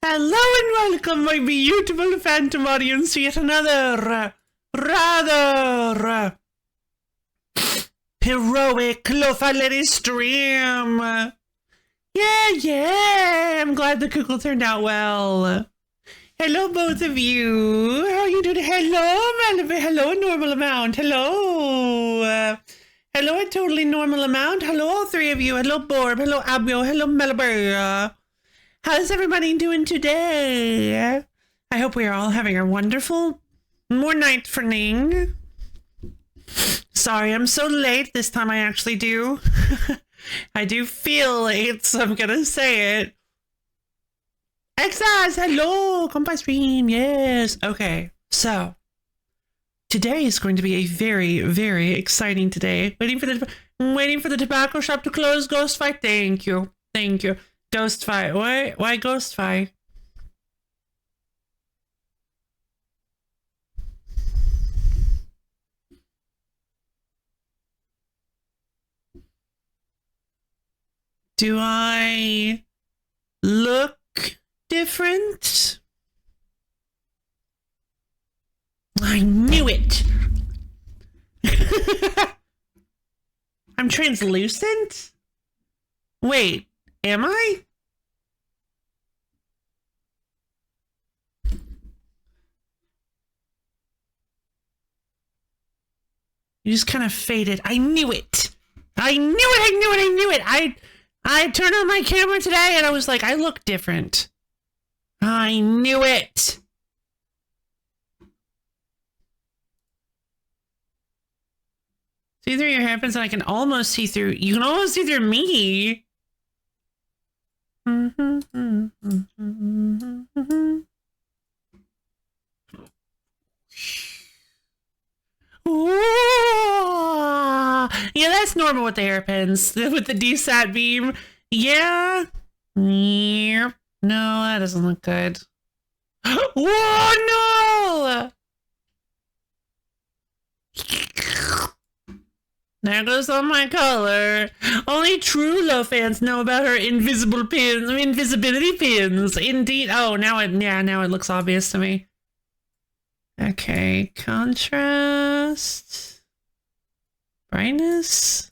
Hello and welcome, my beautiful phantom audience, to yet another rather heroic lo-fi stream. Yeah, I'm glad the cookle turned out well. Hello, both of you. How are you doing? Hello, normal amount. Hello, hello, a totally normal amount. Hello, all three of you. Hello, Borb. Hello, Abio. Hello, Melibur. How's everybody doing today? I hope we are all having a wonderful night for Ning. Sorry, I'm so late. This time I actually do. I do feel late, so I'm gonna say it. Exas, hello, come by stream, yes. Okay, so today is going to be a very, very exciting day. Waiting for the tobacco shop to close. Ghost fight. Thank you. Ghost fight. Why ghost fight? Do I look different? I knew it. I'm translucent? Wait, am I? You just kind of faded. I knew it. I turned on my camera today and I was like, I look different. I knew it. See through your hairpins and I can almost see through. You can almost see through me. Ooh. Yeah, that's normal with the hairpins. With the DSAT beam. Yeah. Yep. No, that doesn't look good. Whoa, no! There goes all my color. Only true Lo fans know about her invisibility pins. Indeed. Oh, now it looks obvious to me. Okay, contrast. Brightness.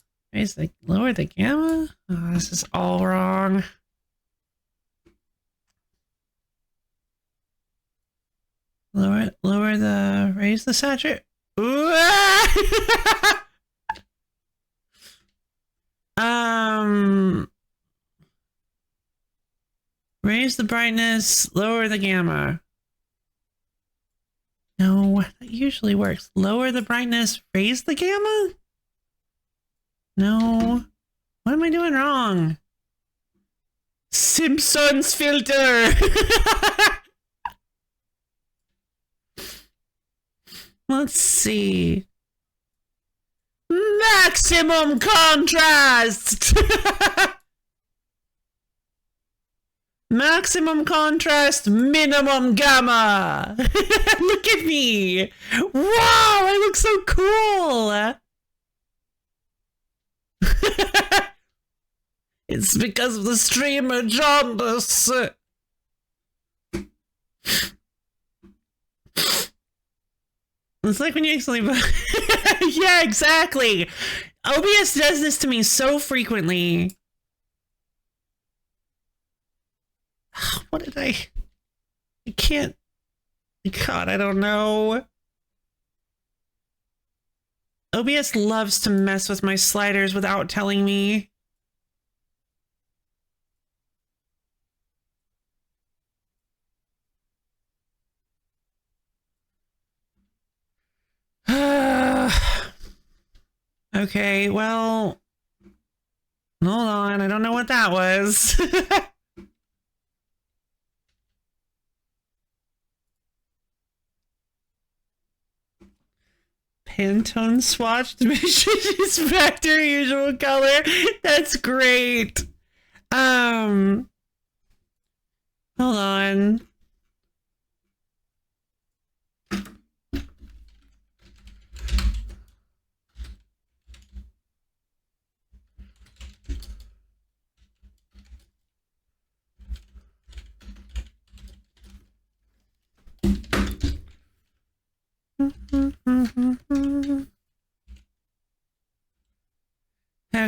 Lower the gamma. Oh, this is all wrong. Raise the saturate. Raise the brightness, lower the gamma. No, that usually works. Lower the brightness, raise the gamma? No. What am I doing wrong? Simpsons filter! Let's see. Maximum contrast! Maximum contrast, minimum gamma! Look at me! Wow, I look so cool! It's because of the streamer jaundice. It's like when you actually... Yeah, exactly! OBS does this to me so frequently. What did I can't... God, I don't know. OBS loves to mess with my sliders without telling me. Okay, well... Hold on, I don't know what that was. Pantone swatched is back to her usual color. That's great. Hold on.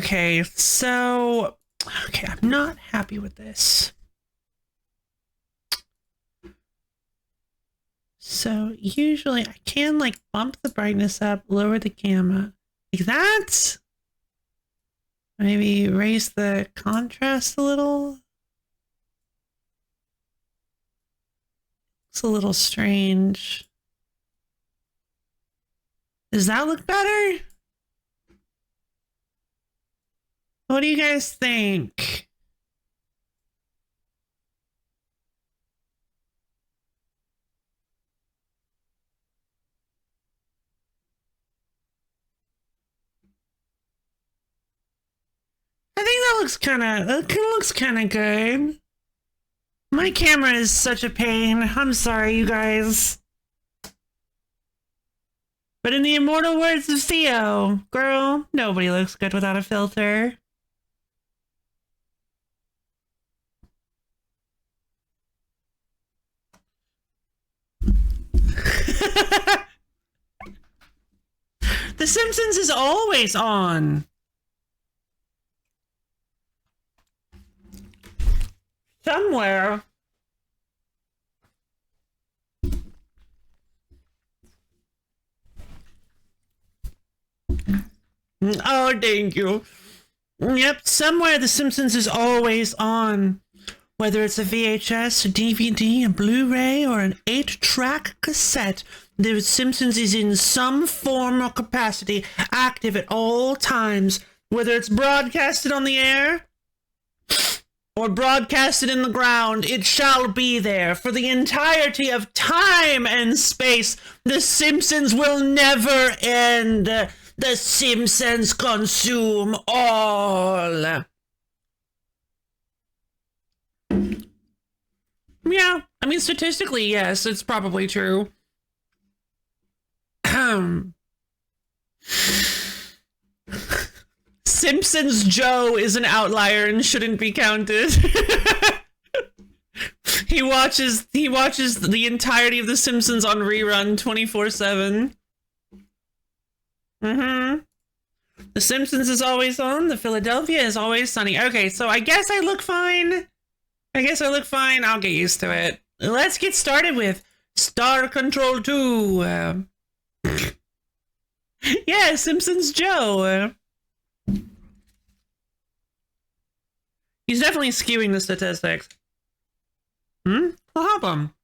Okay, so... Okay, I'm not happy with this. So usually I can like bump the brightness up, lower the gamma. Like that? Maybe raise the contrast a little. It's a little strange. Does that look better? What do you guys think? I think that looks kind of good. My camera is such a pain. I'm sorry, you guys. But in the immortal words of Theo, girl, nobody looks good without a filter. The Simpsons is always on. Somewhere. Oh, thank you. Yep, somewhere The Simpsons is always on. Whether it's a VHS, a DVD, a Blu-ray, or an 8-track cassette, The Simpsons is in some form or capacity active at all times. Whether it's broadcasted on the air or broadcasted in the ground, it shall be there for the entirety of time and space. The Simpsons will never end. The Simpsons consume all. Yeah, I mean, statistically, yes, it's probably true. Simpsons Joe is an outlier and shouldn't be counted. He watches the entirety of The Simpsons on rerun 24/7. The Simpsons is always on. The Philadelphia is always sunny. Okay, so I guess I look fine. I'll get used to it. Let's get started with Star Control 2. Yeah, Simpsons Joe. He's definitely skewing the statistics. I'll help him.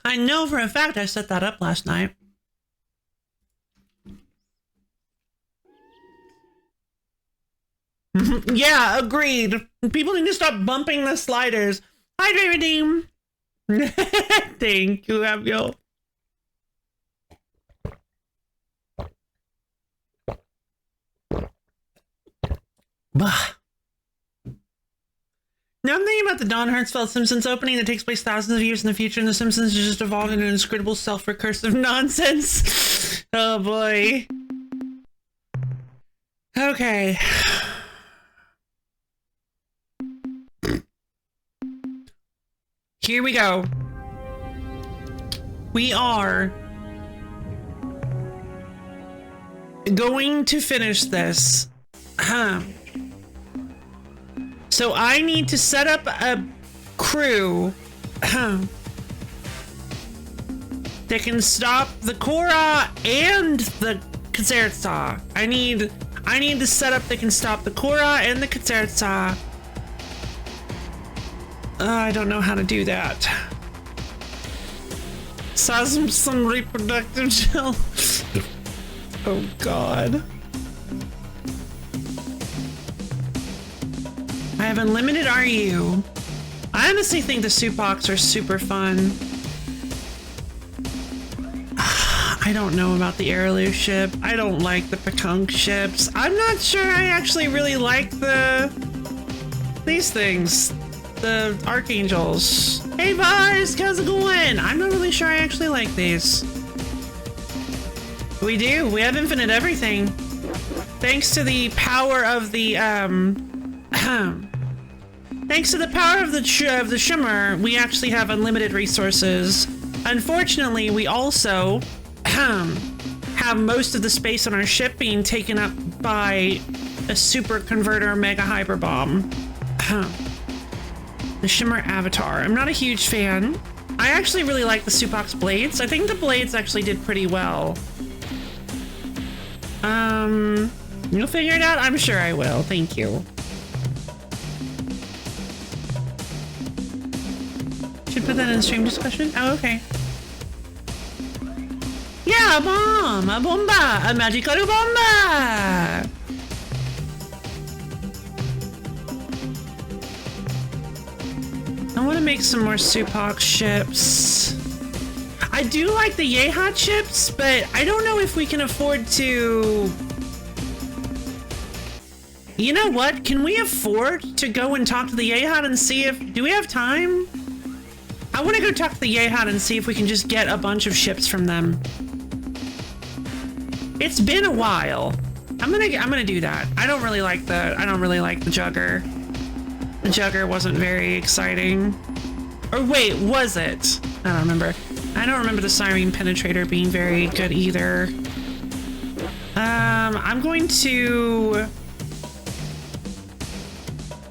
I know for a fact I set that up last night. Yeah, agreed. People need to stop bumping the sliders. Hi, Redeem. Thank you, Abio. Bah. Now I'm thinking about the Don Hertzfeldt Simpsons opening that takes place thousands of years in the future, and the Simpsons are just evolved into an inscrutable self-recursive nonsense. Oh boy. Okay. Here we go. We are going to finish this. So I need to set up a crew that can stop the Korra and the Kazertsa. I need to set up that can stop the Korra and the Kazertsa. I don't know how to do that. Saw some reproductive gel. Oh god. I have unlimited RU. I honestly think the Supocs are super fun. I don't know about the Airloo ship. I don't like the Pekunk ships. I'm not sure I actually really like these things. The Archangels. Hey Vars, how's it going? I'm not really sure I actually like these. We do. We have infinite everything. Thanks to the power of the Thanks to the power of the shimmer, we actually have unlimited resources. Unfortunately, we also have most of the space on our ship being taken up by a super converter mega hyper bomb. The shimmer avatar. I'm not a huge fan. I actually really like the Supox blades. I think the blades actually did pretty well. You'll figure it out? I'm sure I will. Thank you. Should put that in stream discussion? Oh, okay. Yeah, a bomb! A bomba! A magical bomba! I want to make some more Supox ships. I do like the Yehat ships, but I don't know if we can afford to... You know what? Can we afford to go and talk to the Yehat and see if... Do we have time? I want to go talk to the Yehat and see if we can just get a bunch of ships from them. It's been a while. I'm gonna do that. I don't really like the Jugger. The Jugger wasn't very exciting. Or wait, was it? I don't remember. I don't remember the Siren Penetrator being very good either. I'm going to...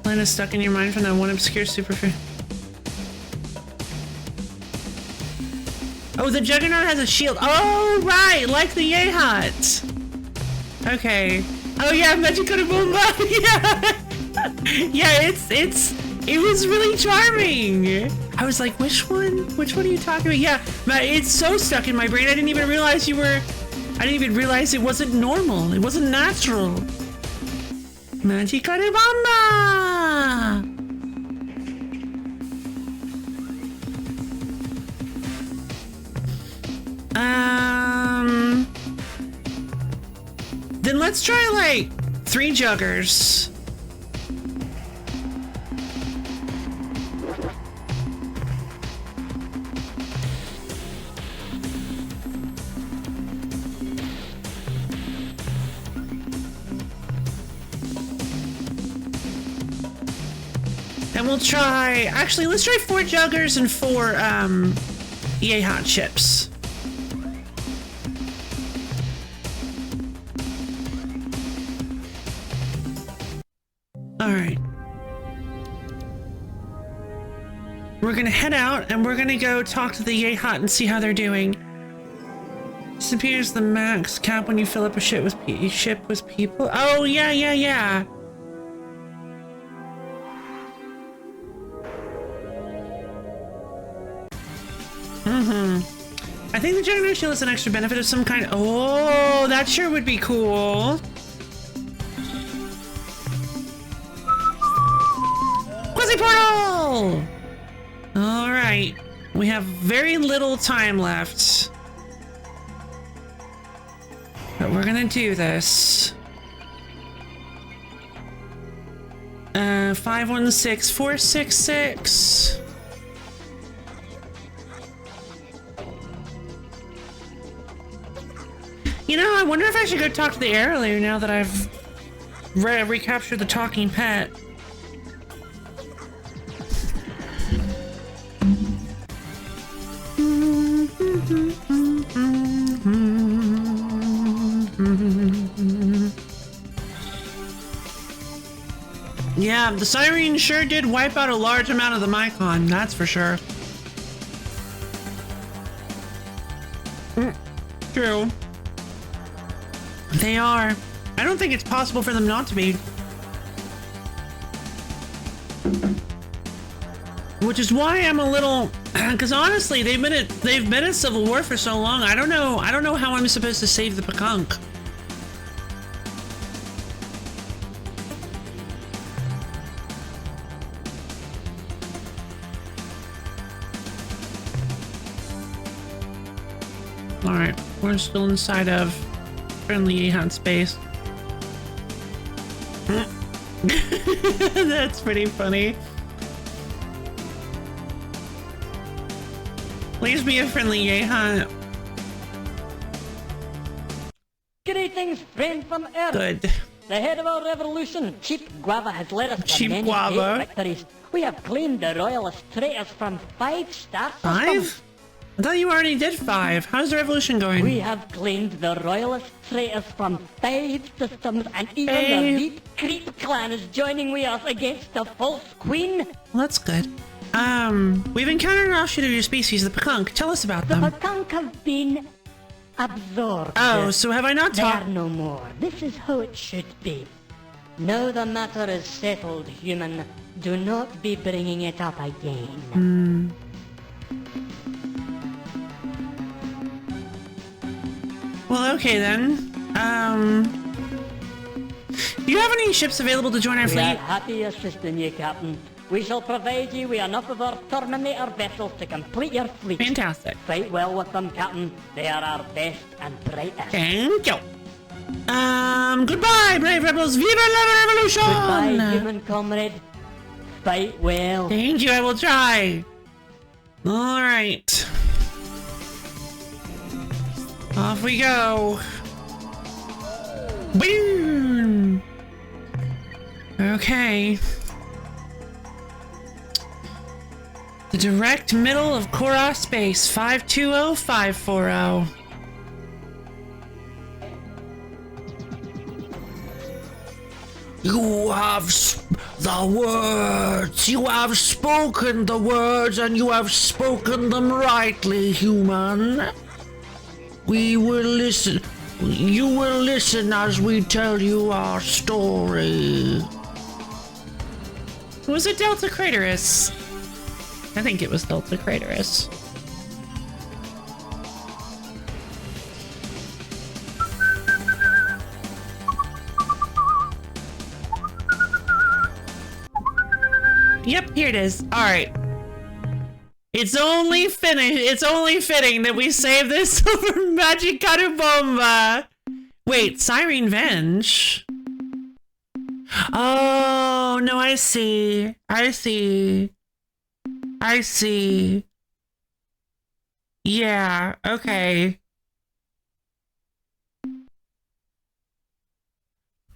Line is stuck in your mind from that one obscure super... Oh, the Juggernaut has a shield. Oh, right, like the Yehat. Okay. Oh yeah, Magical Boomba. Yeah. Yeah, it was really charming. I was like, which one? Which one are you talking about? Yeah, but it's so stuck in my brain. I didn't even realize it wasn't normal. It wasn't natural. Magical Boomba. Then let's try like 3 Juggers. And we'll try, actually let's try 4 Juggers and 4 Yehat ships. Alright. We're gonna head out and we're gonna go talk to the Yehat and see how they're doing. Disappears the max cap when you fill up a ship with people. Oh, yeah. I think the Generator Shield is an extra benefit of some kind. Oh, that sure would be cool. Quasi-Portal! Alright. We have very little time left. But we're gonna do this. 516466. You know, I wonder if I should go talk to the Airlayer now that I've recaptured the talking pet. Yeah, the Siren sure did wipe out a large amount of the Mycon, that's for sure. True. They are. I don't think it's possible for them not to be. Which is why I'm a little, because honestly, they've been at Civil War for so long. I don't know how I'm supposed to save the Pakunk. All right, we're still inside of friendly Yehat space. That's pretty funny. Please be a friendly Yehat. Greetings, friend from Earth. Good. The head of our revolution, Cheap Guava, has led us to Cheap many Guava. great victories. We have cleaned the royalist traitors from 5-star systems. 5? I thought you already did 5. How's the revolution going? We have cleaned the royalist traitors from 5 systems, and even the Reed Creep clan is joining with us against the false queen. Well, that's good. We've encountered an offshoot of your species, the Pekunk. Tell us about them. The Pekunk have been absorbed. Oh, so have I not They talked? are no more. This is how it should be. Now the matter is settled, human. Do not be bringing it up again. Well, okay then. Do you have any ships available to join our We are fleet? happy assisting you, Captain. We shall provide you with enough of our Terminator vessels to complete your fleet. Fantastic. Fight well with them, Captain. They are our best and brightest. Thank you. Goodbye, brave rebels. Viva la revolution! Goodbye, human comrade. Fight well. Thank you, I will try. Alright. Off we go. Boom! Okay. The direct middle of Korra space, 520540. You have the words. You have spoken the words, and you have spoken them rightly, human. We will listen. You will listen as we tell you our story. Was it Delta Craterus? I think it was Delta Craterus. Yep, here it is. All right. It's only fitting that we save this over Magikaru Bomba. Wait, Siren Venge? Oh, no, I see. Yeah, okay.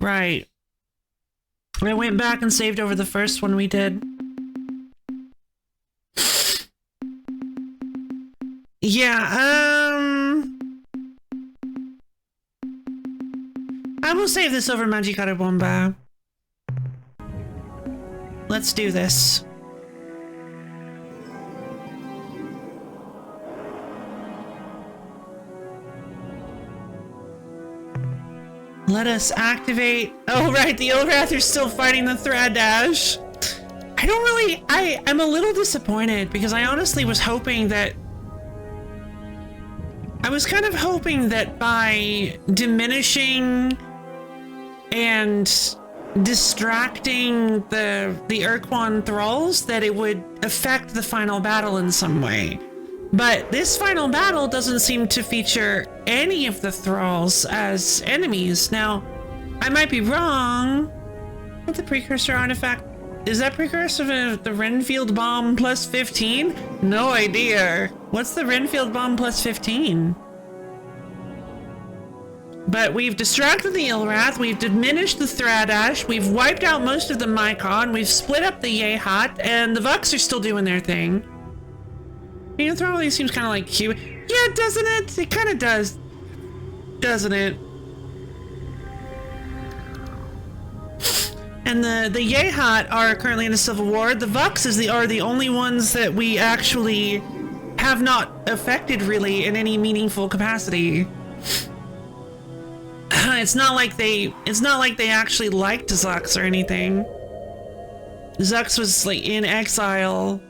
Right. I went back and saved over the first one we did. Yeah, I will save this over Magikaru Bomba. Let's do this. Let us activate. Oh, right, the Elrath are still fighting the Thradash. I'm a little disappointed because I honestly was hoping that. I was kind of hoping that by diminishing and distracting the Ur-Quan thralls that it would affect the final battle in some way. But this final battle doesn't seem to feature any of the thralls as enemies. Now, I might be wrong. What the precursor artifact? Is that precursor of the Renfield bomb plus 15? No idea. What's the Renfield bomb plus 15? But we've distracted the Ilrath, we've diminished the Thradash, we've wiped out most of the Mycon, we've split up the Yehat, and the Vux are still doing their thing. You know, throw all these seems kind of like cute. Yeah, doesn't it? It kind of does. Doesn't it? And the Yehat are currently in a civil war. The Vux are the only ones that we actually have not affected really in any meaningful capacity. It's not like they actually liked Zux or anything. Zux was like in exile.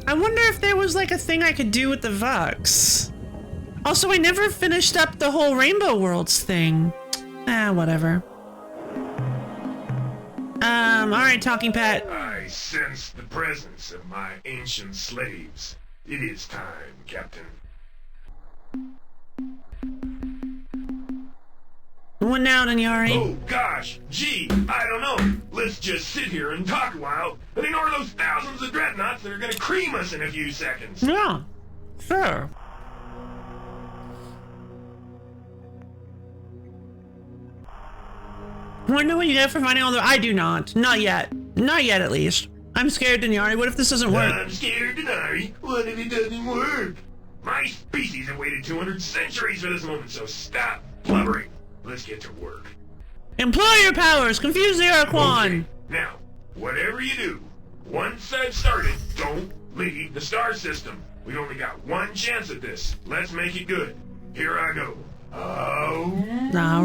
I wonder if there was like a thing I could do with the Vux. Also, I never finished up the whole Rainbow Worlds thing. Whatever. Alright, talking pet. I sense the presence of my ancient slaves. It is time, Captain. What now, Danyari? Oh, gosh. Gee, I don't know. Let's just sit here and talk a while and ignore those thousands of dreadnoughts that are gonna cream us in a few seconds. Yeah, sure. Want to know what you get for finding all the... I do not. Not yet. Not yet, at least. I'm scared, Denari. What if this doesn't work? I'm scared, Denari. What if it doesn't work? My species have waited 200 centuries for this moment, so stop blubbering. Let's get to work. Employ your powers. Confuse the Ur-Quan. Okay. Now, whatever you do, once I've started, don't leave the star system. We've only got one chance at this. Let's make it good. Here I go. Now.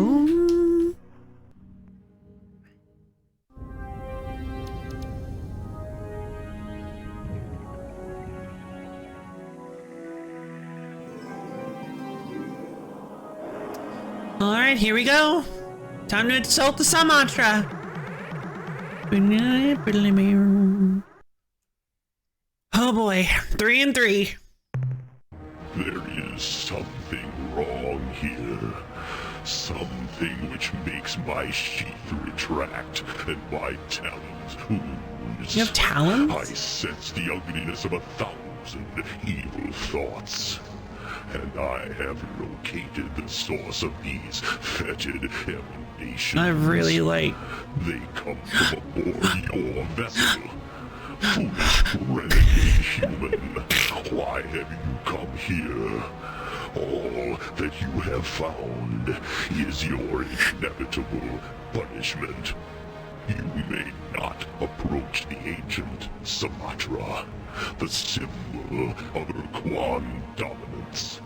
All right, here we go. Time to insult the Sumatra. Oh boy, 3 and 3. There is something wrong here. Something which makes my sheath retract and my talons ooze. You have talons? I sense the ugliness of 1,000 evil thoughts. And I have located the source of these fetid emanations. I really like... They come from aboard your vessel. Foolish renegade human, why have you come here? All that you have found is your inevitable punishment. You may not approach the ancient Sumatra, the symbol of Ur-Quan dominance.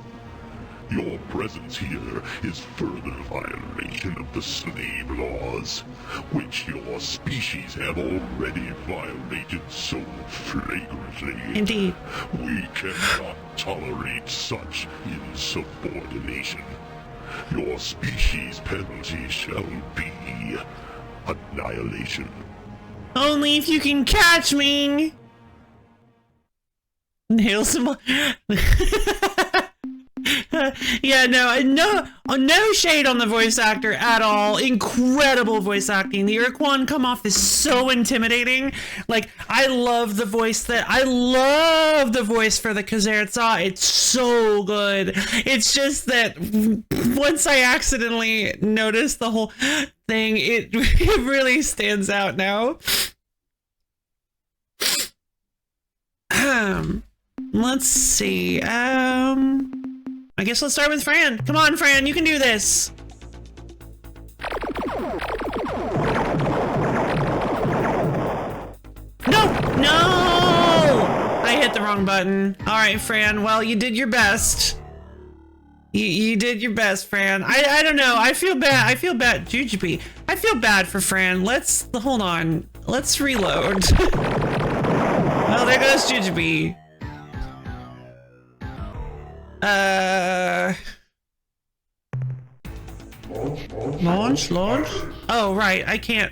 Your presence here is further violation of the slave laws, which your species have already violated so flagrantly. Indeed. We cannot tolerate such insubordination. Your species' penalty shall be annihilation. Only if you can catch me. Nail some. Yeah, no shade on the voice actor at all. Incredible voice acting. The Ur-Quan come off is so intimidating. Like, I love the voice for the Kazertza. It's so good. It's just that once I accidentally noticed the whole thing, it really stands out now. Let's see. I guess let's start with Fran. Come on, Fran, you can do this. No! I hit the wrong button. All right, Fran. Well, you did your best. You did your best, Fran. I don't know. I feel bad. Jujubee. I feel bad for Fran. Hold on. Let's reload. Oh, there goes Jujubee. Launch? Oh, right, I can't.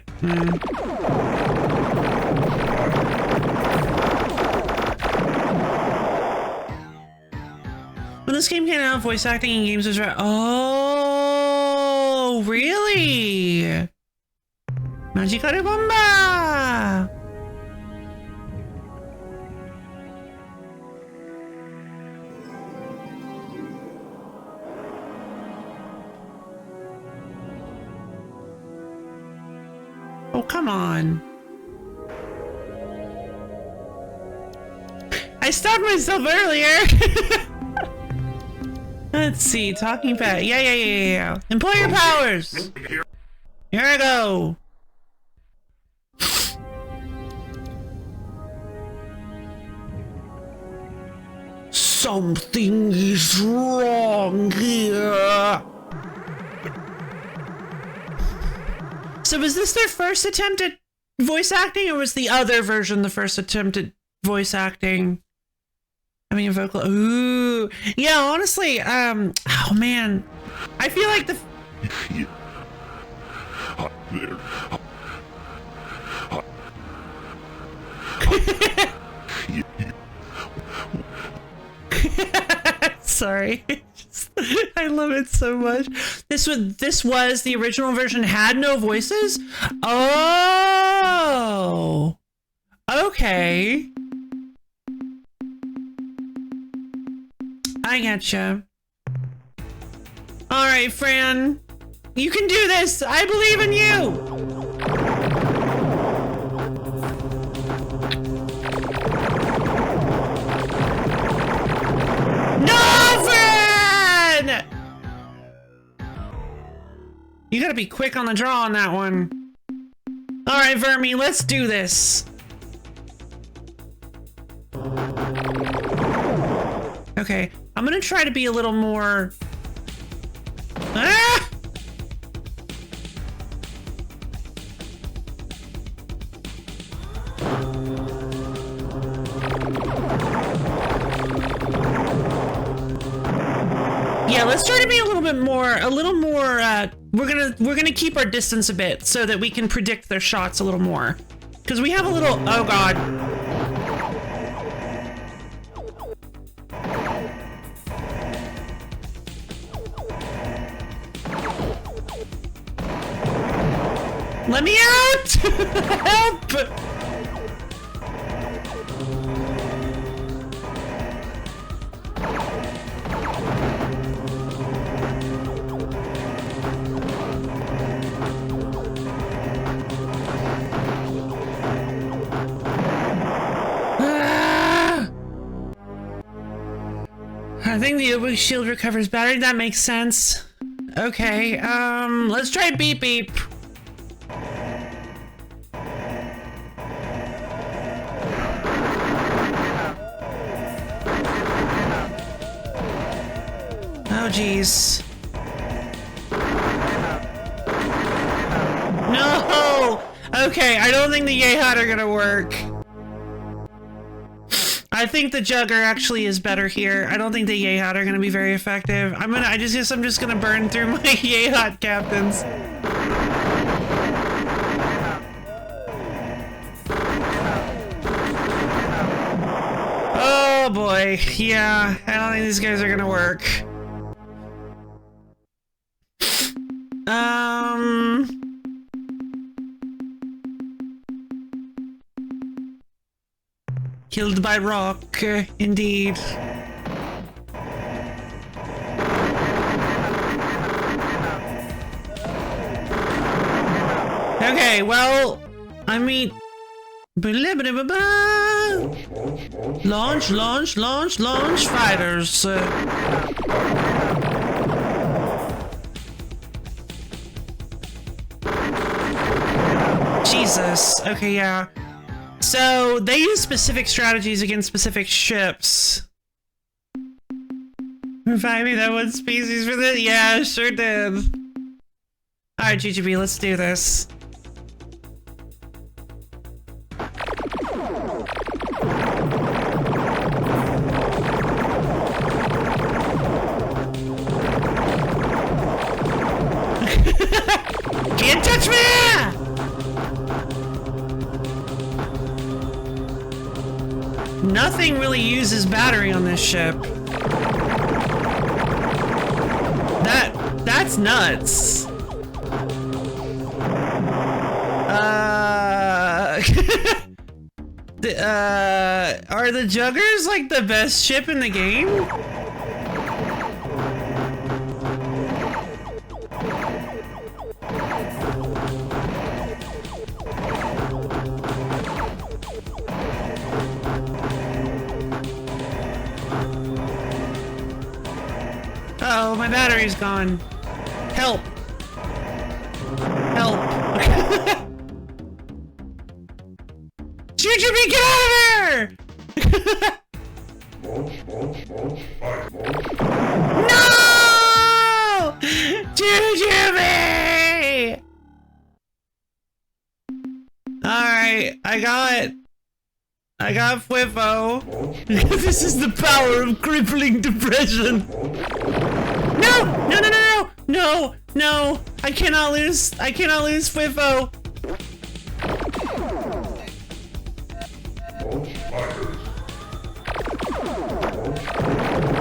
When this game came out, voice acting in games was right. Oh, really? Magica Bomba! Oh, come on. I stopped myself earlier. Let's see, talking pet. Yeah. Employ your powers. Here I go. Something is wrong here. So was this their first attempt at voice acting, or was the other version the first attempt at voice acting? I mean, vocal. Ooh, yeah. Honestly, oh man, I feel like the. Sorry. I love it so much. This was the original version, had no voices? Oh. Okay. I gotcha. All right, Fran. You can do this. I believe in you. gotta be quick on the draw on that one. All right, Vermi, let's do this. Okay, I'm gonna try to be a little more... Ah! Yeah, let's try to be a little more, we're gonna keep our distance a bit so that we can predict their shots a little more. Because we have a little, oh god. Let me out! Help! I think the Uber shield recovers battery. That makes sense. Okay, let's try beep beep. Oh, jeez. No! Okay, I don't think the Yehat are gonna work. I think the Jugger actually is better here. I don't think the Yehat are gonna be very effective. I'm just gonna burn through my Yehat captains. Oh boy, yeah, I don't think these guys are gonna work. Killed by rock, indeed. Okay, well, I mean... Launch, launch, launch, launch, fighters. Jesus. Okay, yeah. So, they use specific strategies against specific ships. Reviving that one species for this? Yeah, sure did. Alright, GGB, let's do this. Can't touch me! Nothing really uses battery on this ship. That's nuts. Are the Juggers like the best ship in the game? Uh-oh, my battery's gone. Help. Help. Jujubee, get out of there! No! Jujubee! Alright, I got Fwifo. This is the power of crippling depression. No! No, no, no, no! No! No! I cannot lose Fwifo!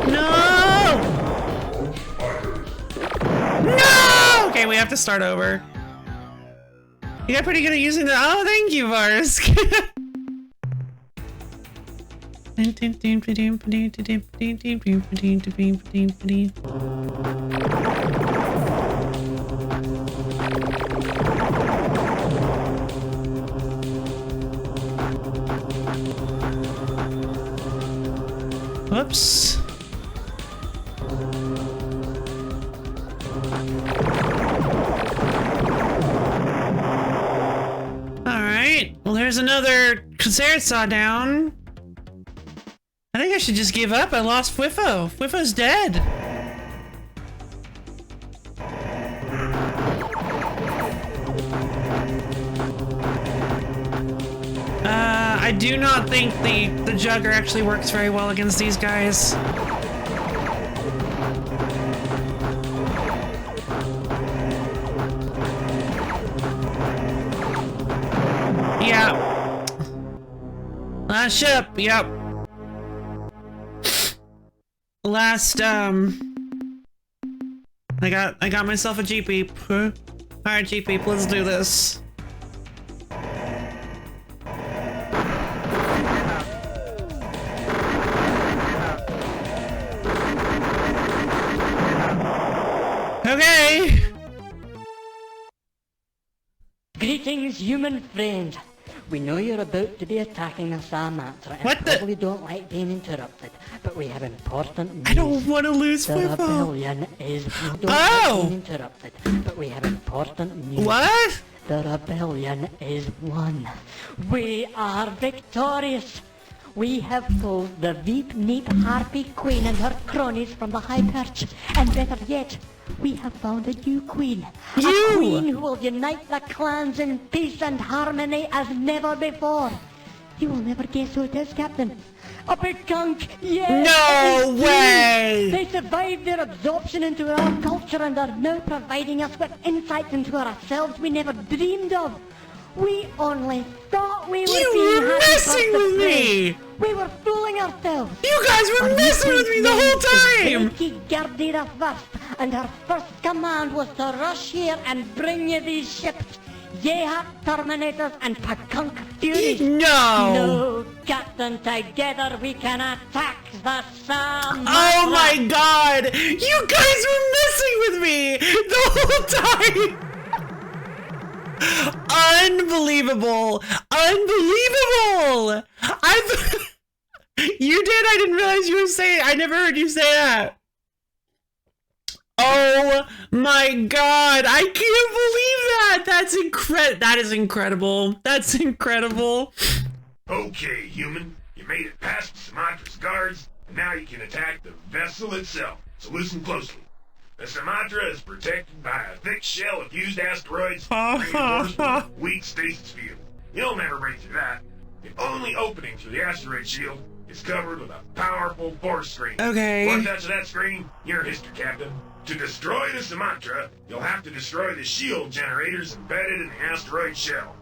No! No! Okay, we have to start over. You got pretty good at using the- Oh, thank you, Varsk! Whoops. there's another Casersaw down. I think I should just give up. I lost Whiffo. Whiffo's dead. I do not think the Jugger actually works very well against these guys. Yeah. Last ship, yep. Last, I got myself a Jeep-Beep. Alright, Jeep-Beep, let's do this. Okay! Greetings, human friend. We know you're about to be attacking the Samatra and What the- probably don't like being interrupted, but we have important news. I don't want to lose The Whiffo. rebellion is... We don't Oh! like being interrupted, but we have important news. What? The rebellion is won. We are victorious. We have pulled the Veep Neep Harpy Queen and her cronies from the high perch. And better yet, we have found a new queen. You! A queen who will unite the clans in peace and harmony as never before. You will never guess who it is, Captain. A big gunk, yes! No it is way! true. They survived their absorption into our culture and are now providing us with insights into ourselves we never dreamed of. We only thought we were You being were happy messing but with betrayed. me! We were fooling ourselves. You guys were messing with me the whole time! Becky Gertie the First, and her first command was to rush here and bring you these ships. Yehat Terminators and Pakunk Furies. No! No, Captain, together we can attack the Sam. Oh my god! You guys were messing with me the whole time! Unbelievable! Unbelievable! You did? I didn't realize you were saying. I never heard you say that. Oh my god! I can't believe that! That's incredible. That is incredible. That's incredible. Okay, human. You made it past Sumatra's guards, and now you can attack the vessel itself. So listen closely. The Sumatra is protected by a thick shell of fused asteroids reinforced with a weak stasis field. You'll never break through that. The only opening through the asteroid shield is covered with a powerful force screen. Okay. One touch of that screen, you're history, Captain. To destroy the Sumatra, you'll have to destroy the shield generators embedded in the asteroid shell.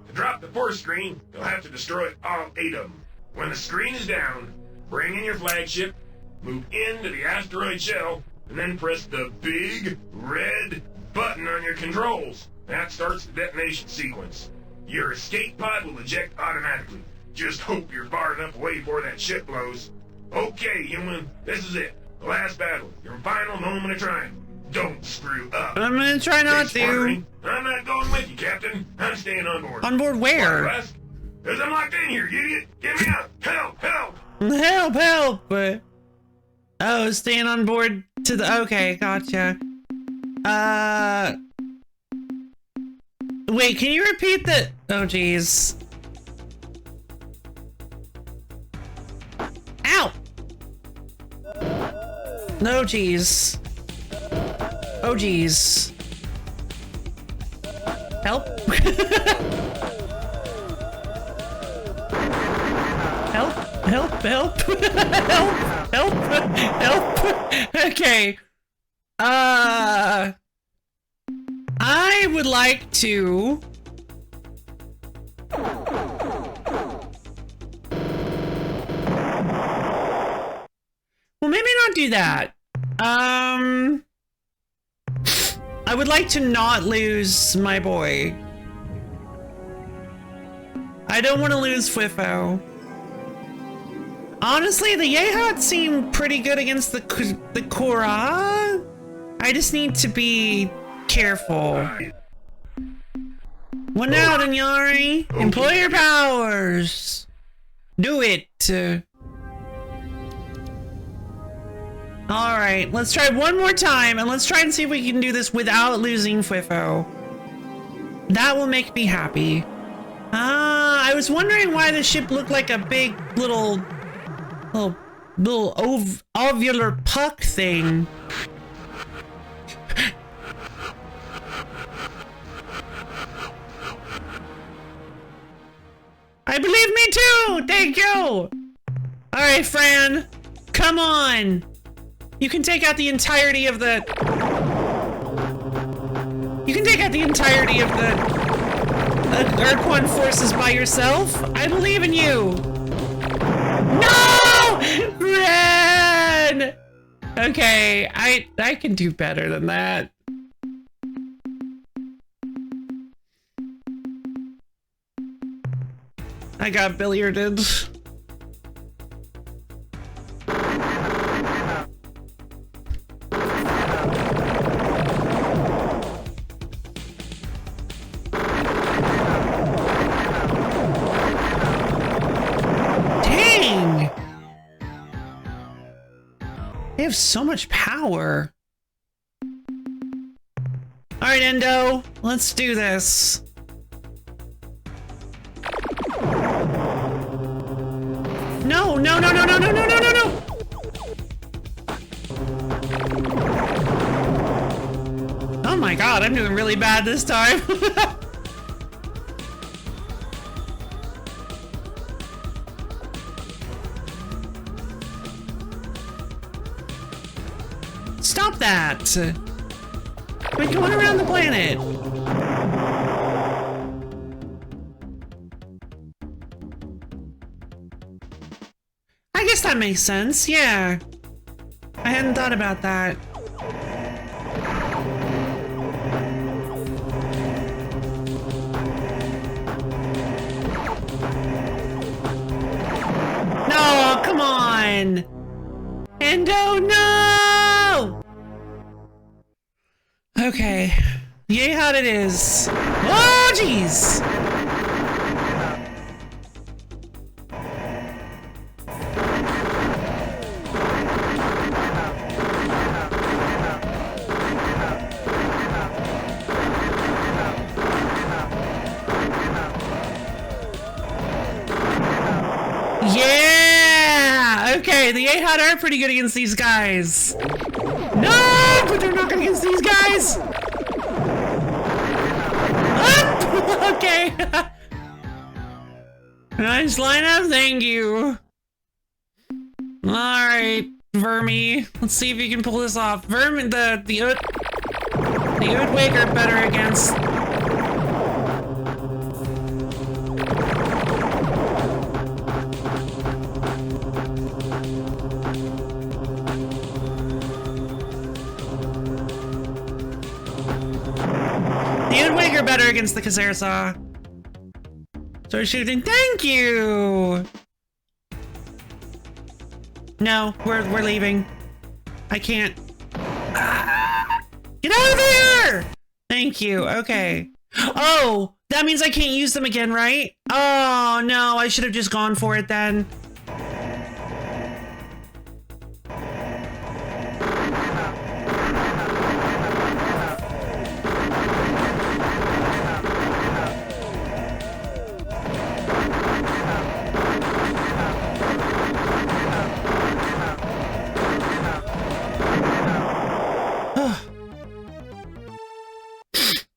To drop the force screen, you'll have to destroy all 8 of them. When the screen is down, bring in your flagship, move into the asteroid shell, and then press the big red button on your controls. That starts the detonation sequence. Your escape pod will eject automatically. Just hope you're far enough away before that ship blows. Okay, human, this is it. The last battle. Your final moment of triumph. Don't screw up. I'm gonna try not Stay smartly. to. I'm not going with you, Captain. I'm staying on board. On board where? Because I'm locked in here, you idiot. Get me out. Help, help. Help, help! Oh, staying on board to the... Okay, gotcha. Wait, can you repeat the... Oh, jeez. Ow! No, jeez. Oh, jeez. Help? Help! Help! Help! Help! Help! Help! Okay. I would like to... Well, maybe not do that. I would like to not lose my boy. I don't want to lose Whiffo. Honestly, the Yehat seem pretty good against the Korra. I just need to be careful. One out, Anyari. Employ your powers. Do it. Alright, let's try one more time, and let's try and see if we can do this without losing Whiffo. That will make me happy. I I was wondering why the ship looked like a big little ovular puck thing. I believe me too! Thank you! Alright, Fran. Come on! You can take out the entirety of the... You can take out the entirety of the... Ur-Quan forces by yourself. I believe in you! No! Fran! Okay, I can do better than that. I got billiarded. Dang! They have so much power. All right, Endo, let's do this. No, no, no, no, no, no, no, no, no, no! Oh my god, I'm doing really bad this time. Stop that! We're going around the planet. I guess that makes sense, yeah. I hadn't thought about that. No, come on! Endo, no! Okay. Yay hot it is. Oh, jeez! Yeah! Okay, the A-Hot are pretty good against these guys. No! But they're not good against these guys! Ah! Okay. Nice lineup, thank you. Alright, Vermi. Let's see if you can pull this off. Vermi, the Udwig are better against... The Udwig are better against the Casersaw. So shooting, thank you! No, we're leaving. I can't. Ah, get out of there! Thank you, okay. Oh, that means I can't use them again, right? Oh no, I should have just gone for it then.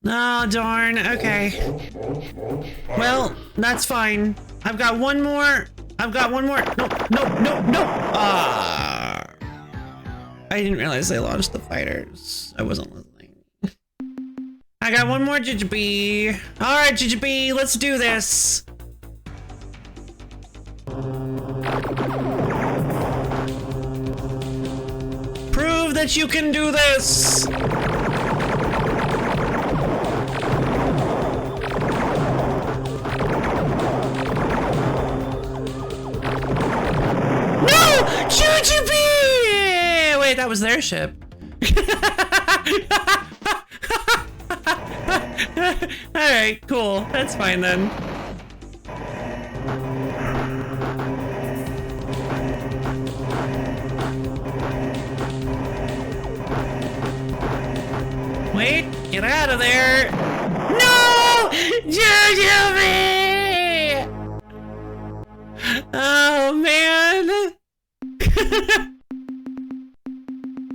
Oh, darn. Okay. Well, that's fine. I've got one more. No, no, no, no. Ah. I didn't realize they launched the fighters. I wasn't listening. I got one more Jijibee. All right, Jijibee, let's do this. Prove that you can do this. Jujubee! Wait, that was their ship. Alright, cool. That's fine then. Wait, get out of there. No! Jujubee!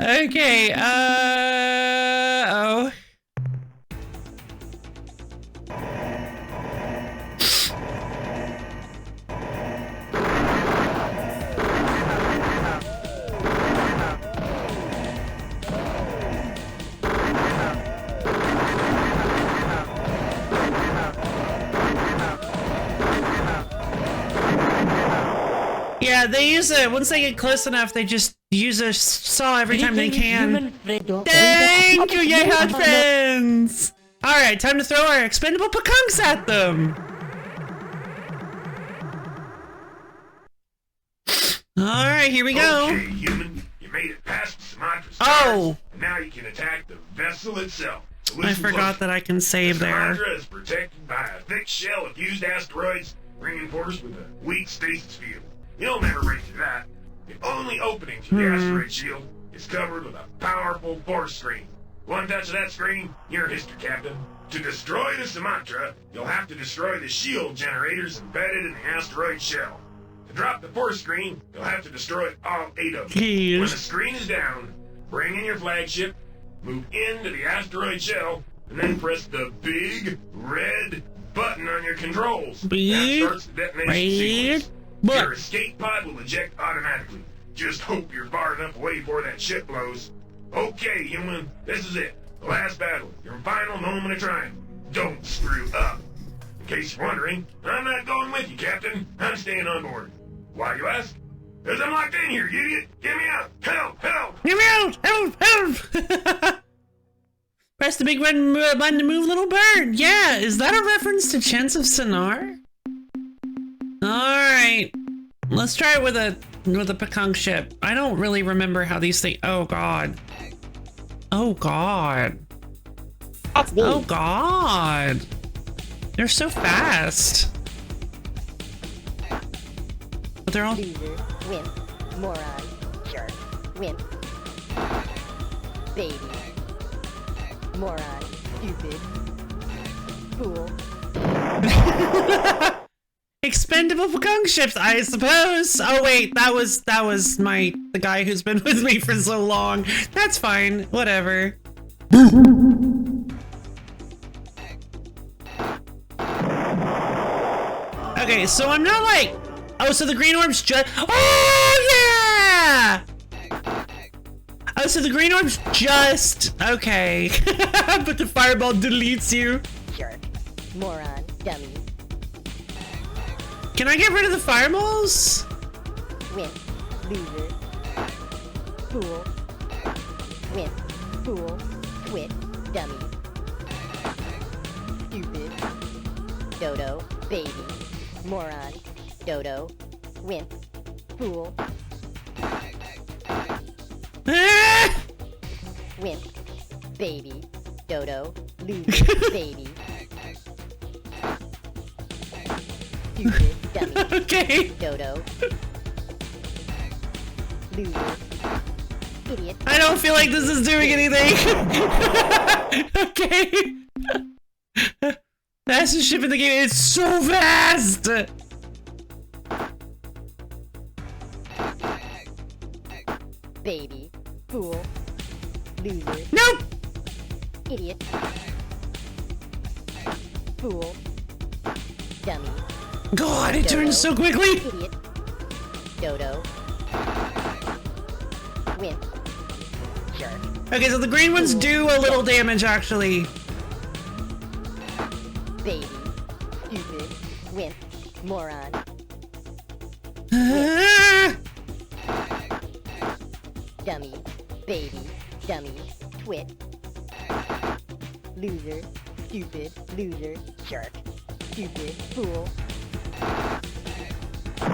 Okay, oh. Yeah, they use it. Once they get close enough, they just use a saw every time they can. Thank you, yay hot friends! Alright, time to throw our expendable pekunks at them! Alright, here we go. Okay, human, you made it past Sumatra's Oh! and now you can attack the vessel itself. So I forgot that I can save there. Sumatra is protected by a thick shell of fused asteroids, reinforced with a weak stasis field. You'll never break through that. The only opening to the asteroid shield is covered with a powerful force screen. One touch of that screen, you're history, Captain. To destroy the Sumatra, you'll have to destroy the shield generators embedded in the asteroid shell. To drop the force screen, you'll have to destroy all 8 of them. Jeez. When the screen is down, bring in your flagship, move into the asteroid shell, and then press the big red button on your controls. Big That starts the detonation sequence. red Your escape pod will eject automatically. Just hope you're far enough away before that ship blows. Okay, human, this is it. The last battle. Your final moment of triumph. Don't screw up. In case you're wondering, I'm not going with you, Captain. I'm staying on board. Why, you ask? Because I'm locked in here, you idiot. Get me out. Help, help. Get me out! Help! Help! Press the big red button to move, little bird. Yeah, is that a reference to Chants of Sonar? Alright. Let's try it with a pekunk ship. I don't really remember how these things. Oh god. Oh god. That's me. Oh god. They're so fast. But they're all Loser, wimp, moron, jerk, wimp, baby, moron, stupid, fool. expendable pekunk ships, I suppose. Oh wait, that was the guy who's been with me for so long. That's fine. Whatever. Okay, so I'm not like, oh, so the green orb's just, oh yeah! Oh, so the green orb's just, okay. But the fireball deletes you. Jerk, moron, dummy, Can I get rid of the fireballs? wimp, loser, fool, wimp, fool, twit, dummy, stupid, dodo, baby, moron, dodo, wimp, fool, Ah! wimp, baby, dodo, loser, baby, stupid, dummy, Okay. dodo, loser, idiot, I don't feel like this is doing anything. Okay. That's the ship in the game. It's so fast. baby, fool, loser, Nope. idiot, fool, dummy, God, it turns so quickly. idiot, dodo, wimp, jerk, Okay, so the green ones do a little damage, actually. baby, stupid, wimp, moron, Ah! dummy, baby, dummy, twit, loser, stupid, loser, jerk, stupid, fool,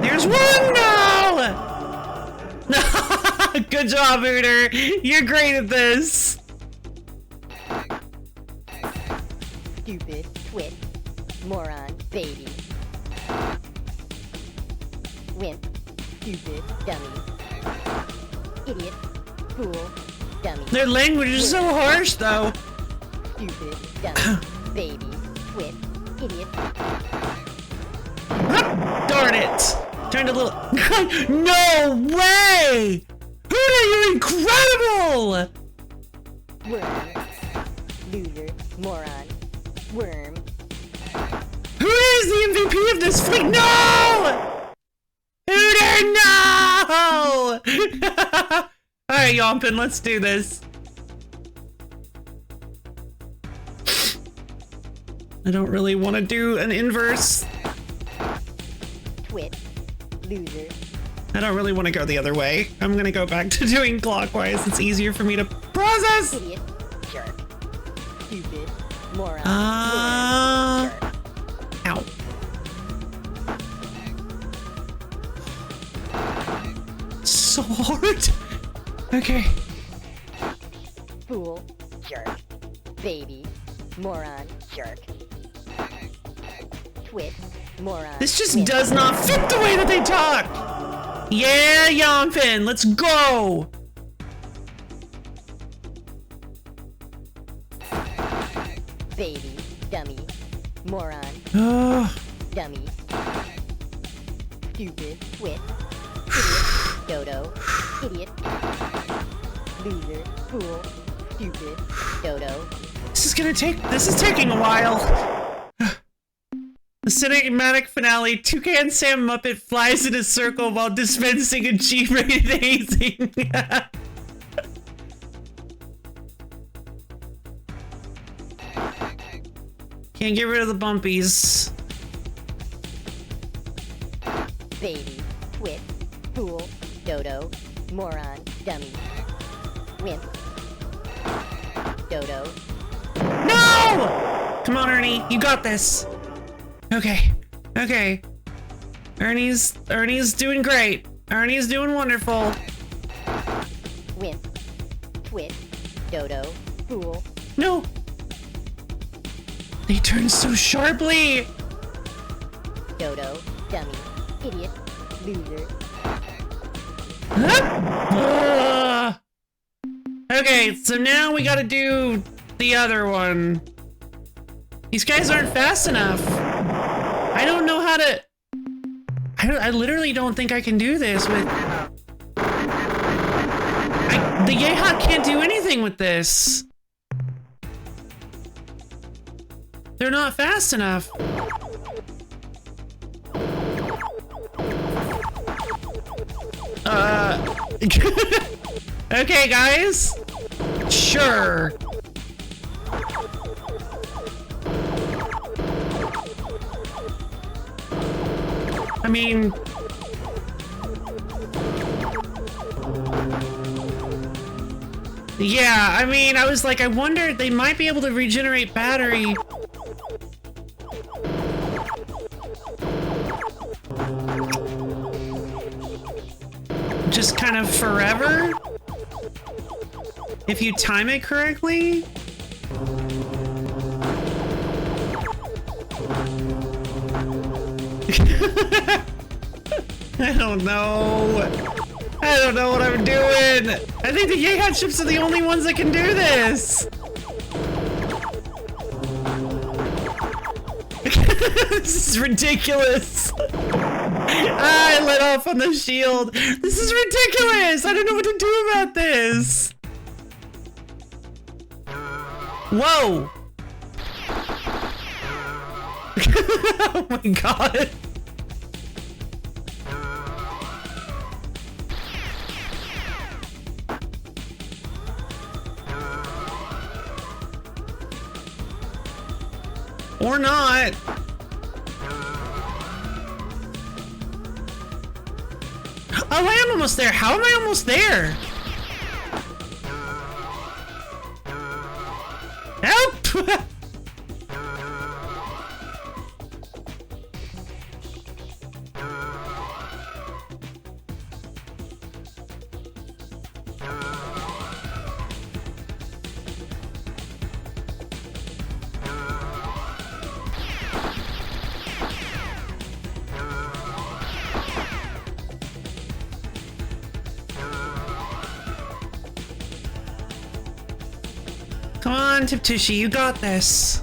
There's one now. Good job, Hooter. You're great at this. stupid, twit, moron, baby, wimp, stupid, dummy, idiot, fool, dummy, Their language is so harsh, though. stupid, dummy, baby, twit, idiot, Darn it. Turned a little. No way! Huda, you're incredible! Worm. Loser. Moron. Worm. Who is the MVP of this fleet? No! Hooter, no! Alright, Yompin, let's do this. I don't really want to do an inverse. Twit. Loser. I don't really want to go the other way. I'm gonna go back to doing clockwise. It's easier for me to process. Idiot. Jerk. Stupid. Moron. Worm. Jerk. Ow. So hard. Okay. Fool. Jerk. Baby. Moron. Jerk. Twit. Moron. This just Win. does not fit the way that they talk. Yeah, Yompin, let's go. Baby. Dummy. Moron. Dummy. Stupid. Twit. Idiot. Dodo. Idiot. Loser. Fool. Stupid. Dodo. This is taking a while. The cinematic finale, Toucan Sam Muppet flies in a circle while dispensing a G-rated hazing. Can't get rid of the bumpies. Baby. Twit. Fool. Dodo. Moron. Dummy. Wimp. Dodo. No! Come on, Ernie, you got this. Okay, okay. Ernie's doing great. Ernie's doing wonderful. Wimp. Twit. Dodo. Fool. No! They turn so sharply! Dodo. Dummy. Idiot. Loser. Okay, so now we gotta do the other one. These guys aren't fast enough. I don't know how to... I literally don't think I can do this with... The Yehawk can't do anything with this. They're not fast enough. Okay, guys. Sure. I mean... Yeah, I mean, I was like, I wonder, they might be able to regenerate battery. Just kind of forever? If you time it correctly? I don't know. I don't know what I'm doing. I think the Yehawk ships are the only ones that can do this. This is ridiculous. I let off on the shield. This is ridiculous. I don't know what to do about this. Whoa. Oh my god. Or not. Oh, I am almost there. How am I almost there? Help! Come on, Tiptushy, you got this.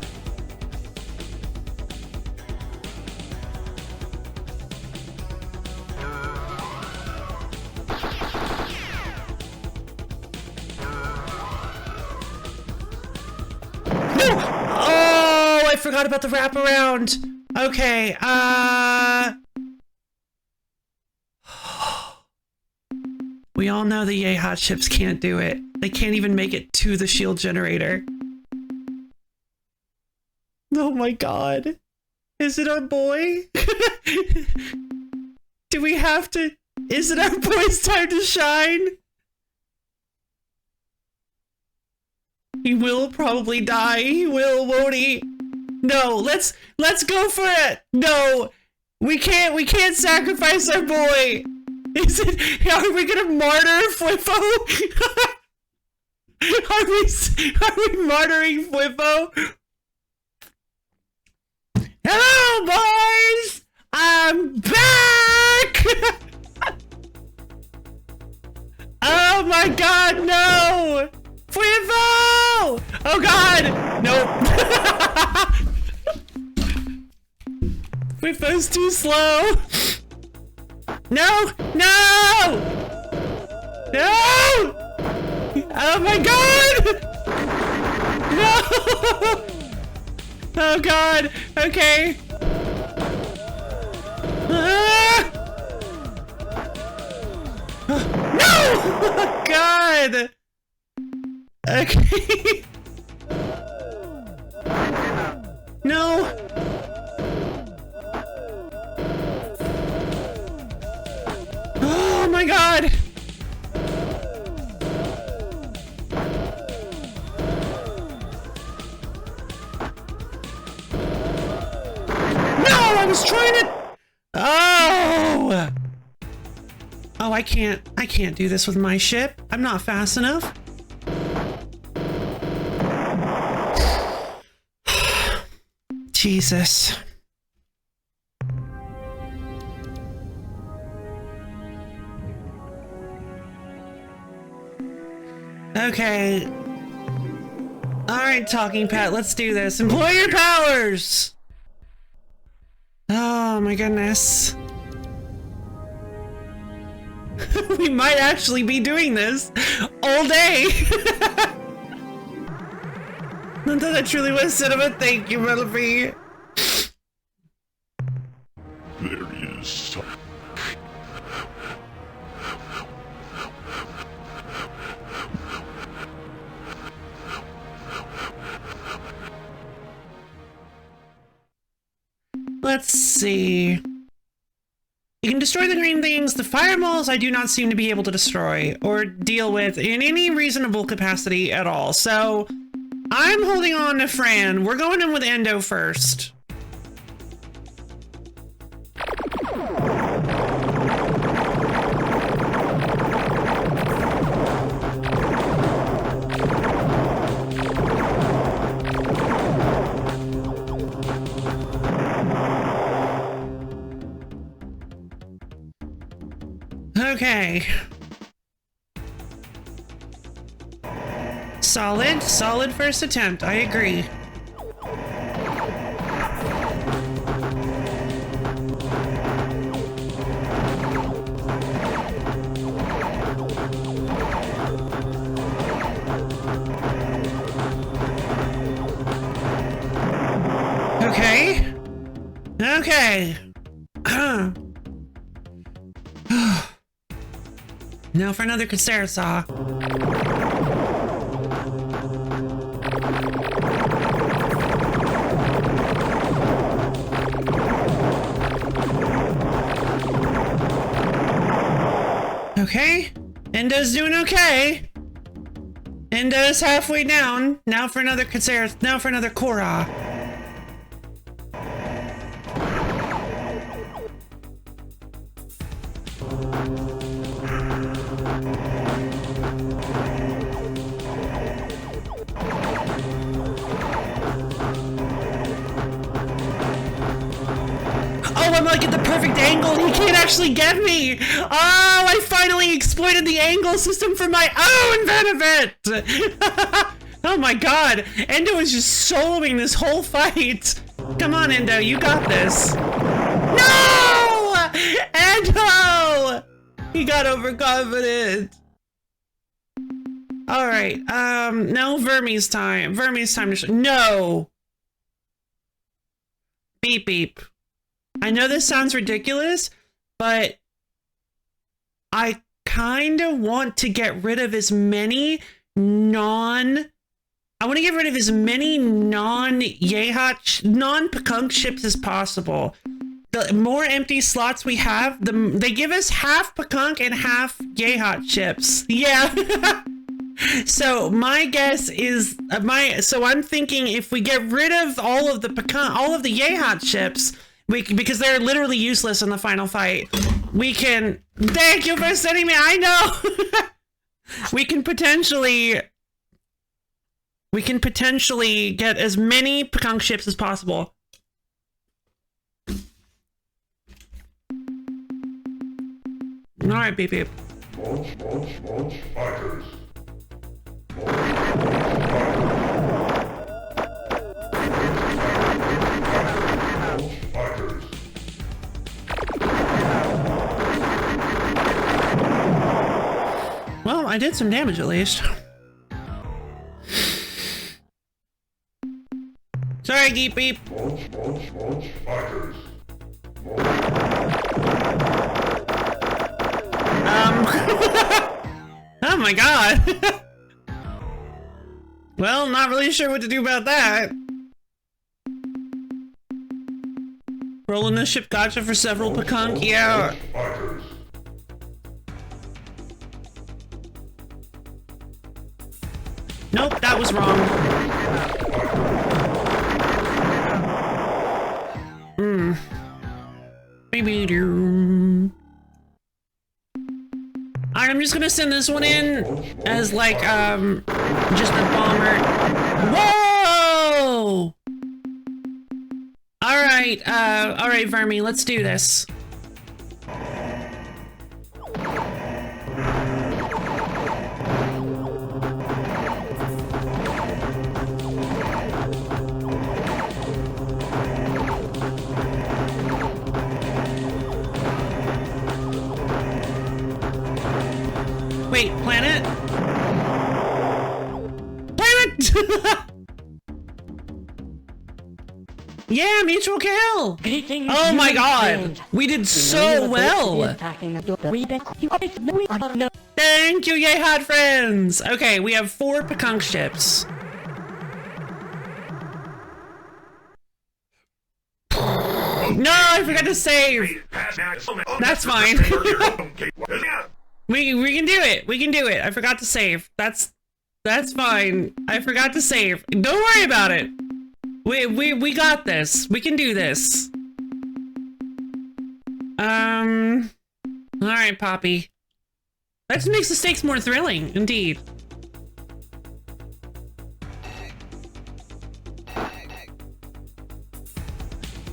Oh, I forgot about the wraparound. Okay, we all know the Yay Hot Chips can't do it. They can't even make it to the shield generator. Oh my god. Is it our boy? Do we have to? Is it our boy's time to shine? He will probably die. He will, won't he? No, let's go for it. No, we can't sacrifice our boy. Are we gonna martyr Fliffo? Are we martyring Fliffo? Hello, boys! I'm back! Oh my god, no! Fliffo! Oh god! Nope. Fliffo's too slow. No! No! No! Oh my god! No! Oh god! Okay. No! God! Okay. No! Oh my god! I was trying to... Oh! Oh, I can't do this with my ship. I'm not fast enough. Jesus. Okay. Alright, Talking Pet, let's do this. Employ your powers! Oh my goodness. We might actually be doing this all day. Not that I truly was cinema. Thank you, Melody. There is Let's see. You can destroy the green things. The fire moles I do not seem to be able to destroy or deal with in any reasonable capacity at all. So I'm holding on to Fran. We're going in with Endo first. Okay. Solid first attempt. I agree. Okay. Okay. Now for another Cacerasa. Okay. Endo's doing okay. Endo's halfway down. Now for another Cacerasa. Now for another Korra. I'm like at the perfect angle. He can't actually get me. Oh, I finally exploited the angle system for my own benefit. Oh my god. Endo is just soloing this whole fight. Come on, Endo. You got this. No! Endo! He got overconfident. All right. No, Vermie's time. Vermie's time to no. Beep beep. I know this sounds ridiculous, but I kind of want to get rid of as many non-Pekunk ships as possible. The more empty slots we have, they give us half Pekunk and half Yehat ships. Yeah. So my guess is so I'm thinking if we get rid of all of the Yehat ships, because they're literally useless in the final fight, we can. Thank you for sending me. I know. we can potentially get as many Pekunk ships as possible. All right, beep beep. Launch fighters. Well, I did some damage at least. Sorry, Geep Beep. Launch fighters. Oh my god. Well, not really sure what to do about that. Rolling the ship gotcha for several Pekunk, yeah. Nope, that was wrong. Maybe I'm just gonna send this one in as like just a bomber. Whoa! Alright, Vermi, let's do this. Wait, planet? Planet! Yeah, mutual kill! Greetings, Oh my human god! friend. We did so well! Thank you, Yehat friends! Okay, we have 4 Pekunk ships. No, I forgot to save! That's fine. We can do it. We can do it. I forgot to save. That's fine. I forgot to save. Don't worry about it. We got this. We can do this. All right, Poppy. That just makes the stakes more thrilling, indeed.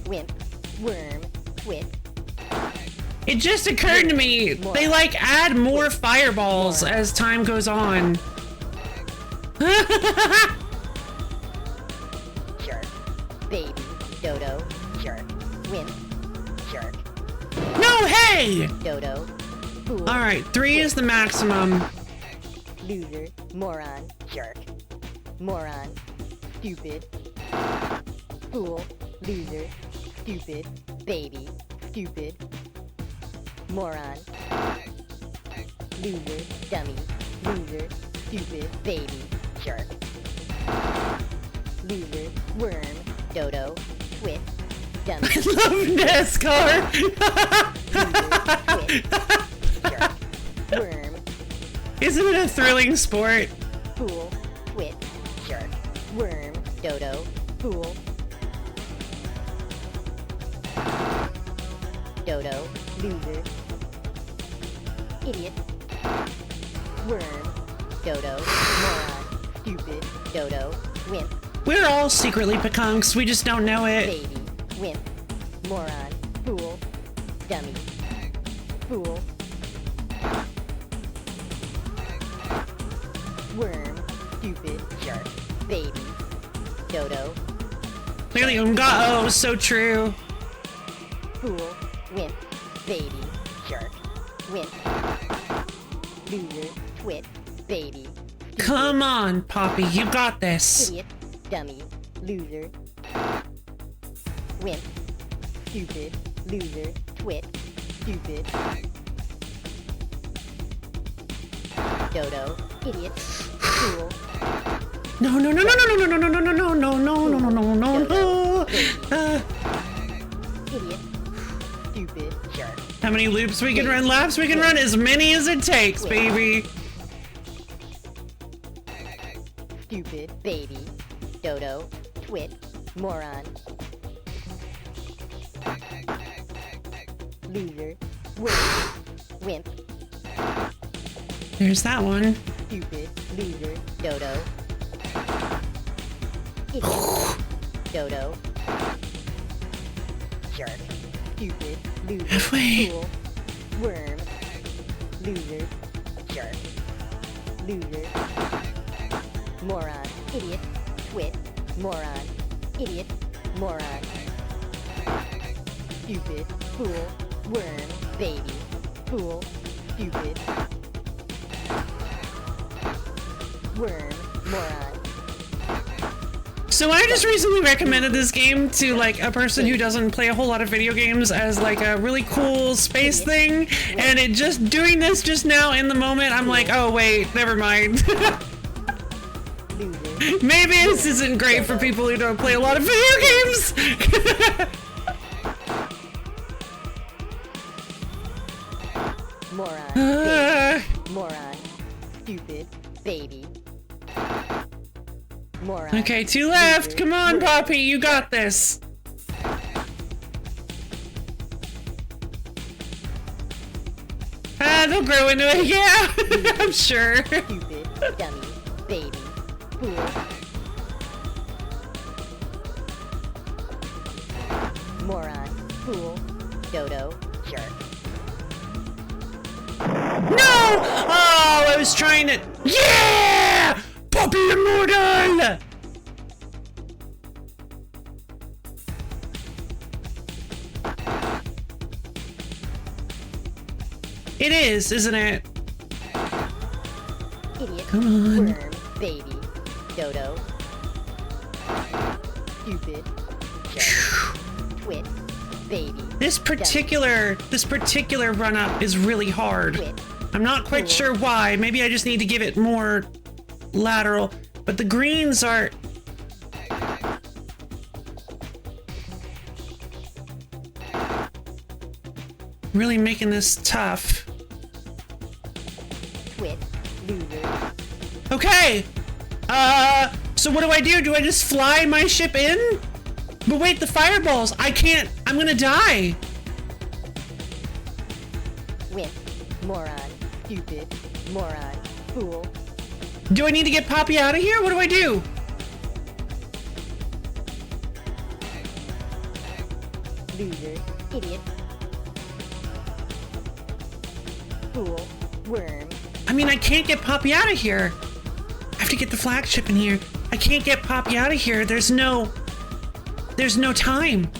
Wimp, worm, whip. It just occurred to me, they like add more fireballs as time goes on. Jerk. Baby, dodo, jerk. Wimp, jerk. No, hey! Dodo, fool. Alright, 3 is the maximum. Loser, moron, jerk. Moron, stupid. Fool, loser, stupid. Baby, stupid. Moron. Loser, dummy. Loser, stupid, baby, jerk. Loser, worm, dodo, twit, dummy. I love NASCAR! Loser, twit, jerk. Worm, Isn't it a thrilling sport? fool, twit, jerk. Worm, dodo, fool. Dodo, loser. Idiot. Worm, dodo, moron, stupid, dodo, wimp, We're all secretly Pekunks, we just don't know it. baby, wimp, moron, fool, dummy, fool. Worm, stupid, jerk, baby, dodo, Clearly, oh, so true. fool, wimp, baby, jerk, wimp. Loser, twit, baby, Come on, Poppy, you got this. Idiot. Dummy. Loser. Wimp. Stupid. Loser. Twit. Stupid. Dodo. Idiot. Fool. No, no, no, no, no, no, no, no, no, no, no, no, no, no, no, no, no. Idiot. Stupid. Jerk. How many loops we can run? Laps we can run? As many as it takes, baby. Stupid. Baby. Dodo. Twit. Moron. Loser. Wimp. Wimp. There's that one. Stupid. Loser. Dodo. Idiot. Dodo. Jerk. Stupid. Loser. Halfway. Fool. Worm. Loser. Jerk. Loser. Moron. Idiot. Twit. Moron. Idiot. Moron. Stupid. Fool. Worm. Baby. Fool. Stupid. Worm. Moron. So I just recently recommended this game to like a person who doesn't play a whole lot of video games as like a really cool space thing, and it just doing this just now in the moment, I'm like, oh wait, never mind. Loser. Maybe this isn't great for people who don't play a lot of video games. Moron. Baby. Moron. Stupid. Baby. Moron. Okay, 2 left. Come on, Poppy, you got this. They'll grow into it, yeah. I'm sure. Stupid. Dummy. Baby. Fool. Moron. Fool. Dodo. Jerk. No! Oh, I was trying to. Yeah! Poppy Immortal! It is, isn't it? Idiot. Come on. Worm. Baby. Dodo. Stupid. Jerk. Twit. Baby. This particular run up is really hard. Twit. I'm not quite sure why. Maybe I just need to give it more lateral. But the greens are. Really making this tough. Twit. Loser. Okay. So what do I do? Do I just fly my ship in? But wait, the fireballs. I can't. I'm gonna die. Wimp. Moron. Stupid. Moron. Fool. Do I need to get Poppy out of here? What do I do? Loser. Idiot. Fool. Worm. I mean, I can't get Poppy out of here. I have to get the flagship in here. I can't get Poppy out of here. There's no time.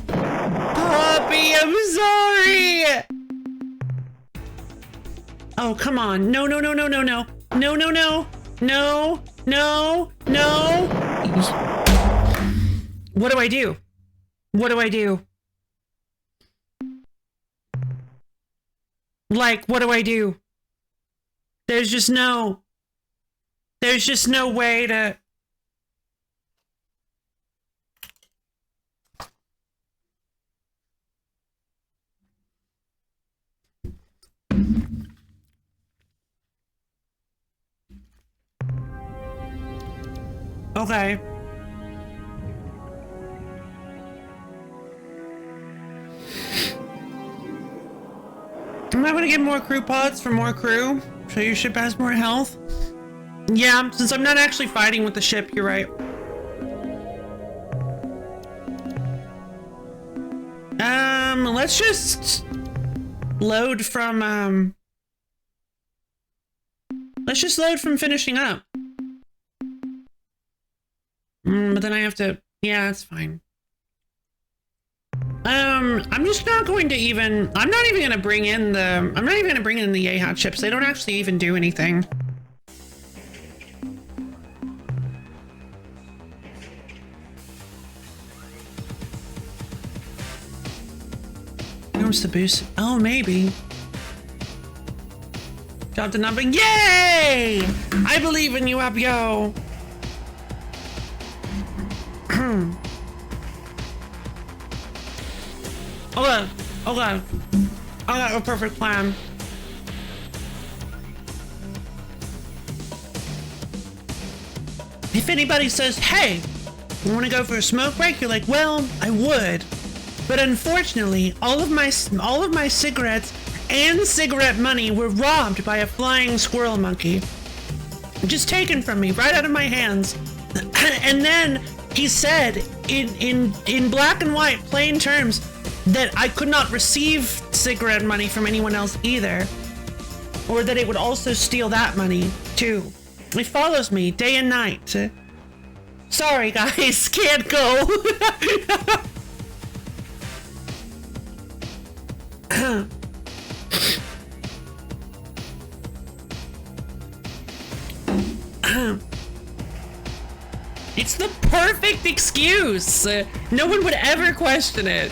Poppy, I'm sorry. Oh, come on. No, no, no, no, no, no. No, no, no. No, no, no. What do I do? What do I do? Like, what do I do? There's just no way to. Okay. I'm not gonna get more crew pods for more crew, so your ship has more health. Yeah, since I'm not actually fighting with the ship, you're right. Let's just load from, let's just load from finishing up. But then I have to, yeah, it's fine. I'm just not going to even, I'm not even going to bring in the Yeehaw chips. They don't actually even do anything. Where's the boost? Oh, maybe. Got the number. Yay! I believe in you, Abyo. Okay. I got a perfect plan. If anybody says, hey, you want to go for a smoke break? You're like, well, I would. But unfortunately, all of my cigarettes and cigarette money were robbed by a flying squirrel monkey. Just taken from me right out of my hands. And then he said in black and white plain terms that I could not receive cigarette money from anyone else either. Or that it would also steal that money too. It follows me day and night. Sorry guys, can't go. It's the perfect excuse. No one would ever question it.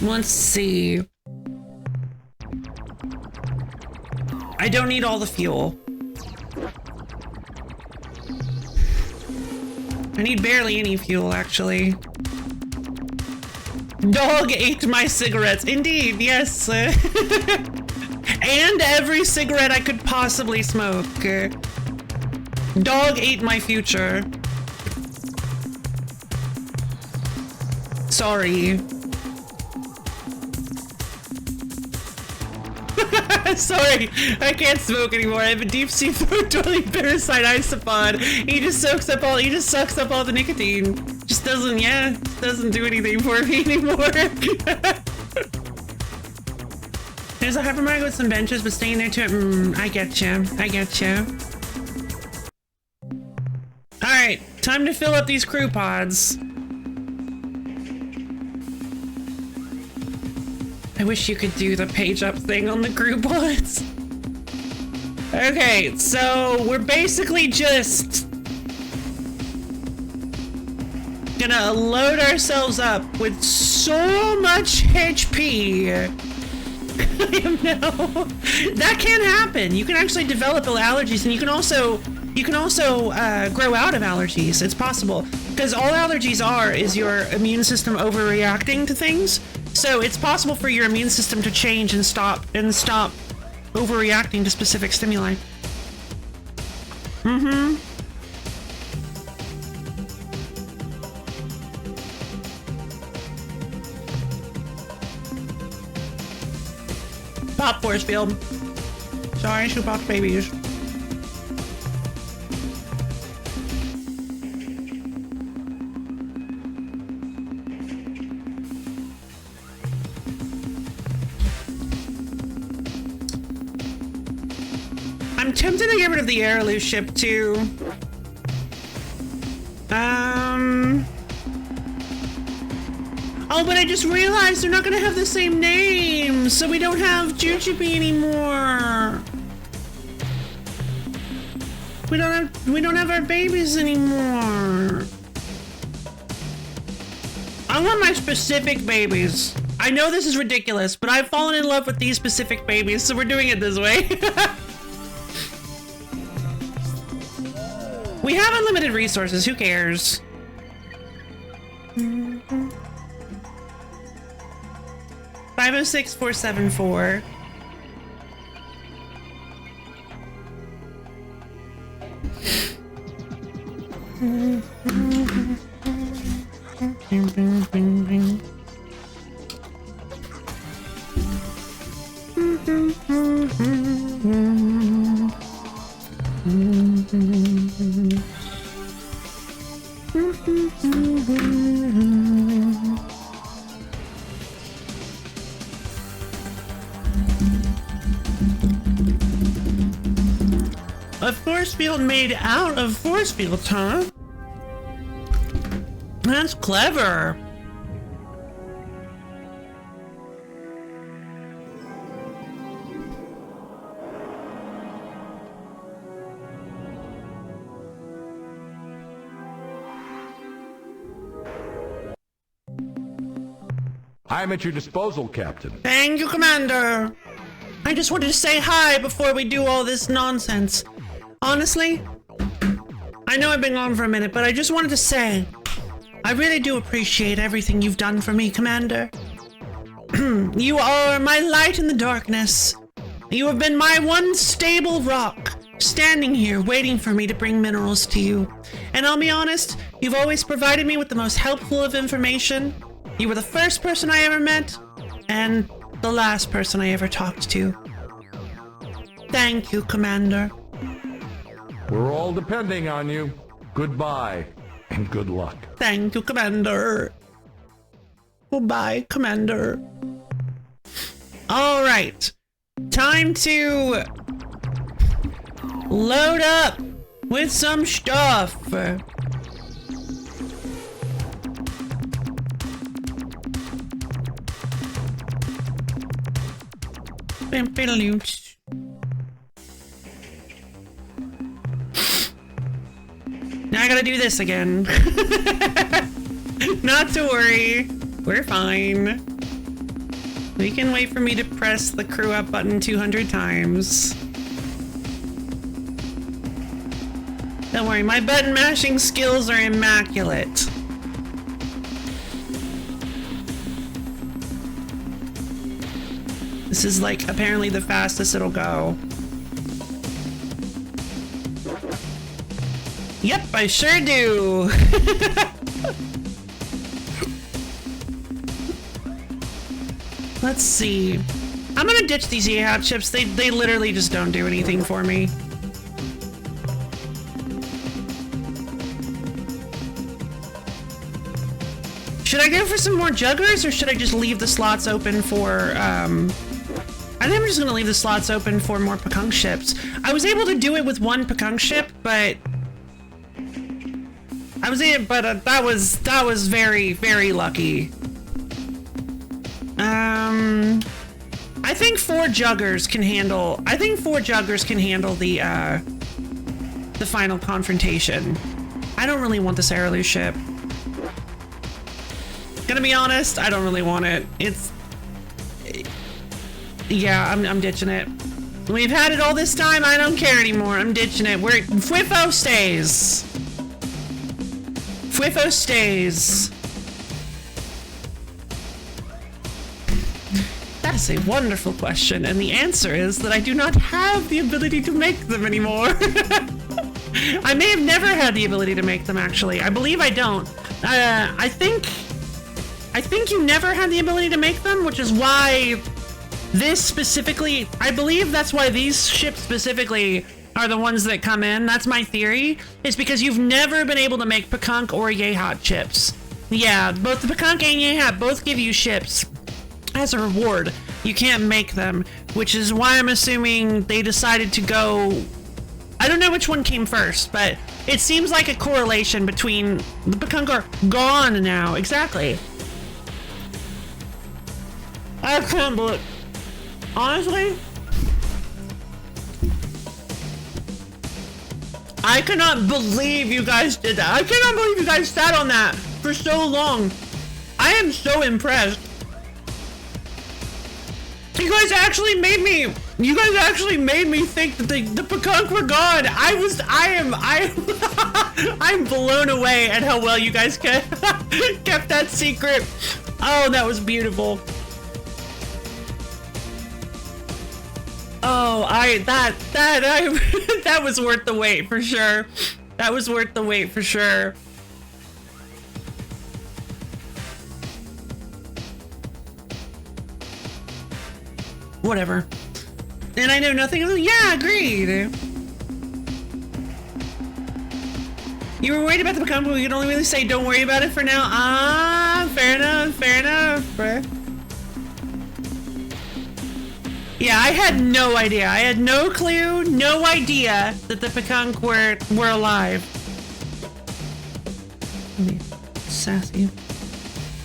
Let's see. I don't need all the fuel. I need barely any fuel, actually. Dog ate my cigarettes. Indeed, yes. And every cigarette I could possibly smoke. Dog ate my future. Sorry. Sorry, I can't smoke anymore. I have a deep sea throat dwelling parasite isopod. He just sucks up all the nicotine. Just doesn't do anything for me anymore. There's a hypermarket with some benches, but staying there too. I get you. Alright, time to fill up these crew pods. I wish you could do the page up thing on the crew pods. Okay, so we're basically just gonna load ourselves up with so much HP. No, that can happen. You can actually develop allergies, and you can also grow out of allergies. It's possible, because all allergies is your immune system overreacting to things. So it's possible for your immune system to change and stop overreacting to specific stimuli. Pop force field. Sorry, shoebox babies. I'm tempted to get rid of the Airloo ship too. Oh, but I just realized they're not gonna have the same name, so we don't have Jujubee anymore. We don't have our babies anymore. I want my specific babies. I know this is ridiculous, but I've fallen in love with these specific babies, so we're doing it this way. We have unlimited resources, who cares? 506-474. A force field made out of force fields, huh? That's clever. I'm at your disposal, Captain. Thank you, Commander. I just wanted to say hi before we do all this nonsense. Honestly, I know I've been gone for a minute, but I just wanted to say, I really do appreciate everything you've done for me, Commander. You are my light in the darkness. You have been my one stable rock, standing here waiting for me to bring minerals to you. And I'll be honest, you've always provided me with the most helpful of information. You were the first person I ever met, and the last person I ever talked to. Thank you, Commander. We're all depending on you. Goodbye, and good luck. Thank you, Commander. Goodbye, Commander. All right. Time to load up with some stuff. Now I gotta do this again. Not to worry. We're fine. We can wait for me to press the crew up button 200 times. Don't worry, my button mashing skills are immaculate. This is like apparently the fastest it'll go. Yep, I sure do. Let's see. I'm gonna ditch these EHAT chips. They literally just don't do anything for me. Should I go for some more juggers, or should I just leave the slots open for, I think I'm just gonna leave the slots open for more Pekunk ships. I was able to do it with one Pekunk ship, but that was very, very lucky. I think 4 juggers can handle the final confrontation. I don't really want this Airloo ship. Gonna be honest, I don't really want it. Yeah, I'm ditching it. We've had it all this time, I don't care anymore. I'm ditching it. Fwifo stays. Fwifo stays. That's a wonderful question, and the answer is that I do not have the ability to make them anymore. I may have never had the ability to make them, actually. I believe I don't. I think you never had the ability to make them, which is why this specifically, I believe that's why these ships specifically are the ones that come in. That's my theory, is because you've never been able to make Pekunk or Yehat chips. Yeah, both the Pekunk and Yehat both give you ships as a reward. You can't make them, which is why I'm assuming they decided to go... I don't know which one came first, but it seems like a correlation between the Pekunk are gone now. Exactly. I can't believe... Honestly, I cannot believe you guys did that. I cannot believe you guys sat on that for so long. I am so impressed. You guys actually made me think that the Pekunk were gone. I'm blown away at how well you guys kept that secret. Oh, that was beautiful. Oh, that was worth the wait for sure. That was worth the wait for sure. Whatever. And I know nothing of them. Yeah, agreed. You were worried about the Pekunk, but we can only really say don't worry about it for now. Ah, fair enough, bruh. Yeah, I had no idea. I had no clue, no idea that the Pekunk were alive. Be sassy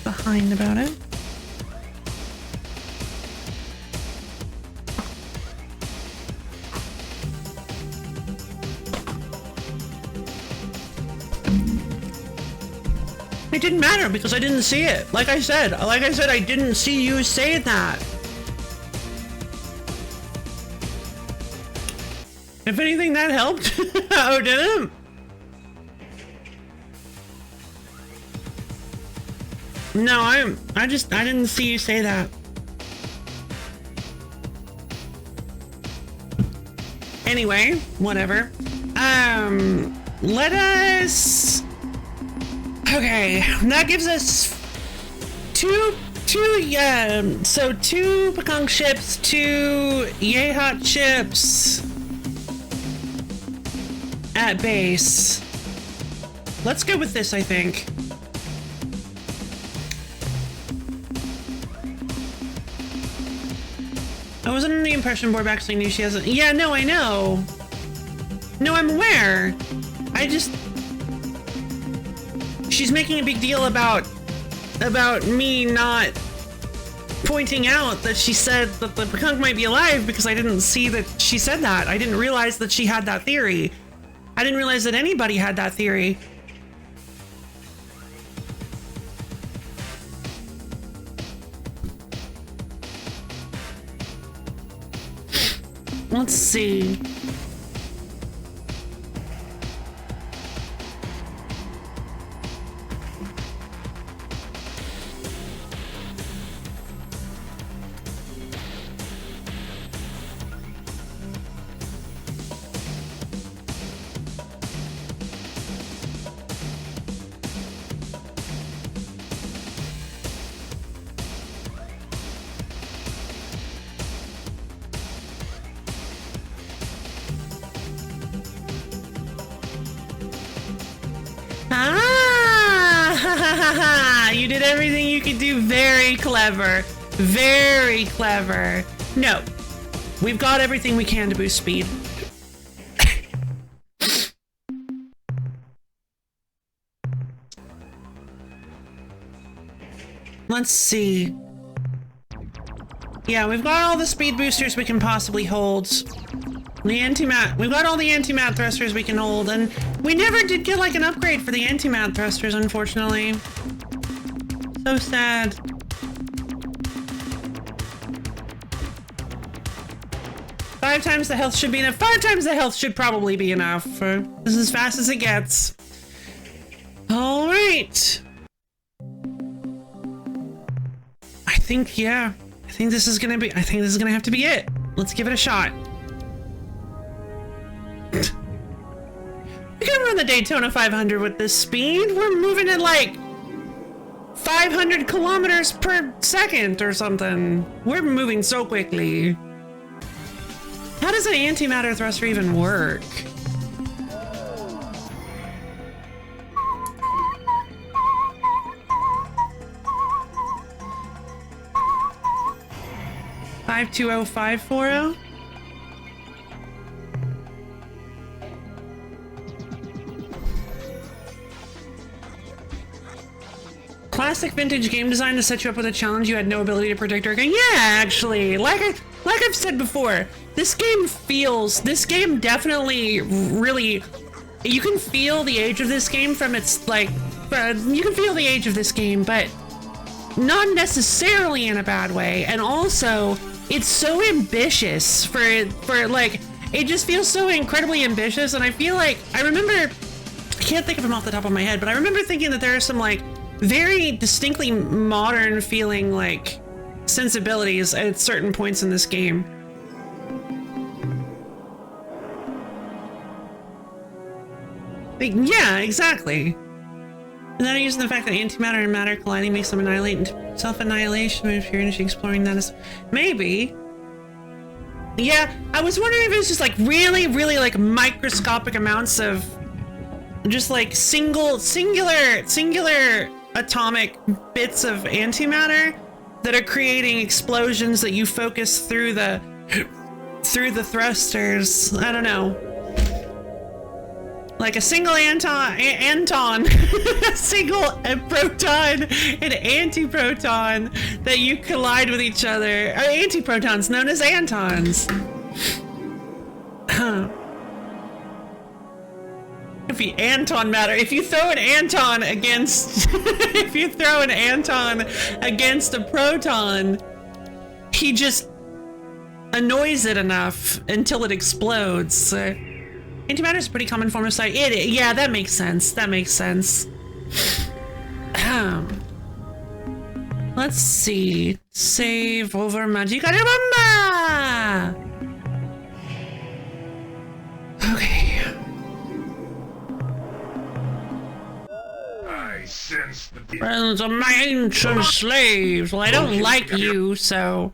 behind about it. It didn't matter because I didn't see it. Like I said, I didn't see you say that. If anything, that helped. Oh, did it? No, I didn't see you say that. Anyway, whatever. Let us... Okay, that gives us two Pekong ships, 2 Yehot ships at base. Let's go with this, I think. I wasn't in the impression board actually knew she hasn't. Yeah, no, I know. No, I'm aware. I just... She's making a big deal about me not pointing out that she said that the Pekong might be alive because I didn't see that she said that. I didn't realize that she had that theory. I didn't realize that anybody had that theory. Let's see. You did everything you could do. Very clever. Very clever. No. We've got everything we can to boost speed. Let's see. Yeah, we've got all the speed boosters we can possibly hold. We've got all the anti-mat thrusters we can hold, and we never did get like an upgrade for the anti-mat thrusters, unfortunately. So sad. Five times the health should be enough. 5 times the health should probably be enough. This is as fast as it gets. All right. I think this is gonna have to be it. Let's give it a shot. We can run the Daytona 500 with this speed. We're moving at like 500 kilometers per second or something. We're moving so quickly. How does an antimatter thruster even work? $520-540? Classic vintage game design to set you up with a challenge you had no ability to predict or again. Yeah, actually, like I've said before, this game definitely really, you can feel the age of this game from its like, you can feel the age of this game, but not necessarily in a bad way. And also, it's so ambitious for like, it just feels so incredibly ambitious. And I feel like, I can't think of them off the top of my head, but I remember thinking that there are some like very distinctly modern feeling like sensibilities at certain points in this game. Yeah, exactly. And then using the fact that antimatter and matter colliding makes them annihilate into self-annihilation if you're actually exploring that as maybe. Yeah, I was wondering if it was just like really like microscopic amounts of just like singular atomic bits of antimatter that are creating explosions that you focus through the thrusters. I don't know. Like a single anton, a single proton and antiproton that you collide with each other. Antiprotons known as antons. If Anton matter. If you throw an Anton against if you throw an Anton against a proton, he just annoys it enough until it explodes. Antimatter is a pretty common form of psy. Yeah, that makes sense. That makes sense. Let's see. Save over Magica de Bomba! Okay. I sense the Friends of my ancient slaves. Well, I don't like you, so...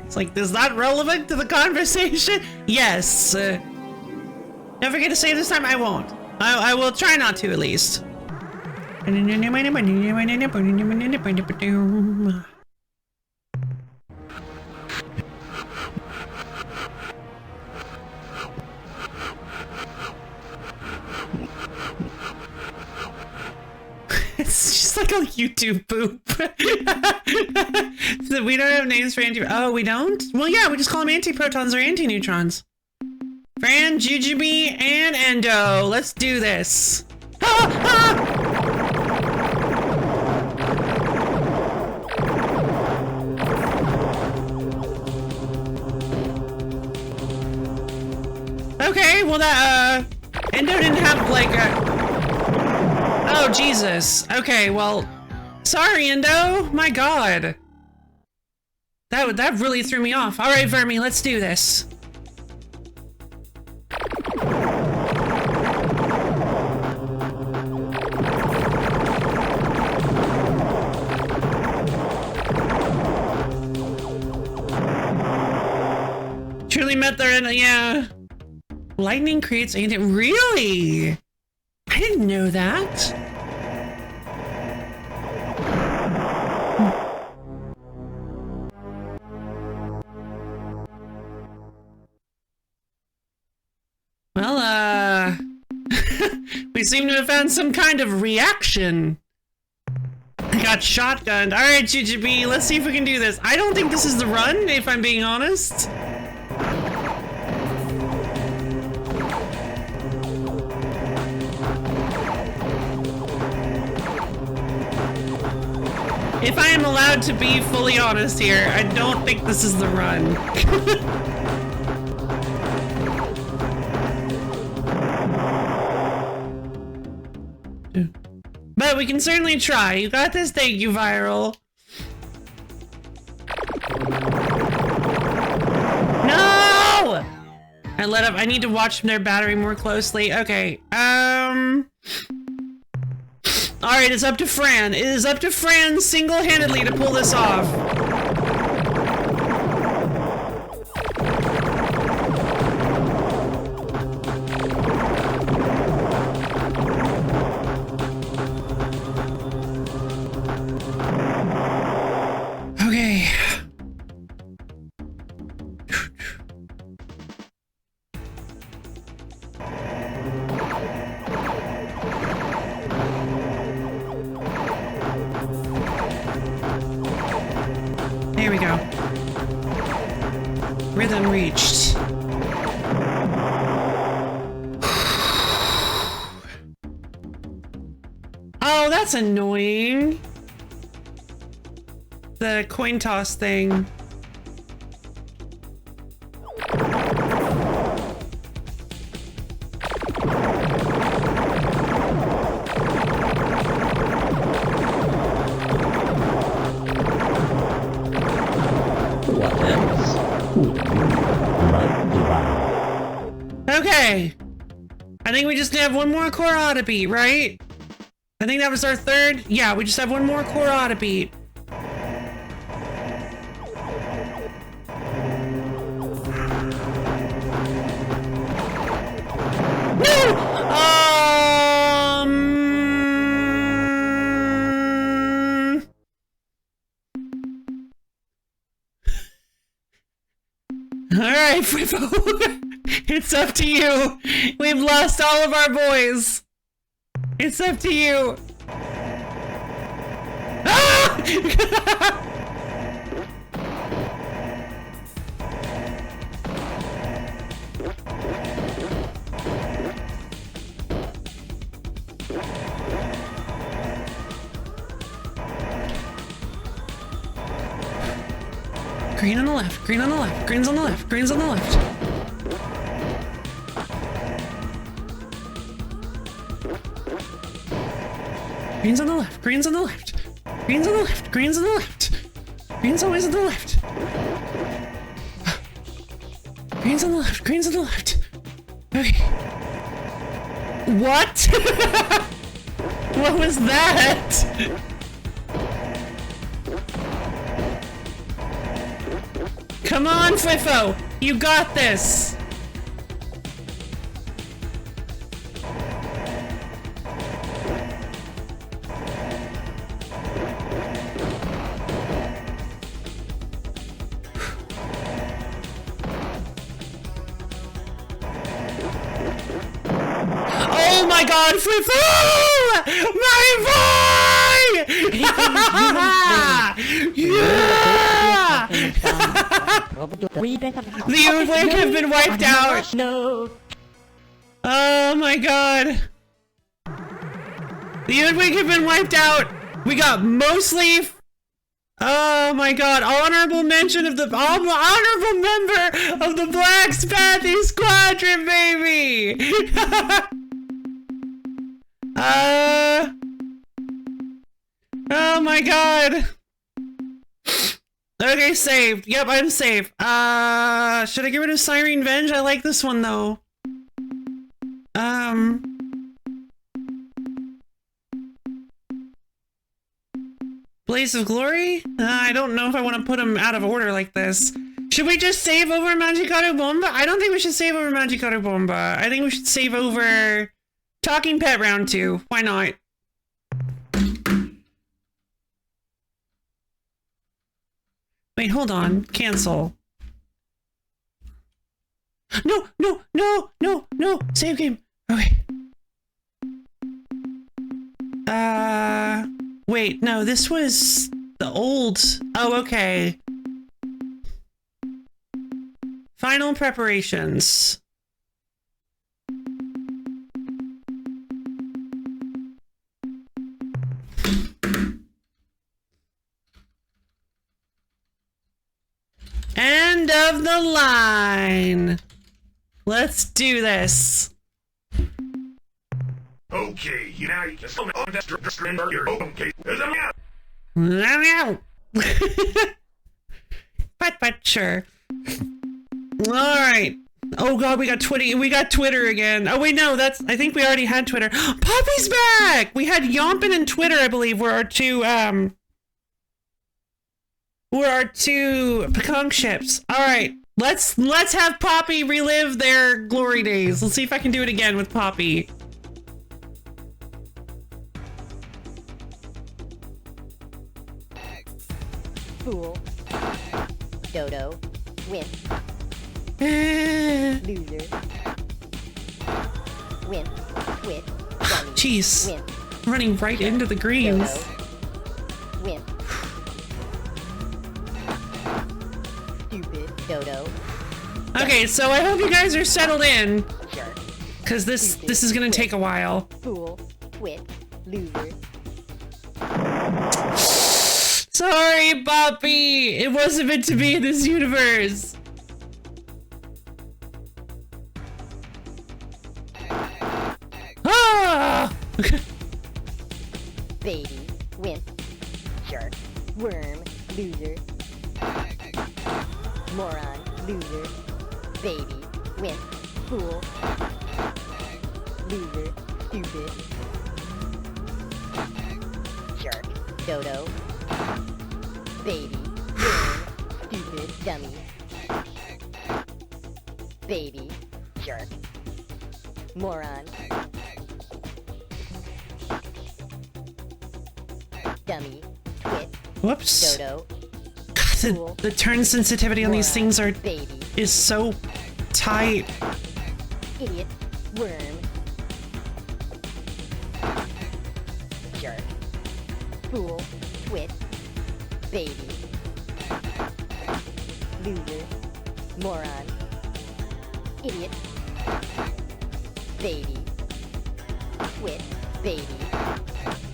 It's like, is that relevant to the conversation? Yes. Don't forget to save this time. I won't. I will try not to, at least. It's just like a YouTube poop. So we don't have names for Oh, we don't? Well, yeah, we just call them antiprotons or antineutrons. Fran, Jujubee, and Endo. Let's do this. Okay, well that, Endo didn't have, like, Oh, Jesus. Okay, well, sorry, Endo. My God. That really threw me off. All right, Vermi, let's do this. Truly met their end, yeah. Lightning creates really? I didn't know that. Well, we seem to have found some kind of reaction. I got shotgunned. All right, Jujubee, let's see if we can do this. I don't think this is the run, if I'm being honest. If I am allowed to be fully honest here, I don't think this is the run. But we can certainly try. You got this, thank you, Viral. No! I let up. I need to watch their battery more closely. Okay, Alright, it's up to Fran. It is up to Fran single-handedly to pull this off. Okay. There we go. Rhythm reached. Oh, that's annoying. The coin toss thing. Okay. I think we just have one more core auto beat, right? I think that was our third. Yeah, we just have one more core auto beat. No! Alright, Frippo. It's up to you. We've lost all of our boys. It's up to you. Ah! Green on the left. Green on the left. Green's on the left. Green's on the left. Green's on the left. Green's on the left. Green's on the left. Green's on the left. Green's always on the left. Green's on the left. Green's on the left. Okay. What? What was that? Come on, Fifo! You got this! Oh my god, Fifo! My boy! Yeah! The Ur-Quan have been wiped out! No. Oh my god! The Ur-Quan have been wiped out! We got mostly... Oh my god, honorable mention of the... honorable member of the Black Spathy Squadron, baby! Oh my god! Okay, saved. Yep, I'm safe. Should I get rid of Siren Venge? I like this one though. Blaze of Glory? I don't know if I want to put them out of order like this. Should we just save over Magikarp Bomba? I don't think we should save over Magikarp Bomba. I think we should save over Talking Pet Round 2. Why not? Wait, hold on. Cancel. No, no, no, no, no. Save game. Okay. Wait, no, this was the old... Oh, okay. Final preparations. End of the line. Let's do this. Okay, now you can still on that surrender your open case. But sure. Alright. Oh god, we got Twitter again. Oh wait, no, I think we already had Twitter. Poppy's back! We had Yompin and Twitter, I believe, were our two Pekong ships. Alright. Let's have Poppy relive their glory days. Let's see if I can do it again with Poppy. Fool. Dodo. Win. Loser. Win. Quit. Dummy. Jeez. Win. Running right into the greens. Dodo. Win. Stupid. Dodo. Okay, so I hope you guys are settled in. Sure. Because this is gonna take a while. Fool. Quit. Loser. Sorry, Poppy! It wasn't meant to be in this universe! Ah! Baby. Win. Sure. Worm. Loser. Moron. Loser. Baby. Win. Fool. Loser. Stupid. Jerk. Dodo. Baby. Worm. Stupid. Dummy. Baby. Jerk. Moron. Dummy. Twit. Whoops. Dodo. God, the turn sensitivity on these things Baby. is so tight. Idiot. Worm. Jerk. Fool. Twit. Baby. Loser. Moron. Idiot. Baby. Twit. Baby.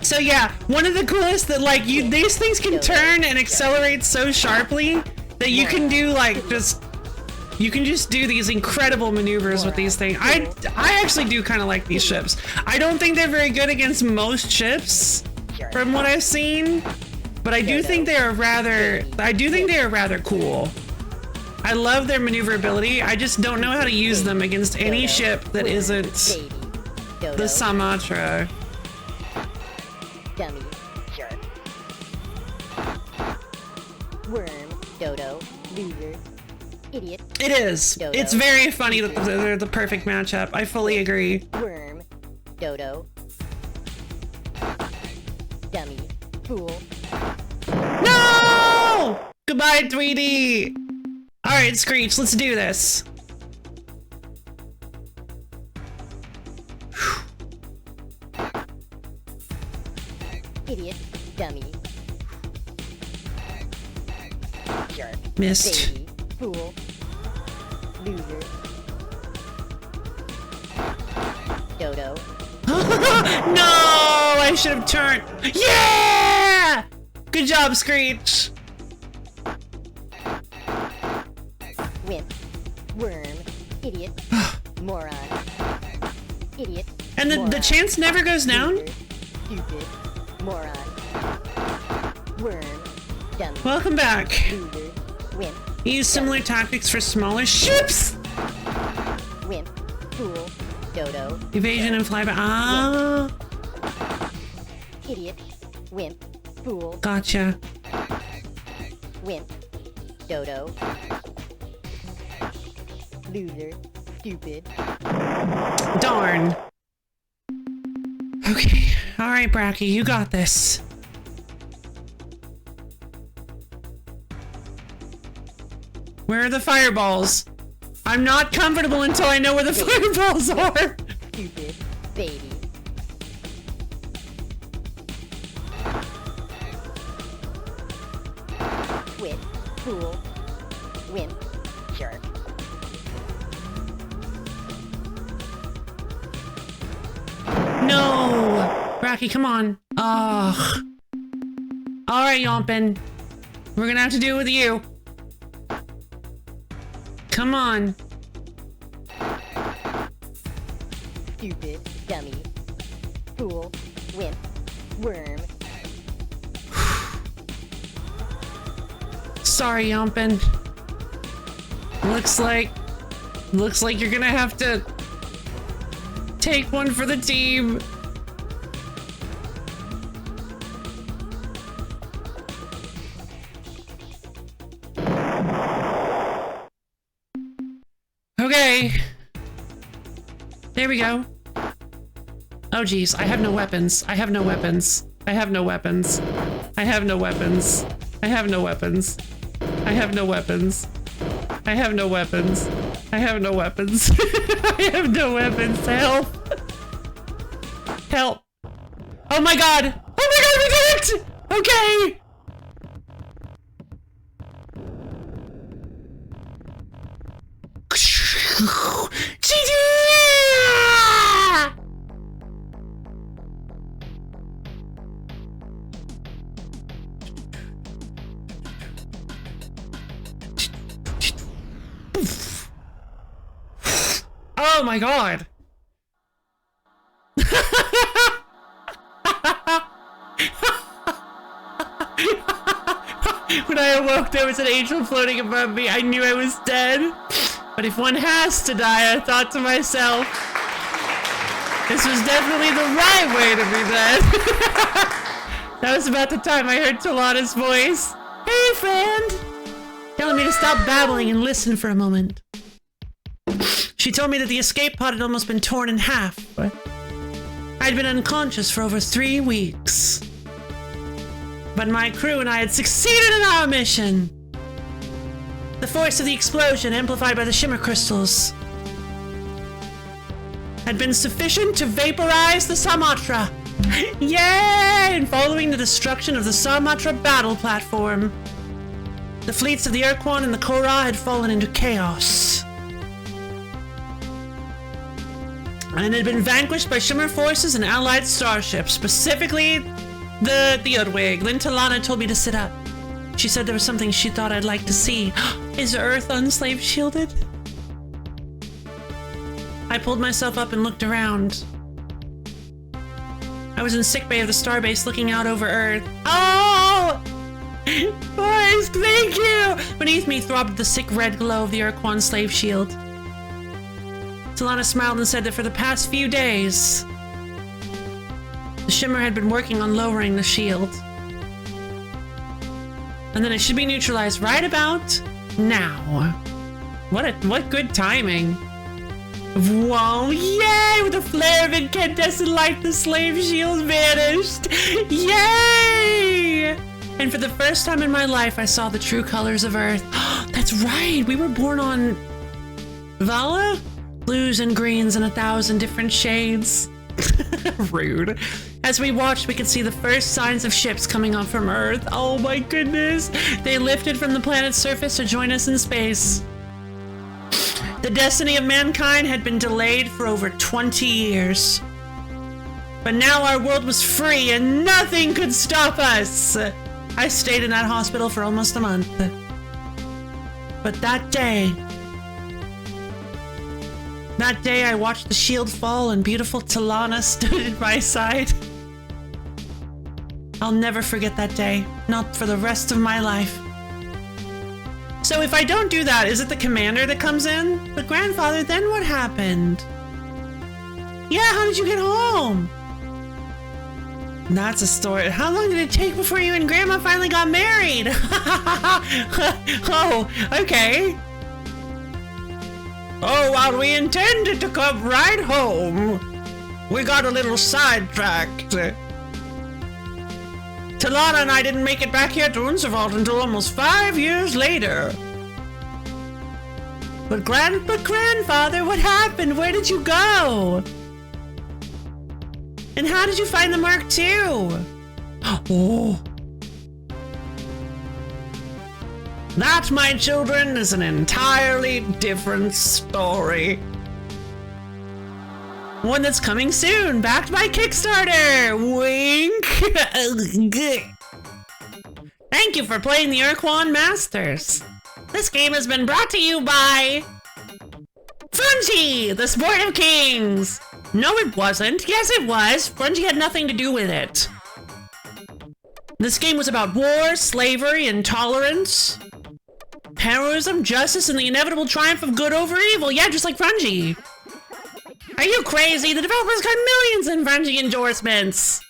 So yeah, one of the coolest that like these things can turn and accelerate so sharply that you can do like just you can just do these incredible maneuvers with these things. I actually do kind of like these ships. I don't think they're very good against most ships from what I've seen, but I do think they are rather cool. I love their maneuverability. I just don't know how to use them against any ship that isn't the Sumatra. Dummy. Jerk. Worm. Dodo. Loser. Idiot. It is. Dodo. It's very funny that they're the perfect matchup. I fully agree. Worm. Dodo. Dummy. Fool. No! Goodbye, 3D. All right, Screech, let's do this. Idiot. Dummy. Jerk. Missed. Baby. Fool. Loser. Dodo. No! I should have turned. Yeah! Good job, Screech. Wimp. Worm. Idiot. Moron. Idiot. And the Moron. chance never goes down? Loser. Stupid. Moron. Worm. Dummy. Welcome back. Loser. Wimp. Use similar tactics for smaller ships. Wimp. Fool. Dodo. Evasion and flyby. Ah, Idiot. Wimp. Fool. gotcha. Wimp. Dodo. Loser. Stupid. Darn. Okay. All right, Bracky, you got this. Where are the fireballs? I'm not comfortable until I know where the fireballs are. Stupid. Baby. Quit. Fool. Wimp. Jerk. No! Bracky, come on. Ugh. All right, Yompin. We're gonna have to do it with you. Come on. Stupid. Dummy. Fool. Wimp. Worm. Sorry, Yompin. Looks like you're gonna have to take one for the team. Okay. There we go. Oh geez, I have no weapons. I have no weapons. I have no weapons. I have no weapons. I have no weapons. I have no weapons. I have no weapons. I have no weapons. I have no weapons. Help. Help. Oh my god. Oh my god, we did it! Okay. GG! Oh my god. When I awoke, there was an angel floating above me. I knew I was dead. But if one has to die, I thought to myself, this was definitely the right way to be dead. That was about the time I heard Talana's voice. Hey, friend! Telling me to stop babbling and listen for a moment. She told me that the escape pod had almost been torn in half. I'd been unconscious for over 3 weeks. But my crew and I had succeeded in our mission. The force of the explosion, amplified by the shimmer crystals, had been sufficient to vaporize the Sumatra. Yay! And following the destruction of the Sumatra battle platform, the fleets of the Ur-Quan and the Korra had fallen into chaos. And had been vanquished by Shimmer forces and allied starships, specifically the Udwig. Then Talana told me to sit up. She said there was something she thought I'd like to see. Is Earth unslave shielded? I pulled myself up and looked around. I was in sickbay of the starbase looking out over Earth. Oh! Boys, thank you! Beneath me throbbed the sick red glow of the Ur-Quan slave shield. Talana smiled and said that for the past few days, the Shimmer had been working on lowering the shield. And then it should be neutralized right about now. What good timing. Whoa, yay! With a flare of incandescent light, the slave shield vanished. Yay! And for the first time in my life, I saw the true colors of Earth. That's right, we were born on Vala? Blues and greens in 1,000 different shades. Rude. As we watched, we could see the first signs of ships coming up from Earth. Oh my goodness. They lifted from the planet's surface to join us in space. The destiny of mankind had been delayed for over 20 years. But now our world was free and nothing could stop us. I stayed in that hospital for almost a month. But that day I watched the shield fall and beautiful Talana stood at my side. I'll never forget that day, not for the rest of my life. So if I don't do that, is it the commander that comes in? But grandfather, then what happened? Yeah, how did you get home? That's a story. How long did it take before you and grandma finally got married? Oh, okay. Oh, well, we intended to come right home. We got a little sidetracked. Talana and I didn't make it back here to Unservald until almost 5 years later. But grandfather, what happened? Where did you go? And how did you find the Mark II? Oh. That, my children, is an entirely different story. One that's coming soon, backed by Kickstarter. Wink. Thank you for playing the Ur-Quan Masters. This game has been brought to you by Fungi, the Sport of Kings. No, it wasn't. Yes, it was. Fungi had nothing to do with it. This game was about war, slavery, intolerance, heroism, justice, and the inevitable triumph of good over evil. Yeah, just like Fungi. Are you crazy? The developers got millions in Fungi endorsements.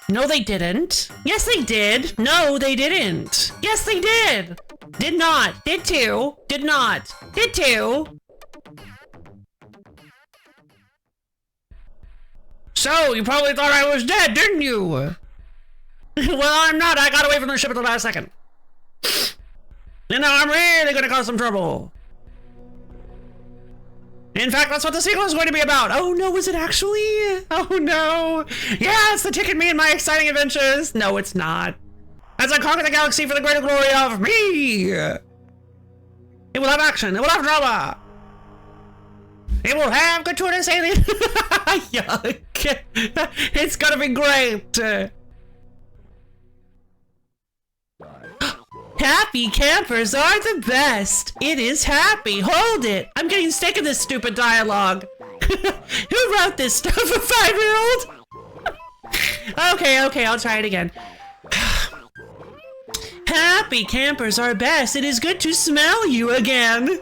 No, they didn't. Yes, they did. No, they didn't. Yes, they did. Did not. Did too. Did not. Did too. So, you probably thought I was dead, didn't you? Well, I'm not. I got away from the ship at the last second. And now I'm really gonna cause some trouble. In fact, that's what the sequel is going to be about. Oh no, is it actually? Oh no. Yeah, it's the ticket me and my exciting adventures. No, it's not. As I conquer the galaxy for the greater glory of me. It will have action. It will have drama. It will have gratuitous alien. Yuck. It's gonna be great. Happy campers are the best. It is happy. Hold it. I'm getting sick of this stupid dialogue. Who wrote this stuff? A 5-year-old? Okay, I'll try it again. Happy campers are best. It is good to smell you again.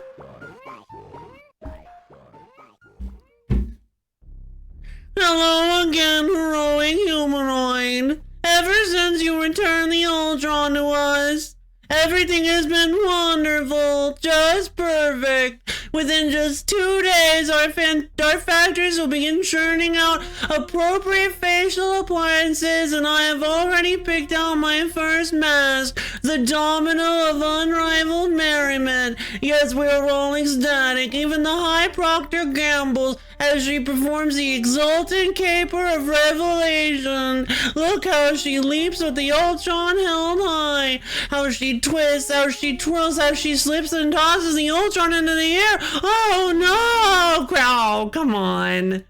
Hello again, heroic humanoid. Ever since you returned the Ultron to us, everything has been wonderful, just perfect. Within just 2 days, our factories will begin churning out appropriate facial appliances, and I have already picked out my first mask, the domino of unrivaled merriment. Yes, we are all ecstatic. Even the High Proctor gambles as she performs the exultant caper of revelation. Look how she leaps with the Ultron held high, how she twists, how she twirls, how she slips and tosses the Ultron into the air. Oh no! Oh, come on.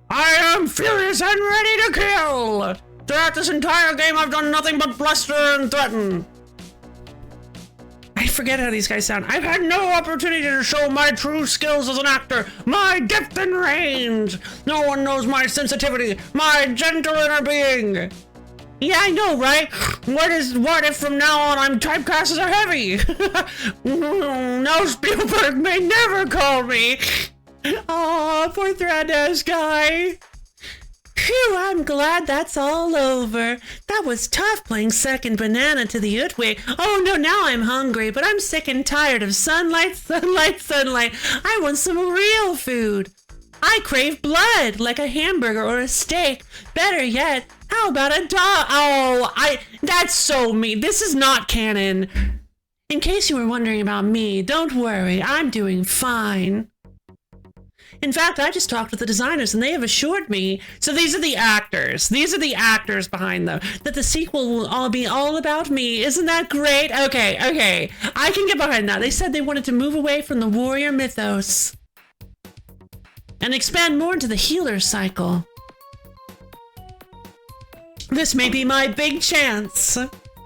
I am furious and ready to kill! Throughout this entire game, I've done nothing but bluster and threaten. I forget how these guys sound. I've had no opportunity to show my true skills as an actor, my depth and range. No one knows my sensitivity, my gentle inner being. Yeah, I know, right? What if from now on I'm typecast as a heavy? No, Spielberg may never call me. Aw, poor Threadnose guy. Phew, I'm glad that's all over. That was tough playing second banana to the Utwig. Oh no, now I'm hungry, but I'm sick and tired of sunlight, sunlight, sunlight. I want some real food. I crave blood, like a hamburger or a steak. Better yet, how about a dog? Oh, that's so mean. This is not canon. In case you were wondering about me, don't worry, I'm doing fine. In fact, I just talked with the designers and they have assured me, so these are the actors behind them, that the sequel will all be all about me. Isn't that great? Okay, I can get behind that. They said they wanted to move away from the warrior mythos and expand more into the healer cycle. This may be my big chance.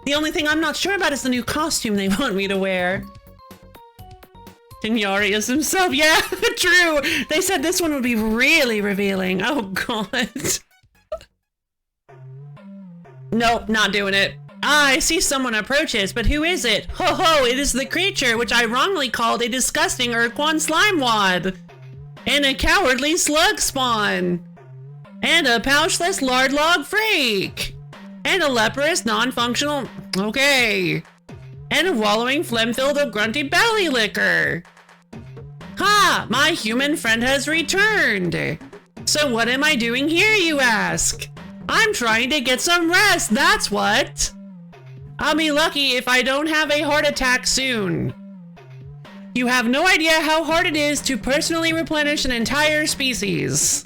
The only thing I'm not sure about is the new costume they want me to wear. Ignarius himself, yeah, true. They said this one would be really revealing. Oh god. Nope, not doing it. I see someone approaches, but who is it? Ho ho, it is the creature which I wrongly called a disgusting Ur-Quan slime wad. And a cowardly slug spawn. And a pouchless lard log freak. And a leprous non-functional, okay. And a wallowing phlegm-filled grunty belly licker. Ha! My human friend has returned. So what am I doing here, you ask? I'm trying to get some rest, that's what. I'll be lucky if I don't have a heart attack soon. You have no idea how hard it is to personally replenish an entire species.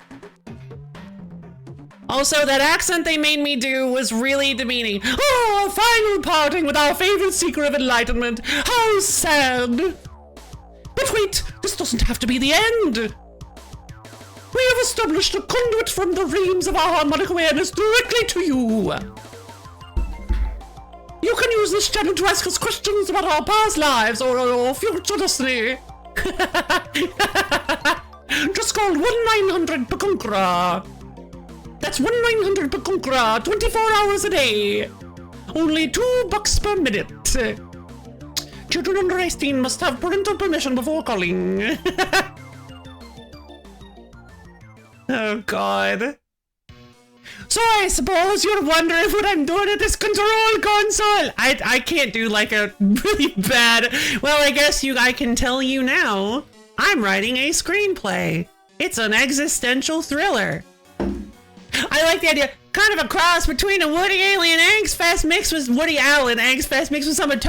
Also, that accent they made me do was really demeaning. Oh, a final parting with our favorite seeker of enlightenment. How sad. But wait, this doesn't have to be the end. We have established a conduit from the realms of our harmonic awareness directly to you. You can use this channel to ask us questions about our past lives or future destiny. Just call 1-900 Pakunkra. That's 1-900 Pakunkra, 24 hours a day. Only $2 per minute. Children under 18 must have parental permission before calling. Oh god. So I suppose you're wondering what I'm doing at this control console. I can't do like a really bad, well I guess I can tell you now. I'm writing a screenplay. It's an existential thriller. I like the idea, kind of a cross between a Woody Allen Angst Fest mixed with Woody Allen Angst Fest mixed with some of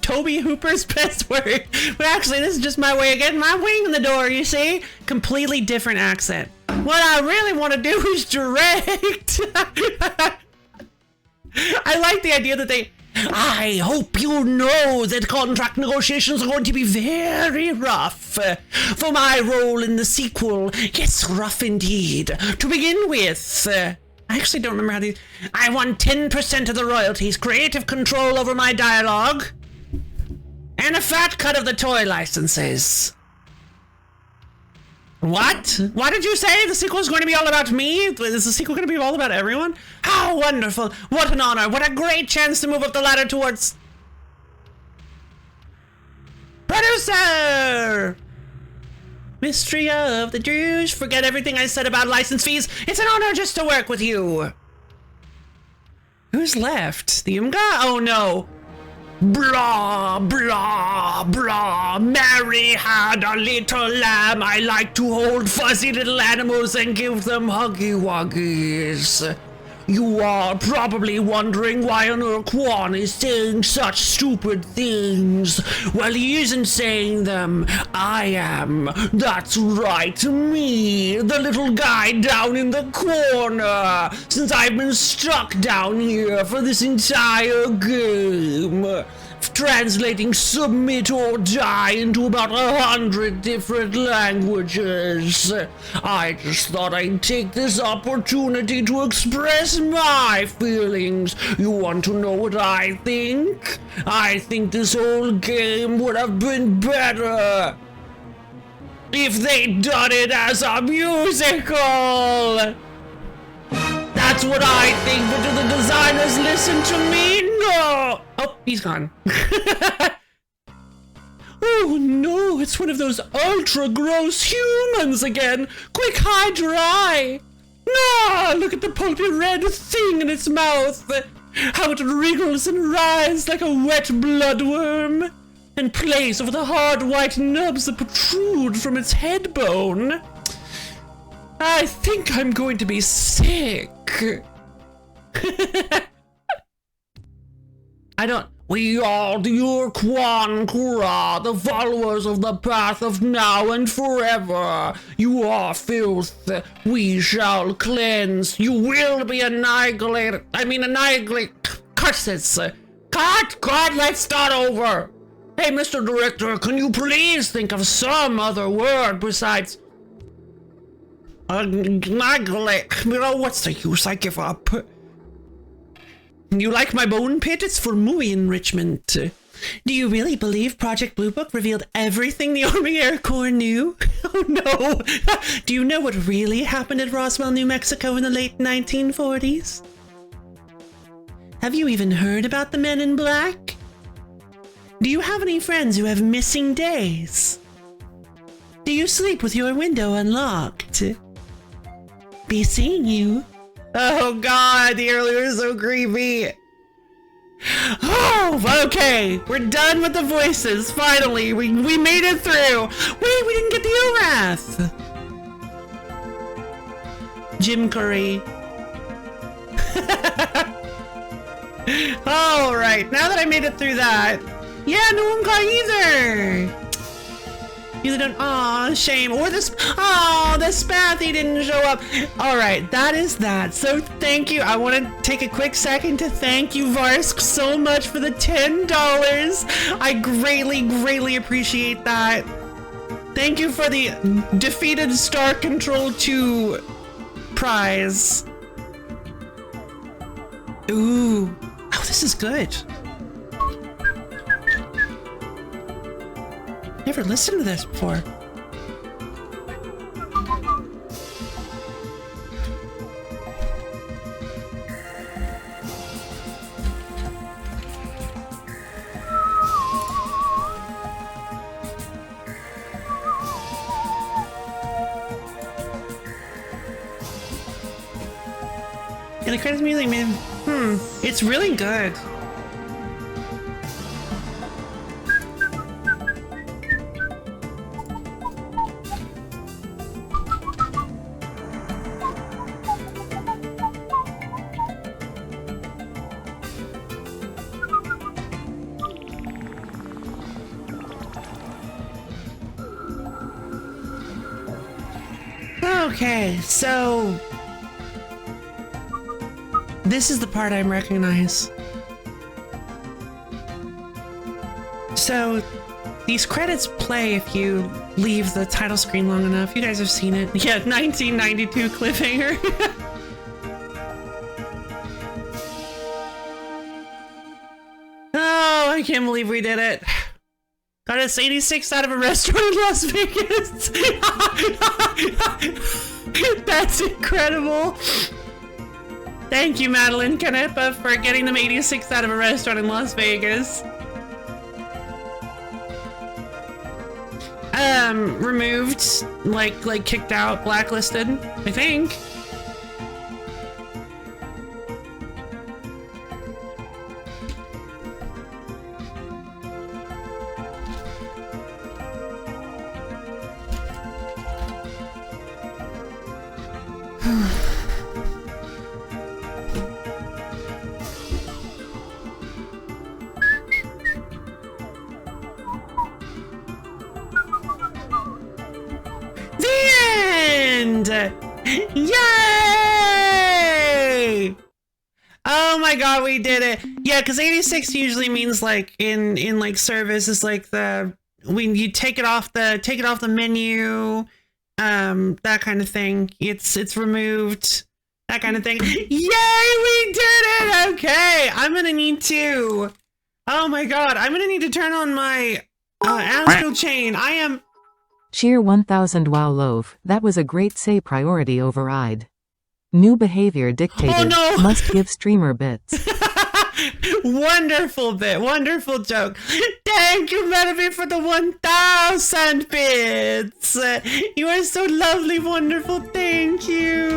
Toby Hooper's best work. But actually, this is just my way of getting my wing in the door, you see? Completely different accent. What I really want to do is direct. I like the idea that I hope you know that contract negotiations are going to be very rough. For my role in the sequel, yes, rough indeed. To begin with, I actually don't remember how these... I want 10% of the royalties, creative control over my dialogue, and a fat cut of the toy licenses. What? What did you say? The sequel is going to be all about me? Is the sequel going to be all about everyone? How wonderful! What an honor! What a great chance to move up the ladder towards... Producer! Mystery of the Jews. Forget everything I said about license fees. It's an honor just to work with you. Who's left? The Umga? Oh no. Blah, blah, blah. Mary had a little lamb. I like to hold fuzzy little animals and give them huggy wuggies. You are probably wondering why an Ur-Quan is saying such stupid things. Well, he isn't saying them. I am. That's right, me, the little guy down in the corner, since I've been stuck down here for this entire game. translating submit or die into about 100 different languages. I just thought I'd take this opportunity to express my feelings. You want to know what I think? I think this whole game would have been better if they'd done it as a musical. That's what I think, but do the designers listen to me? No! Oh, he's gone. Oh no, it's one of those ultra gross humans again. Quick, hide your eye. No, look at the pulpy red thing in its mouth. How it wriggles and writhes like a wet bloodworm and plays over the hard white nubs that protrude from its head bone. I think I'm going to be sick. We are the Ur-Quan, the followers of the path of now and forever. You are filth. We shall cleanse. You will be annihilated. Cut this. Cut, let's start over. Hey, Mr. Director, can you please think of some other word besides annihilate? You know, what's the use? I give up. You like my bone pit? It's for movie enrichment. Do you really believe Project Blue Book revealed everything the Army Air Corps knew? Oh no! Do you know what really happened at Roswell, New Mexico in the late 1940s? Have you even heard about the Men in Black? Do you have any friends who have missing days? Do you sleep with your window unlocked? Be seeing you. Oh god, the earlier is so creepy. Oh, okay. We're done with the voices. Finally, we made it through. Wait, we didn't get the Orath. Jim Curry. All right, now that I made it through that. Yeah, no one got either. You don't. Aw, shame. Or this. Oh, the Spathy didn't show up. All right, that is that. So thank you. I want to take a quick second to thank you, Varsk, so much for the $10. I greatly appreciate that. Thank you for the defeated Star Control 2 prize. Ooh. Oh, this is good. Never listened to this before. Yeah, the credits music, man. It's really good. Okay, so this is the part I recognize. So these credits play if you leave the title screen long enough. You guys have seen it. Yeah, 1992 cliffhanger. Oh, I can't believe we did it. Got us 86 out of a restaurant in Las Vegas. That's incredible. Thank you, Madeline Canepa, for getting them 86 out of a restaurant in Las Vegas. Removed, like kicked out, blacklisted, I think. Yay! Oh my god, we did it. Yeah, because 86 usually means like in like service is like the when you take it off the menu, that kind of thing. It's removed, that kind of thing. Yay, we did it! Okay, I'm gonna need to. Oh my god, I'm gonna need to turn on my astral chain. I am. Cheer 1000 wow loaf, that was a great say priority override. New behavior dictated, Oh no! must give streamer bits. Wonderful bit, wonderful joke. Thank you, Melody, for the 1000 bits. You are so lovely, wonderful. Thank you.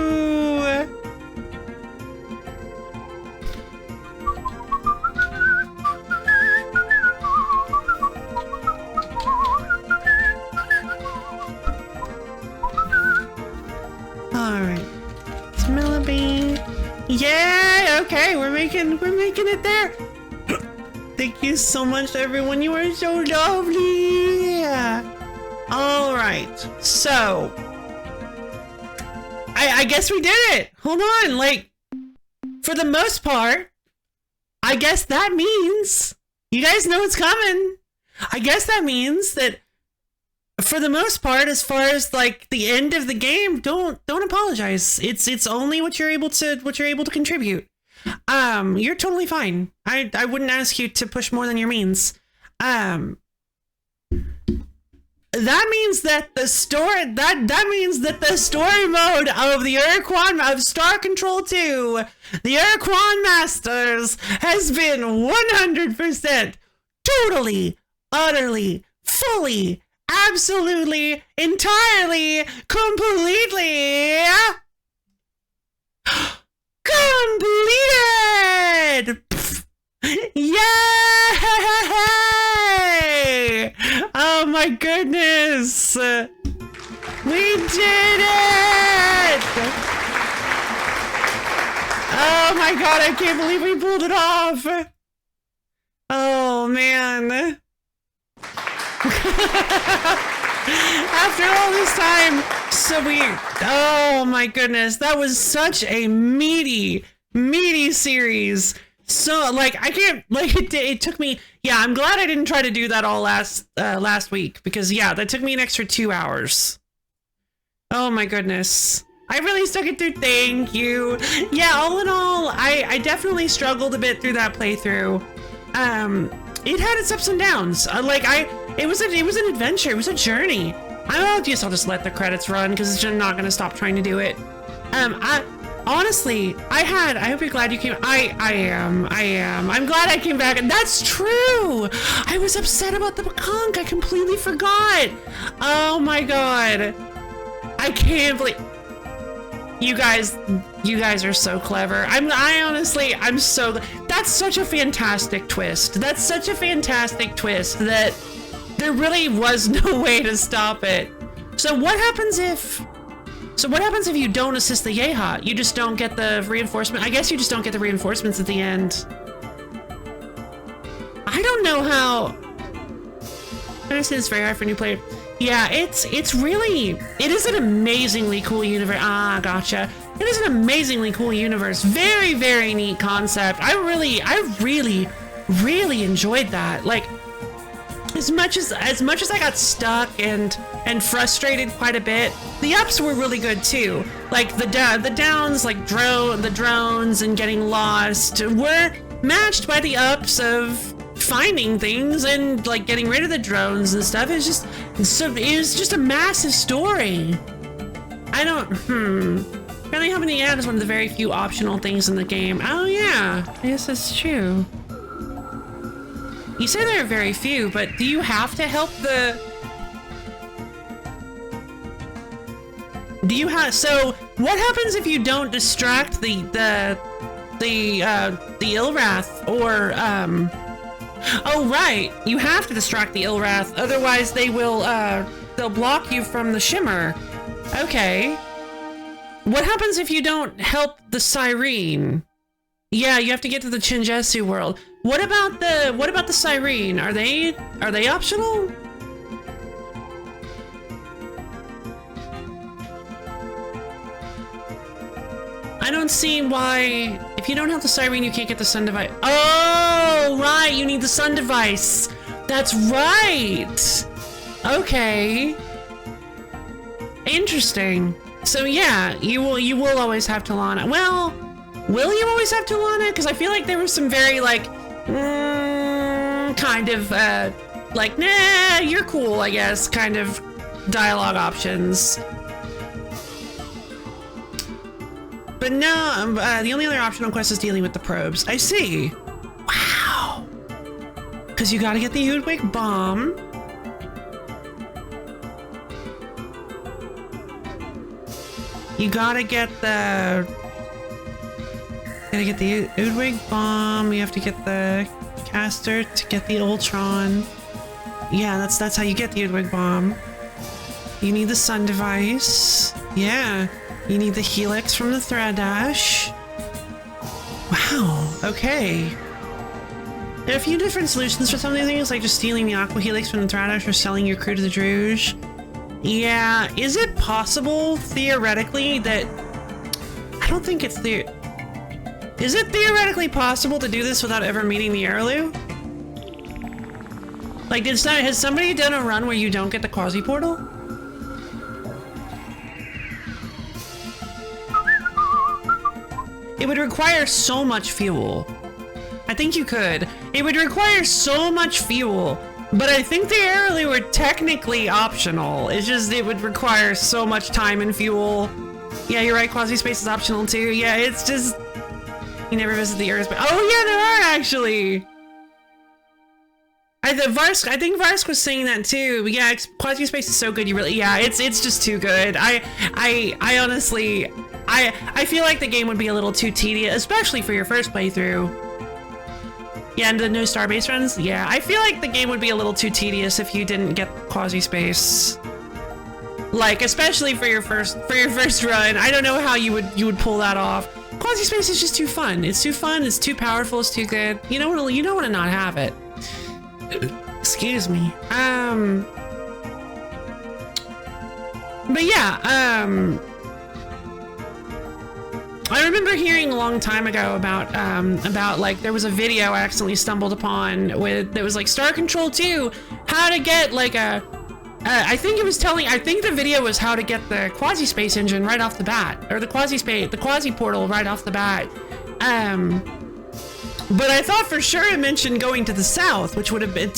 All right, it's Melody. Yeah, okay, we're making it there. Thank you so much, everyone. You are so lovely. All right, so I guess we did it. Hold on, like for the most part, I guess that means you guys know it's coming. I guess that means that for the most part, as far as like the end of the game, don't apologize. It's only what you're able to contribute. You're totally fine. I wouldn't ask you to push more than your means. That means that the story means that the story mode of the Ur-Quan of Star Control 2, the Ur-Quan Masters, has been 100%, totally, utterly, fully, absolutely, entirely, completely completed! Yay! Oh my goodness! We did it! Oh my god, I can't believe we pulled it off! Oh man. After all this time, so oh my goodness, that was such a meaty series. So like I can't like it took me. Yeah, I'm glad I didn't try to do that all last week, because yeah, that took me an extra 2 hours. Oh my goodness, I really stuck it through. Thank you. Yeah, all in all, I definitely struggled a bit through that playthrough. It had its ups and downs. It was an adventure. It was a journey. I'll just let the credits run because I'm not gonna stop trying to do it. I hope you're glad you came. I am. I'm glad I came back, and that's true. I was upset about the conch. I completely forgot. Oh my god. I can't believe you guys are so clever. I'm so, that's such a fantastic twist. That's such a fantastic twist that there really was no way to stop it. So what happens if you don't assist the Yeha? You just don't get the reinforcement? I guess you just don't get the reinforcements at the end. I don't know how. I understand it's very hard for a new player. Yeah, it is an amazingly cool universe. Ah, gotcha. It is an amazingly cool universe. Very, very neat concept. I really enjoyed that. Like, as much as I got stuck and frustrated quite a bit, the ups were really good too. Like the downs, like the drones and getting lost, were matched by the ups of finding things and like getting rid of the drones and stuff. It was just a massive story. Apparently having the ad is one of the very few optional things in the game. Oh yeah, I guess that's true. You say there are very few, but do you have to help the... So, what happens if you don't distract the Illwrath, or, Oh, right, you have to distract the Illwrath, otherwise they'll block you from the Shimmer. Okay. What happens if you don't help the Cyrene? Yeah, you have to get to the Chinjesu world. What about the Cyrene? Are they optional? I don't see why, if If you don't have the siren, you can't get the sun device. Oh, right, you need the sun device. That's right. Okay. Interesting. So yeah, you will always have Talana. Well, will you always have Talana? Because I feel like there was some very like, kind of like, nah, you're cool, I guess, kind of dialogue options. But no, the only other optional quest is dealing with the probes. I see. Wow. Because you gotta get the Udwig bomb. You gotta get the... Udwig bomb. You have to get the caster to get the Ultron. Yeah, that's how you get the Udwig bomb. You need the sun device. Yeah. You need the helix from the thread dash. Wow, okay. There are a few different solutions for some of these things, like just stealing the aqua helix from the thread dash or selling your crew to the Druge. Yeah, is it possible, theoretically, that... I don't think it's the... Is it theoretically possible to do this without ever meeting the Araloo? Like, has somebody done a run where you don't get the quasi-portal? It would require so much fuel. I think you could. It would require so much fuel, but I think the Araloo were technically optional. It's just, it would require so much time and fuel. Yeah, you're right, quasi-space is optional too. Yeah, it's just... You never visit the Earth, but... Oh yeah, there are actually! I think Varsk was saying that too. But yeah, quasi-space is so good, you really... Yeah, it's just too good. I honestly... I feel like the game would be a little too tedious, especially for your first playthrough. Yeah, and the no Starbase runs? Yeah, I feel like the game would be a little too tedious if you didn't get quasi-space. Like, especially for your first run. I don't know how you would pull that off. Quasi-space is just too fun. It's too fun, it's too powerful, it's too good. You don't want to not have it. Excuse me. But yeah, I remember hearing a long time ago about like there was a video I accidentally stumbled upon that was like Star Control 2, how to get like a I think the video was how to get the quasi-space engine right off the bat, or the quasi portal right off the bat. But I thought for sure it mentioned going to the south, which would have been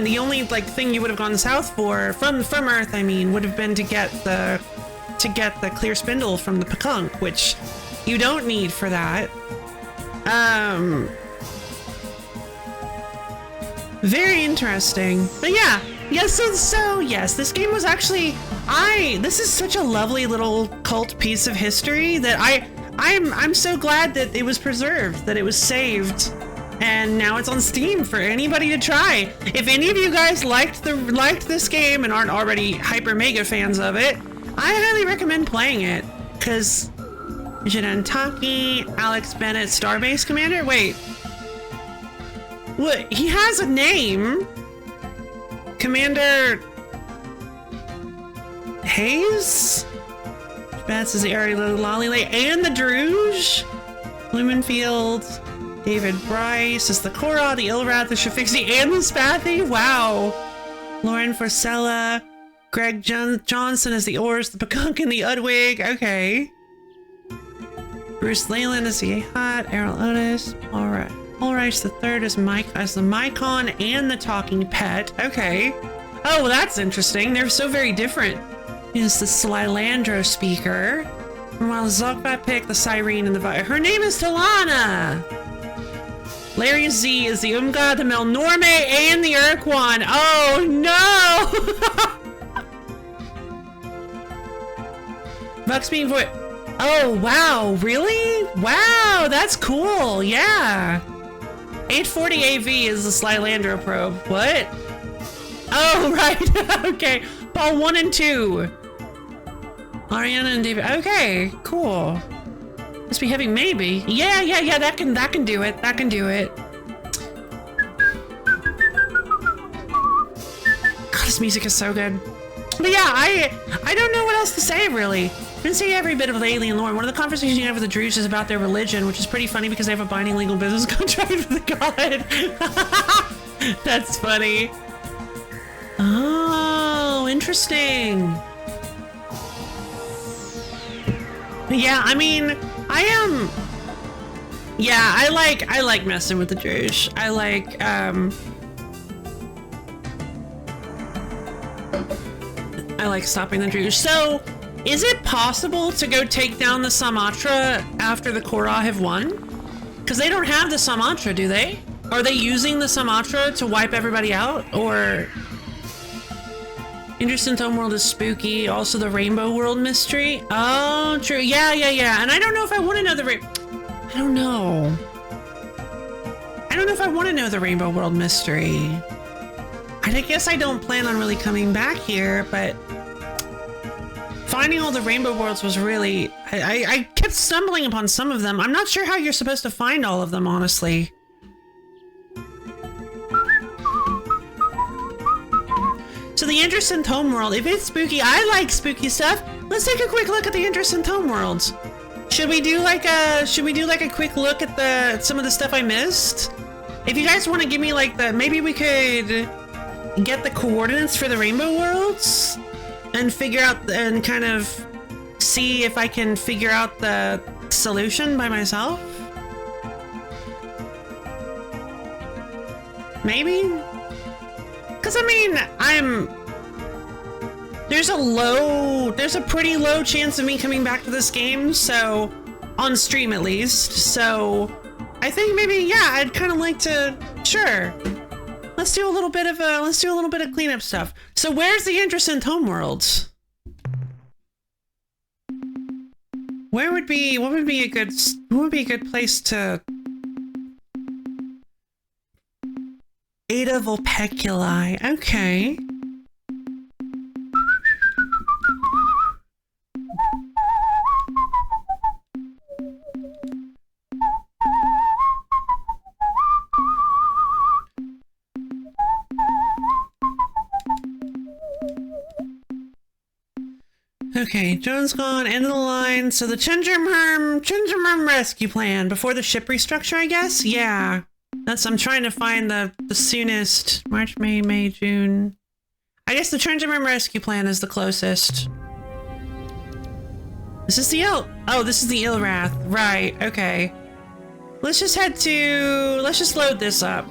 the only like thing you would have gone south for from Earth. I mean, would have been to get the clear spindle from the Pekunk, which you don't need for that. Very interesting. But yeah, so yes, this game was actually this is such a lovely little cult piece of history that I'm so glad that it was preserved, that it was saved, and now it's on Steam for anybody to try. If any of you guys liked this game and aren't already hyper mega fans of it, I highly recommend playing it, because Jinantaki, Alex Bennett, Starbase Commander? Wait. What? He has a name? Commander... Hayes? Bats is the Araloo, Lollylay, and the Druge? Lumenfield, David Bryce is the Korra, the Ilrath, the Shafixi, and the Spathy? Wow. Lauren Forcella, Greg Johnson is the Ors, the Pekunk, and the Udwig. Okay. Bruce Leyland is the Ahat, Errol Otis. Alright. Ulrich the Third is Mike as the Mycon and the Talking Pet. Okay. Oh, well, that's interesting. They're so very different. Is the Slylandro speaker. While Zogbat picked the Cyrene and the her name is Talana. Larry Z is the Umga, the Melnorme, and the Ur-Quan. Oh no! Bucksbeam for oh wow, really? Wow, that's cool. Yeah. 840 AV is the Slylandro probe. What? Oh right. Okay. Paul 1 and 2. Ariana and David. Okay, cool. Must be heavy, maybe. Yeah. That can do it. That can do it. God, this music is so good. But yeah, I don't know what else to say really. Been seeing every bit of alien lore. One of the conversations you have with the Druze is about their religion, which is pretty funny because they have a binding legal business contract with the god. That's funny. Oh, interesting. Yeah, I mean, I like messing with the Druze. I like stopping the Druze. So, is it possible to go take down the Sumatra after the Korra have won? Because they don't have the Sumatra, do they? Are they using the Sumatra to wipe everybody out? Or... Interesting Homeworld is spooky. Also the Rainbow World mystery. Oh, true. Yeah. And I don't know if I want to know the I don't know. I don't know if I want to know the Rainbow World mystery. I guess I don't plan on really coming back here, but... Finding all the Rainbow Worlds was really... I kept stumbling upon some of them. I'm not sure how you're supposed to find all of them, honestly. So the Interesting Homeworld, if it's spooky, I like spooky stuff. Let's take a quick look at the Interesting Homeworlds. Should we do like a quick look at some of the stuff I missed? If you guys want to give me like maybe we could get the coordinates for the Rainbow Worlds and figure out and kind of see if I can figure out the solution by myself. Maybe? Because I mean, there's a pretty low chance of me coming back to this game, so on stream at least. So I think maybe, yeah, I'd kind of like to, sure. Let's do a little bit of cleanup stuff. So where's the Interesting Homeworlds? What would be a good place to... Ada Vulpeculi, okay. Okay, Joan's gone, end of the line. So the Chingermerm rescue plan before the ship restructure, I guess? Yeah. I'm trying to find the soonest. March, May, June. I guess the Chingermerm rescue plan is the closest. This is the Ilrath. Right, okay. Let's just load this up.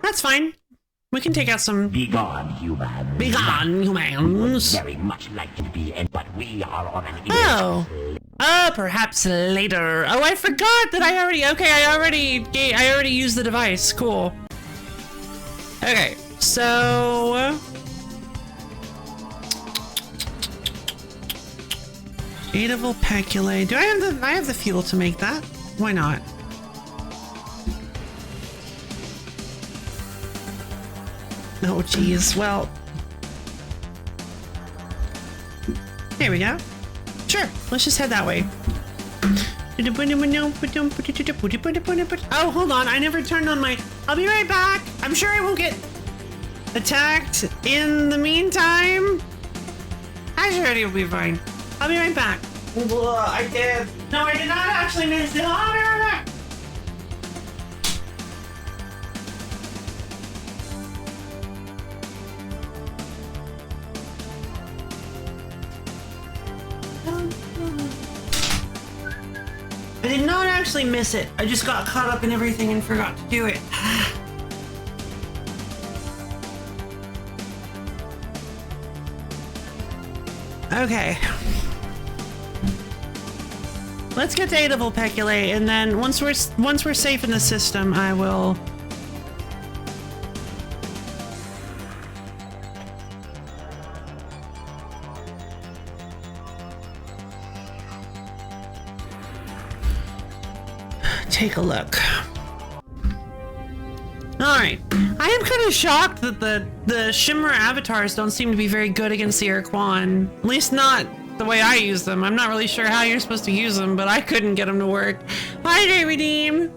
That's fine. We can take out some... Begone, humans. Begone, humans. Very much like to be in, but we are on an... perhaps later. Oh, I forgot that I already used the device. Cool. Okay, so... Ada Vulpeculi. Do I have the fuel to make that? Why not? Oh, geez. Well, there we go. Sure. Let's just head that way. Oh, hold on. I never turned on my... I'll be right back. I'm sure I won't get attacked in the meantime. I'm sure it'll be fine. I'll be right back. I did. No, I did not actually miss it. I'll be right back. I did not actually miss it. I just got caught up in everything and forgot to do it. Okay. Let's get to Ada Vulpeculi, and then once we're safe in the system, I will... take a look. Alright. I am kind of shocked that the Shimmer avatars don't seem to be very good against the Ur-Quan. At least not the way I use them. I'm not really sure how you're supposed to use them, but I couldn't get them to work. Hi, Day Redeem!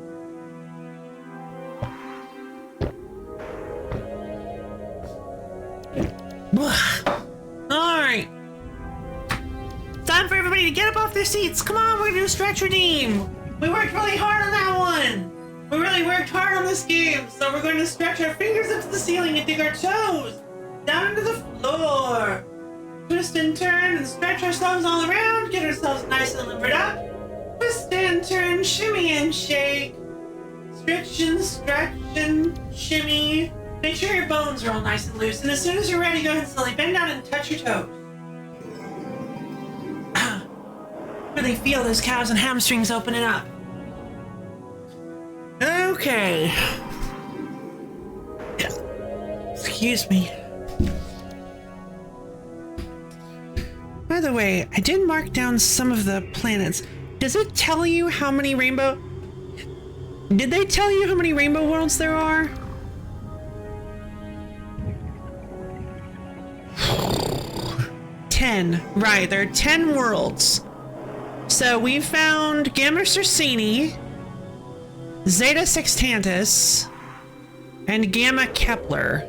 Alright. Time for everybody to get up off their seats. Come on, we're gonna do a stretch redeem. We worked really hard on that one. We really worked hard on this game. So we're going to stretch our fingers up to the ceiling and dig our toes down into the floor. Twist and turn and stretch ourselves all around. Get ourselves nice and limbered up. Twist and turn, shimmy and shake. Stretch and shimmy. Make sure your bones are all nice and loose. And as soon as you're ready, go ahead and slowly bend down and touch your toes. Really feel those calves and hamstrings opening up. Okay. Excuse me. By the way, I did mark down some of the planets. Does it tell you how many rainbow... Did they tell you how many rainbow worlds there are? Right, there are 10 worlds. So we found Gamma Circini, Zeta Sextantis, and Gamma Kepler.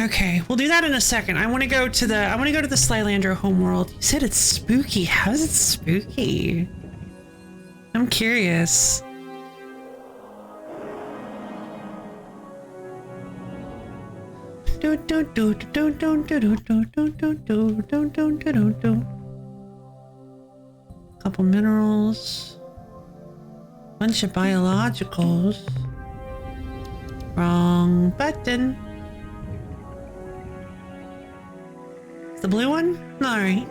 Okay, we'll do that in a second. I want to go to the Slylander homeworld. You said it's spooky. How is it spooky? I'm curious. Couple minerals. Bunch of biologicals. Wrong button. The blue one? Alright.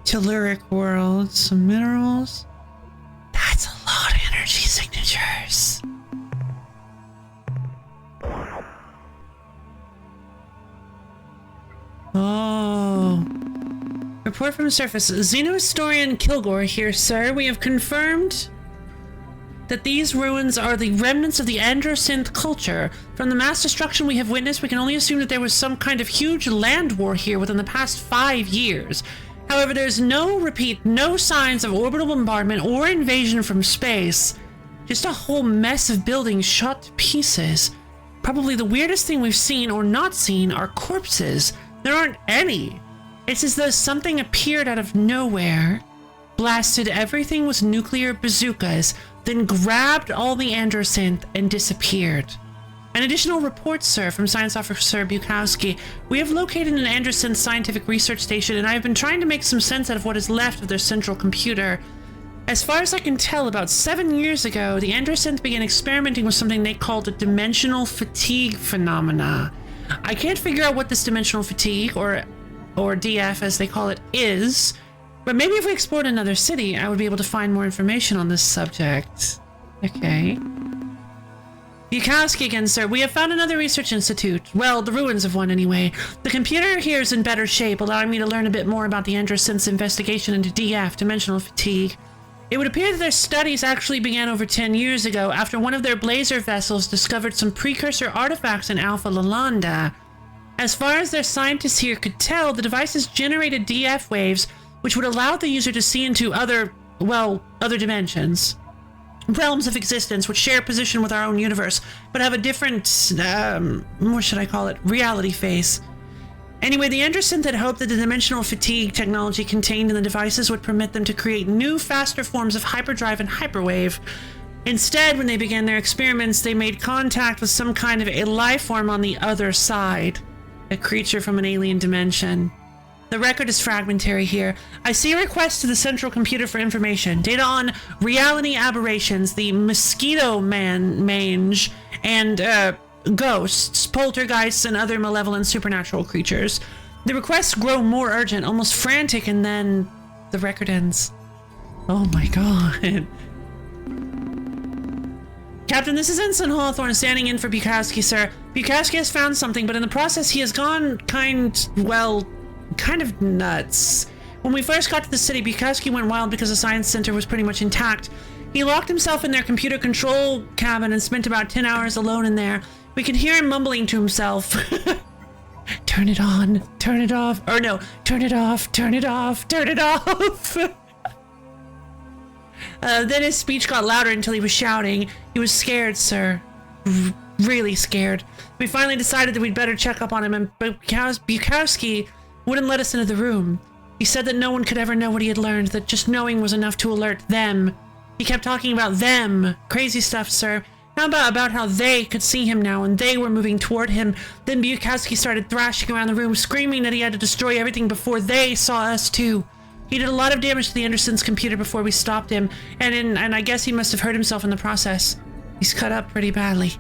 Telluric world, some minerals. That's a lot of energy signatures. Oh. Report from the surface. Xenohistorian Kilgore here, sir. We have confirmed that these ruins are the remnants of the Androsynth culture. From the mass destruction we have witnessed, we can only assume that there was some kind of huge land war here within the past 5 years. However, there's no signs of orbital bombardment or invasion from space. Just a whole mess of buildings shot to pieces. Probably the weirdest thing we've seen or not seen are corpses. There aren't any. It's as though something appeared out of nowhere, blasted everything with nuclear bazookas, then grabbed all the Androsynth and disappeared. An additional report, sir, from Science Officer Bukowski. We have located an Androsynth scientific research station, and I have been trying to make some sense out of what is left of their central computer. As far as I can tell, about 7 years ago, the Androsynth began experimenting with something they called a dimensional fatigue phenomena. I can't figure out what this dimensional fatigue, or DF as they call it, is, but maybe if we explored another city, I would be able to find more information on this subject. Okay. Bukowski again, sir. We have found another research institute. Well, the ruins of one anyway. The computer here is in better shape, allowing me to learn a bit more about the Androsynth's investigation into DF, dimensional fatigue. It would appear that their studies actually began over 10 years ago, after one of their blazer vessels discovered some precursor artifacts in Alpha Lalanda. As far as their scientists here could tell, the devices generated DF waves, which would allow the user to see into other dimensions. Realms of existence which share position with our own universe, but have a different, what should I call it, reality phase. Anyway, the Androsynth had hoped that the dimensional fatigue technology contained in the devices would permit them to create new, faster forms of hyperdrive and hyperwave. Instead, when they began their experiments, they made contact with some kind of a life form on the other side, a creature from an alien dimension. The record is fragmentary here. I see a request to the central computer for information. Data on reality aberrations, the mosquito mange, and ghosts, poltergeists, and other malevolent supernatural creatures. The requests grow more urgent, almost frantic, and then the record ends. Oh my god. Captain, this is Ensign Hawthorne standing in for Bukowski, sir. Bukowski has found something, but in the process he has gone kind of nuts. When we first got to the city, Bukowski went wild because the science center was pretty much intact. He locked himself in their computer control cabin and spent about 10 hours alone in there. We can hear him mumbling to himself. Turn it on, turn it off, or no, turn it off, turn it off, turn it off. Then his speech got louder until he was shouting. He was scared, sir. Really scared. We finally decided that we'd better check up on him, and Bukowski wouldn't let us into the room. He said that no one could ever know what he had learned, that just knowing was enough to alert them. He kept talking about them. Crazy stuff, sir. How about how they could see him now and they were moving toward him. Then Bukowski started thrashing around the room, screaming that he had to destroy everything before they saw us too. He did a lot of damage to the Andersons' computer before we stopped him, and I guess he must have hurt himself in the process. He's cut up pretty badly.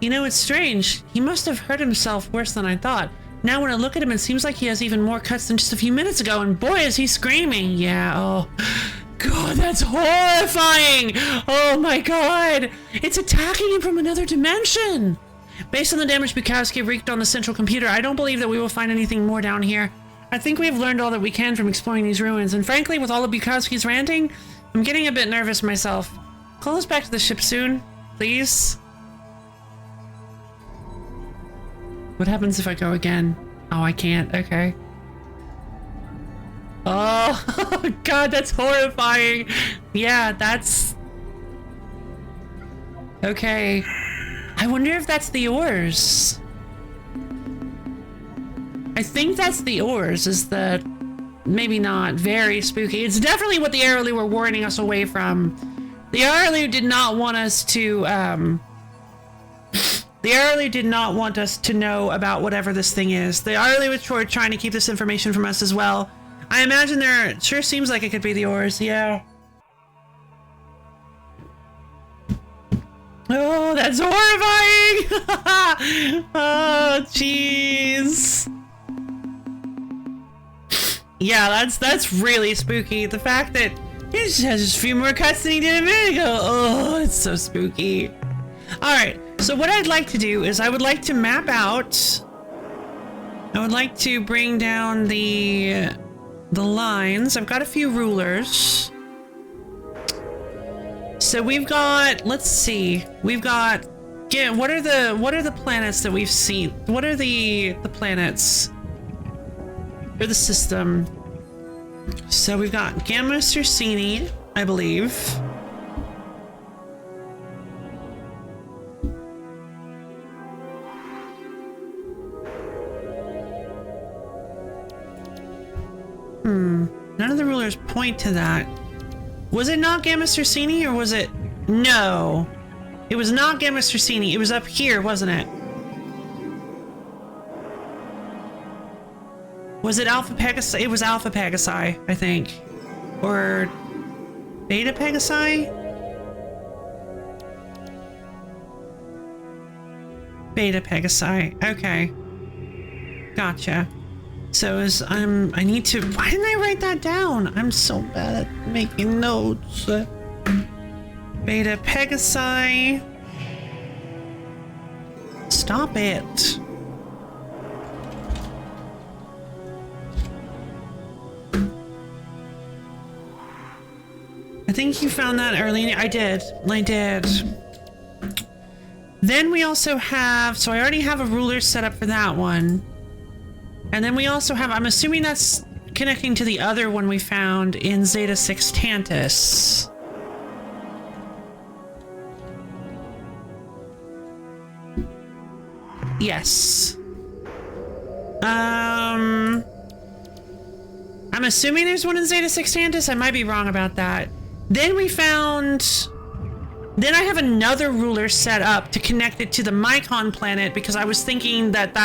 You know, it's strange. He must have hurt himself worse than I thought. Now when I look at him, it seems like he has even more cuts than just a few minutes ago, and boy is he screaming. Yeah, oh... God, that's horrifying! Oh my god! It's attacking him from another dimension! Based on the damage Bukowski wreaked on the central computer, I don't believe that we will find anything more down here. I think we've learned all that we can from exploring these ruins, and frankly, with all of Bukowski's ranting, I'm getting a bit nervous myself. Call us back to the ship soon, please? What happens if I go again? Oh, I can't. Okay. Oh, God, that's horrifying. Yeah, that's... Okay. I wonder if that's the ores. I think that's the ores, is the... Maybe not. Very spooky. It's definitely what the Arrowloo were warning us away from. The Arrowloo did not want us to, The Arrowloo did not want us to know about whatever this thing is. The Arrowloo was trying to keep this information from us as well. I imagine there sure seems like it could be the ores, yeah. Oh, that's horrifying! Oh, jeez. Yeah, that's really spooky. The fact that he just has just a few more cuts than he did a minute ago. Oh, it's so spooky. Alright, so what I'd like to do is I would like to map out. I would like to bring down the lines. I've got a few rulers. So we've got, let's see. We've got, yeah, what are the planets that we've seen? What are the planets? Or the system. So we've got Gamma Circini, I believe. None of the rulers point to that. Was it not Gamma Circini, or was it? No. It was not Gamma Circini. It was up here, wasn't it? Was it Alpha Pegasi? It was Alpha Pegasi, I think. Or Beta Pegasi? Beta Pegasi. Okay. Gotcha. So I need to, why didn't I write that down? I'm so bad at making notes. Beta Pegasi. Stop it. I think you found that early. I did. Then we also have, so I already have a ruler set up for that one. And then we also have, I'm assuming that's connecting to the other one we found in Zeta Sextantis. Yes. I'm assuming there's one in Zeta Sextantis. I might be wrong about that. Then we found... Then I have another ruler set up to connect it to the Mycon planet, because I was thinking that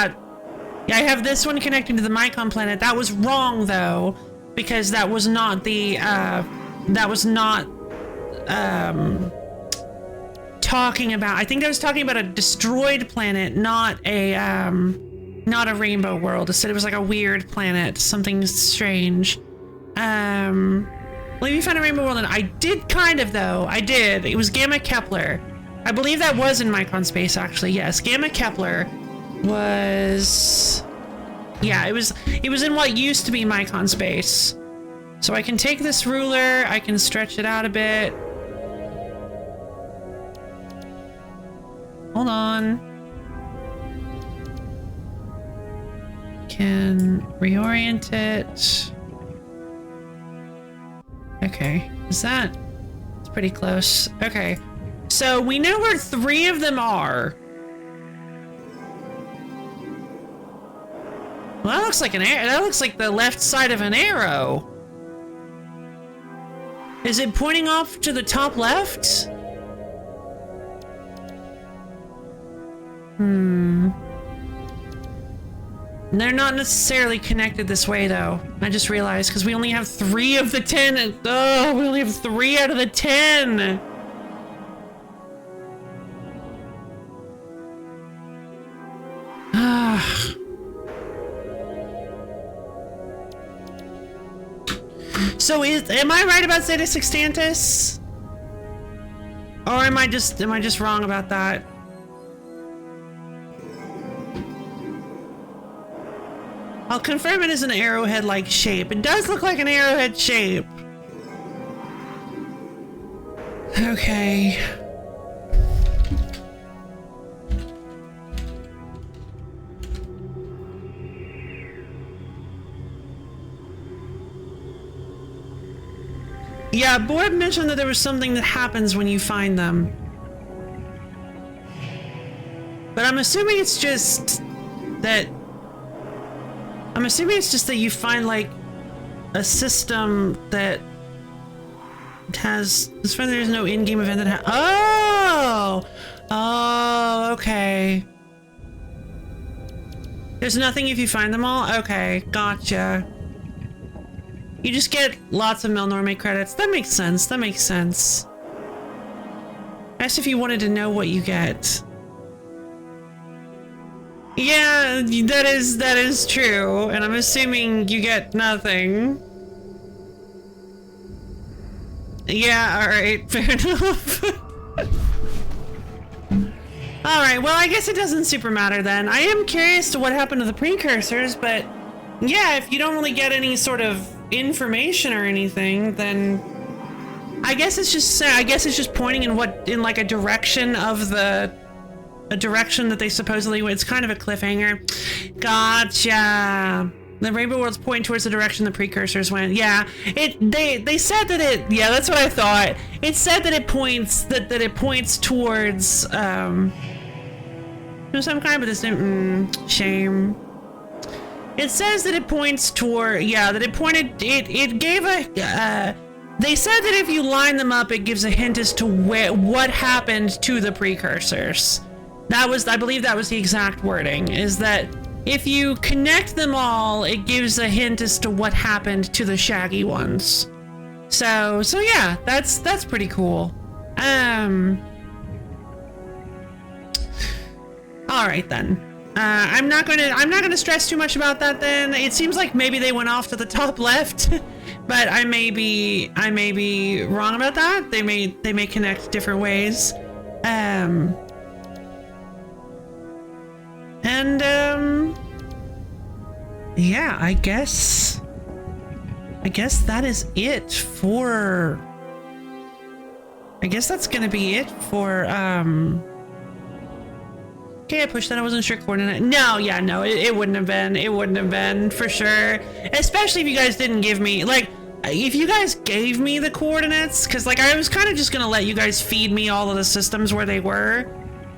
yeah, I have this one connecting to the Mycon planet. That was wrong, though, because that was not the, talking about, I think I was talking about a destroyed planet, not a rainbow world. It said it was like a weird planet, something strange. Well, you found a rainbow world, and I did kind of, though. I did. It was Gamma Kepler. I believe that was in Mycon space, actually. Yes, Gamma Kepler was... Yeah, it was in what used to be Mycon space. So I can take this ruler, I can stretch it out a bit. Hold on. can reorient it. Okay, is that? It's pretty close. Okay, so we know where 3 of them are. Well, that looks like an arrow. That looks like the left side of an arrow. Is it pointing off to the top left? They're not necessarily connected this way, though. I just realized, because we only have 3 of the 10. And, oh, we only have 3 out of the 10. So am I right about Zeta Sextantis? Or am I just wrong about that? I'll confirm it is an arrowhead-like shape. It does look like an arrowhead shape. Okay. Yeah, Boyd mentioned that there was something that happens when you find them. But I'm assuming it's just that... I'm assuming it's just that you find, like, a system that has... As far as there's no in-game event that Oh! Oh, okay. There's nothing if you find them all? Okay, gotcha. You just get lots of Melnorme credits. That makes sense. That makes sense. Asked if you wanted to know what you get. Yeah, that is true. And I'm assuming you get nothing. Yeah, alright. Fair enough. Alright, well, I guess it doesn't super matter then. I am curious to what happened to the precursors, but yeah, if you don't really get any sort of information or anything, then I guess it's just pointing in like a direction of a direction that they supposedly went. It's kind of a cliffhanger. Gotcha. The Rainbow World's pointing towards the direction the precursors went. Yeah, they said that it. Yeah, that's what I thought. It said that it points that it points towards some kind of this shame. It says that it points toward, yeah, that it pointed, it gave a, they said that if you line them up, it gives a hint as to what happened to the precursors. That was, I believe that was the exact wording, is that if you connect them all, it gives a hint as to what happened to the shaggy ones. So yeah, that's pretty cool. All right then. I'm not gonna stress too much about that then. It seems like maybe they went off to the top left, but I may be wrong about that. They may connect different ways. Yeah, I guess that is it for, I guess that's gonna be it for, okay, I pushed that. I wasn't sure coordinate. No, yeah, no, it wouldn't have been. It wouldn't have been, for sure. Especially if you guys didn't give me, like, if you guys gave me the coordinates, because, like, I was kind of just going to let you guys feed me all of the systems where they were.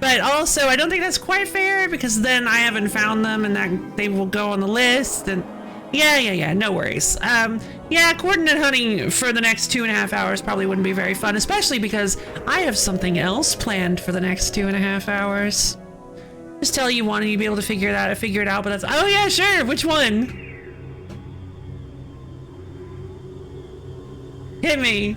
But also, I don't think that's quite fair, because then I haven't found them, and that they will go on the list, and yeah, no worries. Yeah, coordinate hunting for the next 2.5 hours probably wouldn't be very fun, especially because I have something else planned for the next 2.5 hours. Just tell you one and you'd be able to figure it out, but that's, oh yeah, sure, which one? Hit me.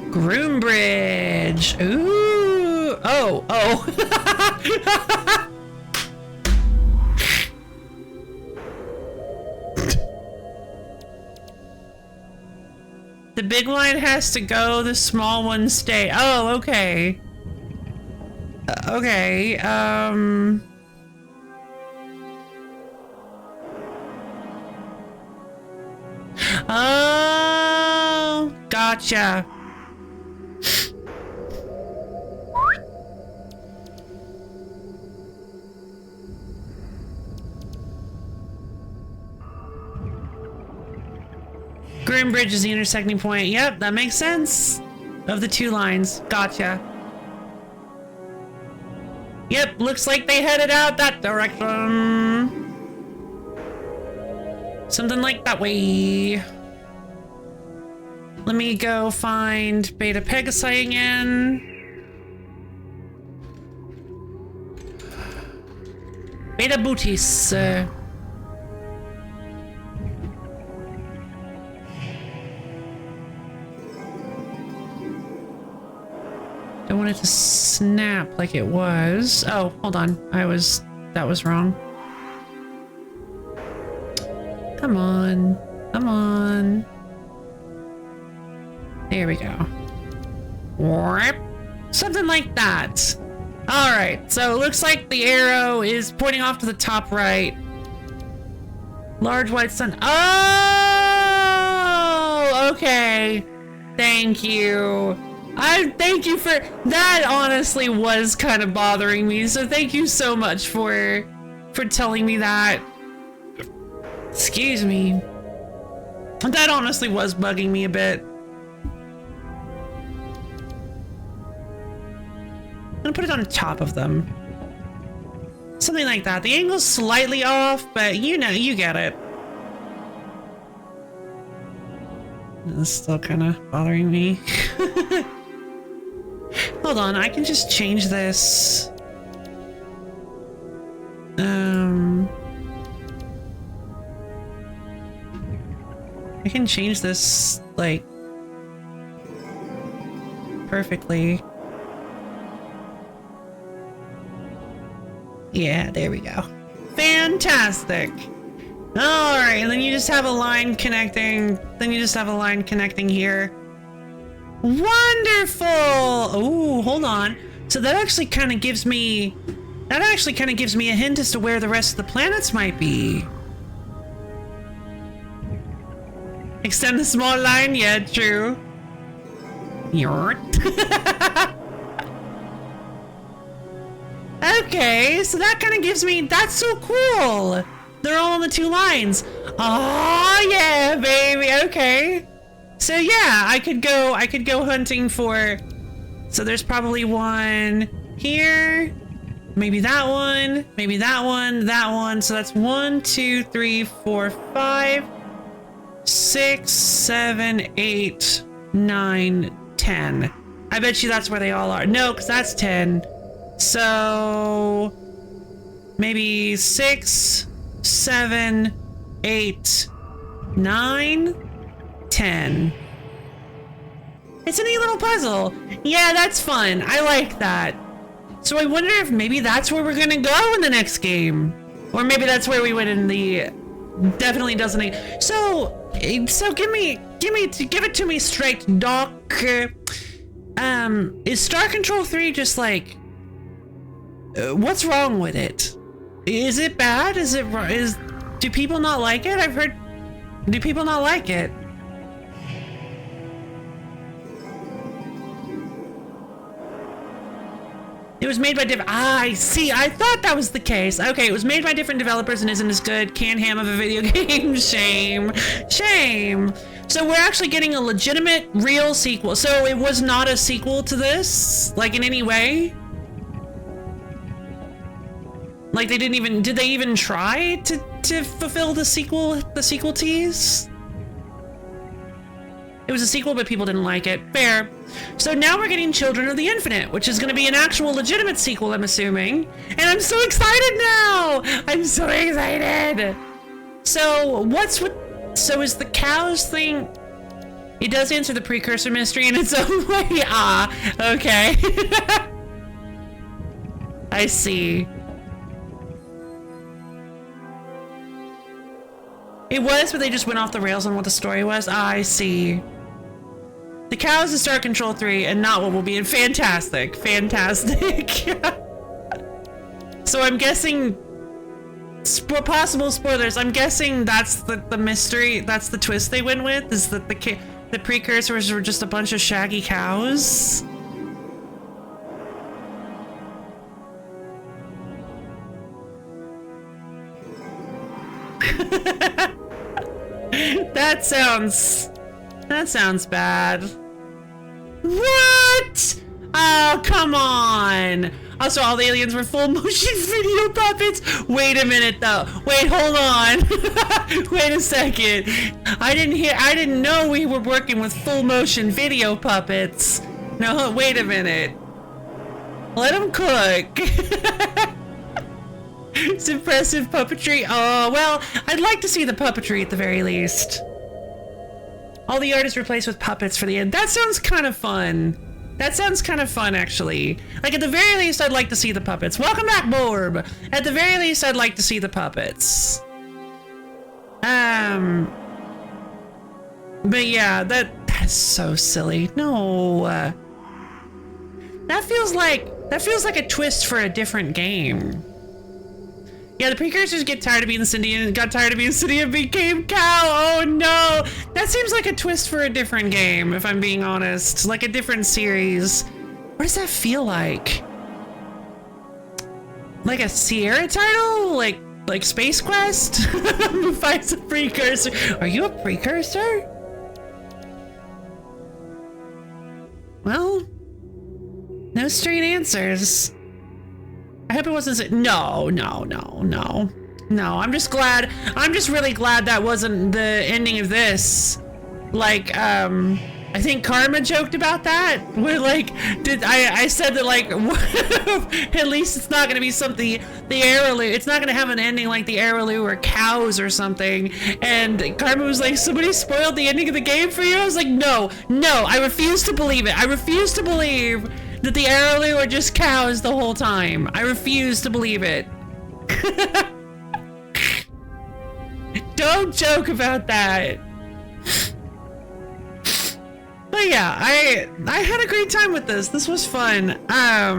Groombridge. Ooh. Oh. The big one has to go, the small ones stay. Oh, okay. Okay, oh, gotcha. and bridge is the intersecting point. Yep, that makes sense. Of the two lines. Gotcha. Yep, looks like they headed out that direction. Something like that way. Let me go find Beta Pegasi again. Beta Booties. I want it to snap like it was. Oh, hold on. That was wrong. Come on. Come on. There we go. Something like that. All right. So it looks like the arrow is pointing off to the top right. Large white sun. Oh, okay. Thank you. Thank you for that. Honestly, was kind of bothering me. So thank you so much for telling me that. Excuse me. That honestly was bugging me a bit. I'm gonna put it on top of them. Something like that. The angle's slightly off, but you know, you get it. It's still kind of bothering me. Hold on, I can just change this. I can change this, like, perfectly. Yeah, there we go. Fantastic. All right, and then you just have a line connecting. Then you just have a line connecting here. Wonderful. Oh, hold on. So that actually kind of gives me a hint as to where the rest of the planets might be. Extend the small line? Yeah, true. Okay, so that kind of gives me, that's so cool. They're all on the two lines. Oh yeah, baby. Okay. So yeah, I could go hunting for, so there's probably one here, maybe that one, maybe that one, that one. So that's 1, 2, 3, 4, 5, 6, 7, 8, 9, 10. I bet you that's where they all are. No, because that's 10. So maybe 6, 7, 8, 9, 10. It's a neat little puzzle. Yeah, that's fun. I like that. So I wonder if maybe that's where we're gonna go in the next game, or maybe that's where we went in the. Definitely doesn't. So give it to me straight, Doc. Is Star Control 3 just like? What's wrong with it? Is it bad? Do people not like it? I've heard. Do people not like it? It was made by different. Ah, I see. I thought that was the case. Okay, it was made by different developers and isn't as good. Canned ham of a video game. Shame. Shame. So we're actually getting a legitimate, real sequel. So it was not a sequel to this, like in any way. Like they didn't even. Did they even try to fulfill the sequel tease? It was a sequel, but people didn't like it. Fair. So now we're getting Children of the Infinite, which is going to be an actual legitimate sequel, I'm assuming. And I'm so excited now! I'm so excited! So, so is the cows thing... It does answer the precursor mystery in its own way. Ah, okay. I see. It was, but they just went off the rails on what the story was. Ah, I see. The cows is Star Control 3 and not what will be in Fantastic. Fantastic. So I'm guessing, possible spoilers, I'm guessing that's the mystery, that's the twist they went with, is that the precursors were just a bunch of shaggy cows. That sounds That sounds bad. What? Oh, come on. Also, all the aliens were full motion video puppets. Wait a minute, though. Wait, hold on. Wait a second. I didn't know we were working with full motion video puppets. No, wait a minute. Let them cook. It's impressive puppetry. Oh, well, I'd like to see the puppetry at the very least. All the art is replaced with puppets for the end. That sounds kind of fun. That sounds kind of fun, actually. Like, at the very least, I'd like to see the puppets. Welcome back, Borb. At the very least, I'd like to see the puppets. But yeah, that's so silly. No. That feels like a twist for a different game. Yeah, the precursors got tired of being Cindy and became Cow. Oh no! That seems like a twist for a different game, if I'm being honest. Like a different series. What does that feel like? Like a Sierra title? Like Space Quest? Who finds a precursor? Are you a precursor? Well, no straight answers. I hope it wasn't. No. I'm just really glad that wasn't the ending of this. Like, I think Karma joked about that. Where like, I said that like, at least it's not gonna be something, the Araloo, it's not gonna have an ending like the Araloo or cows or something. And Karma was like, somebody spoiled the ending of the game for you? I was like, no, I refuse to believe it. I refuse to believe that the Araloo are just cows the whole time. I refuse to believe it. Don't joke about that. But yeah, I had a great time with this. This was fun. I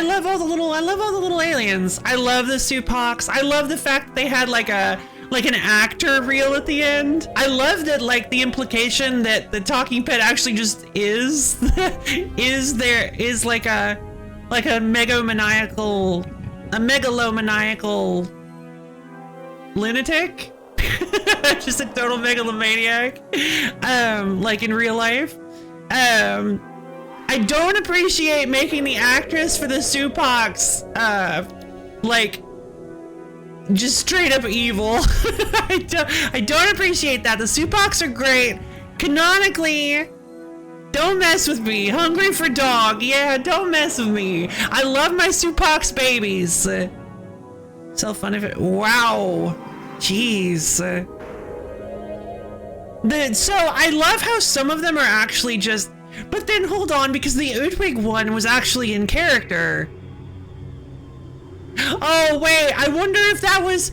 love all the little aliens. I love the Supox. I love the fact that they had like an actor reel at the end. I love that, like, the implication that the talking pet actually just is like a megalomaniacal lunatic. Just a total megalomaniac. Like in real life. I don't appreciate making the actress for the Supox like just straight up evil. I don't appreciate that. The Supox are great. Canonically, don't mess with me. Hungry for dog. Yeah, don't mess with me. I love my Supox babies. So fun of it. Wow. Jeez. So I love how some of them are actually just, but then hold on, because the Udwig one was actually in character. Oh wait, I wonder if that was,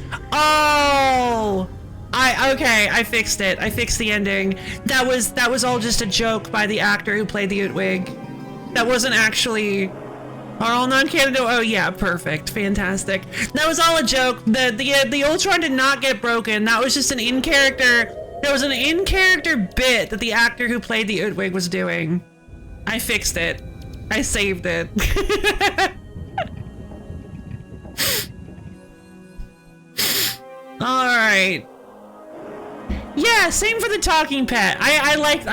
okay, I fixed it. I fixed the ending. That was all just a joke by the actor who played the Udwig. That wasn't actually, are all non-canon? Oh yeah, perfect, fantastic. That was all a joke. The Ultron did not get broken. That was just an in-character. There was an in-character bit that the actor who played the Udwig was doing. I fixed it. I saved it. All right. Yeah, same for the talking pet. I like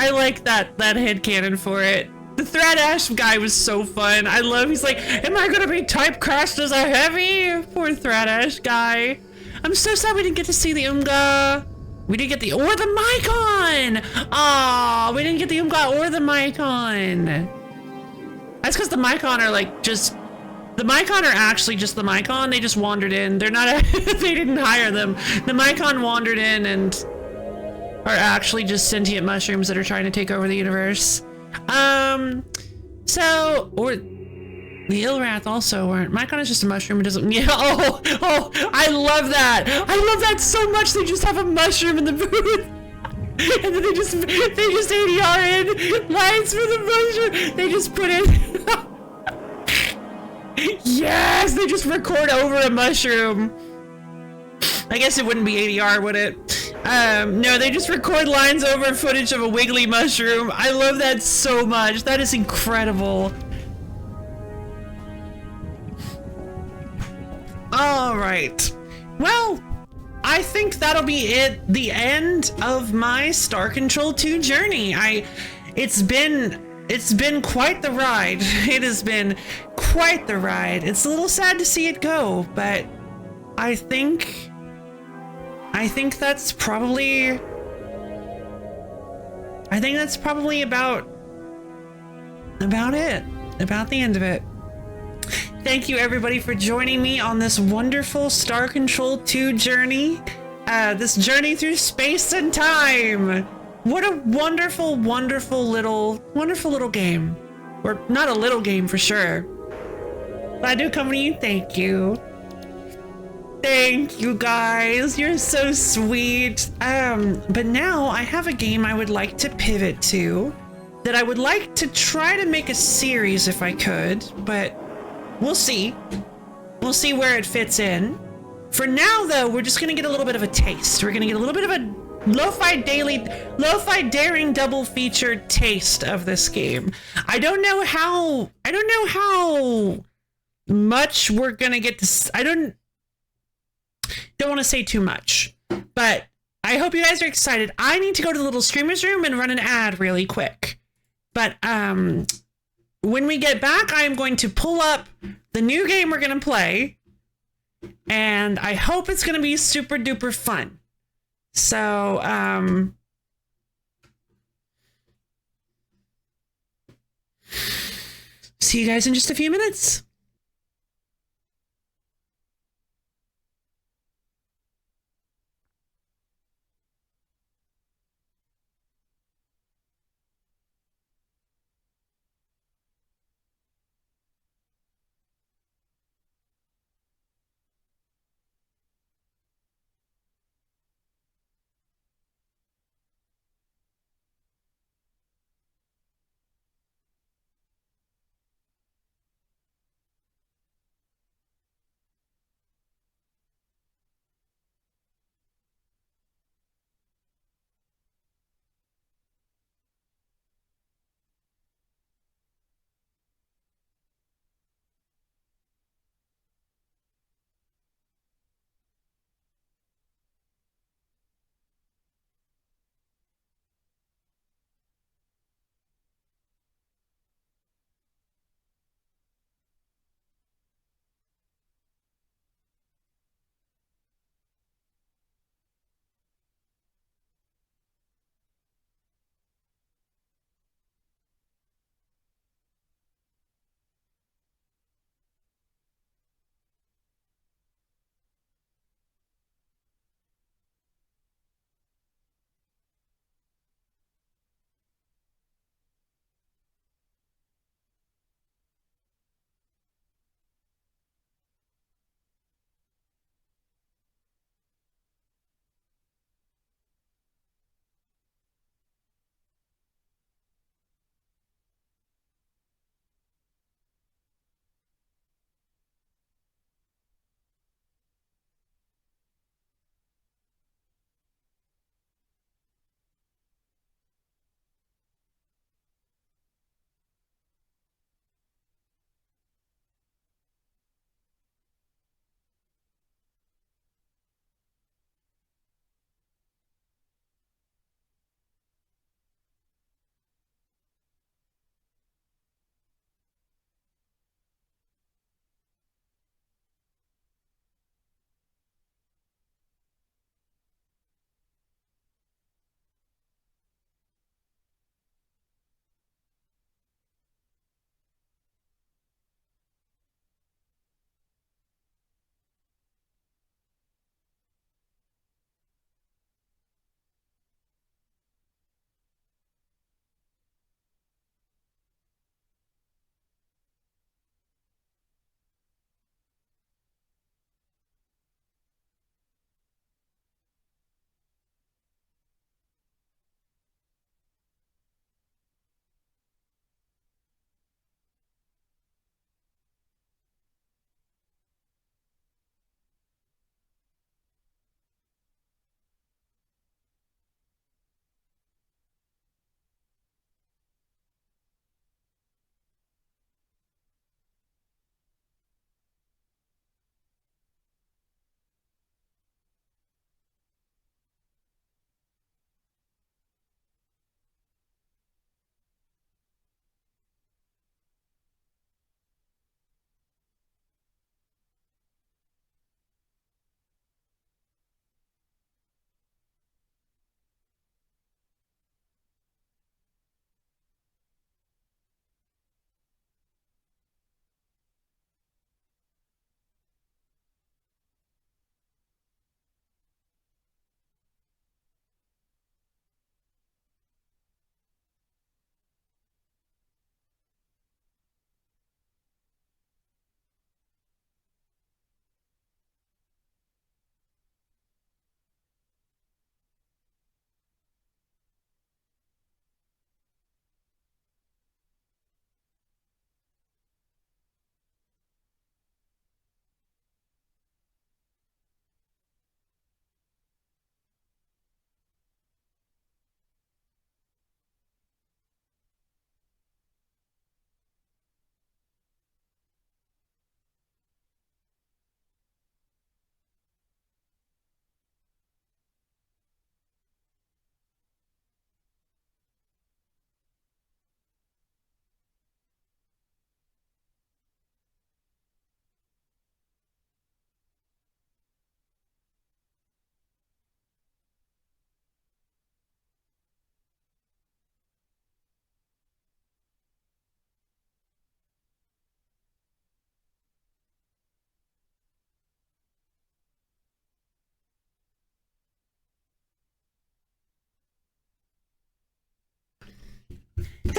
that headcanon for it. The Thradash guy was so fun. I love, he's like, am I gonna be typecast as a heavy? Poor Thradash guy. I'm so sad we didn't get to see the Umga. We didn't get the, or the Mycon! Aw, we didn't get the Umga or the Mycon. That's because the Mycon are like just, the Mycon are actually just the Mycon. They just wandered in. They're not, they didn't hire them. The Mycon wandered in and are actually just sentient mushrooms that are trying to take over the universe. So, or the Ilrath also weren't. Mycon is just a mushroom. It doesn't, yeah, oh, I love that. I love that so much. They just have a mushroom in the booth. And then they just ADR in lines for the mushroom. They just put in, yes, they just record over a mushroom. I guess it wouldn't be ADR, would it? No, they just record lines over footage of a wiggly mushroom. I love that so much. That is incredible. All right. Well, I think that'll be it, the end of my Star Control 2 journey. It's been quite the ride. It has been quite the ride. It's a little sad to see it go, but I think that's probably about it. About the end of it. Thank you everybody for joining me on this wonderful Star Control 2 journey. This journey through space and time. What a wonderful, wonderful little game. Or not a little game for sure. But I do come to you. Thank you. Thank you guys. You're so sweet. But now I have a game I would like to pivot to that I would like to try to make a series if I could, but we'll see. We'll see where it fits in. For now, though, we're just gonna get a little bit of a taste. We're gonna get a little bit of a Lo-Fi Daring double feature taste of this game. I don't know how much we're gonna get to. I don't want to say too much, but I hope you guys are excited. I need to go to the little streamer's room and run an ad really quick. But when we get back, I am going to pull up the new game we're going to play, and I hope it's going to be super duper fun. So, see you guys in just a few minutes.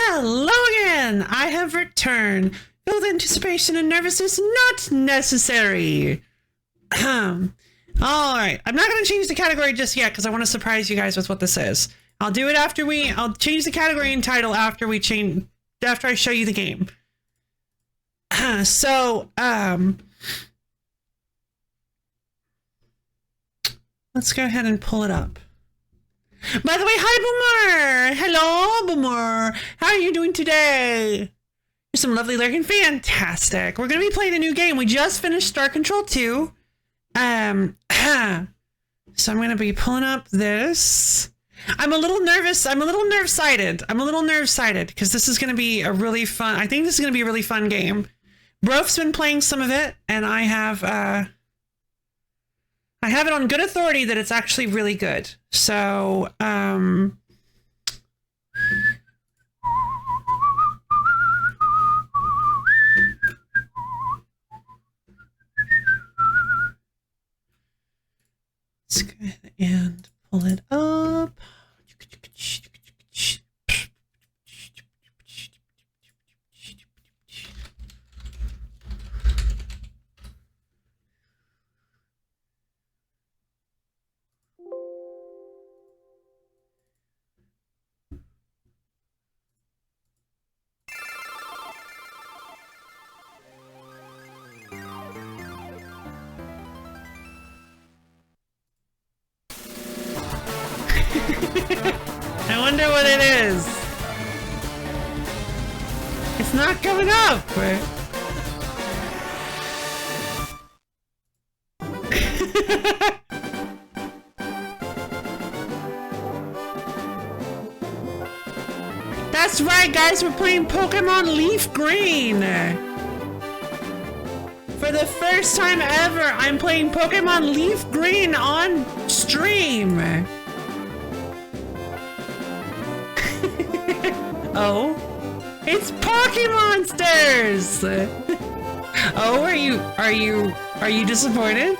Hello again! I have returned. Feel the anticipation and nervousness not necessary. Alright, I'm not going to change the category just yet because I want to surprise you guys with what this is. I'll do it I'll change the category and title after I show you the game. Let's go ahead and pull it up. By the way, hi Boomer! Hello Boomer! How are you doing today? There's some lovely lurking. Fantastic. We're going to be playing a new game. We just finished Star Control 2. So I'm going to be pulling up this. I'm a little nervous. I'm a little nerve-sighted because this is going to be a really fun, I think this is going to be a really fun game. Brof's been playing some of it, and I have it on good authority that it's actually really good. So, let's go ahead and pull it up. I wonder what it is. It's not coming up. That's right, guys. We're playing Pokemon LeafGreen. For the first time ever, I'm playing Pokemon LeafGreen on stream. Oh, it's Pokemonsters! Oh, are you disappointed?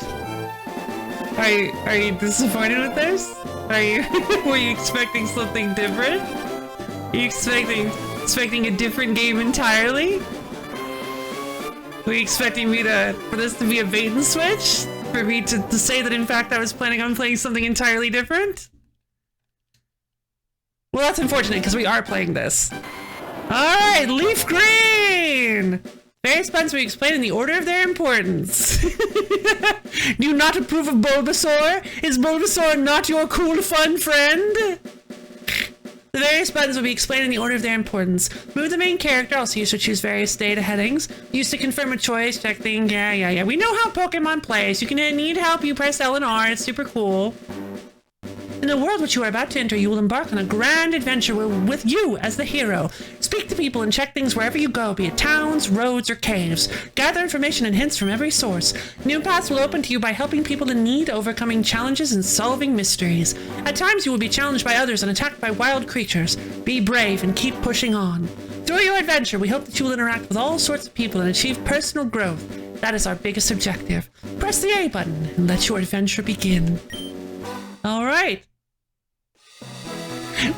Are you disappointed with this? Were you expecting something different? Are you expecting a different game entirely? Were you expecting for this to be a bait and switch? For me to say that in fact I was planning on playing something entirely different? Well, that's unfortunate because we are playing this. Alright, LeafGreen! Various buttons will be explained in the order of their importance. Do you not approve of Bulbasaur? Is Bulbasaur not your cool, fun friend? The various buttons will be explained in the order of their importance. Move the main character, also used to choose various data headings. Used to confirm a choice, check thing, yeah. We know how Pokemon plays. You can need help, you press L and R, it's super cool. In the world which you are about to enter, you will embark on a grand adventure with you as the hero. Speak to people and check things wherever you go, be it towns, roads, or caves. Gather information and hints from every source. New paths will open to you by helping people in need, overcoming challenges, and solving mysteries. At times you will be challenged by others and attacked by wild creatures. Be brave and keep pushing on. Through your adventure, we hope that you will interact with all sorts of people and achieve personal growth. That is our biggest objective. Press the A button and let your adventure begin. All right.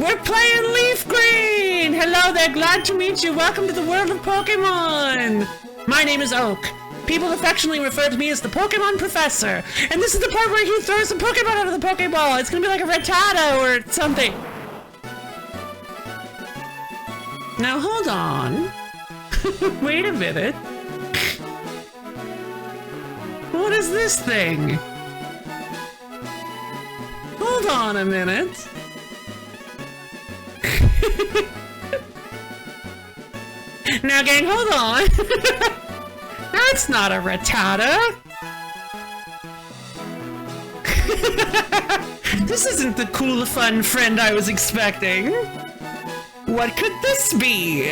We're playing LeafGreen! Hello there, glad to meet you. Welcome to the world of Pokemon. My name is Oak. People affectionately refer to me as the Pokemon Professor. And this is the part where he throws the Pokemon out of the Pokeball. It's gonna be like a Rattata or something. Now hold on. Wait a minute. What is this thing? Hold on a minute. Now gang, hold on. That's not a Rattata. This isn't the cool, fun friend I was expecting. What could this be?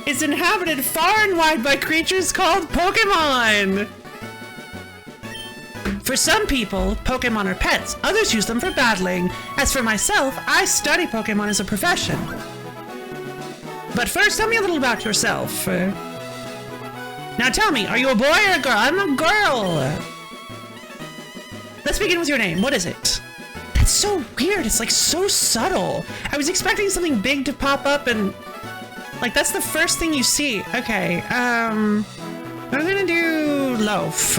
It's inhabited far and wide by creatures called Pokemon. For some people, Pokemon are pets. Others use them for battling. As for myself, I study Pokemon as a profession. But first, tell me a little about yourself. Now tell me, are you a boy or a girl? I'm a girl. Let's begin with your name. What is it? That's so weird. It's like so subtle. I was expecting something big to pop up and... Like, that's the first thing you see. Okay, I'm gonna do Loaf.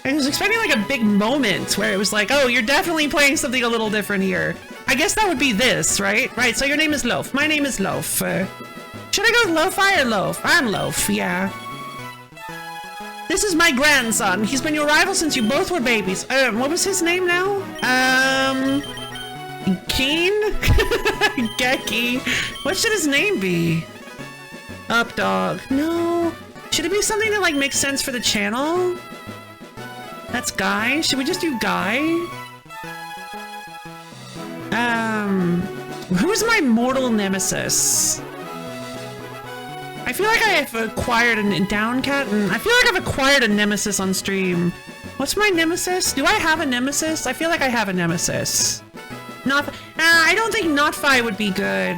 I was expecting like a big moment where it was like, oh, you're definitely playing something a little different here. I guess that would be this, right? Right, so your name is Loaf. My name is Loaf. Should I go Lo-Fi or Loaf? I'm Loaf, yeah. This is my grandson. He's been your rival since you both were babies. What was his name now? Keen? Geki. What should his name be? Updog. No. Should it be something that like makes sense for the channel? That's Guy. Should we just do Guy? Who's my mortal nemesis? I feel like I have acquired a Downcat, and I feel like I've acquired a nemesis on stream. What's my nemesis? Do I have a nemesis? I feel like I have a nemesis. I don't think Not-Fi would be good.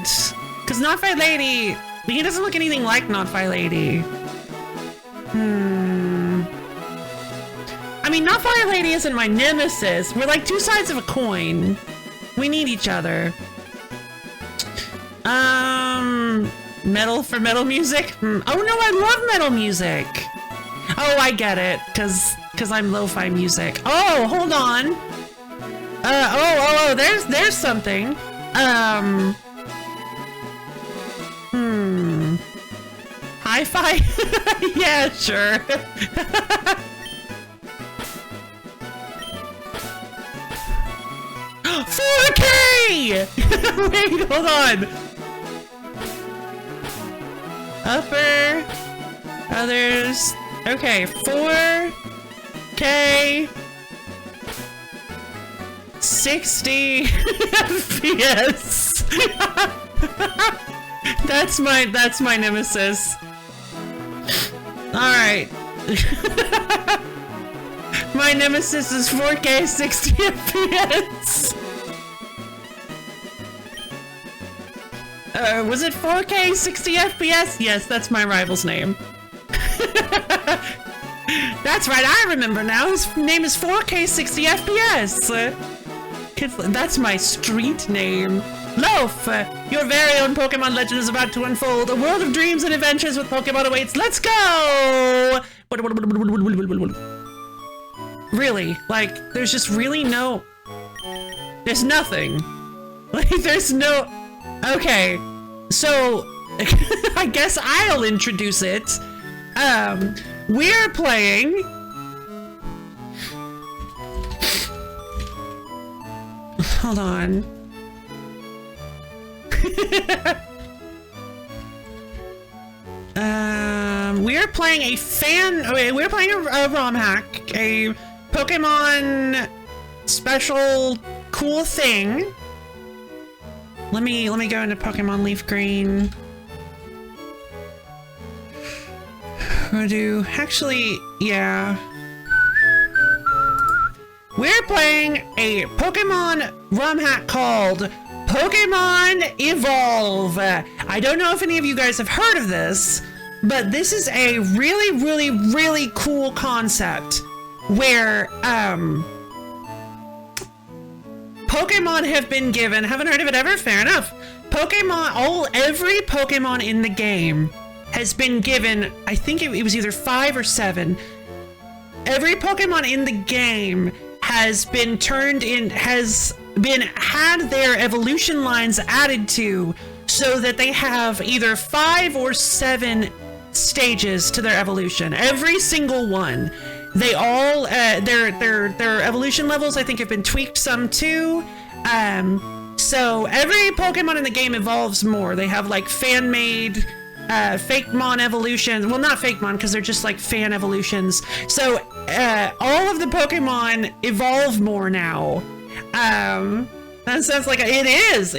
Because Not-Fi Lady, he doesn't look anything like Not-Fi Lady. I mean, Not-Fi Lady isn't my nemesis. We're like two sides of a coin. We need each other. Metal for metal music? Oh no, I love metal music! Oh, I get it, cause I'm lo-fi music. Oh, hold on! There's something. Hi-fi? Yeah, sure. 4K! Wait, hold on. Upper, others. Okay, 4K, 60 FPS. That's my nemesis. All right. My nemesis is 4K 60 FPS. Was it 4K 60 FPS? Yes, that's my rival's name. That's right, I remember now. His name is 4K 60 FPS. That's my street name. Loaf, your very own Pokemon legend is about to unfold. A world of dreams and adventures with Pokemon awaits. Let's go! Really, like, there's just really no... There's nothing. Like, there's no... Okay, so I guess I'll introduce it. We're playing... Hold on. We're playing a we're playing a Romhack, a Pokemon special cool thing. Let me go into Pokemon LeafGreen. Yeah. We're playing a Pokemon Romhack called Pokemon Evolve. I don't know if any of you guys have heard of this, but this is a really cool concept where Pokemon have been given. Haven't heard of it ever? Fair enough. Every Pokemon in the game has been given, I think it was either 5 or 7. Every Pokemon in the game has been had their evolution lines added to, so that they have either 5 or 7 stages to their evolution. Every single one. They all their evolution levels I think have been tweaked some too. So every Pokemon in the game evolves more. They have like fan-made Fakemon evolutions. Well, not Fakemon, because they're just like fan evolutions. So all of the Pokemon evolve more now. That sounds like it is,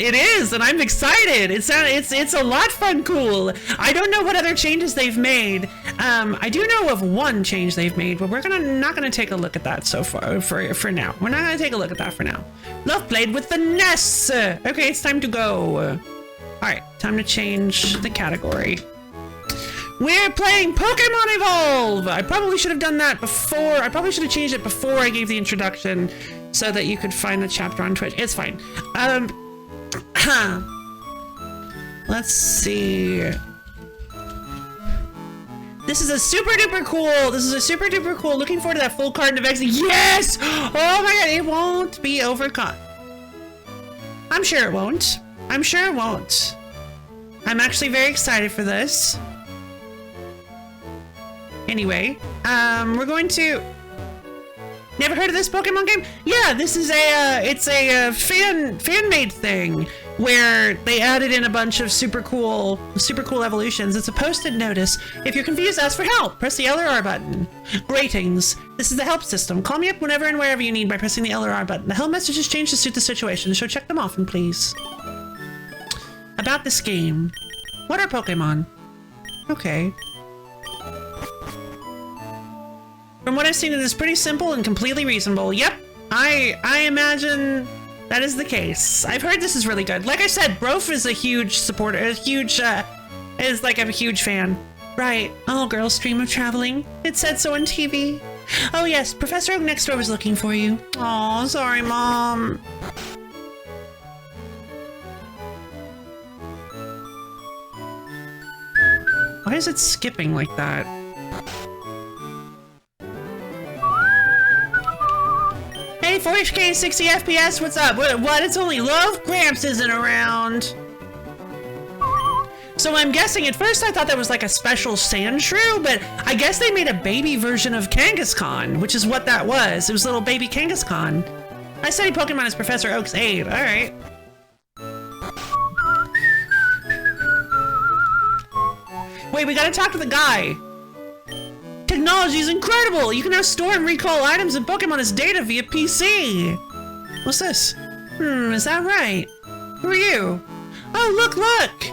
and I'm excited. It's a lot fun cool. I don't know what other changes they've made. I do know of one change they've made, but we're not gonna take a look at that so far for now. We're not gonna take a look at that for now. Love played with the Ness. Okay, it's time to go. All right, time to change the category. We're playing Pokemon Evolve. I probably should have done that before. I probably should have changed it before I gave the introduction, so that you could find the chapter on Twitch. It's fine. Let's see. This is a super duper cool. Looking forward to that full card of X. Yes! Oh my god, it won't be overcome. I'm sure it won't. I'm actually very excited for this. Anyway, we're going to... Never heard of this Pokemon game? Yeah, this is it's a fan-made thing where they added in a bunch of super cool evolutions. It's a posted notice. If you're confused, ask for help. Press the L or R button. Ratings. This is the help system. Call me up whenever and wherever you need by pressing the L or R button. The help messages change to suit the situation, so check them often, please. About this game. What are Pokemon? Okay. From what I've seen, it is pretty simple and completely reasonable. Yep, I imagine that is the case. I've heard this is really good. Like I said, Brof is a huge supporter, is like a huge fan. Right, all girls dream of traveling. It said so on TV. Oh yes, Professor Oak next door was looking for you. Oh, sorry, Mom. Why is it skipping like that? Hey, 4K 60 FPS, what's up? What? It's only Love? Gramps isn't around. So I'm guessing, at first I thought that was like a special Sandshrew, but I guess they made a baby version of Kangaskhan, which is what that was. It was little baby Kangaskhan. I study Pokemon as Professor Oak's aide. Alright. Wait, we gotta talk to the guy. Technology is incredible! You can now store and recall items and Pokemon as data via PC! What's this? Is that right? Who are you? Oh, look!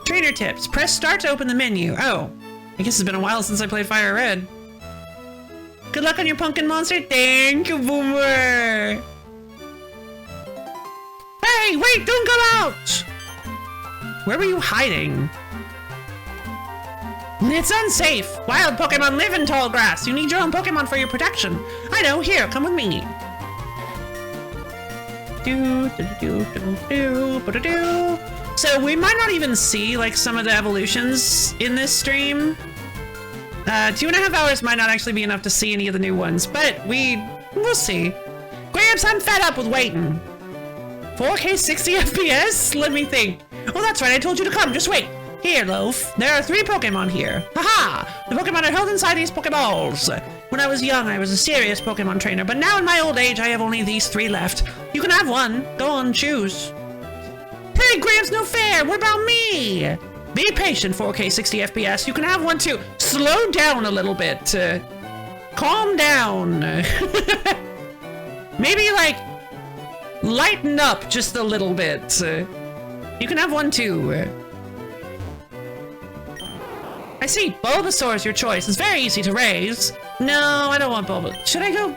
Trainer tips. Press start to open the menu. Oh. I guess it's been a while since I played Fire Red. Good luck on your pumpkin monster. Thank you, Boomer! Hey, wait! Don't come out! Where were you hiding? It's unsafe! Wild Pokemon live in tall grass! You need your own Pokemon for your protection! I know! Here, come with me! So we might not even see, like, some of the evolutions in this stream. 2.5 hours might not actually be enough to see any of the new ones, but we'll see. Gramps, I'm fed up with waiting! 4K 60 FPS? Let me think. Oh, that's right, I told you to come, just wait! Here, Loaf. There are 3 Pokemon here. Haha! The Pokemon are held inside these Pokeballs. When I was young, I was a serious Pokemon trainer, but now in my old age, I have only these 3 left. You can have one. Go on, choose. Hey, Gramps, no fair! What about me? Be patient, 4K 60 FPS. You can have one too. Slow down a little bit. Calm down. Maybe, like, lighten up just a little bit. You can have one too. I see. Bulbasaur is your choice. It's very easy to raise. No, I don't want Bulbasaur. Should I go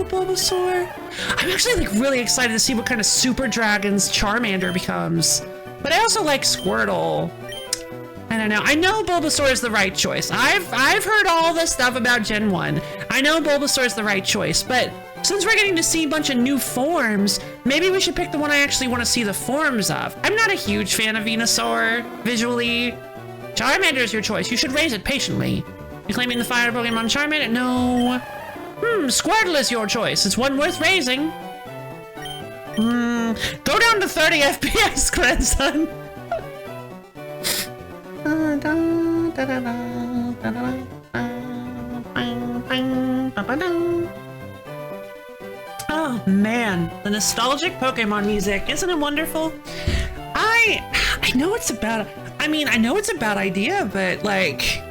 Bulbasaur? I'm actually like really excited to see what kind of super dragons Charmander becomes. But I also like Squirtle. I don't know. I know Bulbasaur is the right choice. I've heard all this stuff about Gen 1. I know Bulbasaur is the right choice, but since we're getting to see a bunch of new forms, maybe we should pick the one I actually want to see the forms of. I'm not a huge fan of Venusaur visually. Charmander is your choice. You should raise it patiently. You claiming the fire Pokemon Charmander? No. Squirtle is your choice. It's one worth raising. Go down to 30 FPS, grandson. Oh man, the nostalgic Pokemon music. Isn't it wonderful? I know it's about, I mean, I know it's a bad idea, but like,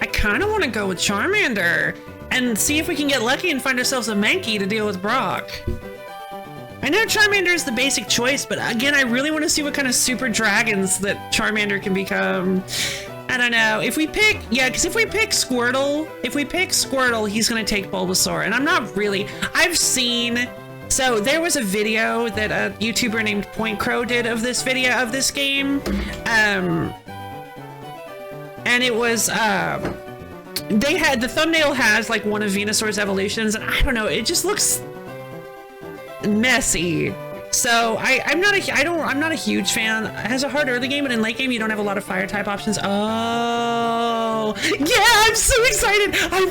I kind of want to go with Charmander and see if we can get lucky and find ourselves a Mankey to deal with Brock. I know Charmander is the basic choice, but again, I really want to see what kind of super dragons that Charmander can become. I don't know. If we pick, yeah, because if we pick Squirtle, he's going to take Bulbasaur. And I'm not really, I've seen, so there was a video that a YouTuber named Point Crow did of this video of this game. And it was, they had, the thumbnail has like one of Venusaur's evolutions, and I don't know, it just looks messy. So I'm not a huge fan. It has a hard early game, but in late game you don't have a lot of fire type options. Oh yeah, I'm so excited. I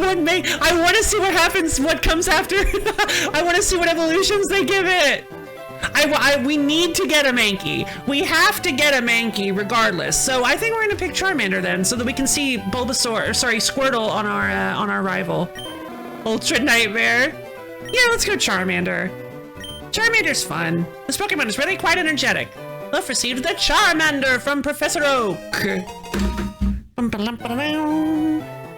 want to see what happens, what comes after. I want to see what evolutions they give it. We need to get a Mankey. We have to get a Mankey regardless. So I think we're gonna pick Charmander then, so that we can see Squirtle on our rival. Ultra Nightmare. Yeah, let's go Charmander. Charmander's fun. This Pokemon is really quite energetic. Love received the Charmander from Professor Oak. Do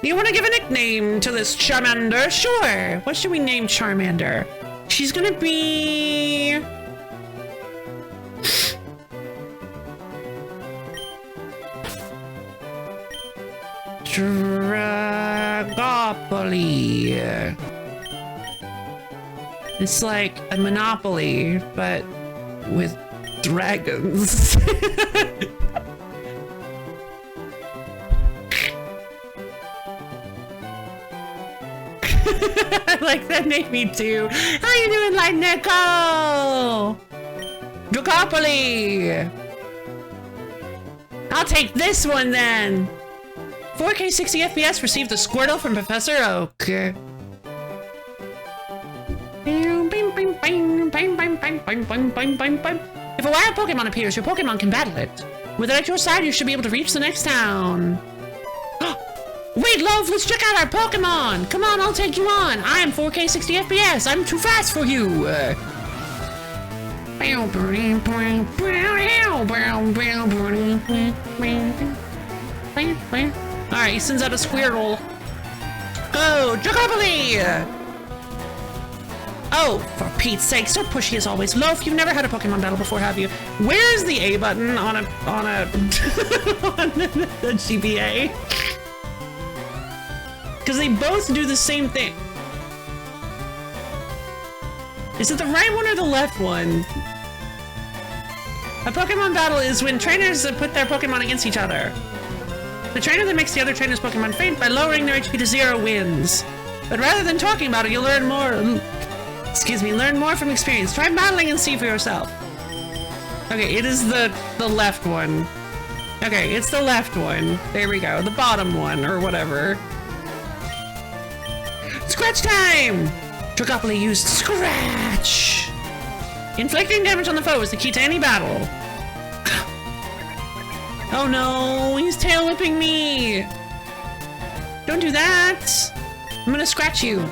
you want to give a nickname to this Charmander? Sure. What should we name Charmander? She's gonna be... Dragopoly. It's like a Monopoly, but with dragons. I like that name, me too. How you doing, like Nico? Dragopoly. I'll take this one then. 4K 60 FPS received the Squirtle from Professor Oak. If a wild Pokemon appears, your Pokemon can battle it. With it at your side, you should be able to reach the next town. Wait, love, let's check out our Pokemon. Come on, I'll take you on. I am 4K 60 FPS. I'm too fast for you. Alright, he sends out a Squirtle. Go, Dragopoly! Oh, for Pete's sake, so pushy as always. Loaf, you've never had a Pokemon battle before, have you? Where is the A button on a on the GBA? Because they both do the same thing. Is it the right one or the left one? A Pokemon battle is when trainers put their Pokemon against each other. The trainer that makes the other trainer's Pokemon faint by lowering their HP to 0 wins. But rather than talking about it, you'll learn more. Learn more from experience. Try battling and see for yourself. Okay, it is the left one. Okay, it's the left one. There we go. The bottom one, or whatever. Scratch time! Dragopoly used Scratch! Inflicting damage on the foe is the key to any battle. Oh no, he's tail whipping me! Don't do that! I'm gonna scratch you.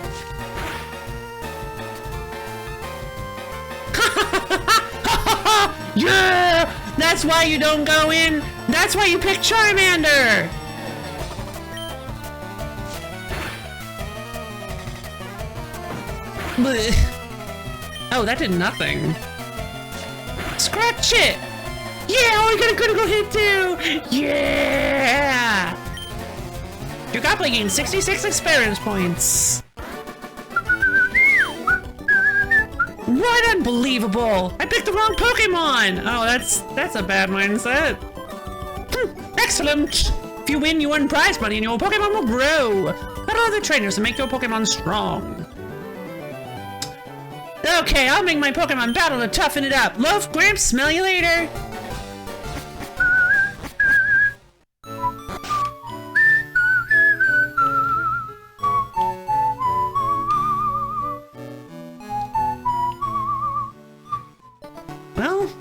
Yeah! That's why you don't go in! That's why you pick Charmander! Blech. Oh, that did nothing. Scratch it! Yeah! Oh, I got a critical hit too! Yeah! Dragopoly gained 66 experience points. What? Unbelievable! I picked the wrong Pokemon! Oh, that's a bad mindset. Excellent! If you win, you earn prize money and your Pokemon will grow. Battle other trainers to make your Pokemon strong. Okay, I'll make my Pokemon battle to toughen it up. Loaf, Gramps, smell you later! Well,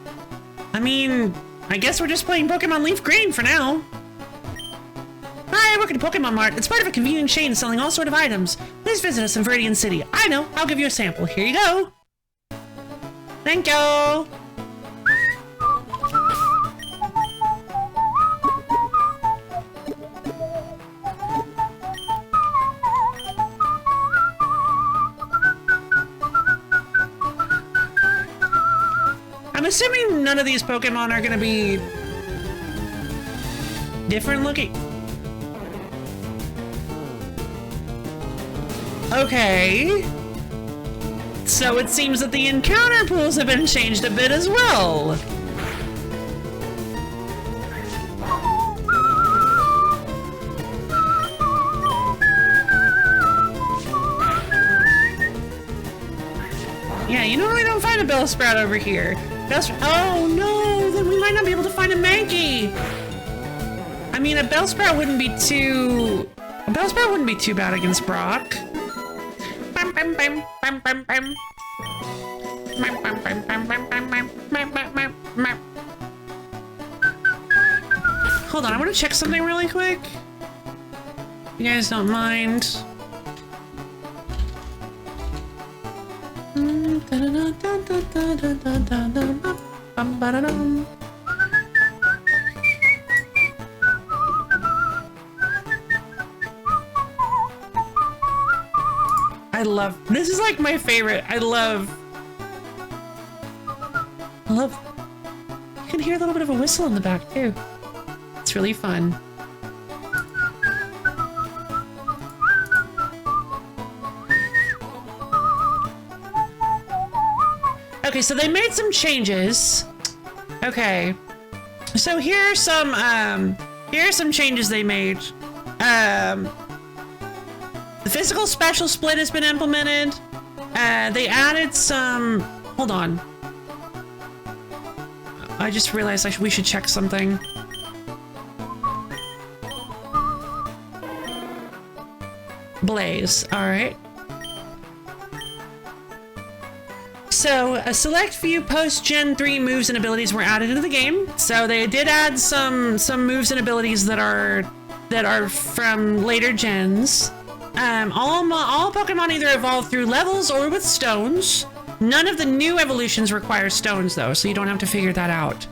I mean, I guess we're just playing Pokemon LeafGreen for now. Hi, I work at a Pokemon Mart. It's part of a convenient chain selling all sort of items. Please visit us in Viridian City. I know, I'll give you a sample. Here you go. Thank you. I'm assuming none of these Pokemon are gonna be different looking. Okay. So it seems that the encounter pools have been changed a bit as well. Yeah, you normally don't find find a Bellsprout over here. Oh no, then we might not be able to find a Mankey. I mean, a Bellsprout wouldn't be too bad against Brock. Hold on, I want to check something really quick. You guys don't mind. This is like my favorite. I love, you can hear a little bit of a whistle in the back too. It's really fun. Okay, so they made some changes. Okay. So here are some changes they made. The physical special split has been implemented. They added some... Hold on. I just realized we should check something. Blaze, alright. So, a select few post-Gen 3 moves and abilities were added into the game. So they did add some moves and abilities that are from later gens. All Pokemon either evolve through levels or with stones. None of the new evolutions require stones though, so you don't have to figure that out.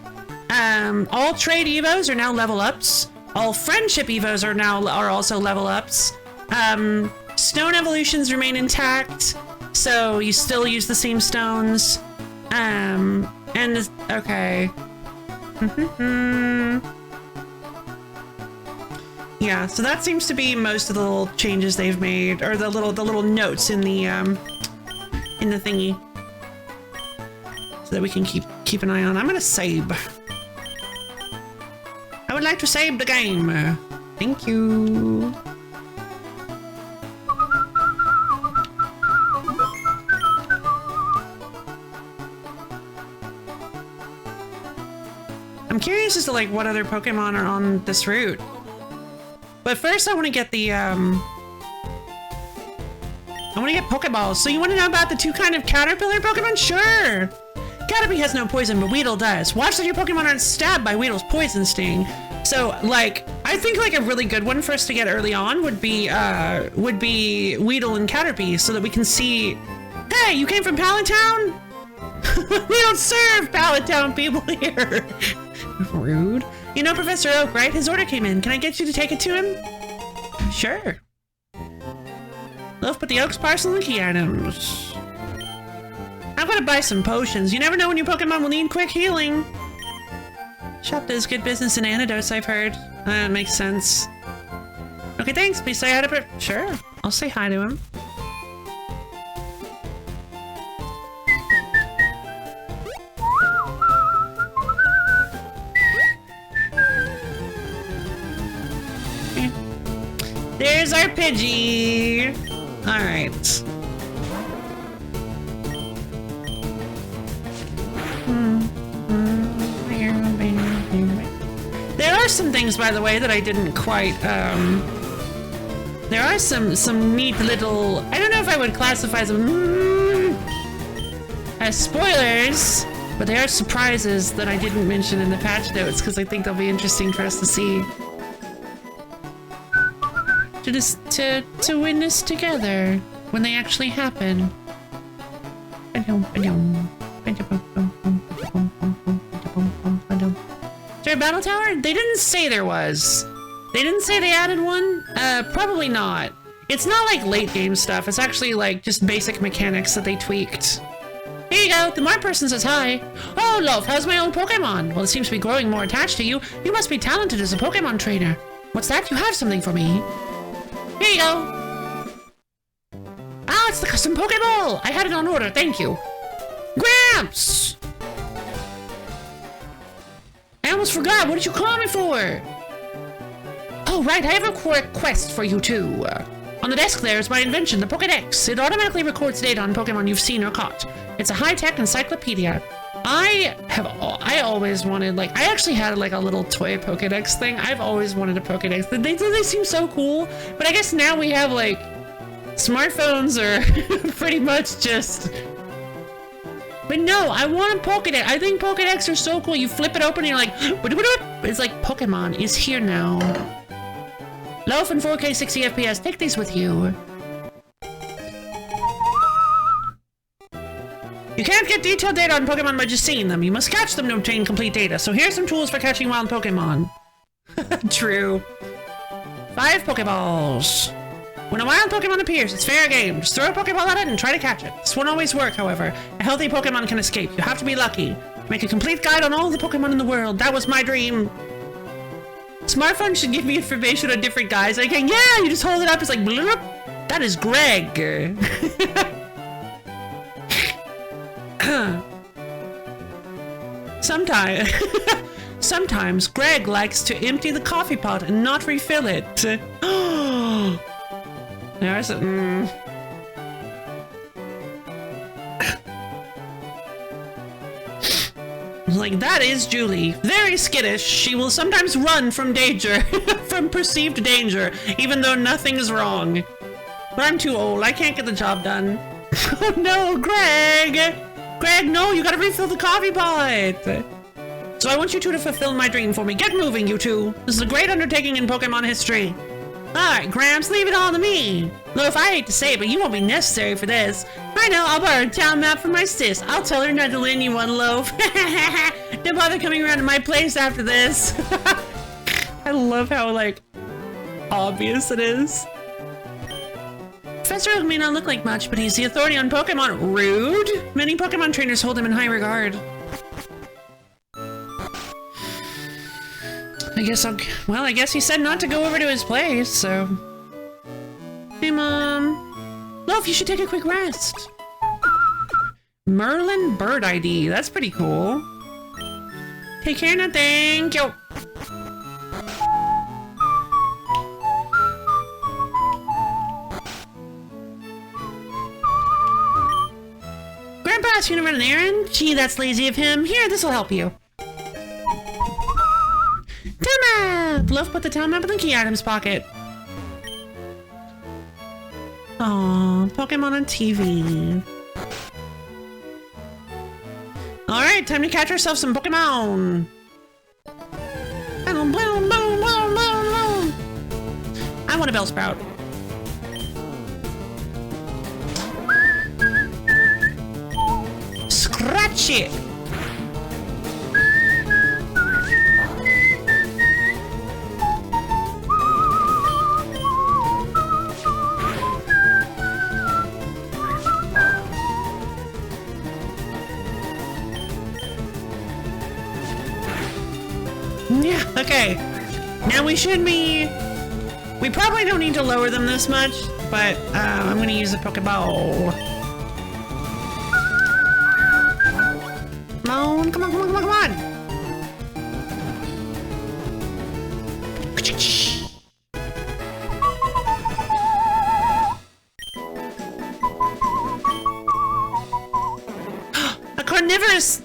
All trade Evos are now level ups. All friendship Evos are also level ups. Stone evolutions remain intact, so you still use the same stones. Okay. Yeah, so that seems to be most of the little changes they've made, or the little notes in the thingy, so that we can keep an eye on. I'm gonna save. I would like to save the game. Thank you. I'm curious as to like what other Pokemon are on this route. But first I want to get the I want to get Pokeballs. So you want to know about the two kind of caterpillar Pokemon? Sure! Caterpie has no poison, but Weedle does. Watch that your Pokemon aren't stabbed by Weedle's poison sting. So like, I think like a really good one for us to get early on would be Weedle and Caterpie, so that we can see, hey, you came from Pallet-Town? We don't serve Pallet-Town people here. Rude. You know Professor Oak, right? His order came in. Can I get you to take it to him? Sure. Loaf put the Oak's parcel in the key items. I'm gonna buy some potions. You never know when your Pokemon will need quick healing. Shop does good business in antidotes, I've heard. That makes sense. Okay, thanks. Please say hi to... Sure. I'll say hi to him. There's our Pidgey! Alright. There are some things, by the way, that I didn't quite, there are some neat little... I don't know if I would classify them as spoilers, but they are surprises that I didn't mention in the patch notes, because I think they'll be interesting for us to see. To witness together when they actually happen. Is there a battle tower? They didn't say there was. They didn't say they added one? Probably not. It's not like late game stuff. It's actually like just basic mechanics that they tweaked. Here you go. The Mar person says hi. Oh, love, how's my old Pokemon? Well, it seems to be growing more attached to you. You must be talented as a Pokemon trainer. What's that? You have something for me. Here you go! Ah, it's the custom Pokeball! I had it on order, thank you! Gramps! I almost forgot, what did you call me for? Oh, right, I have a request for you too. On On the desk there is my invention, the Pokédex. It automatically records data on Pokemon you've seen or caught. It's a high-tech encyclopedia. I always wanted, like, I actually had like a little toy Pokédex thing. I've always wanted a Pokédex. They seem so cool, but I guess now we have like smartphones are pretty much just. But no, I want a Pokédex. I think Pokédex are so cool. You flip it open and you're like, it's like Pokemon is here now. Loaf in 4K 60 FPS. Take these with you. You can't get detailed data on Pokemon by just seeing them. You must catch them to obtain complete data. So here's some tools for catching wild Pokemon. True. 5 Pokeballs. When a wild Pokemon appears, it's fair game. Just throw a Pokeball at it and try to catch it. This won't always work, however. A healthy Pokemon can escape. You have to be lucky. Make a complete guide on all the Pokemon in the world. That was my dream. Smartphone should give me information on different guys. Like, yeah, you just hold it up. It's like, bloop. That is Greg. Sometimes Greg likes to empty the coffee pot and not refill it. There's a like, that is Julie. Very skittish. She will sometimes run from danger, from perceived danger, even though nothing is wrong. But I'm too old. I can't get the job done. Oh no, Greg! Greg, no, you gotta refill the coffee pot! So I want you two to fulfill my dream for me. Get moving, you two! This is a great undertaking in Pokemon history. Alright, Gramps, leave it all to me. Loaf, I hate to say it, but you won't be necessary for this. I know, I'll borrow a town map from my sis. I'll tell her not to lend you one, Loaf. Don't bother coming around to my place after this. I love how, like, obvious it is. Professor Oak may not look like much, but he's the authority on Pokemon. Rude? Many Pokemon trainers hold him in high regard. I guess he said not to go over to his place, so. Hey, Mom. Loaf, you should take a quick rest. Merlin Bird ID. That's pretty cool. Take care now, thank you. Grandpa asked you to run an errand? Gee, that's lazy of him. Here, this'll help you. Town map! Loaf put the town map in the key items pocket. Aww, Pokemon on TV. Alright, time to catch ourselves some Pokemon. Boom, boom, boom, boom, boom, boom. I want a Bellsprout. Scratch it! Yeah, okay. Now we should be... We probably don't need to lower them this much, but I'm gonna use a Pokeball. Come on, come on, come on, come on, come on! A carnivorous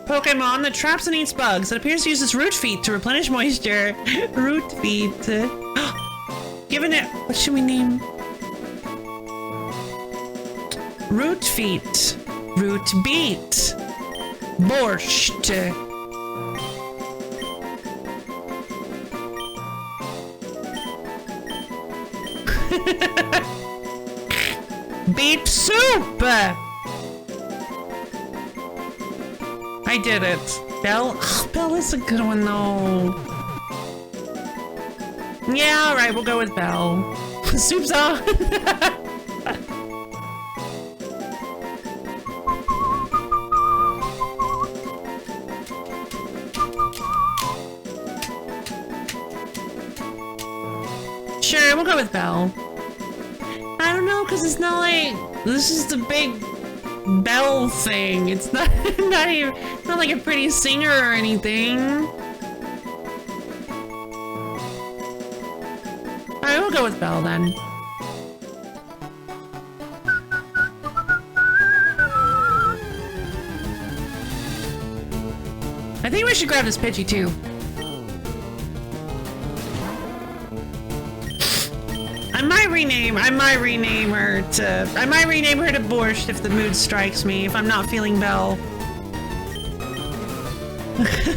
Pokemon that traps and eats bugs. It appears to use its root feet to replenish moisture. Root feet. Given it... What should we name? Root feet. Root beet. Borscht. Beet soup! I did it. Bell? Oh, Bell is a good one, though. Yeah, alright, we'll go with Bell. Soup's on. Sure, we'll go with Bell. I don't know, because it's not like... This is the big... Bell thing. It's not not like a pretty singer or anything. Alright, we'll go with Belle then. I think we should grab this Pidgey too. I might rename her to Borscht if the mood strikes me, if I'm not feeling Belle.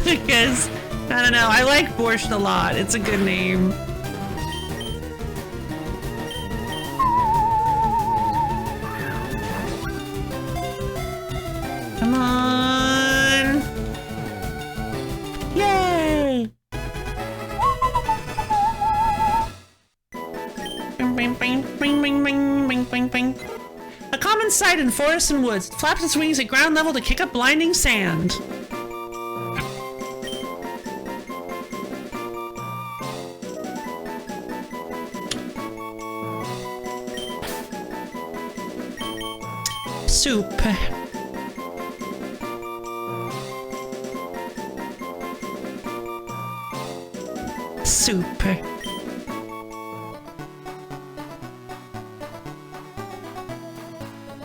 Because, I don't know, I like Borscht a lot. It's a good name. Come on. Yay! Bing, bing, bing, bing, bing, bing, bing, bing. A common sight in forests and woods. It flaps its wings at ground level to kick up blinding sand. Soup. Soup.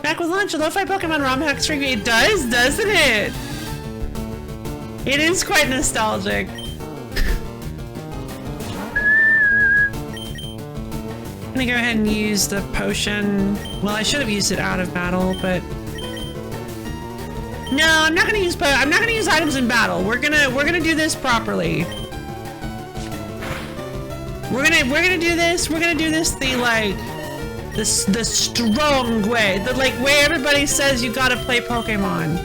Back with lunch, a lo-fi Pokemon Romhack string. It does, doesn't it? It is quite nostalgic. I'm gonna go ahead and use the potion. Well, I should have used it out of battle, but no, I'm not gonna use items in battle. We're gonna do this properly. We're gonna do this the strong way, the way everybody says you gotta play Pokemon.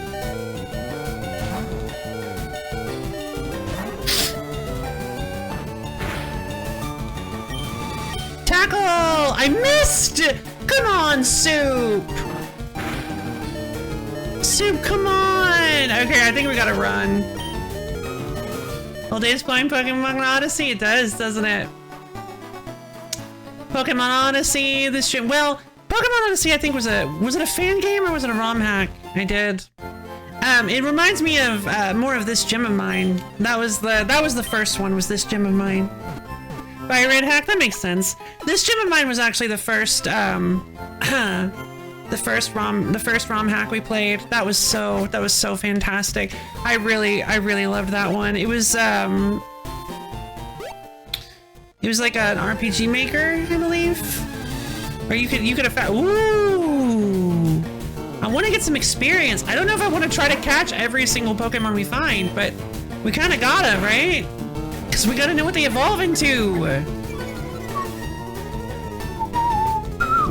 Tackle! I missed! Come on, Soup! Soup, come on! Okay, I think we gotta run. All days playing Pokemon Odyssey? It does, doesn't it? Pokemon Odyssey, this shit. Well, Pokemon Odyssey, I think was it a fan game or was it a ROM hack? I did. It reminds me of more of This Gem of Mine. That was the first one. Was This Gem of Mine by Red Hack? That makes sense. This Gem of Mine was actually the first the first ROM hack we played. That was so fantastic. I really loved that one. It was like an RPG maker, I believe. Or you could have found. Ooh! I want to get some experience. I don't know if I want to try to catch every single Pokemon we find, but we kind of gotta, right? Because we gotta know what they evolve into.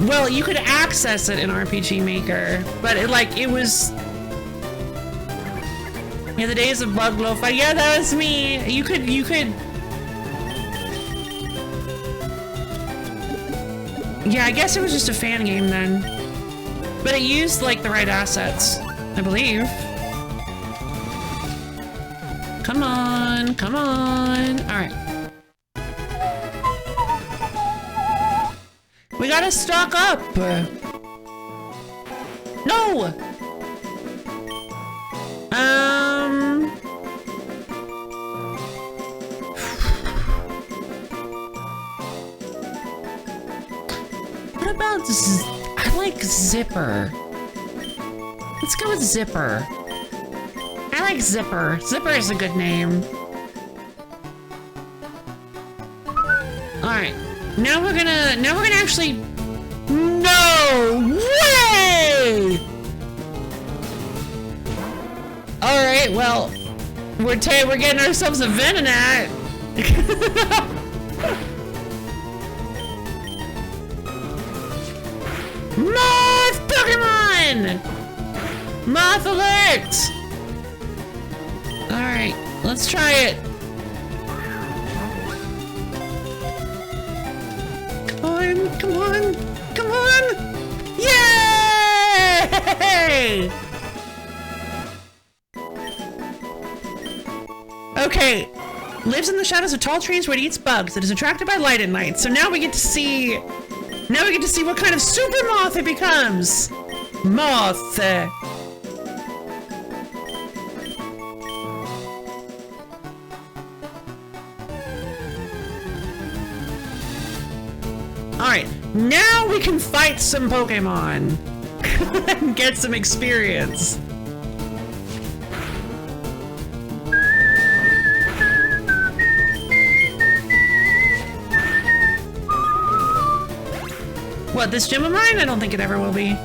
Well, you could access it in RPG Maker, but it was. Yeah, the days of Bug Lo-Fi. Yeah, that was me. You could. Yeah, I guess it was just a fan game then. But it used, the right assets, I believe. Come on, come on. Alright. We gotta stock up! No! What about I like Zipper. Let's go with Zipper. I like Zipper. Zipper is a good name. Alright. Now we're gonna actually. No way! Alright, well, we're getting ourselves a Venonat. Moth Pokemon! Moth alert! Alright, let's try it. Come on, come on, come on! Yay! Okay, lives in the shadows of tall trees where it eats bugs. It is attracted by light at night. So now we get to see. Now we get to see what kind of super moth it becomes. Moth. Alright, now we can fight some Pokemon and get some experience. What, this gym of mine? I don't think it ever will be.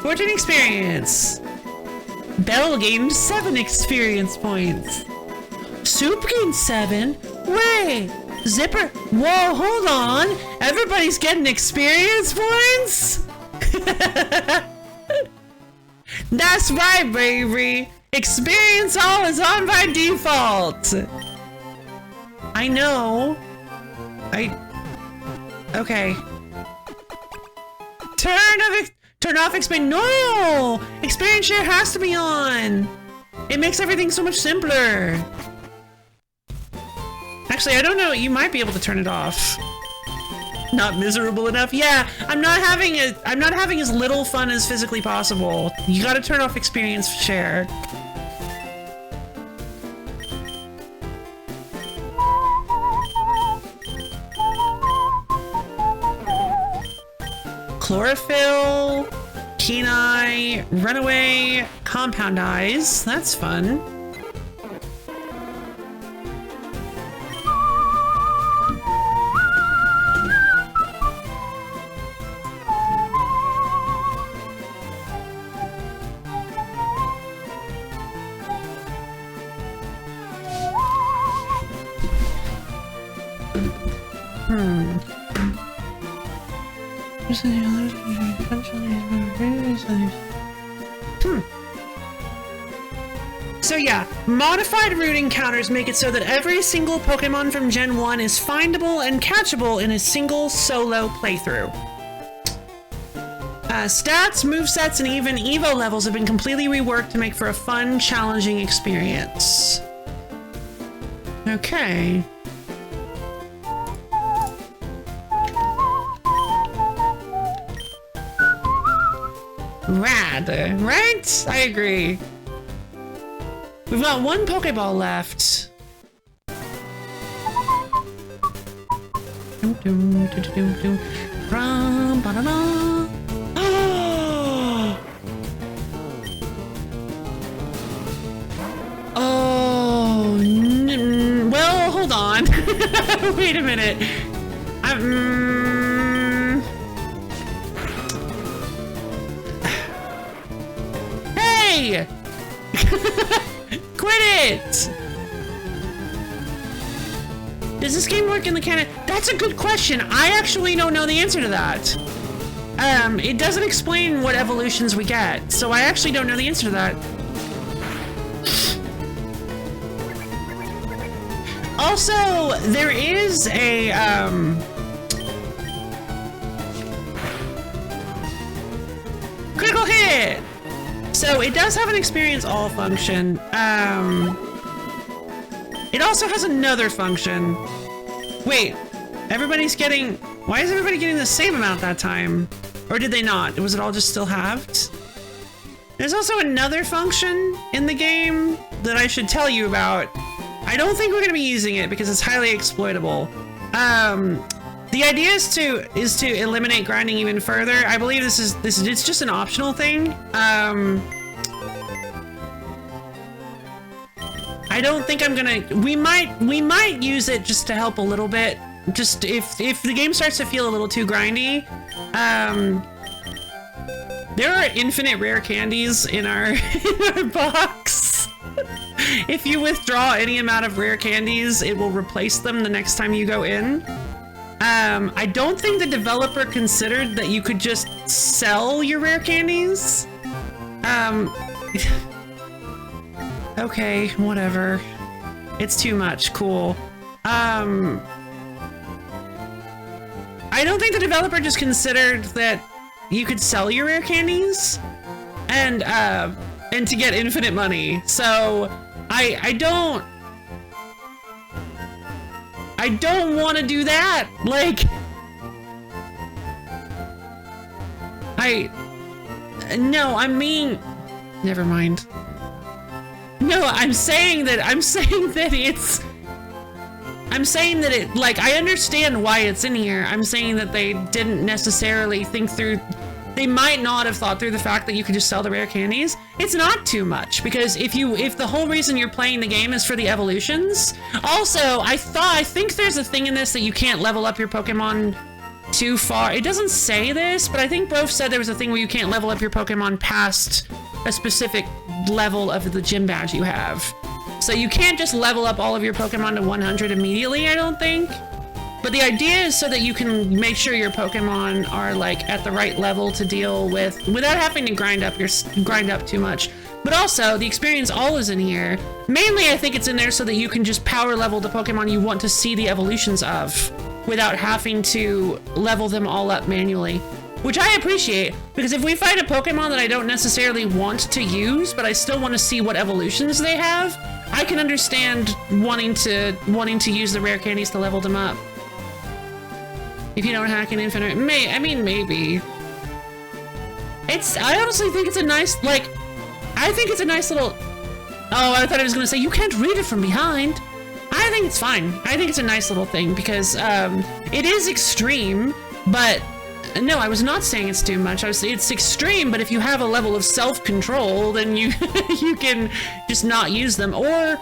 14 experience. Bell gained 7 experience points. Soup gained 7? Wait! Zipper? Whoa, hold on! Everybody's getting experience points? That's right, Bravery! Experience all is on by default! I know. Okay. Turn off experience. No! Experience share has to be on! It makes everything so much simpler. Actually, I don't know. You might be able to turn it off. Not miserable enough? Yeah, I'm not having as little fun as physically possible. You gotta turn off experience share. Chlorophyll, Kenai, Runaway, Compound Eyes. That's fun. So yeah, modified route encounters make it so that every single Pokemon from Gen 1 is findable and catchable in a single solo playthrough. Stats, movesets, and even Evo levels have been completely reworked to make for a fun, challenging experience. Okay. Rad, right? I agree. We've got 1 Pokeball left. Oh, well, hold on. Wait a minute. Hey! Quit it! Does this game work in the canon? That's a good question. I actually don't know the answer to that. It doesn't explain what evolutions we get, so I actually don't know the answer to that. Also, there is a, critical hit! So it does have an experience all function. It also has another function. Wait, everybody's getting... Why is everybody getting the same amount that time? Or did they not? Was it all just still halved? There's also another function in the game that I should tell you about. I don't think we're gonna be using it because it's highly exploitable. The idea is to eliminate grinding even further. I believe it's just an optional thing. I don't think I'm gonna. We might use it just to help a little bit. Just if the game starts to feel a little too grindy. There are infinite rare candies in our box. If you withdraw any amount of rare candies, it will replace them the next time you go in. I don't think the developer considered that you could just sell your rare candies. Okay, whatever. It's too much. Cool. I don't think the developer just considered that you could sell your rare candies and to get infinite money. So I don't want to do that. Like, no, I mean, never mind. No, I'm saying that I'm saying that it, like, I understand why it's in here. I'm saying that they didn't necessarily think through, they might not have thought through the fact that you could just sell the rare candies. It's not too much, because if the whole reason you're playing the game is for the evolutions. Also, I think there's a thing in this that you can't level up your Pokemon too far. It doesn't say this, but I think Brof said there was a thing where you can't level up your Pokemon past a specific level of the gym badge you have. So you can't just level up all of your Pokemon to 100 immediately, I don't think. But the idea is so that you can make sure your Pokemon are like at the right level to deal with without having to grind up too much. But also, the experience all is in here. Mainly, I think it's in there so that you can just power level the Pokemon you want to see the evolutions of without having to level them all up manually. Which I appreciate, because if we find a Pokemon that I don't necessarily want to use, but I still want to see what evolutions they have, I can understand wanting to use the rare candies to level them up. If you don't hack an infinite, maybe. I honestly think it's a nice, I think it's a nice little, oh, I thought I was gonna say, you can't read it from behind. I think it's fine. I think it's a nice little thing because, it is extreme, but no, I was not saying it's too much. It's extreme, but if you have a level of self-control, then you you can just not use them. Or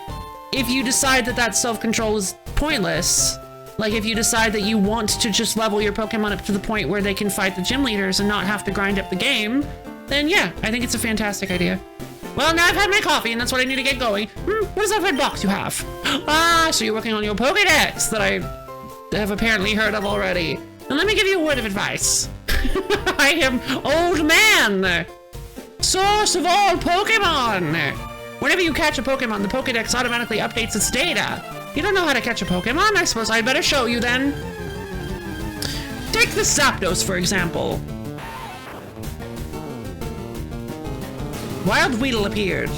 if you decide that self-control is pointless, like if you decide that you want to just level your Pokemon up to the point where they can fight the gym leaders and not have to grind up the game, then yeah, I think it's a fantastic idea. Well, now I've had my coffee, and that's what I need to get going. What is that red box you have? Ah, so you're working on your Pokédex that I have apparently heard of already. And let me give you a word of advice. I am Old Man, source of all Pokemon. Whenever you catch a Pokemon, the Pokédex automatically updates its data. You don't know how to catch a Pokemon? I suppose I'd better show you then. Take the Zapdos, for example. Wild Weedle appeared.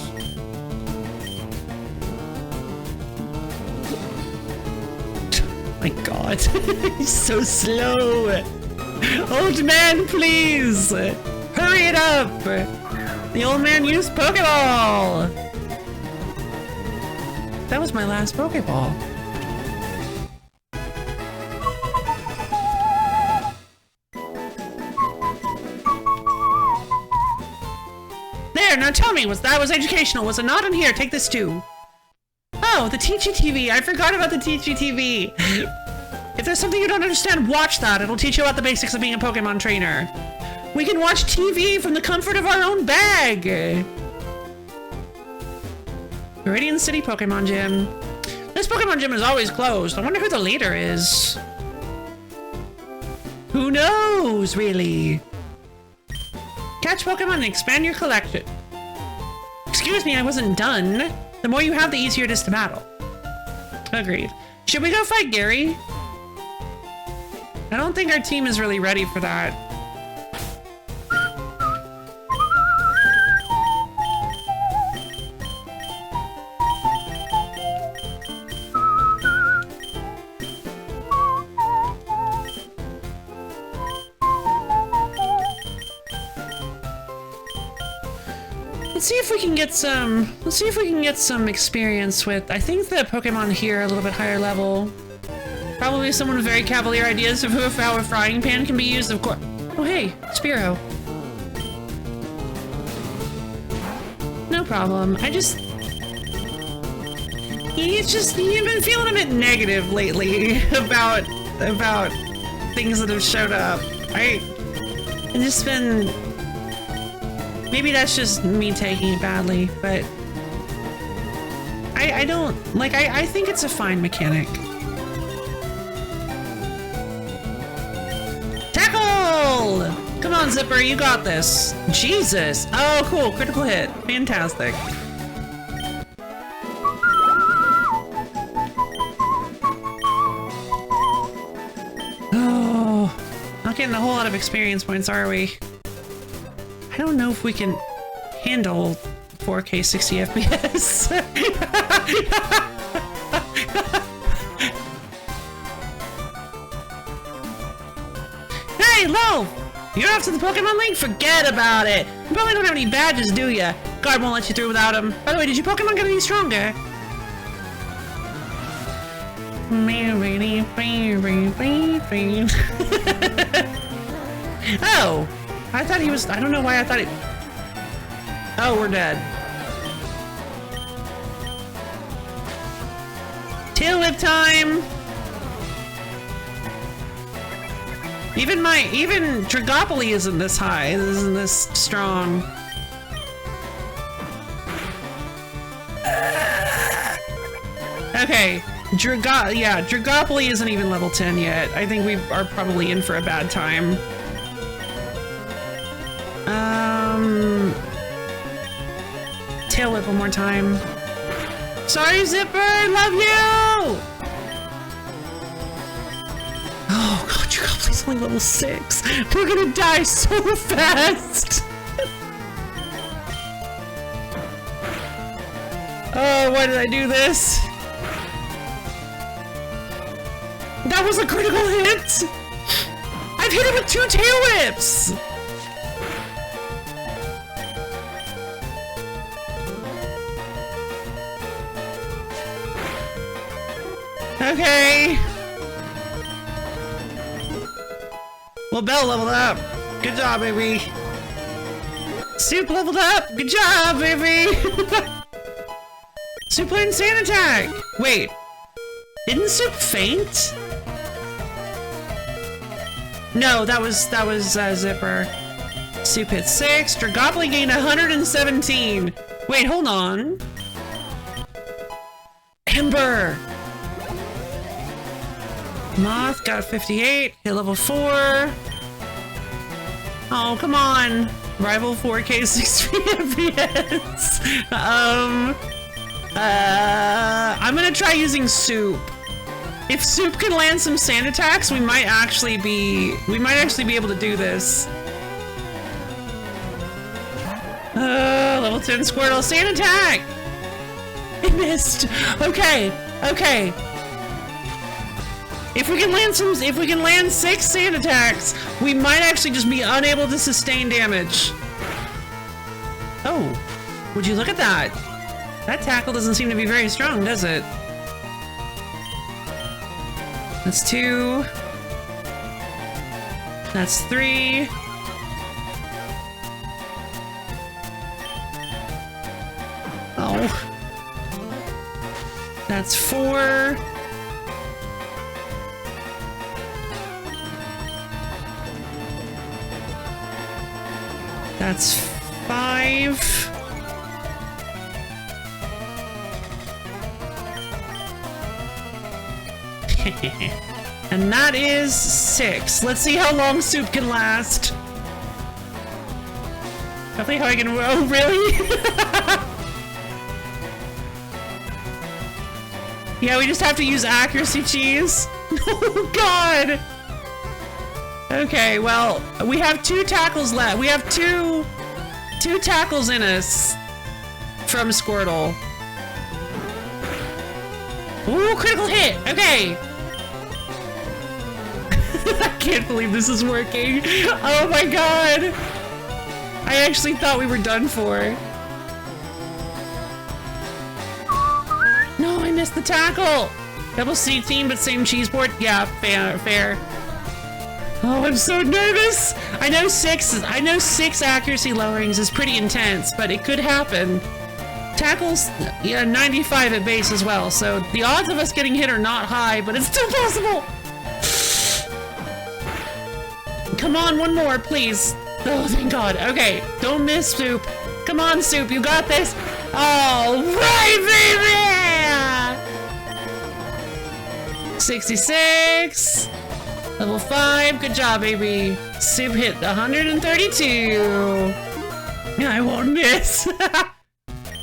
My god, he's so slow. Old man, please! Hurry it up! The old man used Pokeball! That was my last Pokeball. There, now tell me, that was educational, was it not? In here, take this too. Oh, the Teachy TV. I forgot about the Teachy TV. If there's something you don't understand, watch that. It'll teach you about the basics of being a Pokemon trainer. We can watch TV from the comfort of our own bag. Meridian City Pokemon Gym. This Pokemon Gym is always closed. I wonder who the leader is. Who knows, really? Catch Pokemon and expand your collection. Excuse me, I wasn't done. The more you have, the easier it is to battle. Agreed. Should we go fight Gary? I don't think our team is really ready for that. Let's see if we can get some experience with, I think the Pokemon here are a little bit higher level. Probably someone with very cavalier ideas of how a frying pan can be used, of course. Oh hey, Spearow. No problem. He's been feeling a bit negative lately about things that have showed up. I've just been, maybe that's just me taking it badly, but I don't, like, I think it's a fine mechanic. Tackle! Come on, Zipper, you got this. Jesus. Oh, cool. Critical hit. Fantastic. Oh, not getting a whole lot of experience points, are we? I don't know if we can handle 4K 60 FPS. Hey, Lo! You're off to the Pokemon League? Forget about it! You probably don't have any badges, do ya? Guard won't let you through without them. By the way, did your Pokemon get any stronger? Oh, I thought he was, I don't know why I thought it. Oh, we're dead. Tail whip time. Even Dragopoly isn't this high, isn't this strong. Okay, Dragopoly isn't even level 10 yet. I think we are probably in for a bad time. Tail whip one more time. Sorry, Zipper, love you! Oh god, Dragopoly's only level 6. We're gonna die so fast! Oh, why did I do this? That was a critical hit! I've hit him with 2 tail whips! Okay. Well, Bell leveled up. Good job, baby. Soup leveled up. Good job, baby. Soup learned Sand Attack. Wait. Didn't Soup faint? No, that was Zipper. Soup hit 6. Dragopoly gained 117. Wait, hold on. Ember. Moth got 58, hit level 4. Oh, come on. Rival 4K 60 FPS. I'm gonna try using Soup. If Soup can land some sand attacks, we might actually be able to do this. Level 10 Squirtle sand attack. It missed. Okay. If we can land 6 sand attacks, we might actually just be unable to sustain damage. Oh, would you look at that? That tackle doesn't seem to be very strong, does it? That's 2. That's 3. Oh. That's 4. That's 5. And that is 6. Let's see how long Soup can last. Definitely how I can. Oh, really? Yeah, we just have to use accuracy cheese. Oh, God. Okay, well, we have 2 tackles left. We have two tackles in us from Squirtle. Ooh, critical hit. Okay. I can't believe this is working. Oh my god. I actually thought we were done for. No, I missed the tackle. Double C team, but same cheese board. Yeah, fair. Oh, I'm so nervous. I know 6 accuracy lowerings is pretty intense, but it could happen. Tackles, yeah, 95 at base as well, so the odds of us getting hit are not high, but it's still possible. Come on, one more, please. Oh, thank God. Okay, don't miss, Soup. Come on, Soup, you got this. All right, baby! 66. Level 5. Good job, baby. Soup hit 132. I won't miss.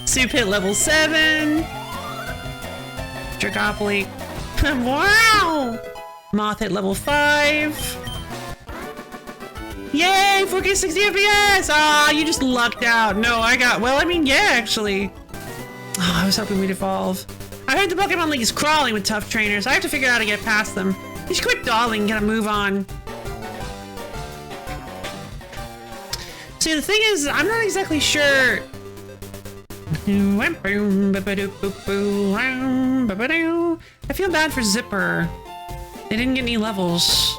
Soup hit level 7. Dragopoly. Wow! Moth hit level 5. Yay! 4K 60 FPS! Ah, you just lucked out. No, I got... Well, I mean, yeah, actually. Oh, I was hoping we'd evolve. I heard the Pokemon League is crawling with tough trainers. I have to figure out how to get past them. You should quit dawdling and gotta move on. See, the thing is, I'm not exactly sure... I feel bad for Zipper. They didn't get any levels.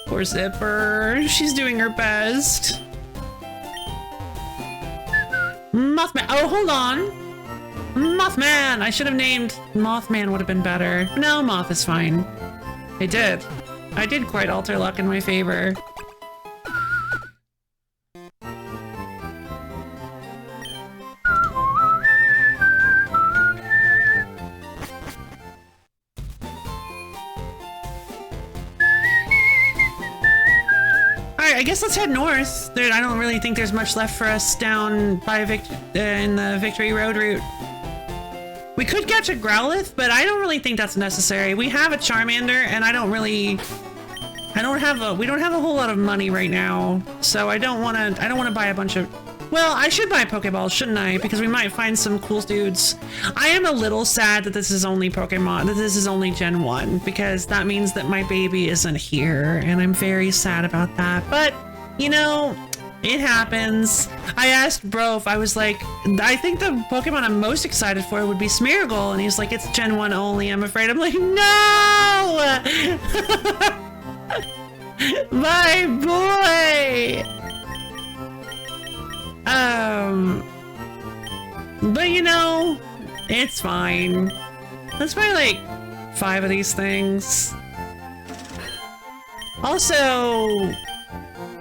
Poor Zipper. She's doing her best. Mothman. Oh, hold on. Mothman. I should have named Mothman, would have been better. No, Moth is fine. I did. I did quite alter luck in my favor. I guess let's head north. I don't really think there's much left for us down by in the Victory Road route. We could catch a Growlithe, but I don't really think that's necessary. We have a Charmander, and we don't have a whole lot of money right now, so I don't want to buy a bunch of. Well, I should buy Pokeballs, shouldn't I? Because we might find some cool dudes. I am a little sad that this is only Gen 1, because that means that my baby isn't here, and I'm very sad about that. But, you know, it happens. I asked Bro if I was like, I think the Pokemon I'm most excited for would be Smeargle, and he's like, it's Gen 1 only, I'm afraid. I'm like, no! My boy! But you know, it's fine. Let's buy like 5 of these things. Also,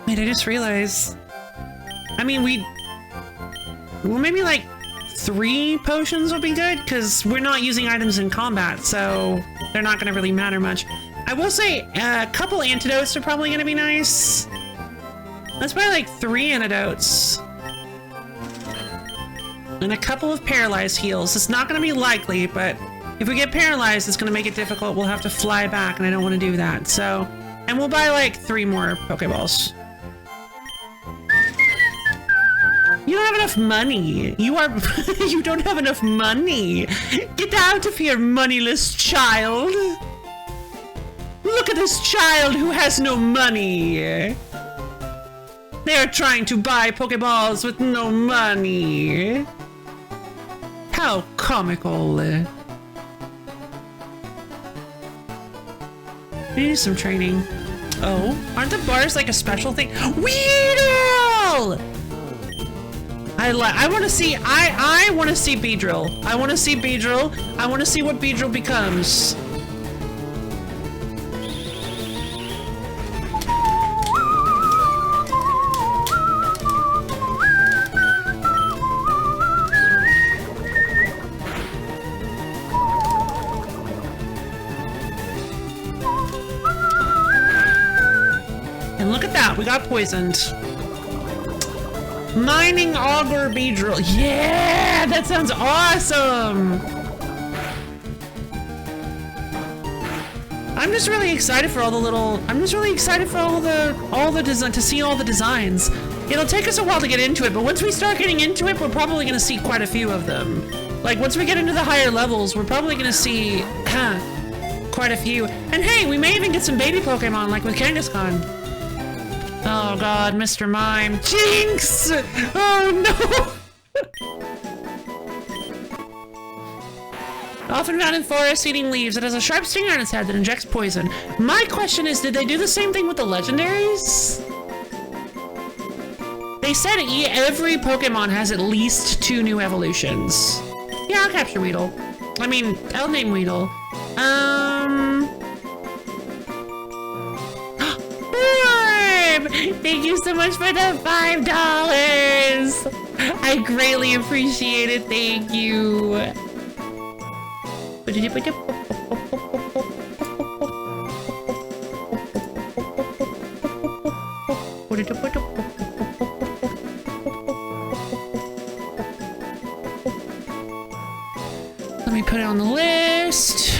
wait, I just realized, I mean, well, maybe like 3 potions would be good, because we're not using items in combat, so they're not going to really matter much. I will say a couple antidotes are probably going to be nice. Let's buy like 3 antidotes. And a couple of paralyzed heals. It's not going to be likely, but if we get paralyzed, it's going to make it difficult. We'll have to fly back, and I don't want to do that. So, and we'll buy like 3 more Pokeballs. You don't have enough money. You don't have enough money. Get out of here, moneyless child. Look at this child who has no money. They are trying to buy Pokeballs with no money. How comical. We need some training. Oh, aren't the bars like a special thing? Weedle! I want to see, I want to see Beedrill. I want to see Beedrill. I want to see what Beedrill becomes. And look at that, we got poisoned. Mining Augur Beedrill. Yeah, that sounds awesome. I'm just really excited for all the little. I'm just really excited for all the design, to see all the designs. It'll take us a while to get into it, but once we start getting into it, we're probably gonna see quite a few of them. Like once we get into the higher levels, we're probably gonna see quite a few. And hey, we may even get some baby Pokemon, like with Kangaskhan. Oh god, Mr. Mime. Jinx! Oh no! Often found in forests eating leaves, it has a sharp stinger on its head that injects poison. My question is, did they do the same thing with the Legendaries? They said every Pokemon has at least 2 new evolutions. Yeah, I'll capture Weedle. I mean, I'll name Weedle. Thank you so much for the $5. I greatly appreciate it. Thank you. Let me put it on the list.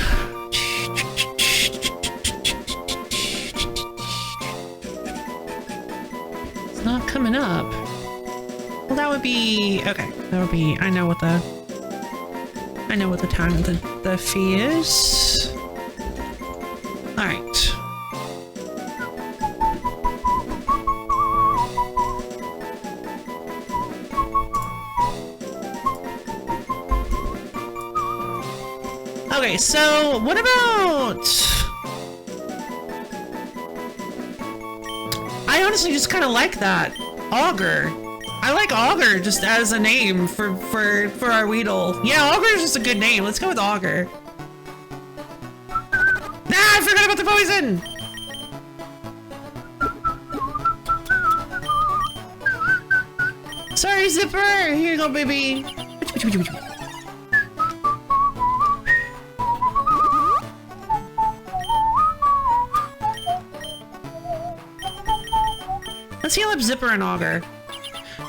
Not coming up. Well, that would be okay. That would be. I know what the time of the fee is. All right. Okay, so what about... I honestly just kind of like that. Augur. I like Augur just as a name for our Weedle. Yeah, Augur is just a good name. Let's go with Augur. Nah, I forgot about the poison! Sorry, Zipper! Here you go, baby! Let's heal up Zipper and Augur.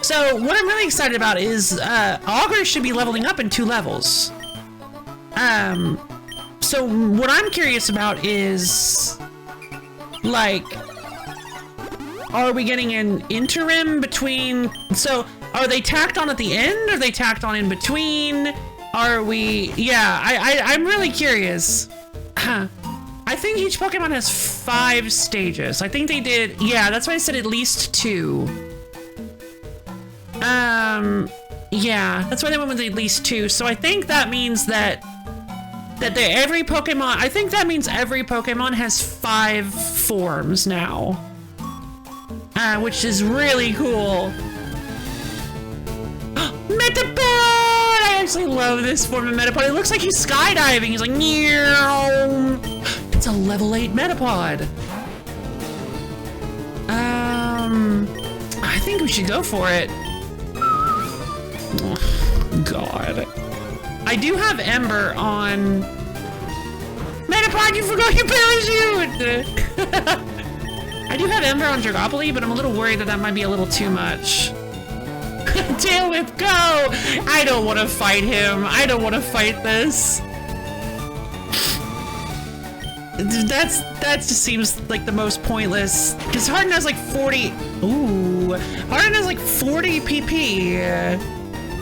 So, what I'm really excited about is, Augur should be leveling up in 2 levels. So what I'm curious about is, like, are we getting an interim between, so are they tacked on at the end? Are they tacked on in between? Are we, yeah, I'm really curious. I think each Pokemon has 5 stages. I think they did, yeah, that's why I said at least 2. Yeah, that's why they went with at least 2. So I think that means that every Pokemon, I think that means every Pokemon has 5 forms now. Which is really cool. Metapod! I actually love this form of Metapod. It looks like he's skydiving. He's like, meow. It's a level 8 Metapod. I think we should go for it. Oh, God. I do have Ember on... Metapod, you forgot your parachute! I do have Ember on Dragopoly, but I'm a little worried that that might be a little too much. Tail Whip, go! I don't want to fight him. I don't want to fight this. That just seems like the most pointless. Because Harden has like 40... Ooh. Harden has like 40 PP.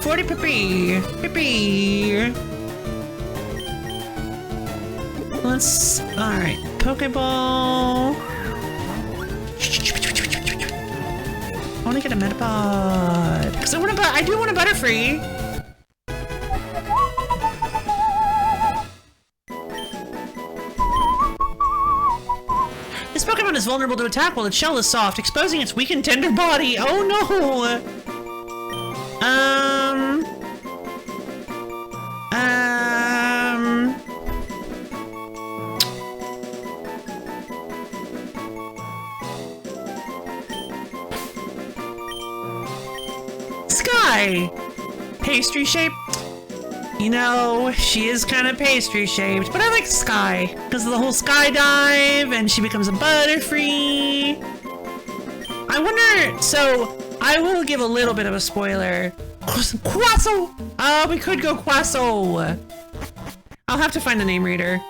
40 PP. PP. Let's... Alright. Pokeball. I want to get a Metapod. Because I do want a Butterfree. This Pokemon is vulnerable to attack while its shell is soft, exposing its weakened tender body. Oh no! Sky! Pastry shaped? You know, she is kind of pastry shaped, but I like Sky because of the whole skydive and she becomes a Butterfree. I wonder, so I will give a little bit of a spoiler. Quasso! Oh, we could go Quasso. I'll have to find the name reader.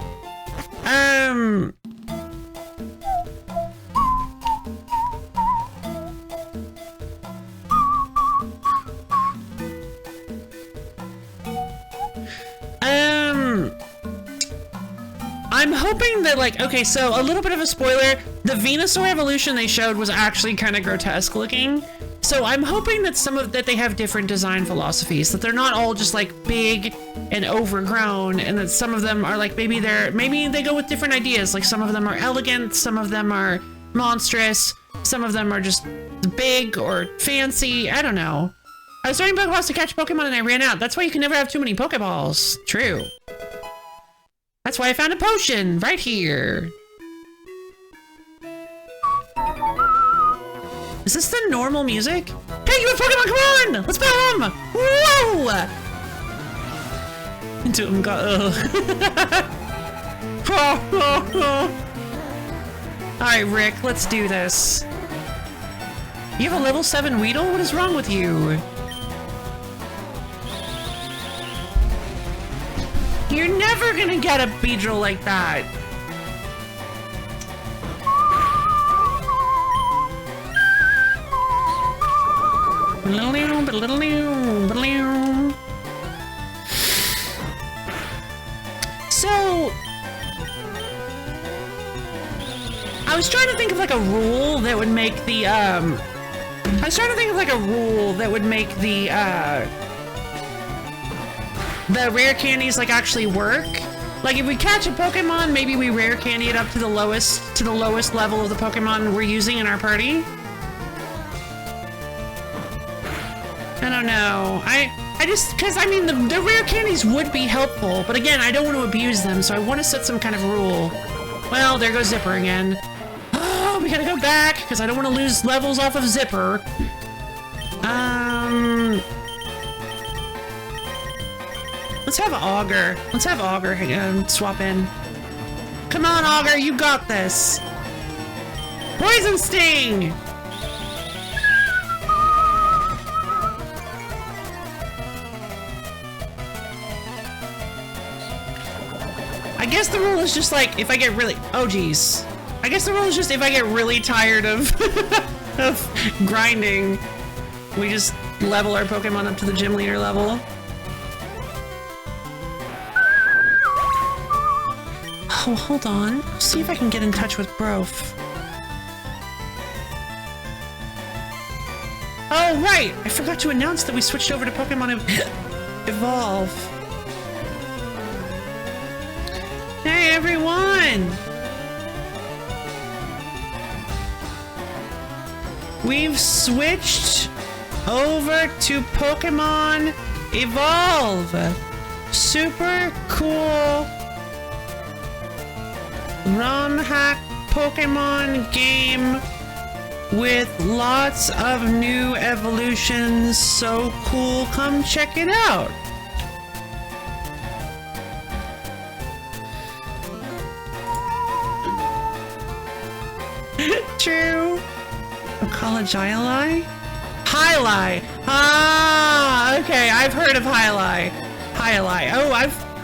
I'm hoping that, like, okay, so a little bit of a spoiler, the Venusaur evolution they showed was actually kind of grotesque looking. So I'm hoping that that they have different design philosophies, that they're not all just like big and overgrown, and that some of them are like, maybe they go with different ideas. Like some of them are elegant, some of them are monstrous, some of them are just big or fancy. I don't know. I was starting Pokeballs to catch Pokemon and I ran out. That's why you can never have too many Pokeballs. True. That's why I found a potion right here. Is this the normal music? Hey, you have Pokemon, come on! Let's battle them! Whoa! Into him, Alright, Rick, let's do this. You have a level 7 Weedle? What is wrong with you? You're never gonna get a Beedrill like that. So, I was trying to think of like a rule that would make the, the Rare Candies like actually work. Like, if we catch a Pokemon, maybe we rare candy it up to the lowest level of the Pokemon we're using in our party. I don't know. I just, because I mean, the rare candies would be helpful, but again, I don't want to abuse them, so I want to set some kind of rule. Well, there goes Zipper again. Oh, we gotta go back, because I don't want to lose levels off of Zipper. Let's have Augur. Let's have Augur swap in. Come on, Augur, you got this. Poison Sting! I guess the rule is just like, if I get really... Oh, geez. I guess the rule is just if I get really tired of, of grinding, we just level our Pokemon up to the gym leader level. Oh, hold on. See if I can get in touch with Brof. Oh, right! I forgot to announce that we switched over to Pokemon Evolve. Hey, everyone! We've switched over to Pokemon Evolve. Super cool Romhack Pokemon game with lots of new evolutions. So cool, come check it out. True. Collegiali? Hyli. Ah, okay. I've heard of Hyli. Hyli. Oh,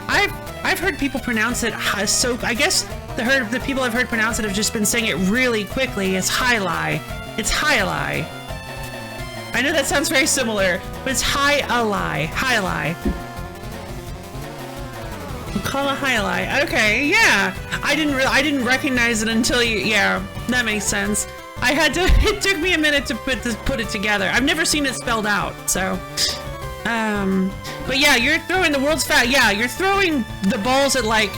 I've heard people pronounce it so. I guess the people I've heard pronounce it have just been saying it really quickly. It's Hyli. It's Hyli. I know that sounds very similar, but it's Hyli. Hyli. Call it Hyli. Okay, yeah. I didn't recognize it until you. Yeah, that makes sense. I had to. It took me a minute to put it together. I've never seen it spelled out, so. But yeah, you're throwing the world's yeah, you're throwing the balls at like,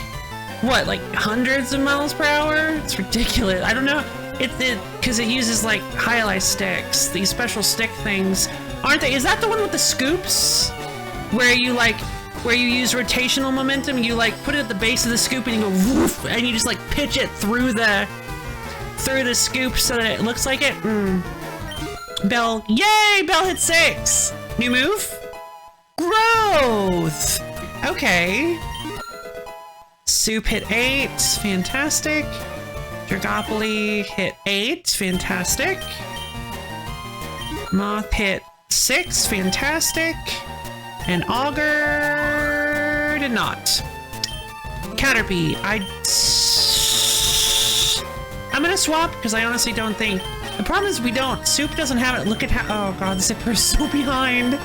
what, like hundreds of miles per hour? It's ridiculous. I don't know. Because it uses like Hyli sticks, these special stick things, aren't they? Is that the one with the scoops, where you use rotational momentum? You like put it at the base of the scoop and you go woof, and you just like pitch it through the scoop so that it looks like it. Bell, yay! Bell hit 6. New move. Growth. Okay. Soup hit 8. Fantastic. Dragopoli hit 8. Fantastic. Moth hit 6. Fantastic. And Augur did not. Caterpie, I'm gonna swap because I honestly don't think. The problem is we don't. Soup doesn't have it. Look at how. Oh god, Zipper's so behind.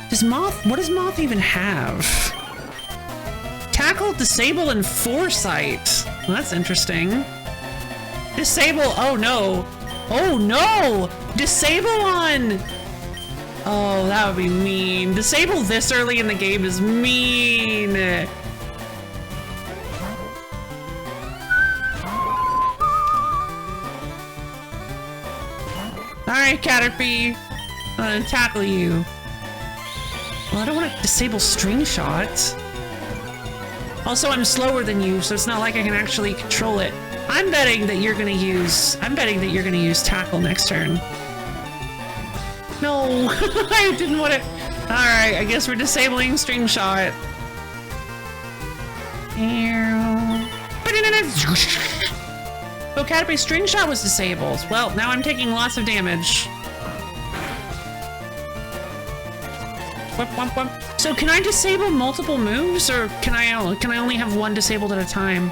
Does Moth? What does Moth even have? Tackle, Disable, and Foresight. Well, that's interesting. Disable. Oh no. Oh no! Disable on. Oh, that would be mean. Disable this early in the game is mean. Alright, Caterpie. I'm gonna tackle you. Well, I don't want to disable String Shot. Also, I'm slower than you, so it's not like I can actually control it. I'm betting that you're gonna use Tackle next turn. No, I didn't want to. Alright, I guess we're disabling String Shot. Oh, Caterpie String Shot was disabled. Well, now I'm taking lots of damage. So can I disable multiple moves, or can I only have one disabled at a time?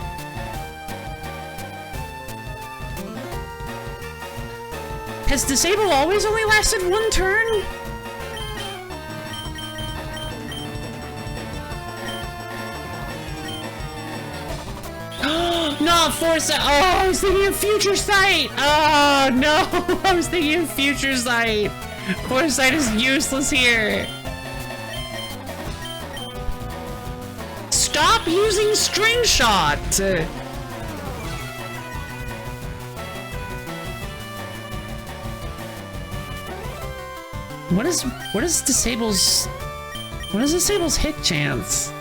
Has disable always only lasted one turn? No, Foresight. Oh, I was thinking of Future Sight. Oh, no. I was thinking of Future Sight. Foresight is useless here. stop using string shot. What is Disable's hit chance?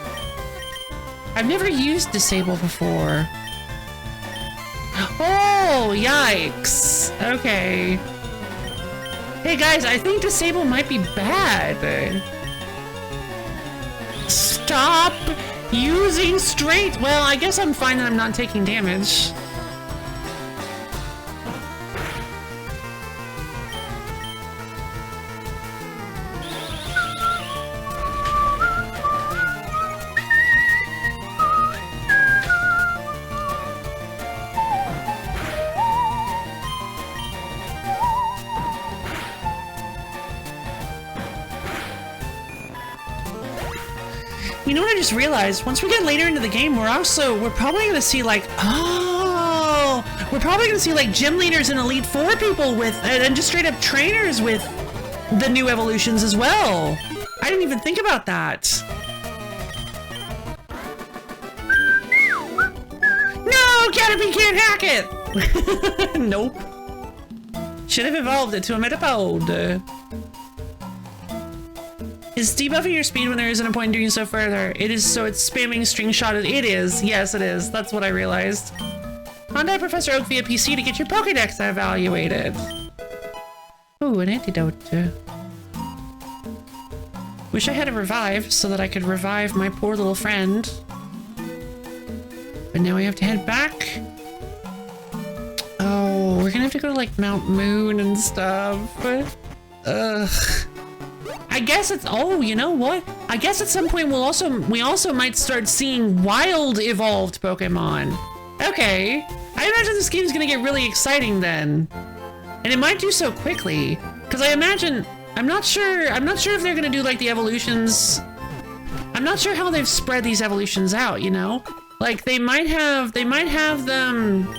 I've never used Disable before. Oh, yikes. Okay. Hey guys, I think Disable might be bad. Stop using straight. Well, I guess I'm fine that I'm not taking damage. You know what I just realized? Once we get later into the game, we're probably gonna see like, we're probably gonna see like gym leaders and Elite Four people with, and just straight up trainers with the new evolutions as well. I didn't even think about that. No, Caterpie can't hack it! Nope. Should have evolved it to a Metapode. Is debuffing your speed when there isn't a point in doing so further? It is, so it's spamming string shot. It is. Yes, it is. That's what I realized. Contact Professor Oak via PC to get your Pokédex evaluated. Ooh, an antidote. Wish I had a revive so that I could revive my poor little friend. But now we have to head back. Oh, we're gonna have to go to like Mount Moon and stuff. Ugh. I guess it's, oh, you know what? I guess at some point we also might start seeing wild evolved Pokemon. Okay. I imagine this game's gonna get really exciting then. And it might do so quickly. Because I imagine, I'm not sure if they're gonna do like the evolutions. I'm not sure how they've spread these evolutions out, you know? Like they might have them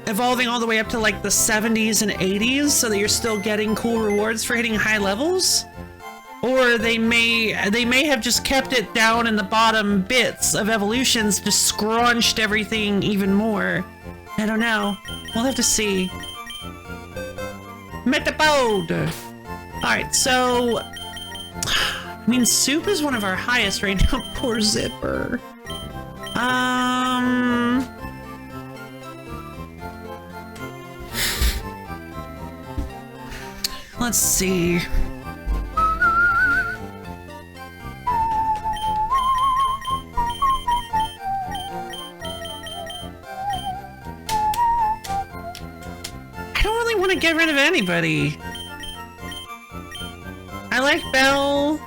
evolving all the way up to like the 70s and 80s so that you're still getting cool rewards for hitting high levels. Or they may have just kept it down in the bottom bits of evolutions, just scrunched everything even more. I don't know. We'll have to see. Metapode! Alright, so I mean Soup is one of our highest right now. Poor Zipper. Let's see. I don't really want to get rid of anybody. I like Belle.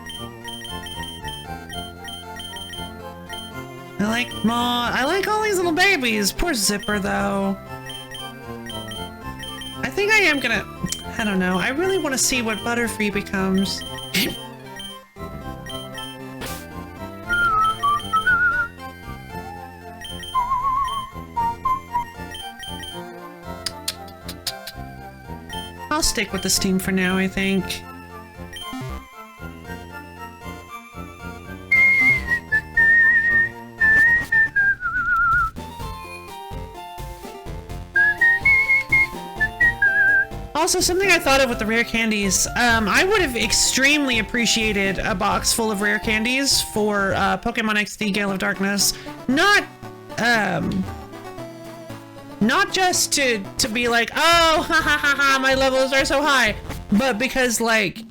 I like Maud. I like all these little babies. Poor Zipper, though. I think I am gonna... I don't know. I really want to see what Butterfree becomes. I'll stick with this team for now, I think. Also, something I thought of with the rare candies, I would have extremely appreciated a box full of rare candies for Pokemon XD Gale of Darkness. Not just to be like, oh, ha ha ha ha, my levels are so high, but because like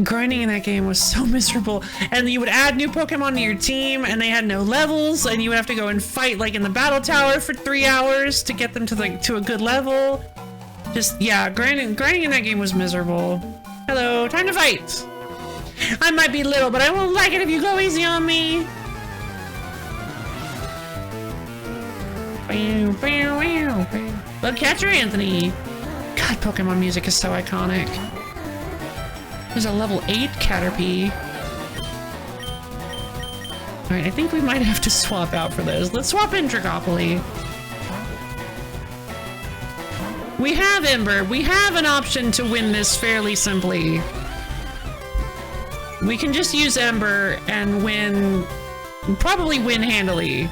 grinding in that game was so miserable, and you would add new Pokemon to your team and they had no levels, and you would have to go and fight like in the battle tower for 3 hours to get them to a good level. Just, yeah, grinding in that game was miserable. Hello, time to fight! I might be little, but I won't like it if you go easy on me! Bug Catcher Anthony! God, Pokemon music is so iconic. There's a level 8 Caterpie. Alright, I think we might have to swap out for this. Let's swap in Dragopoly. We have Ember. We have an option to win this fairly simply. We can just use Ember and win probably win handily.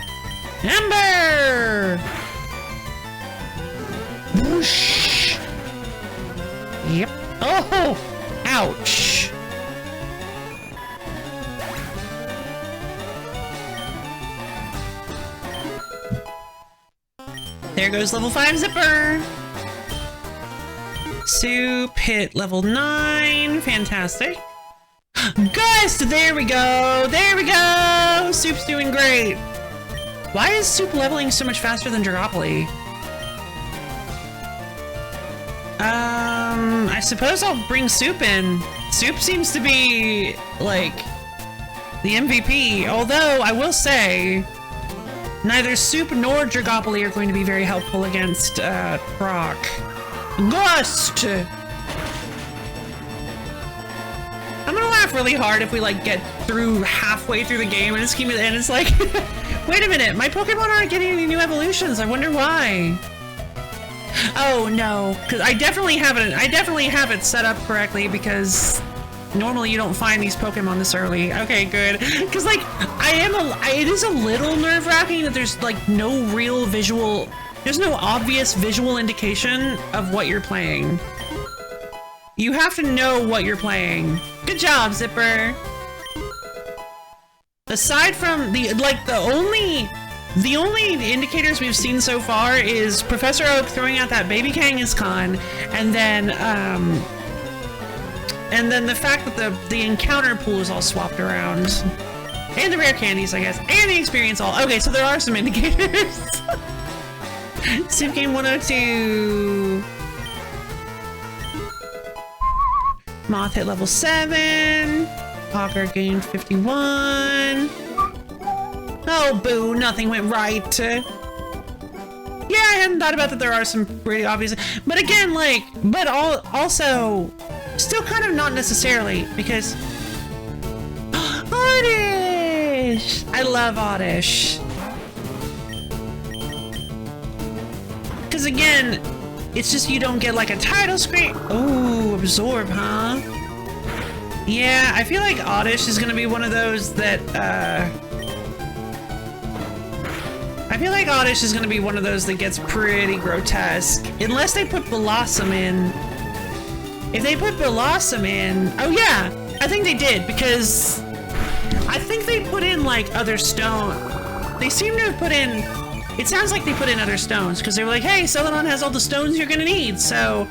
Ember! Whoosh! Yep. Oh! Ouch! There goes level 5 Zipper! Soup hit level 9. Fantastic. Gust! There we go! There we go! Soup's doing great. Why is Soup leveling so much faster than Dragopoly? I suppose I'll bring Soup in. Soup seems to be, like, the MVP. Although, I will say, neither Soup nor Dragopoly are going to be very helpful against, Brock. Gust! I'm gonna laugh really hard if we, like, get through halfway through the game and it's like, wait a minute, my Pokemon aren't getting any new evolutions. I wonder why. Oh no, because I definitely have it set up correctly, because normally you don't find these Pokemon this early. Okay, good. Because like it is a little nerve-wracking that there's like no real visual, there's no obvious visual indication of what you're playing. You have to know what you're playing. Good job, Zipper. Aside from the only indicators we've seen so far is Professor Oak throwing out that baby Kangaskhan, and then the fact that the encounter pool is all swapped around. And the rare candies, I guess. And the experience all. Okay, so there are some indicators. Civ Game 102. Moth hit level 7. Augur gained 51. Oh, boo, nothing went right. Yeah, I hadn't thought about that. There are some pretty obvious, but again, like, but also, still kind of not necessarily, because Oddish! I love Oddish. Because again, it's just you don't get like a title screen. Oh, absorb, huh? Yeah, I feel like Oddish is gonna be one of those that, I feel like Oddish is going to be one of those that gets pretty grotesque. Unless they put Blossom in. If they put Blossom in... Oh yeah! I think they did, because... I think they put in, like, other stone... They seem to have put in... It sounds like they put in other stones, because they were like, hey, Celadon has all the stones you're gonna need, so...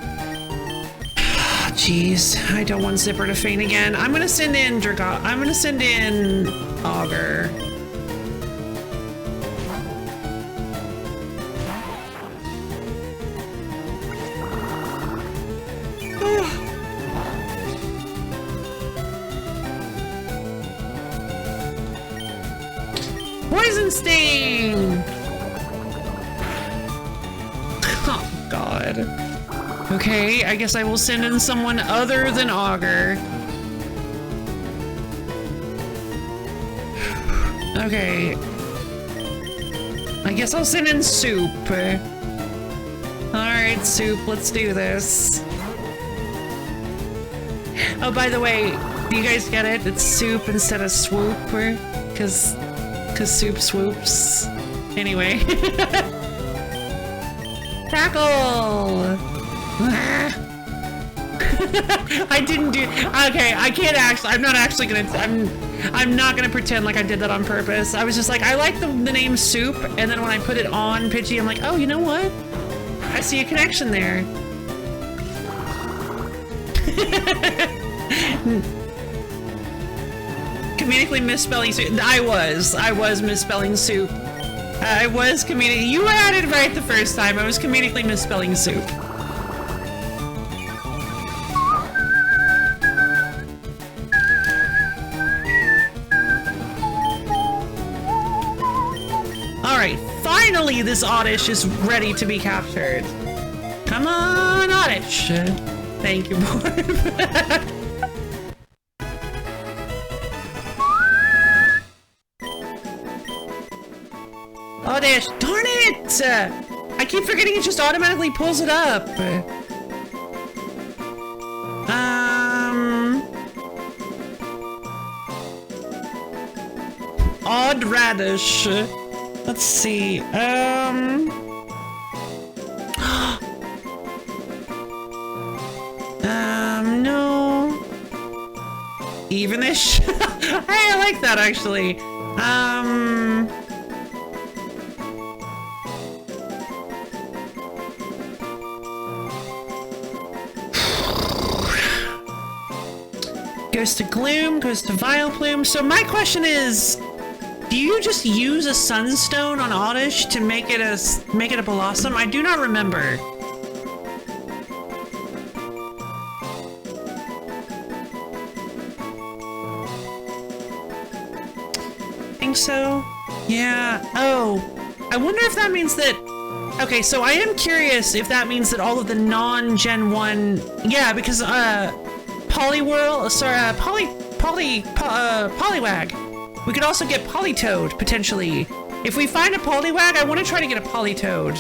Jeez, I don't want Zipper to faint again. I'm gonna send in I'm gonna send in... Augur. Poison Sting! Oh, God. Okay, I guess I will send in someone other than Augur. Okay. I guess I'll send in Soup. Alright, Soup, let's do this. Oh, by the way, do you guys get it? It's Soup instead of Swoop, because Soup swoops. Anyway. Tackle! I didn't do... Okay, I can't actually... I'm not actually gonna... I'm not gonna pretend like I did that on purpose. I was just like, I like the name Soup, and then when I put it on Pidgey, I'm like, oh, you know what? I see a connection there. Comedically misspelling Soup. I was misspelling Soup. I was You had it right the first time. I was comedically misspelling Soup. Alright, finally this Oddish is ready to be captured. Come on, Oddish. Thank you, Borb. Oddish, darn it! I keep forgetting it just automatically pulls it up. odd radish. Let's see. No. Evenish. Hey, I like that actually. Goes to Gloom, goes to Vileplume. So my question is, do you just use a Sunstone on Oddish to make it a Blossom? I do not remember. Think so? Yeah. Oh, I wonder if that means that. Okay, so I am curious if that means that all of the non-Gen 1. Yeah, because Poliwhirl, sorry, Poliwag. We could also get Politoed, potentially. If we find a Poliwag, I want to try to get a Politoed.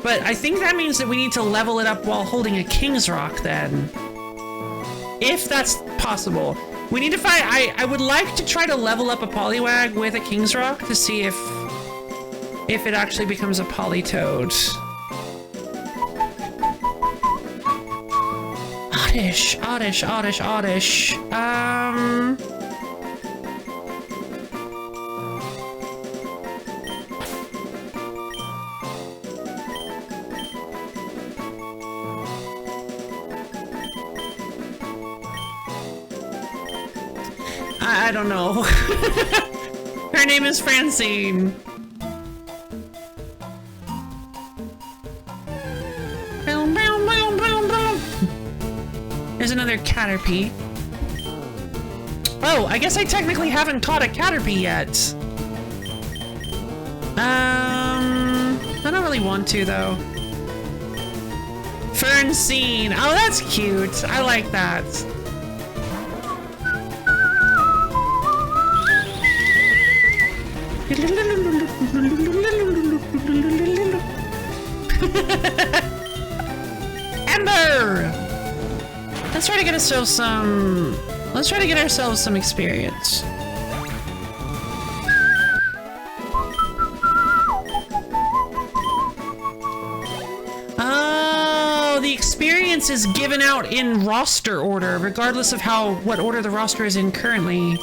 But I think that means that we need to level it up while holding a King's Rock, then. If that's possible. We need to find... I would like to try to level up a Poliwag with a King's Rock to see if it actually becomes a Politoed. Oddish, Oddish, Oddish, Oddish. I don't know. Her name is Francine. There's another Caterpie. Oh, I guess I technically haven't caught a Caterpie yet. I don't really want to though. Ferncine. Oh, that's cute. I like that. Ember! Let's try to get ourselves some... Let's try to get ourselves some experience. Oh, the experience is given out in roster order, regardless of what order the roster is in currently.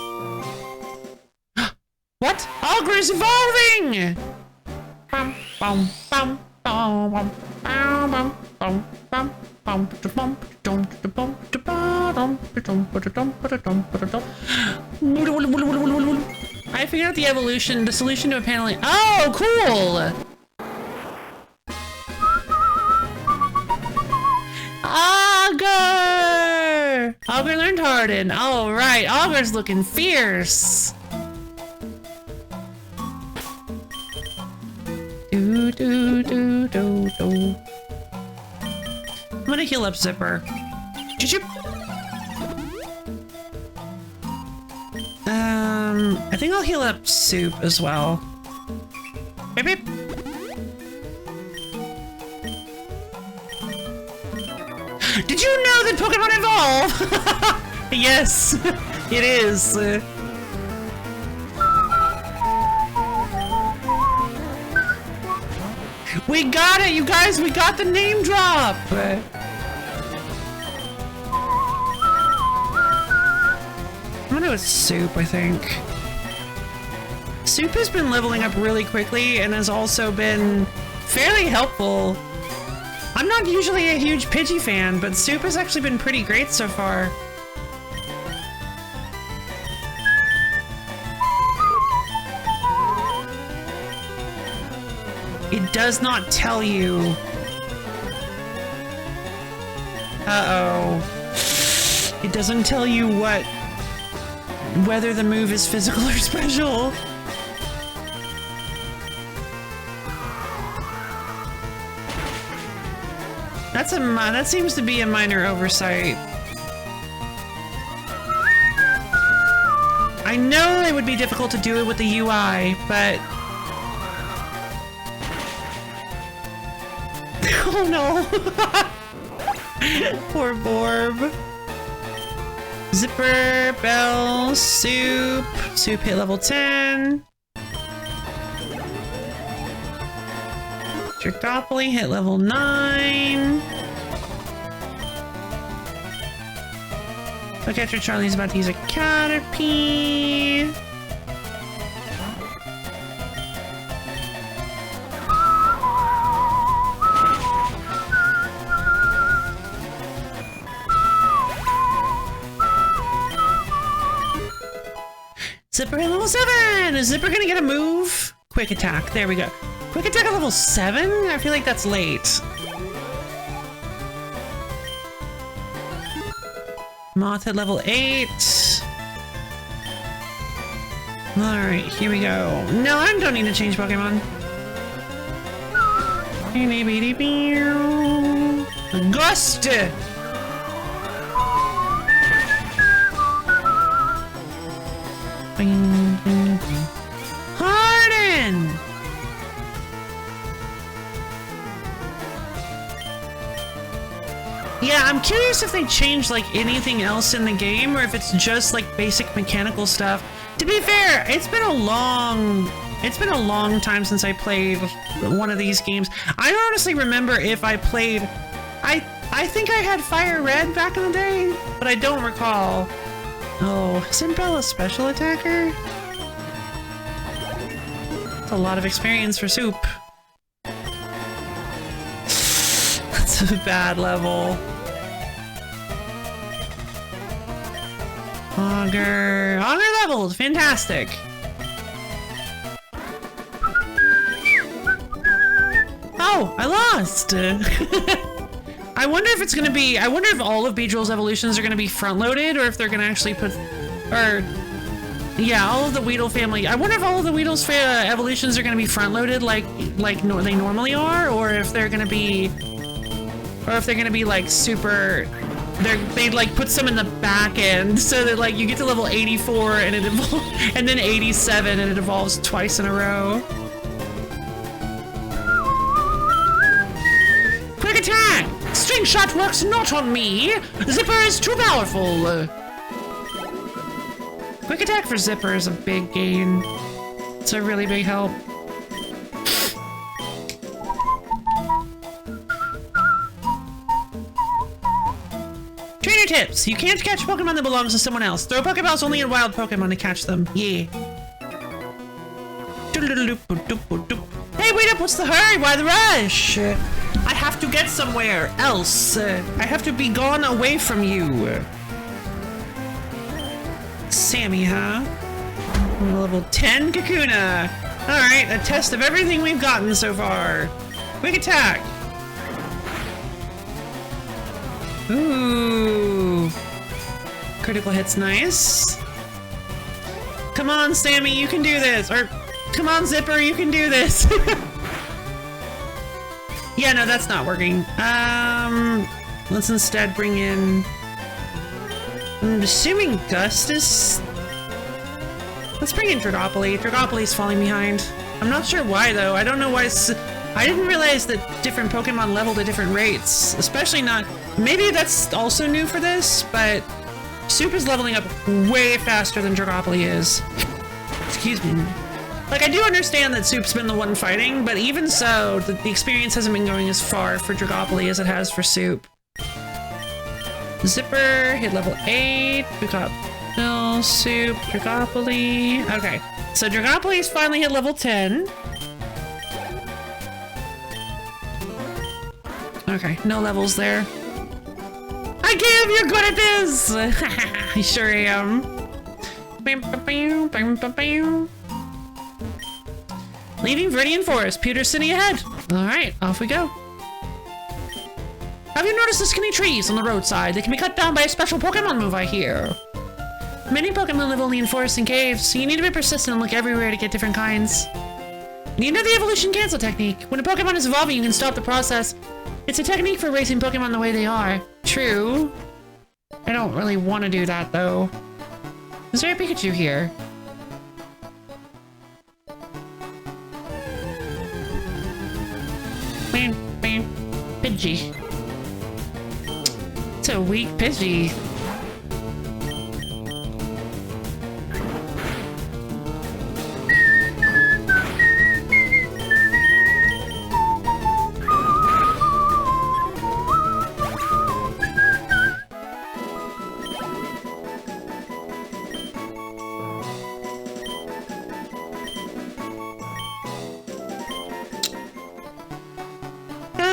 What? Ogre's evolving! Bum, bum, bum, bum, bum, bum, bum, bum, bum, bum, I figured out the solution to a paneling. Oh, cool! Augur! Augur learned Harden. All right, Augur's looking fierce. Do do do do do. I'm gonna heal up Zipper. Choo-choo. I think I'll heal up Soup as well. Beep, beep. Did you know that Pokemon evolve? Yes, it is. We got it, you guys! We got the name drop! I'm gonna go with Soup, I think. Soup has been leveling up really quickly and has also been fairly helpful. I'm not usually a huge Pidgey fan, but Soup has actually been pretty great so far. It does not tell you. Uh-oh. It doesn't tell you whether the move is physical or special. That seems to be a minor oversight. I know it would be difficult to do it with the UI, but... Oh no! Poor Borb. Zipper, Bell, Soup. Soup hit level 10. Dractopoly hit level 9. Look after Charlie's about to use a Caterpie. Zipper at level 7! Is Zipper gonna get a move? Quick attack. There we go. Quick attack at level 7? I feel like that's late. Moth at level 8. Alright, here we go. No, I don't need to change Pokemon. Gust! Harden! Yeah, I'm curious if they changed like anything else in the game or if it's just like basic mechanical stuff. To be fair, it's been a long time since I played one of these games. I don't honestly remember if I played I think I had Fire Red back in the day, but I don't recall. Oh, isn't Bell a special attacker? That's a lot of experience for Soup. That's a bad level. Augur leveled, fantastic. Oh, I lost. I wonder if it's gonna be. I wonder if all of Beedrill's evolutions are gonna be front-loaded, or if they're gonna actually put, or yeah, all of the Weedle family. I wonder if all of the Weedle's evolutions are gonna be front-loaded, like they normally are, or if they're gonna be, like super. They like put some in the back end so that like you get to level 84 and it and then 87 and it evolves twice in a row. Quick attack! String shot works not on me! Zipper is too powerful! Quick attack for Zipper is a big gain. It's a really big help. Trainer tips! You can't catch Pokemon that belongs to someone else. Throw Pokeballs only in wild Pokemon to catch them. Yeah. Hey, wait up! What's the hurry? Why the rush? I have to get somewhere else. I have to be gone away from you. Sammy, huh? Level 10 Kakuna. Alright, a test of everything we've gotten so far. Quick attack. Ooh. Critical hit's nice. Come on, Sammy, you can do this. Or, come on, Zipper, you can do this. Yeah, no, that's not working. Let's instead bring in... I'm assuming Gust is... Let's bring in Dragapult. Dragapuli's falling behind. I'm not sure why, though. I don't know why... I didn't realize that different Pokemon leveled at different rates. Especially not... Maybe that's also new for this, but... Soup is leveling up way faster than Dragapult is. Excuse me. Like, I do understand that Soup's been the one fighting, but even so, the experience hasn't been going as far for Dragapult as it has for Soup. Zipper, hit level 8. We got Bill, Soup, Dragapult. Okay, so Dragapult's finally hit level 10. Okay, no levels there. I give! You're good at this! I sure am. Leaving Viridian Forest, Pewter City ahead. Alright, off we go. Have you noticed the skinny trees on the roadside? They can be cut down by a special Pokemon move, I hear. Many Pokemon live only in forests and caves, so you need to be persistent and look everywhere to get different kinds. And you know the evolution cancel technique. When a Pokemon is evolving, you can stop the process. It's a technique for raising Pokemon the way they are. True. I don't really want to do that, though. Is there a Pikachu here? Pidgey. It's a weak Pidgey.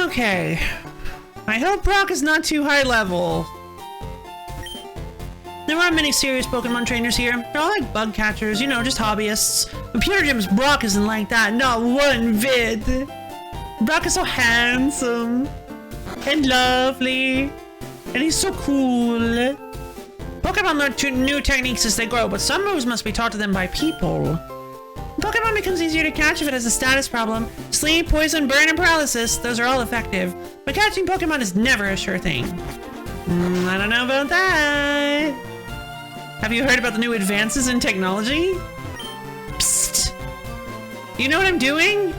Okay. I hope Brock is not too high level. There aren't many serious Pokemon trainers here. They're all like bug catchers, you know, just hobbyists. But Pewter Gym's Brock isn't like that, not one bit. Brock is so handsome and lovely, and he's so cool. Pokemon learn new techniques as they grow, but some moves must be taught to them by people. Pokemon becomes easier to catch if it has a status problem. Sleep, poison, burn, and paralysis, those are all effective. But catching Pokemon is never a sure thing. I don't know about that. Have you heard about the new advances in technology? Psst. You know what I'm doing?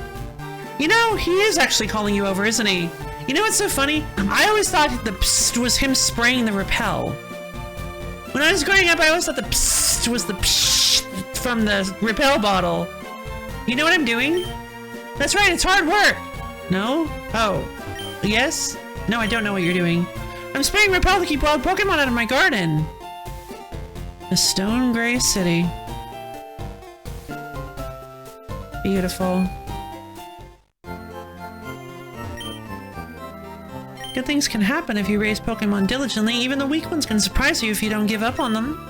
You know, he is actually calling you over, isn't he? You know what's so funny? I always thought the psst was him spraying the repel. When I was growing up, I always thought the psst was the psst from the repel bottle. You know what I'm doing? That's right, it's hard work. No? Oh. Yes? No, I don't know what you're doing. I'm spraying repel to keep wild Pokemon out of my garden. The Stone Gray City. Beautiful. Good things can happen if you raise Pokemon diligently. Even the weak ones can surprise you if you don't give up on them.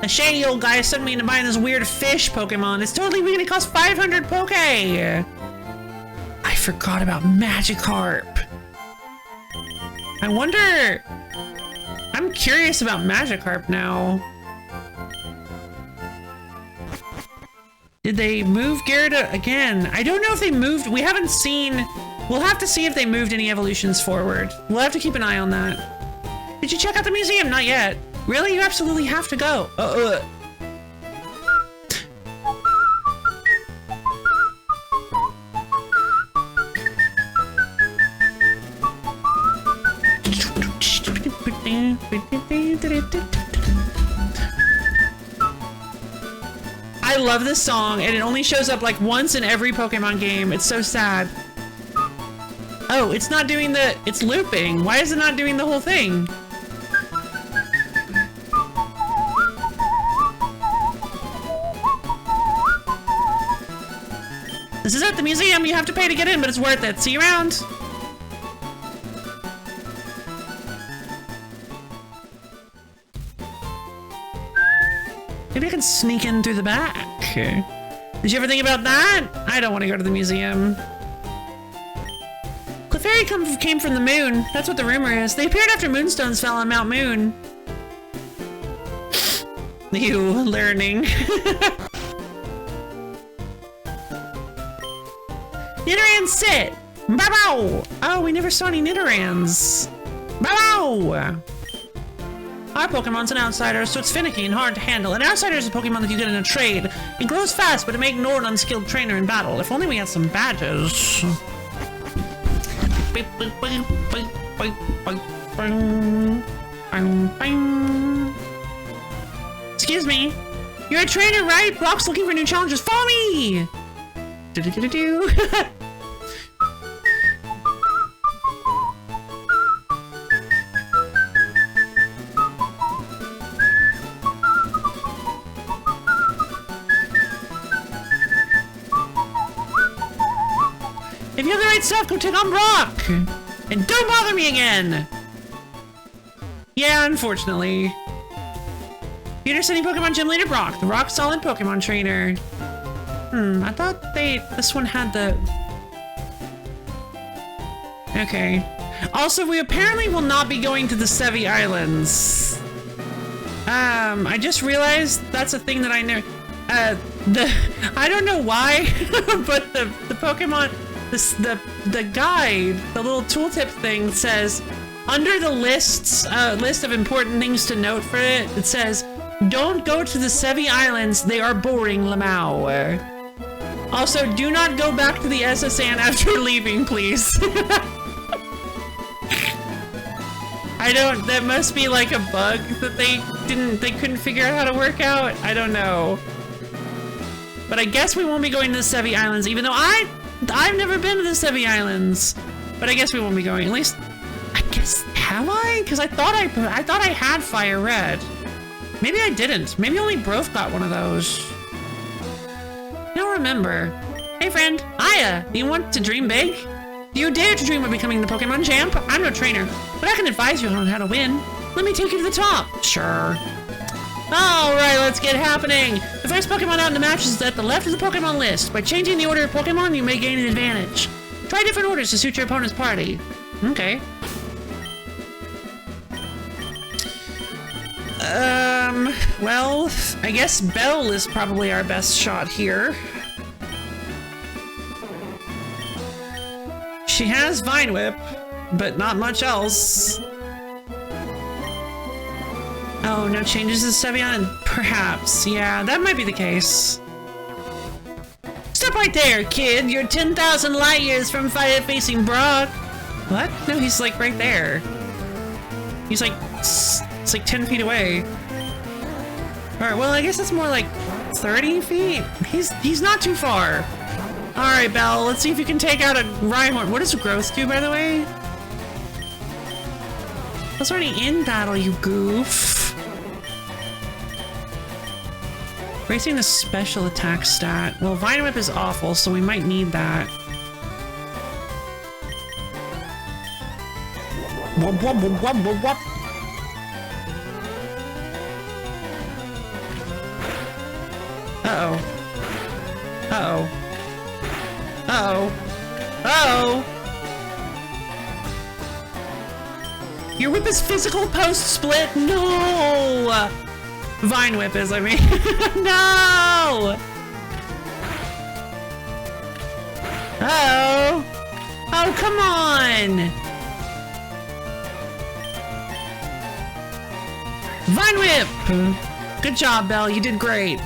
The shady old guy sent me into buying this weird fish Pokemon. It's totally weird. It costs 500 Poke. I forgot about Magikarp. I wonder... I'm curious about Magikarp now. Did they move Gyarados again? I don't know if they moved. We haven't seen... We'll have to see if they moved any evolutions forward. We'll have to keep an eye on that. Did you check out the museum? Not yet. Really? You absolutely have to go. I love this song, and it only shows up like once in every Pokemon game. It's so sad. Oh, it's not doing the... It's looping. Why is it not doing the whole thing? This is at the museum. You have to pay to get in, but it's worth it. See you around. Maybe I can sneak in through the back. Did you ever think about that? I don't want to go to the museum. Clefairy came from the moon. That's what the rumor is. They appeared after moonstones fell on Mount Moon. You learning. Nidorans sit! Bow! Oh, we never saw any Nidorans. Bow! Our Pokemon's an outsider, so it's finicky and hard to handle. An outsider is a Pokemon that you get in a trade. It grows fast, but it may ignore an unskilled trainer in battle. If only we had some badges. Excuse me. You're a trainer, right? Brock's looking for new challenges. Follow me! Do-do-do-do-do. If you have the right stuff, go take on Brock! And don't bother me again! Yeah, unfortunately. Peter sending Pokemon Gym Leader Brock, the rock solid Pokemon trainer. I thought this one had the... Okay. Also, we apparently will not be going to the Sevi Islands. I just realized that's a thing that I know. I don't know why, but the Pokemon... The guide, the little tooltip thing says, under the list of important things to note for it, it says, don't go to the Sevi Islands, they are boring, Lamau. Also, do not go back to the SSN after leaving, please. That must be like a bug that they couldn't figure out how to work out. I don't know. But I guess we won't be going to the Sevi Islands, even though I've never been to the Sevi Islands, but I guess we won't be going. At least, I guess, have I? Because I thought I had Fire Red. Maybe I didn't. Maybe only Brof got one of those. I don't remember. Hey friend, Aya, do you want to dream big? You dare to dream of becoming the Pokemon champ? I'm no trainer, but I can advise you on how to win. Let me take you to the top. Sure. Alright, let's get happening. The first Pokemon out in the match is at the left of the Pokemon list. By changing the order of Pokemon, you may gain an advantage. Try different orders to suit your opponent's party. Okay. Well, I guess Bell is probably our best shot here. She has Vine Whip, but not much else. Oh, no changes to Sevion? Perhaps. Yeah, that might be the case. Stop right there, kid! You're 10,000 light years from fire-facing Brock! What? No, he's like right there. He's like... it's like 10 feet away. Alright, well, I guess it's more like 30 feet? He's not too far. Alright, Belle, let's see if you can take out a Rhyhorn. What does growth do, by the way? That's already in battle, you goof. Raising the special attack stat. Well, Vine Whip is awful, so we might need that. Wop, wop, wop, wop, wop, wop. Uh-oh. Uh-oh. Uh-oh. Uh-oh! Your whip is physical post-split? No! Vine Whip is, I mean. No! Uh-oh! Oh, come on! Vine Whip! Good job, Belle. You did great.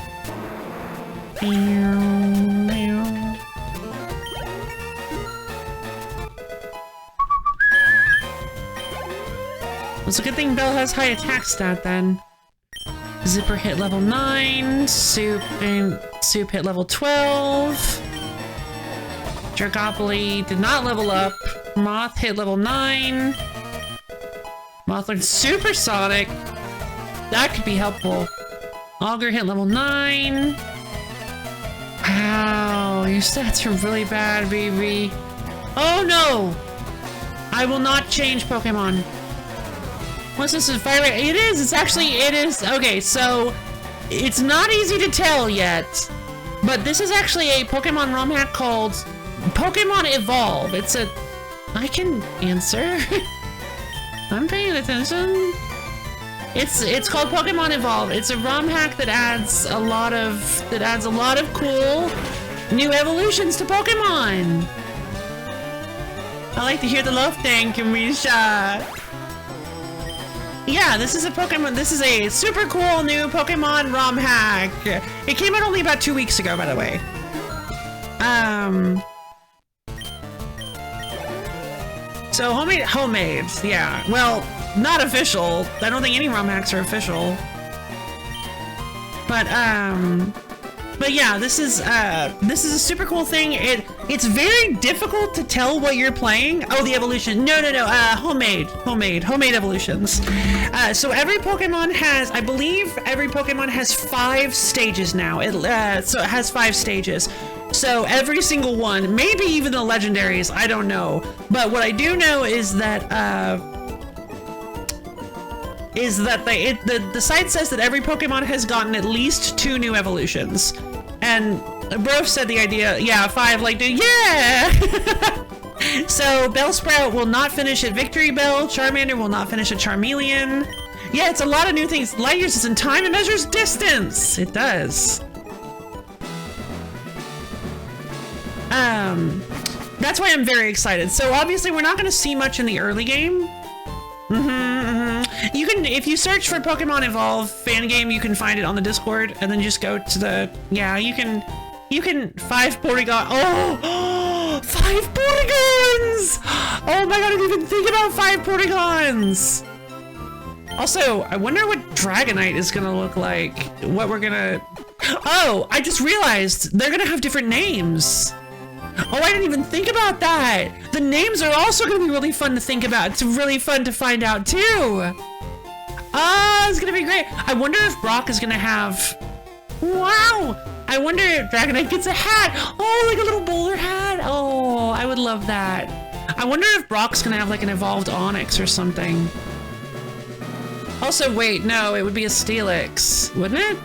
It's a good thing Belle has high attack stat then. Zipper hit level 9, Soup hit level 12. Dragopoly did not level up. Moth hit level 9. Moth learned Supersonic. That could be helpful. Augur hit level 9. Wow, your stats are really bad, baby. Oh no! I will not change Pokemon. What's this? Fire rate? It is! It's actually, it is. Okay, so it's not easy to tell yet, but this is actually a Pokemon Romhack called Pokemon Evolve. It's a... I can answer. I'm paying attention. It's called Pokemon Evolve. It's a ROM hack that adds a lot of cool new evolutions to Pokemon. I like to hear the love thing, Kamisha. Yeah, this is a Pokemon. This is a super cool new Pokemon ROM hack. It came out only about 2 weeks ago, by the way. So homemade, yeah. Well, not official. I don't think any ROM hacks are official. But yeah, this is a super cool thing. It's very difficult to tell what you're playing. Oh, the evolution. No. Homemade evolutions. So every Pokemon has, I believe, every Pokemon has 5 stages now. So it has 5 stages. So every single one, maybe even the Legendaries, I don't know. But what I do know is that the site says that every Pokemon has gotten at least 2 new evolutions. And Brof said the idea, yeah, 5, like, yeah! So Bellsprout will not finish at Victory Bell, Charmander will not finish at Charmeleon. Yeah, it's a lot of new things. Light years is in time, it measures distance! It does. That's why I'm very excited. So obviously we're not going to see much in the early game. You can, if you search for Pokemon Evolve fan game, you can find it on the Discord, and then just go to the, yeah, you can 5 Porygon. Oh, 5 Porygons! Oh my god, I didn't even think about 5 Porygons! Also, I wonder what Dragonite is gonna look like. What we're gonna... Oh, I just realized they're gonna have different names. Oh, I didn't even think about that. The names are also gonna be really fun to think about. It's really fun to find out too. Oh, it's gonna be great. I wonder if Brock is gonna have... Wow! I wonder if Dragonite gets a hat. Oh, like a little bowler hat. Oh, I would love that. I wonder if Brock's gonna have like an evolved Onyx or something. Also, wait, no, it would be a Steelix, wouldn't it?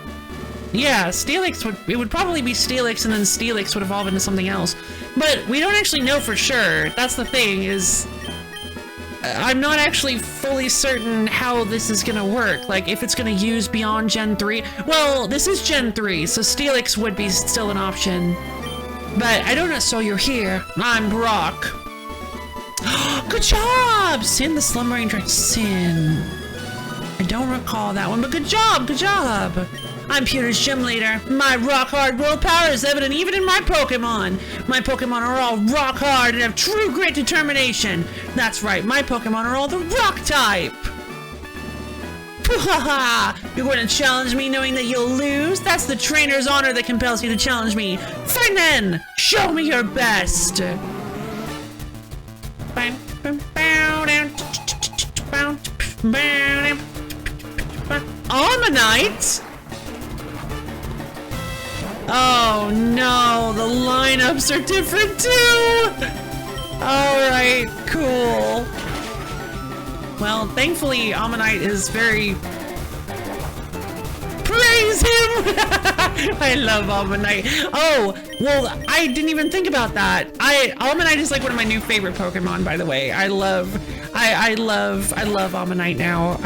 Yeah, Steelix would probably be Steelix, and then Steelix would evolve into something else. But we don't actually know for sure. That's the thing, is I'm not actually fully certain how this is gonna work. Like, if it's gonna use beyond Gen 3. Well, this is Gen 3, so Steelix would be still an option. But I don't know. So you're here. I'm Brock. Good job! Sin the slumbering dragon. Sin. I don't recall that one, but good job, good job! I'm Pewter's gym leader. My rock-hard willpower is evident even in my Pokemon. My Pokemon are all rock-hard and have true grit determination. That's right, my Pokemon are all the rock type. You're going to challenge me knowing that you'll lose? That's the trainer's honor that compels you to challenge me. Fine then! Show me your best! Ammonite? Oh no, the lineups are different too! Alright, cool. Well, thankfully, Ammonite is very... Praise him! I love Ammonite. Oh, well, I didn't even think about that. Ammonite is like one of my new favorite Pokemon, by the way. I love Ammonite now.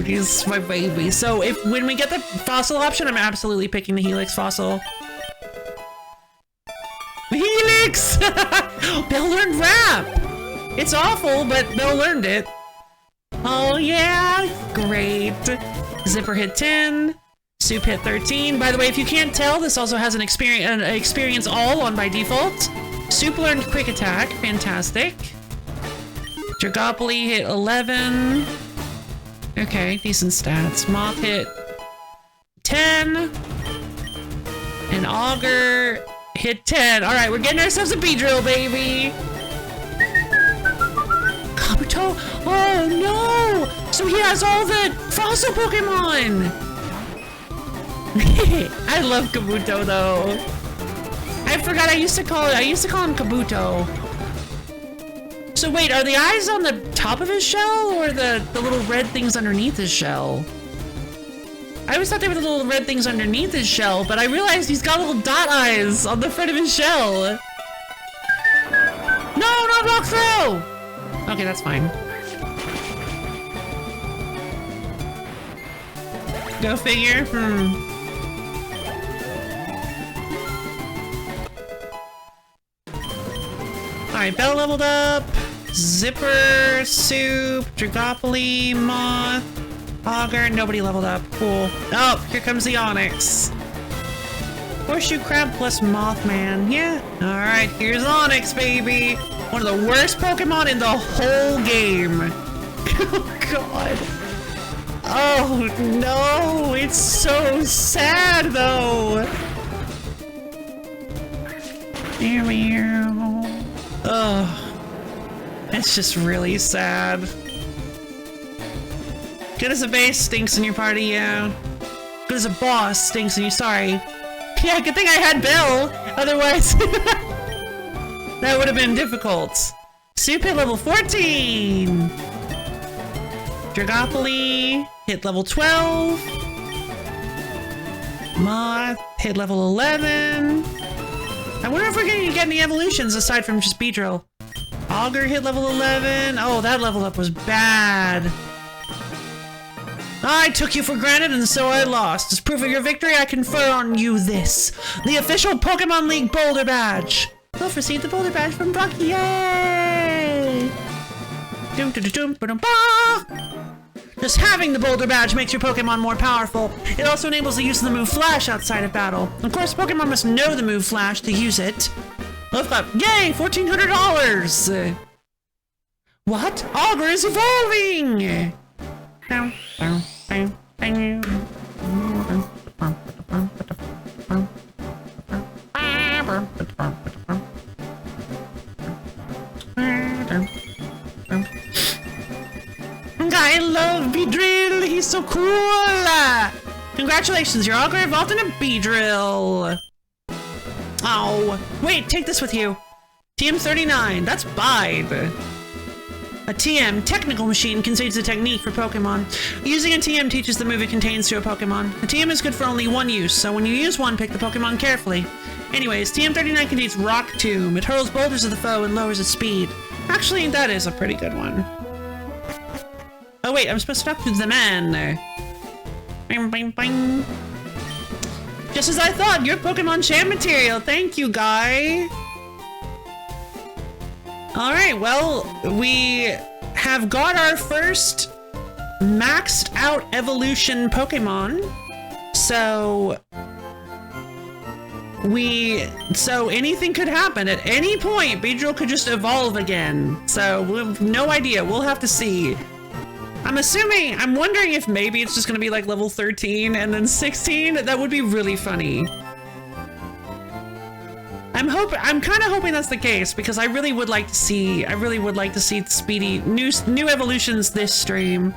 He's my baby. So when we get the fossil option, I'm absolutely picking the Helix fossil. Helix! Belle learned rap! It's awful, but Belle learned it. Oh yeah, great. Zipper hit 10. Soup hit 13. By the way, if you can't tell, this also has an experience all on by default. Soup learned quick attack. Fantastic. Dragopoli hit 11. Okay, decent stats. Moth hit 10. And Augur hit 10. Alright, we're getting ourselves a Beedrill, baby. Kabuto? Oh no! So he has all the fossil Pokemon! I love Kabuto though. I forgot I used to call him Kabuto. So wait, are the eyes on the top of his shell or the little red things underneath his shell? I always thought they were the little red things underneath his shell, but I realized he's got little dot eyes on the front of his shell. No, not rock throw! Okay, that's fine. Go figure. Alright, Belle leveled up. Zipper, Soup, Dragopoli, Moth, Augur. Nobody leveled up. Cool. Oh, here comes the Onyx. Horseshoe Crab plus Mothman. Yeah. Alright, here's Onyx, baby. One of the worst Pokemon in the whole game. Oh, God. Oh, no. It's so sad, though. Ugh. It's just really sad. Good as a base, stinks in your party, yeah. Good as a boss, stinks in you, sorry. Yeah, good thing I had Belle. Otherwise, that would have been difficult. Soup hit level 14. Dragopoli hit level 12. Moth hit level 11. I wonder if we're going to get any evolutions aside from just Beedrill. Augur hit level 11. Oh, that level up was bad. I took you for granted and so I lost. As proof of your victory, I confer on you this. The official Pokemon League Boulder Badge. We'll receive the Boulder Badge from Brock. Yay! Just having the Boulder Badge makes your Pokemon more powerful. It also enables the use of the move Flash outside of battle. Of course, Pokemon must know the move Flash to use it. I've got, yay, $1,400! What? Augur is evolving! I love Beedrill! He's so cool! Congratulations, your Augur evolved in a Beedrill! Oh, wait, take this with you. TM39, that's Bide. A TM, technical machine, concedes a technique for Pokemon. Using a TM teaches the move it contains to a Pokemon. A TM is good for only one use, so when you use one, pick the Pokemon carefully. Anyways, TM39 contains Rock Tomb. It hurls boulders at the foe and lowers its speed. Actually, that is a pretty good one. Oh wait, I'm supposed to talk to the man there. Bing, bing, bing. Just as I thought, you're Pokemon Champ material. Thank you, guy. Alright, well, we have got our first maxed out evolution Pokemon. So anything could happen. At any point, Beedrill could just evolve again. So we have no idea. We'll have to see. I'm wondering if maybe it's just gonna be like level 13 and then 16. That would be really funny. I'm kind of hoping that's the case because I really would like to see speedy new evolutions this stream.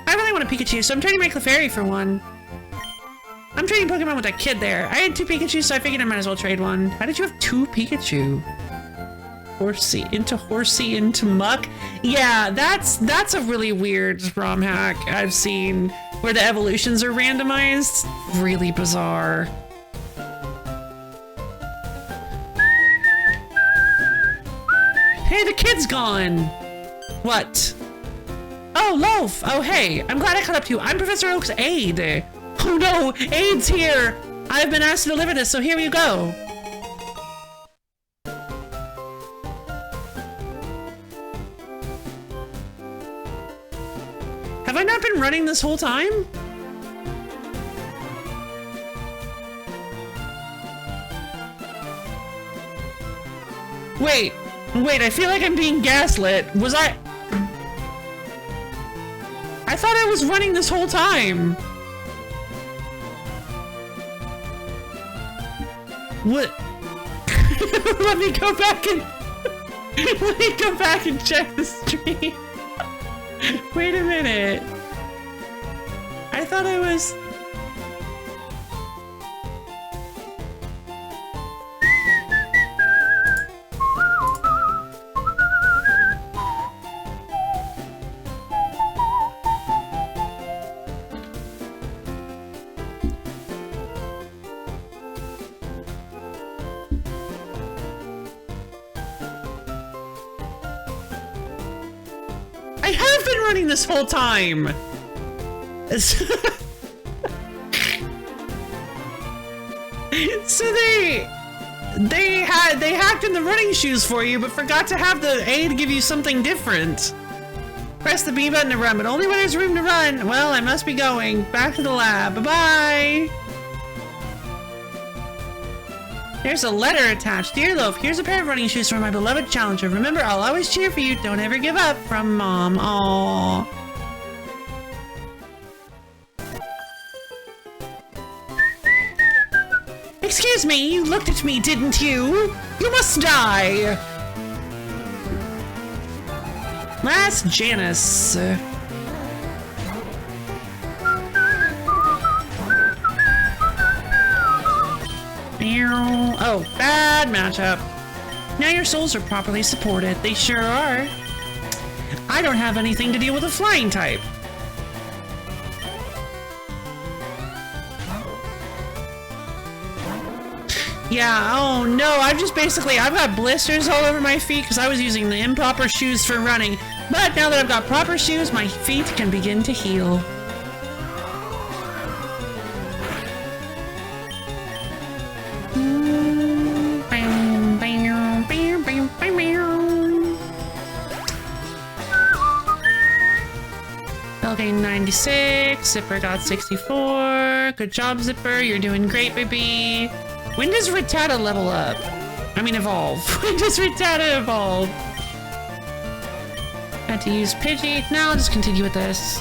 I really want a Pikachu, so I'm trying to make Clefairy for one. I'm trading Pokemon with that kid there. I had 2 Pikachu, so I figured I might as well trade one. How did you have 2 Pikachu? Horsey into Muck. Yeah, that's a really weird ROM hack I've seen where the evolutions are randomized. Really bizarre. Hey, the kid's gone! What? Oh, Loaf! Oh, hey, I'm glad I caught up to you. I'm Professor Oak's aide. Oh no, aide's here! I've been asked to deliver this, so here you go. Have I not been running this whole time? Wait, I feel like I'm being gaslit. Was I thought I was running this whole time. What? Let me go back and check the stream. Wait a minute. I thought I was... I have been running this whole time! So they hacked in the running shoes for you, but forgot to have the aid give you something different. Press the B button to run, but only when there's room to run. Well, I must be going. Back to the lab. Bye-bye! There's a letter attached. Dear Loaf, here's a pair of running shoes for my beloved challenger. Remember, I'll always cheer for you. Don't ever give up. From Mom. Aww. Excuse me, you looked at me, didn't you? You must die! Last Janice. Oh, bad matchup. Now your souls are properly supported. They sure are. I don't have anything to deal with a flying type. Yeah, oh no, I've got blisters all over my feet because I was using the improper shoes for running. But now that I've got proper shoes, my feet can begin to heal. Okay, 96. Zipper got 64. Good job, Zipper. You're doing great, baby. When does Rattata level up? I mean, evolve. When does Rattata evolve? Had to use Pidgey. Now I'll just continue with this.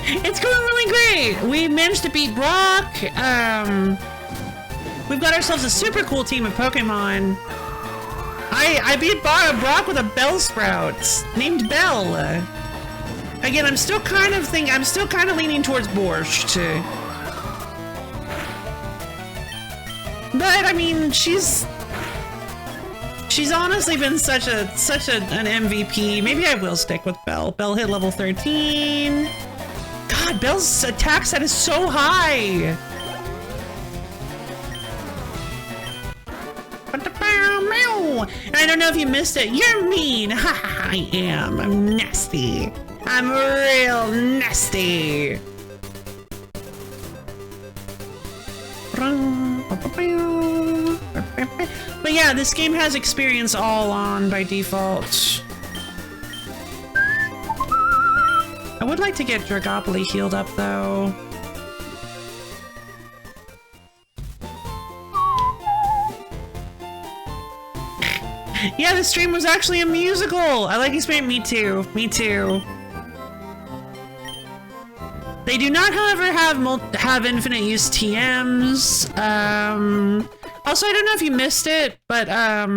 It's going really great. We managed to beat Brock. We've got ourselves a super cool team of Pokemon. I beat Brock with a Bellsprout named Bell. Again, I'm still kind of leaning towards Borscht. But I mean, she's she's honestly been such an MVP. Maybe I will stick with Belle. Belle hit level 13. God, Belle's attack set is so high. And I don't know if you missed it. You're mean. I am. I'm nasty. I'm real nasty. But yeah, this game has experience all on by default. I would like to get Dragopoly healed up though. Yeah, the stream was actually a musical. I like explaining. Me too. Me too. They do not, however, have infinite use TMs. Also, I don't know if you missed it, but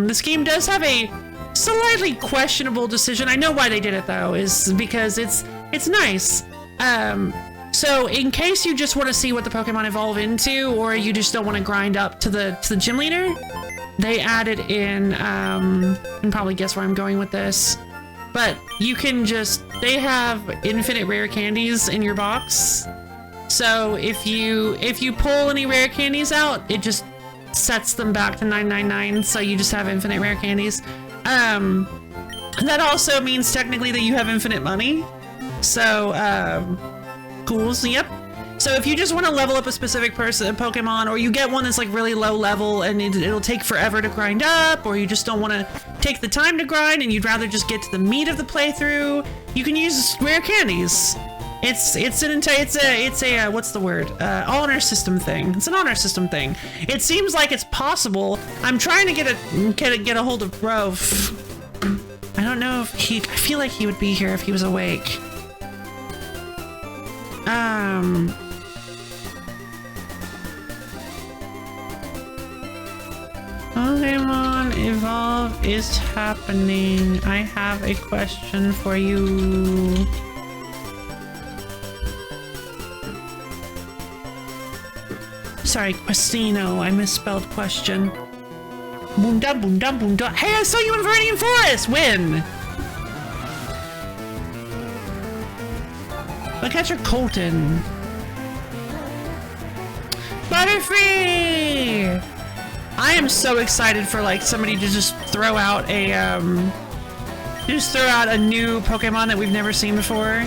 this game does have a slightly questionable decision. I know why they did it though, is because it's nice. So in case you just want to see what the Pokemon evolve into, or you just don't want to grind up to the gym leader, they added in, you can probably guess where I'm going with this, but you can just, they have infinite rare candies in your box. So if you pull any rare candies out, it just sets them back to 999, so you just have infinite rare candies. That also means technically that you have infinite money. So, cool, so yep. So if you just want to level up a specific Pokemon, or you get one that's like really low level and it'll take forever to grind up, or you just don't want to take the time to grind and you'd rather just get to the meat of the playthrough, you can use rare candies. It's a what's the word? Honor system thing. It's an honor system thing. It seems like it's possible. I'm trying to get a hold of Grove. I don't know if I feel like he would be here if he was awake. Pokemon Evolve is happening. I have a question for you. Sorry, Questino. I misspelled question. Boonda, boonda, boonda. Hey, I saw you in Viridian Forest! When? Look at your Colton. Butterfree! I am so excited for like somebody to just throw out a new Pokemon that we've never seen before.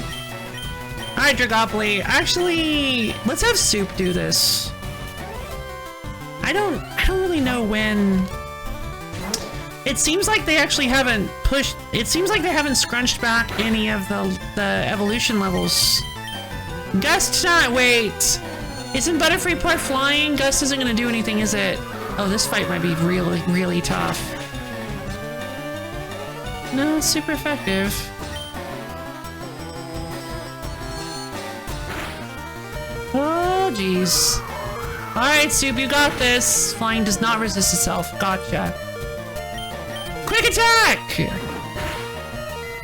Alright, Dragopoly. Actually, let's have Soup do this. I don't really know when. It seems like they actually haven't pushed. It seems like they haven't scrunched back any of the evolution levels. Gust not wait. Isn't Butterfree part flying? Gust isn't gonna do anything, is it? Oh, this fight might be really, really tough. No, it's super effective. Oh, jeez. Alright, Soup, you got this. Flying does not resist itself. Gotcha. Quick attack!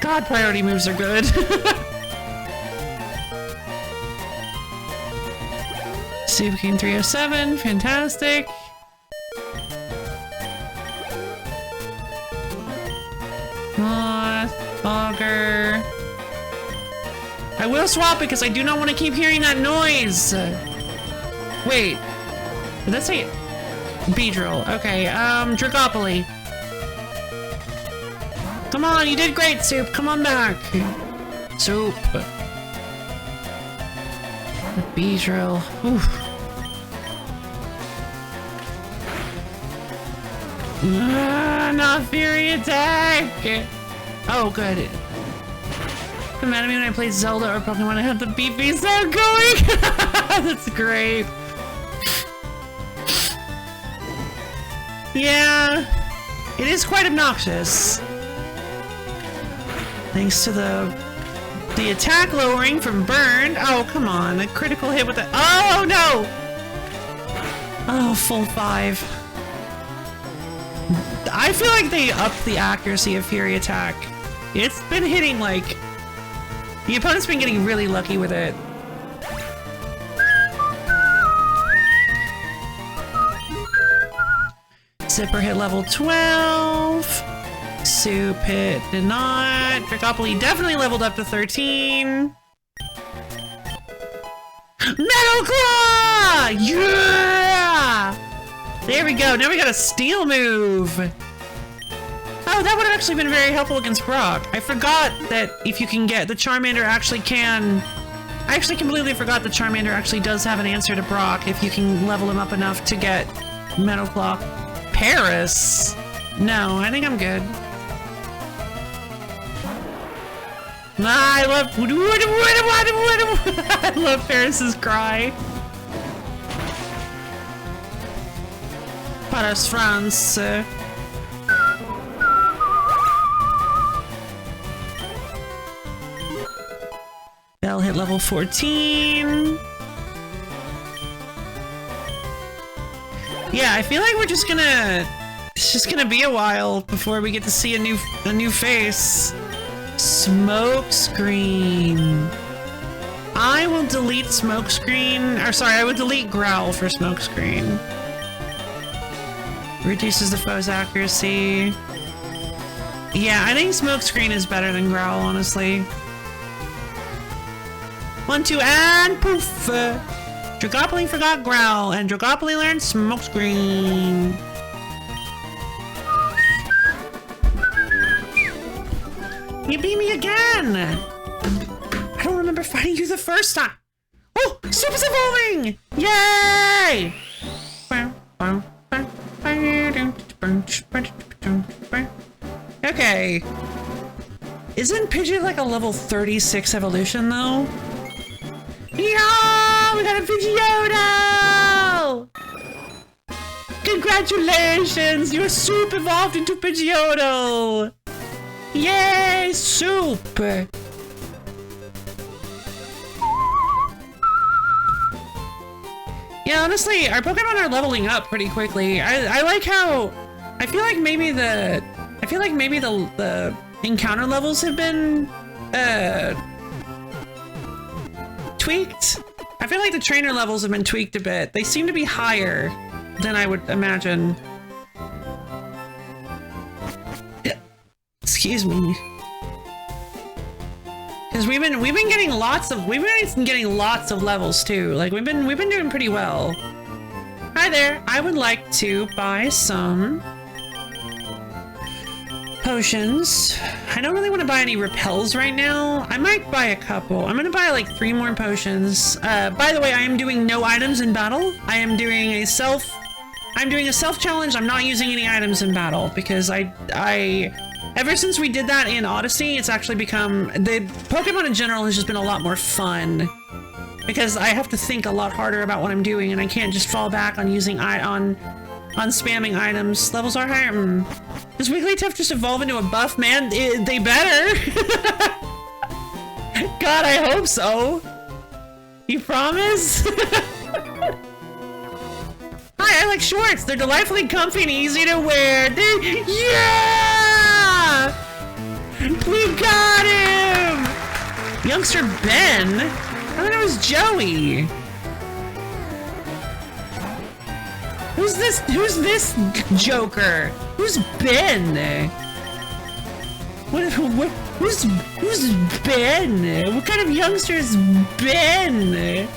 God, priority moves are good. Soup King 307, fantastic. Auger. I will swap it because I do not want to keep hearing that noise. Wait, did that say Beedrill? Okay, Dragopoly. Come on, you did great, Soup. Come on back. Soup. The Beedrill. Oof. Not Fury attack! Oh, good. The mad at me when I play Zelda or Pokemon, I have the BP sound going! That's great. Yeah, it is quite obnoxious. Thanks to the attack lowering from Burn. Oh, come on, a critical hit with the— oh, no! Oh, full 5. I feel like they upped the accuracy of Fury Attack. It's been hitting like... the opponent's been getting really lucky with it. Zipper hit level 12. Soup hit did not. Dracopoli definitely leveled up to 13. Metal Claw! Yeah! There we go. Now we got a steel move. Oh, that would have actually been very helpful against Brock. I forgot that if you can get the Charmander actually can. I actually completely forgot the Charmander actually does have an answer to Brock if you can level him up enough to get Metal Claw. Paris? No, I think I'm good. I love I love Paris's cry. Paris, France. Bell hit level 14. Yeah, I feel like we're just gonna. It's just gonna be a while before we get to see a new face. Smokescreen. I will delete Smokescreen. Or sorry, I would delete Growl for Smokescreen. Reduces the foe's accuracy. Yeah, I think Smokescreen is better than Growl, honestly. 1, 2, and poof! Dragopoli forgot Growl, and Dragopoli learned Smokescreen. You beat me again! I don't remember fighting you the first time. Oh, Super's evolving! Yay! Okay. Isn't Pidgey like a level 36 evolution though? Yeah, we got a Pidgeotto! Congratulations! Your Soup evolved into Pidgeotto! Yay, Soup! Yeah, honestly, our Pokemon are leveling up pretty quickly. I like how I feel like maybe the encounter levels have been tweaked. I feel like the trainer levels have been tweaked a bit. They seem to be higher than I would imagine. Excuse me. Because we've been getting lots of levels too. Like we've been doing pretty well. Hi there. I would like to buy some potions. I don't really want to buy any repels right now. I might buy a couple. I'm gonna buy like 3 more potions. By the way, I am doing no items in battle. I'm doing a self challenge. I'm not using any items in battle because ever since we did that in Odyssey, it's actually become the Pokemon in general has just been a lot more fun because I have to think a lot harder about what I'm doing and I can't just fall back on using on spamming items. Levels are higher. Does Wigglytuff just evolve into a buff man? They better. God, I hope so. You promise? Hi, I like shorts. They're delightfully comfy and easy to wear. Yeah! We got him! Youngster Ben? I thought it was Joey. Who's this Joker? Who's Ben? Who's Ben? What kind of youngster is Ben?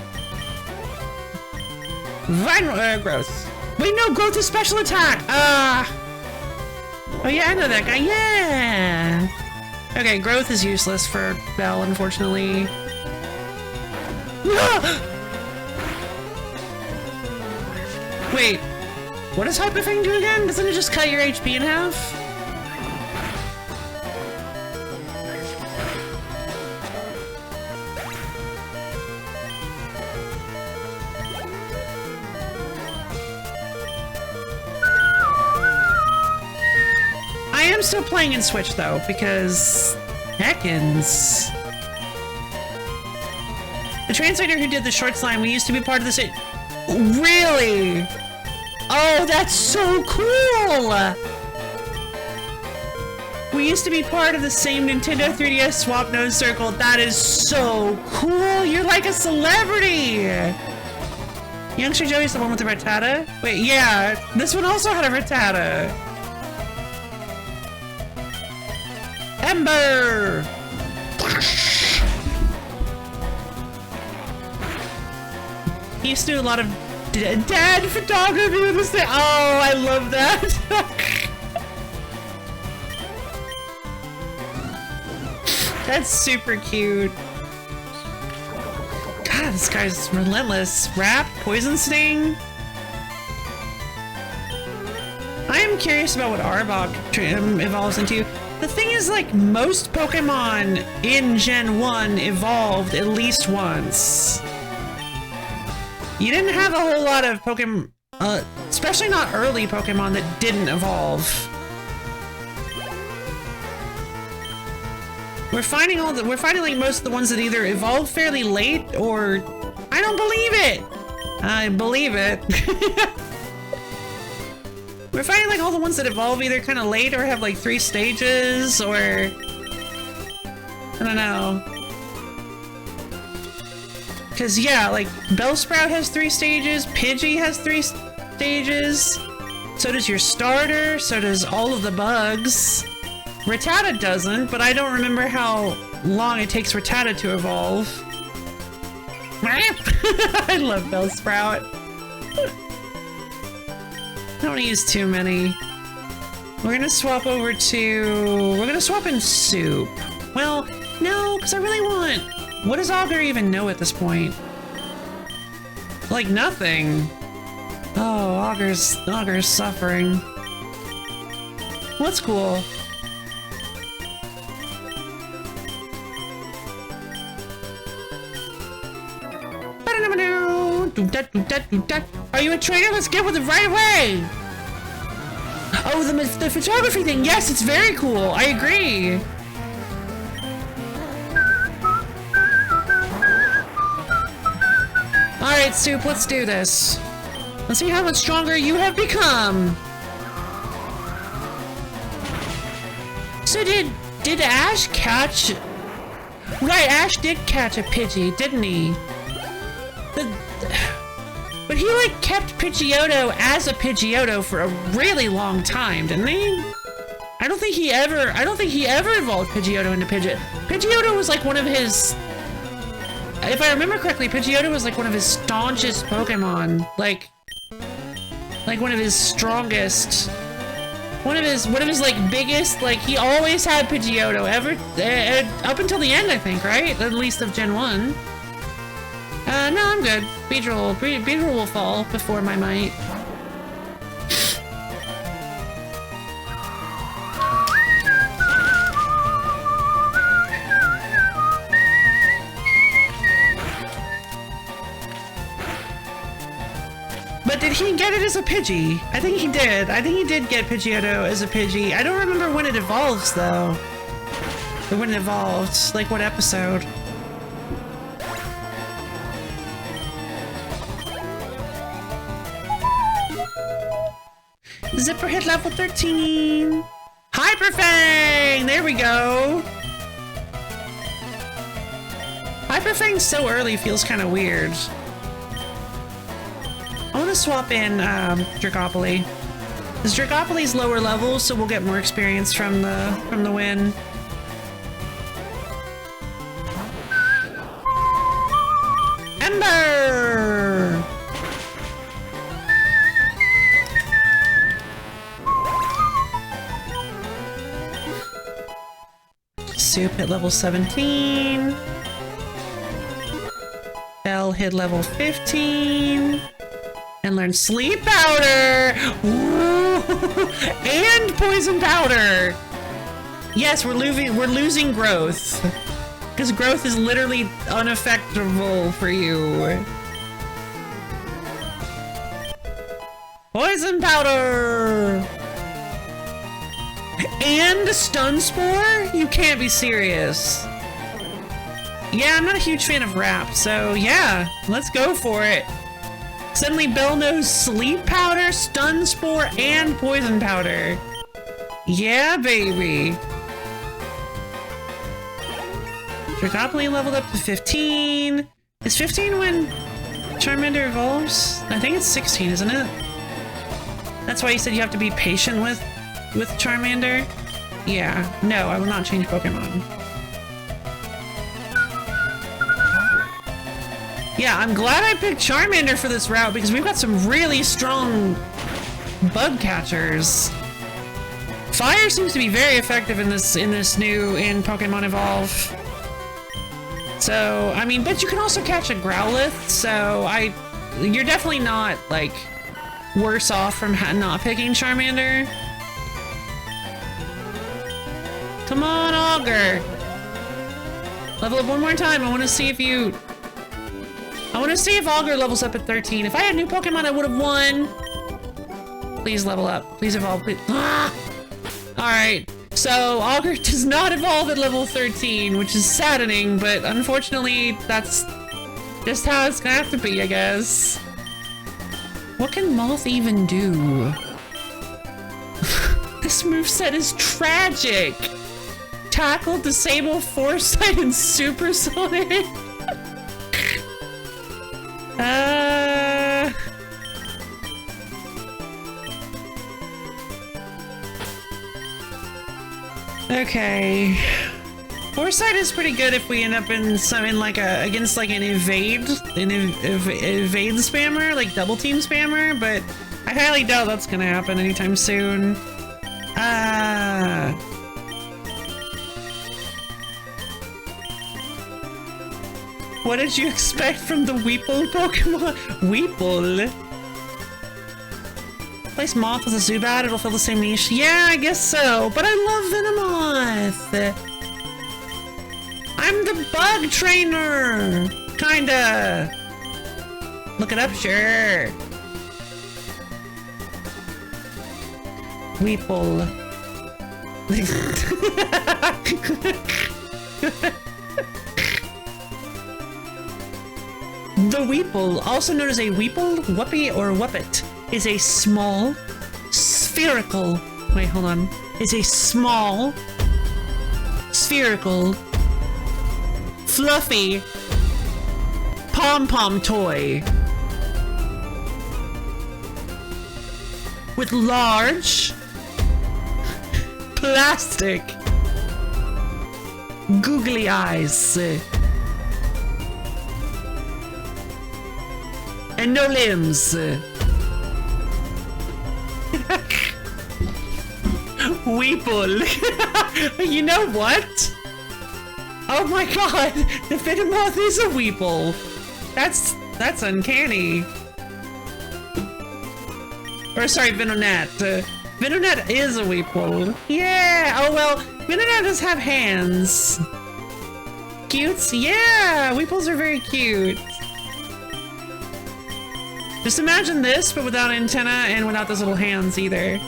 Growth. Wait, no, Growth is special attack! Oh yeah, I know that guy, yeah! Okay, Growth is useless for Bell, unfortunately. Wait, what does Hyper Fang do again? Doesn't it just cut your HP in half? I am still playing in Switch though, because Heckins. The translator who did the short slime, we used to be part of this. Really? Oh, that's so cool! We used to be part of the same Nintendo 3DS Swap Nose Circle. That is so cool! You're like a celebrity! Youngster Joey's the one with the Rattata? Wait, yeah, this one also had a Rattata. Ember! He used to do a lot of dad photography with this thing. Oh, I love that. That's super cute. God, this guy's relentless. Wrap, Poison Sting. I am curious about what Arbok evolves into. The thing is, like, most Pokemon in Gen 1 evolved at least once. You didn't have a whole lot of Pokemon, especially not early Pokemon that didn't evolve. We're finding like most of the ones that either evolve fairly late or I don't believe it. I believe it. We're finding like all the ones that evolve either kind of late or have like 3 stages or I don't know. Cause yeah, like Bellsprout has 3 stages, Pidgey has 3 stages, so does your starter, so does all of the bugs. Rattata doesn't, but I don't remember how long it takes Rattata to evolve. I love Bellsprout. I don't want to use too many. We're gonna swap over to... We're gonna swap in Soup. Well, no, because I really want... What does Augur even know at this point? Like nothing. Oh, Augur's suffering. What's cool? Are you a trainer? Let's get with it right away! Oh, the photography thing! Yes, it's very cool! I agree! Alright, Soup, let's do this. Let's see how much stronger you have become! So did Ash catch... Right, Ash did catch a Pidgey, didn't he? But he like kept Pidgeotto as a Pidgeotto for a really long time, didn't he? I don't think he ever evolved Pidgeotto into Pidgeot. Pidgeotto was like one of his, if I remember correctly, Pidgeotto was like one of his staunchest Pokemon, like one of his strongest, one of his like biggest, like he always had Pidgeotto up until the end, I think, right? At least of Gen 1. No, I'm good. Beedrill will fall before my might. But did he get it as a Pidgey? I think he did. I think he did get Pidgeotto as a Pidgey. I don't remember when it evolves, though. Or when it evolved. Like, what episode? Zipper hit level 13! Hyper Fang! There we go! Hyper Fang so early feels kind of weird. I want to swap in Dragopoly. Because Dragopoly's lower level, so we'll get more experience from the win. Ember! Soup hit level 17. Bell hit level 15. And learn Sleep Powder! Ooh. And Poison Powder! Yes, we're losing growth. Because growth is literally unaffectable for you. Poison Powder! And Stun Spore? You can't be serious. Yeah, I'm not a huge fan of Wrap, so yeah, let's go for it. Suddenly Bell knows Sleep Powder, Stun Spore, and Poison Powder. Yeah, baby. Dragopoly leveled up to 15. Is 15 when... Charmander evolves? I think it's 16, isn't it? That's why you said you have to be patient with Charmander? Yeah. No, I will not change Pokemon. Yeah, I'm glad I picked Charmander for this route because we've got some really strong bug catchers. Fire seems to be very effective in Pokemon Evolve. So, I mean, but you can also catch a Growlithe, so you're definitely not, like, worse off from not picking Charmander. Come on, Augur! Level up one more time, I want to see if Augur levels up at 13. If I had new Pokemon, I would have won! Please level up. Please evolve, please. Ah! Alright, so Augur does not evolve at level 13, which is saddening, but unfortunately, that's just how it's gonna have to be, I guess. What can Moth even do? This moveset is tragic! Tackle, Disable, Foresight, and Supersonic? Okay. Foresight is pretty good if we end up against an evade spammer, like double team spammer, but I highly doubt that's gonna happen anytime soon. What did you expect from the Weeple Pokemon? Weeple? Place Moth with a Zubat, it'll fill the same niche. Yeah, I guess so, but I love Venomoth! I'm the bug trainer! Kinda! Look it up, sure. Weeple. The Weeple, also known as a Weeple, Whuppie, or Wuppet, is a small, spherical, wait, hold on, is a small, spherical, fluffy, pom-pom toy with large, plastic, googly eyes, and no limbs. Weeple. You know what? Oh my god, the Venomoth is a Weeple. That's uncanny. Or sorry, Venonat. Venonat is a Weeple. Yeah. Oh well, Venonat does have hands. Cutes. Yeah, Weeples are very cute. Just imagine this, but without antenna and without those little hands either.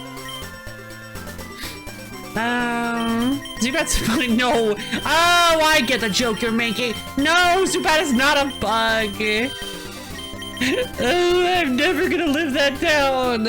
Zubat's fine. No. Oh, I get the joke you're making. No, Zubat is not a bug. Oh, I'm never gonna live that down.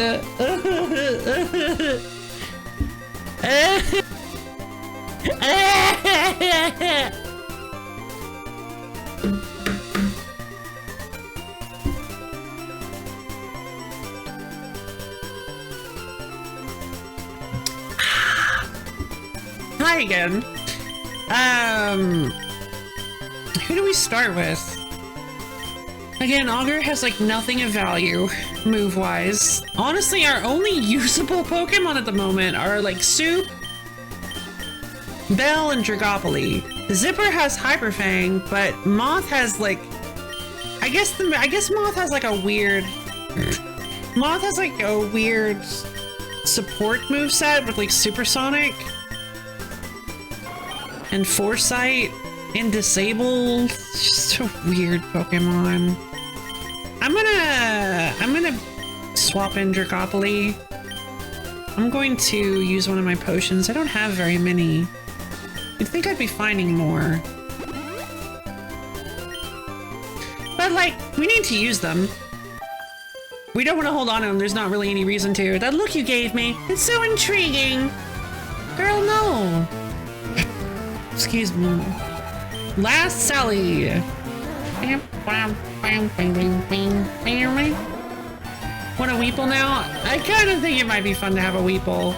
Hi again. Who do we start with? Again, Augur has like nothing of value, move-wise. Honestly, our only usable Pokemon at the moment are like Soup, Bell, and Dragopally. Zipper has Hyper Fang, but Moth has like, I guess Moth has like a weird, support moveset with like Supersonic and Foresight and Disable. It's just a weird Pokemon. I'm gonna swap in Dragopally. I'm going to use one of my potions. I don't have very many. You'd think I'd be finding more. But like, we need to use them. We don't want to hold on to them. There's not really any reason to. That look you gave me, it's so intriguing. Girl, no. Excuse me. Last Sally. Yep. Want a Weeple now? I kind of think it might be fun to have a Weeple.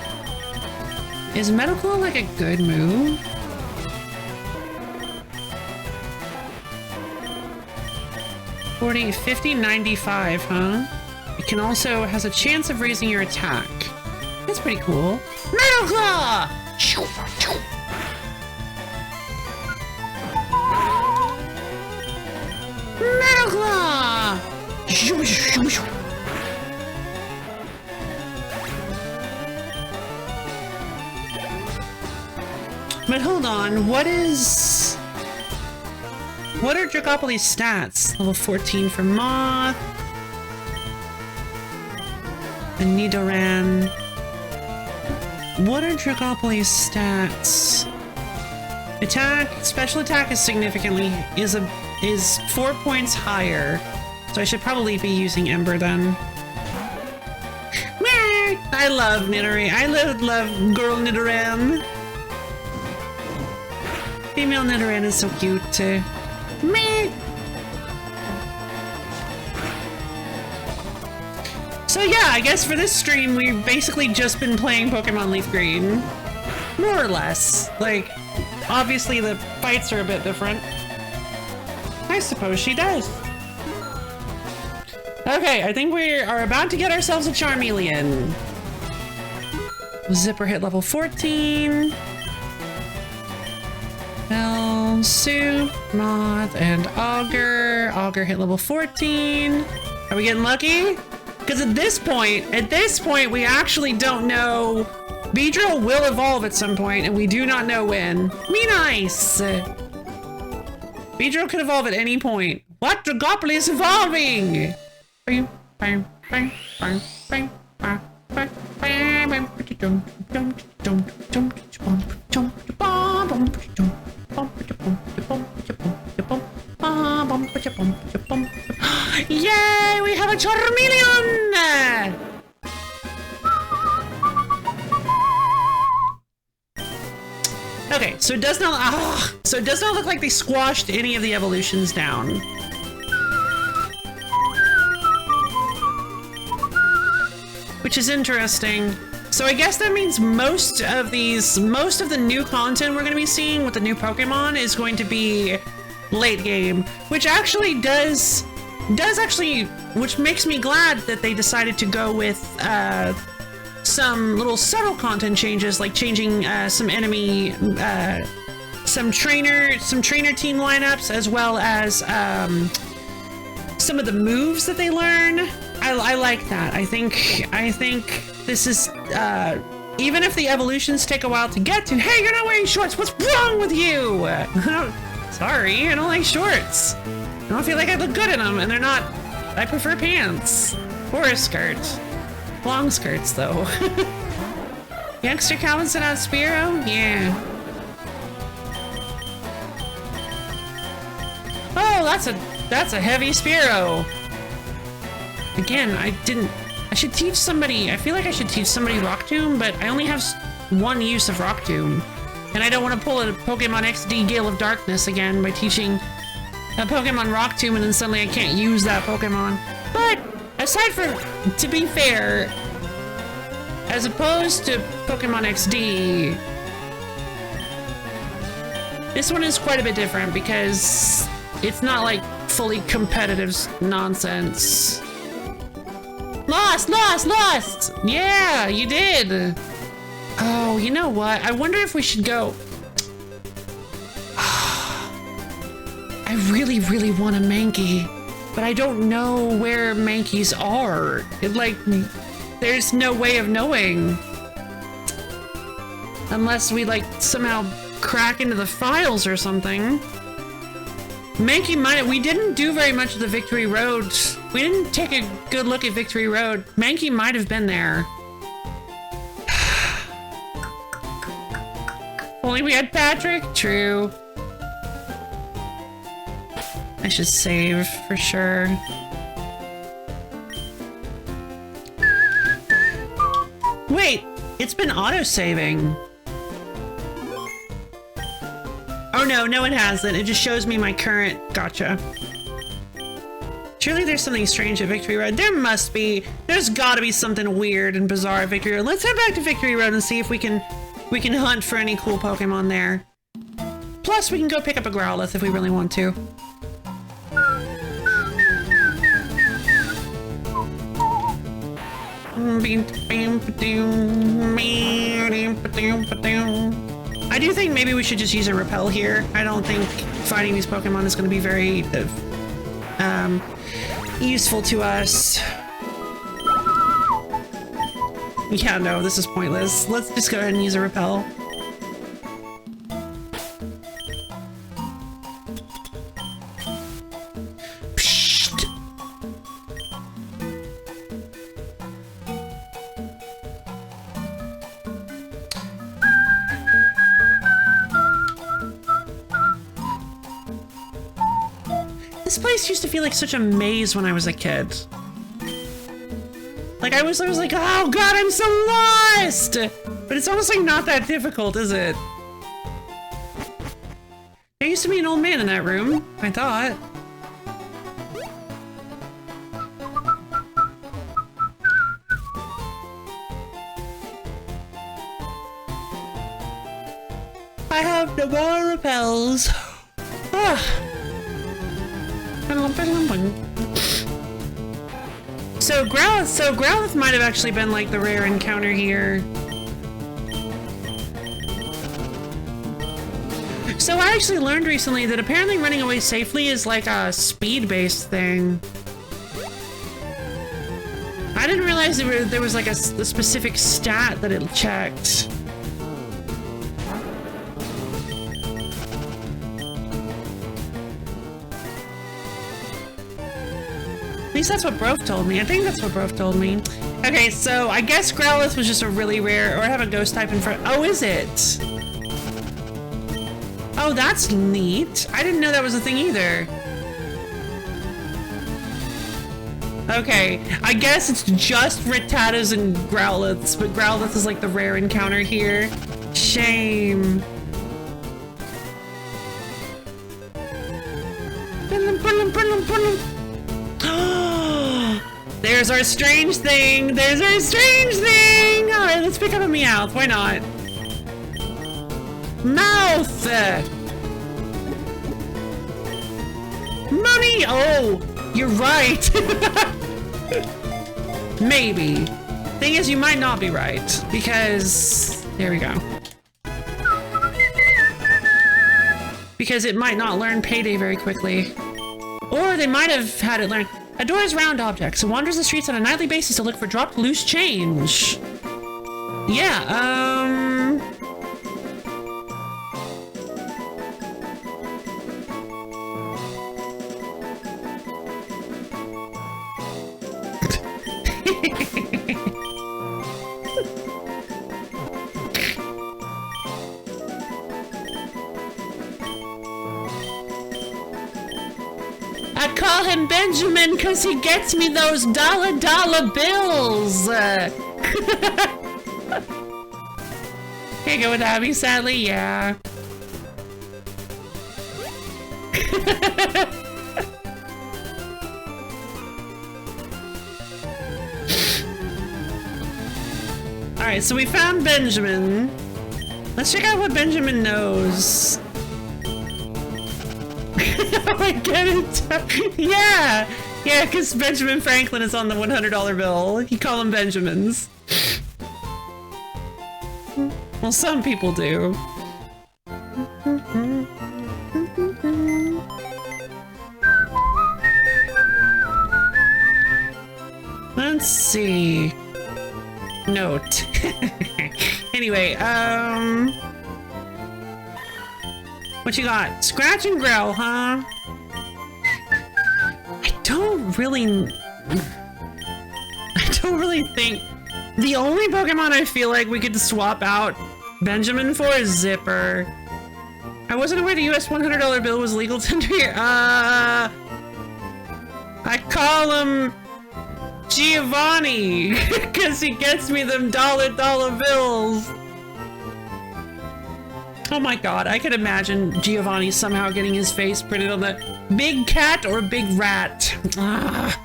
Is Metal Claw like a good move? $40, $50, $95, huh? It can also has a chance of raising your attack. That's pretty cool. Metal Claw! Metal Claw! But hold on, what are Dragopoly's stats? Level 14 for Moth. And Nidoran. What are Dragopoly's stats? Attack, special attack is significantly is 4 points higher. So I should probably be using Ember then. I love Nidoran. I love girl Nidoran. Female Nidoran is so cute too. Meh. So yeah, I guess for this stream we've basically just been playing Pokemon LeafGreen. More or less. Like, obviously the fights are a bit different. I suppose she does. Okay, I think we are about to get ourselves a Charmeleon. Zipper hit level 14. Sue, Moth, and Augur. Augur hit level 14. Are we getting lucky? Because at this point, we actually don't know. Beedrill will evolve at some point, and we do not know when. Be nice! Beedrill could evolve at any point. What? Dragopoly is evolving! Yay! We have a Charmeleon! Okay, so it does not look like they squashed any of the evolutions down. Which is interesting. So I guess that means most of the new content we're going to be seeing with the new Pokemon is going to be late game, which actually which makes me glad that they decided to go with some little subtle content changes, like changing some enemy, some trainer team lineups, as well as some of the moves that they learn. I like that. I think this is even if the evolutions take a while to get to. Hey, you're not wearing shorts. What's wrong with you? Sorry, I don't like shorts. I don't feel like I look good in them, and they're not. I prefer pants or a skirt. Long skirts, though. Youngster Calvin sent out Spearow? Yeah. Oh, that's a heavy Spearow. Again, I should teach somebody. I feel like I should teach somebody Rock Tomb, but I only have one use of Rock Tomb. And I don't want to pull a Pokemon XD Gale of Darkness again by teaching a Pokemon Rock Tomb and then suddenly I can't use that Pokemon. But aside from, to be fair, as opposed to Pokemon XD, this one is quite a bit different because it's not like fully competitive nonsense. Lost! Yeah, you did! Oh, you know what? I wonder if we should go... I really, really want a Mankey, but I don't know where Mankeys are. There's no way of knowing. Unless we, somehow crack into the files or something. Mankey might... We didn't do very much of the Victory Road. We didn't take a good look at Victory Road. Mankey might have been there. Only we had Patrick? True. I should save for sure. Wait, it's been auto-saving. Oh no, it hasn't. It just shows me my current. Gotcha. Surely there's something strange at Victory Road. There must be. There's gotta be something weird and bizarre at Victory Road. Let's head back to Victory Road and see if we can hunt for any cool Pokemon there. Plus, we can go pick up a Growlithe if we really want to. I do think maybe we should just use a Repel here. I don't think fighting these Pokemon is going to be very useful to us. Yeah, no, this is pointless. Let's just go ahead and use a Repel. This place used to feel like such a maze when I was a kid. Like I was like, oh god, I'm so lost! But it's almost like not that difficult, is it? There used to be an old man in that room, I thought. I have no more repels. So Growlithe might have actually been like the rare encounter here. So I actually learned recently that apparently running away safely is like a speed-based thing. I didn't realize there was like a specific stat that it checked. At least that's what Brof told me. I think that's what Brof told me. Okay, so I guess Growlithe was just a really rare, or I have a ghost type in front. Oh, is it? Oh, that's neat. I didn't know that was a thing either. Okay, I guess it's just Rattatas and Growlithes, but Growlithe is like the rare encounter here. Shame. There's our strange thing! There's our strange thing! Alright, let's pick up a Meowth. Why not? Mouth! Money! Oh! You're right! Maybe. Thing is, you might not be right. Because... there we go. Because it might not learn Payday very quickly. Or they might have had it learn... Adores round objects and wanders the streets on a nightly basis to look for dropped loose change. Yeah, I call him Benjamin because he gets me those dollar bills. Can't go with Abby, sadly, yeah. Alright, so we found Benjamin. Let's check out what Benjamin knows. I get it. Yeah, because Benjamin Franklin is on the $100 bill. You call them Benjamins. Well, some people do. Let's see. Note. Anyway, what you got? Scratch and growl, huh? I don't really think... The only Pokemon I feel like we could swap out Benjamin for is Zipper. I wasn't aware the US $100 bill was legal tender here. I call him Giovanni because he gets me them dollar bills. Oh my god, I could imagine Giovanni somehow getting his face printed on the Big cat or big rat? Ah.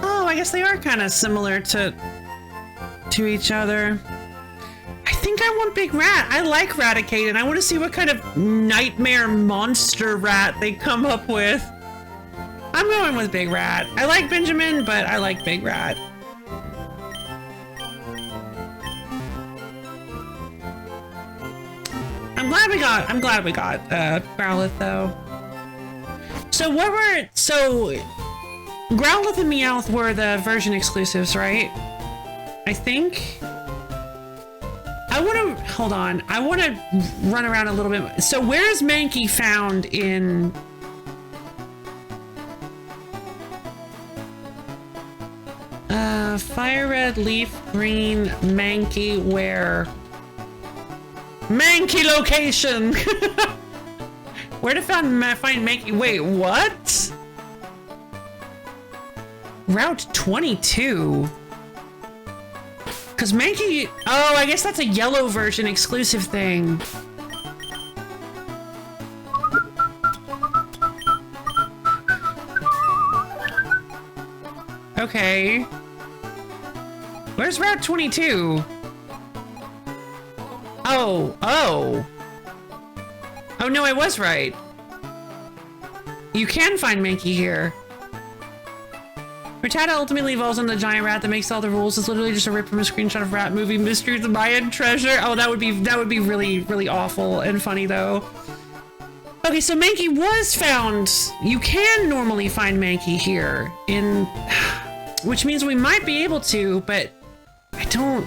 Oh, I guess they are kind of similar to each other. I think I want big rat. I like Raticate, and I want to see what kind of nightmare monster rat they come up with. I'm going with big rat. I like Benjamin, but I like big rat. I'm glad we got Growlithe though. So Growlithe and Meowth were the version exclusives, right? I think. I want to run around a little bit. So where is Mankey found in? Fire Red, Leaf Green, Mankey, where? Mankey location! Where to find Mankey? Wait, what? Route 22? Because Mankey... Oh, I guess that's a yellow version exclusive thing. Okay. Where's Route 22? Oh. Oh no, I was right. You can find Mankey here. Rattata ultimately evolves into the giant rat that makes all the rules. It's literally just a rip from a screenshot of Rat movie Mystery of the Mayan Treasure. Oh, that would be really, really awful and funny though. Okay, so Mankey was found. You can normally find Mankey here in, which means we might be able to, but I don't,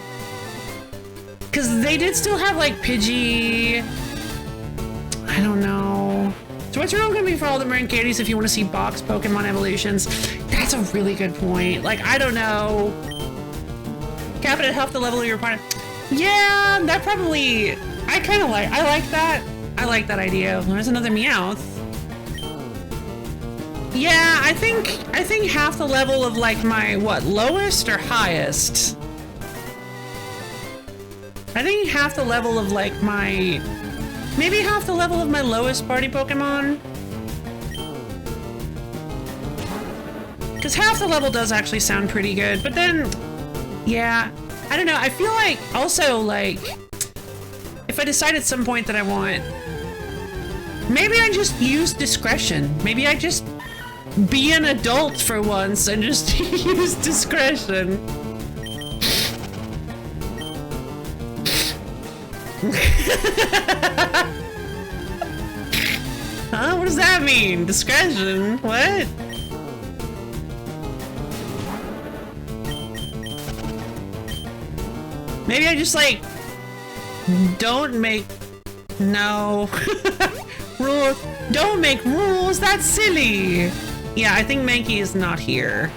because they did still have like Pidgey. I don't know. So what's your role gonna be for all the Rare Candies if you want to see box Pokemon evolutions? That's a really good point. Like, I don't know. Cap it at half the level of your opponent. Yeah, that probably, I like that. I like that idea. There's another Meowth. Yeah, I think half the level of like my, what, lowest or highest? I think half the level of like my, maybe half the level of my lowest party Pokemon. Because half the level does actually sound pretty good, but then, yeah, I don't know. I feel like also like, if I decide at some point that I want, maybe I just use discretion. Maybe I just be an adult for once and just use discretion. Huh? What does that mean? Discretion? What? Maybe I just like don't make rules. Don't make rules. That's silly. Yeah, I think Mankey is not here.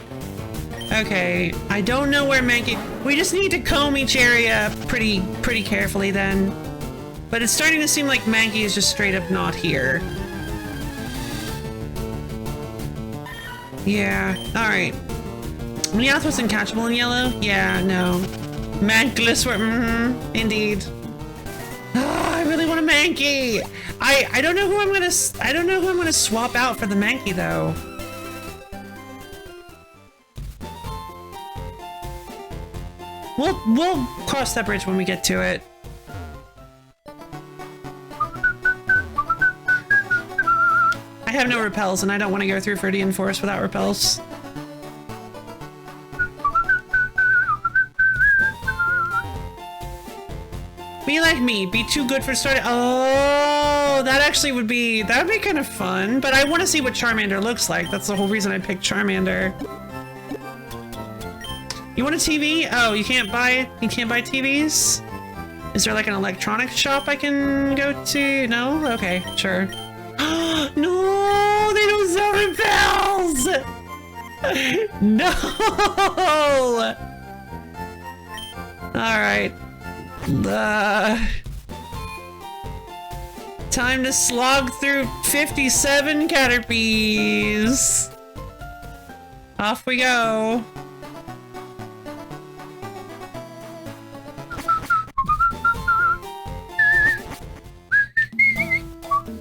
Okay, I don't know where Mankey. We just need to comb each area pretty carefully then. But it's starting to seem like Mankey is just straight up not here. Yeah. All right. Meowth was uncatchable in yellow. Yeah. No. Mankless were. Indeed. Oh, I really want a Mankey. I don't know who I'm gonna swap out for the Mankey though. We'll cross that bridge when we get to it. I have no repels and I don't want to go through Viridian Forest without repels. Be like me, be too good for starting. Oh, that actually would be kind of fun, but I want to see what Charmander looks like. That's the whole reason I picked Charmander. You want a TV? Oh, you can't buy TVs? Is there like an electronics shop I can go to? No? Okay, sure. No, they don't sell repels! No! Alright. Time to slog through 57 Caterpies. Off we go.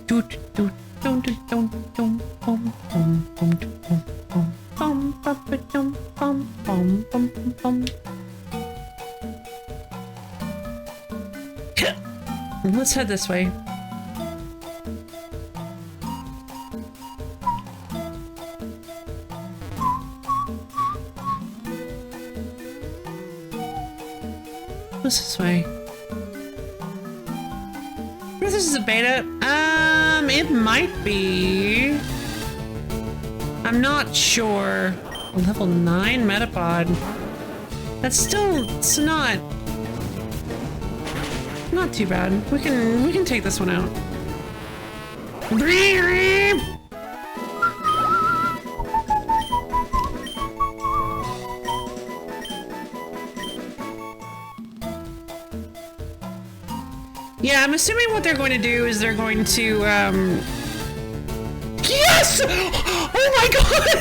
Doot, doot, doot. Bum, bum, bum, bum. Let's head this way. What's this way? This is a beta. It might be. I'm not sure. Level 9 Metapod. That's still, it's not too bad. We can take this one out. Yeah, I'm assuming what they're going to do is they're going to, Yes! Oh my god!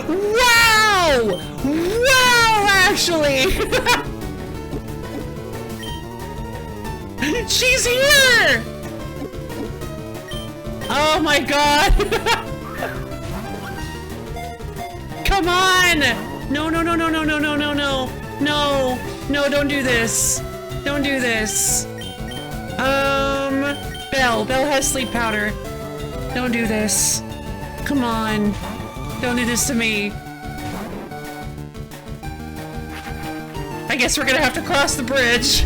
Wow! Wow, actually! She's here! Oh my god! Come on! No, no, no, no, no, no, no, no, no. No, no, don't do this. Don't do this. Belle has sleep powder. Don't do this. Come on. Don't do this to me. I guess we're gonna have to cross the bridge.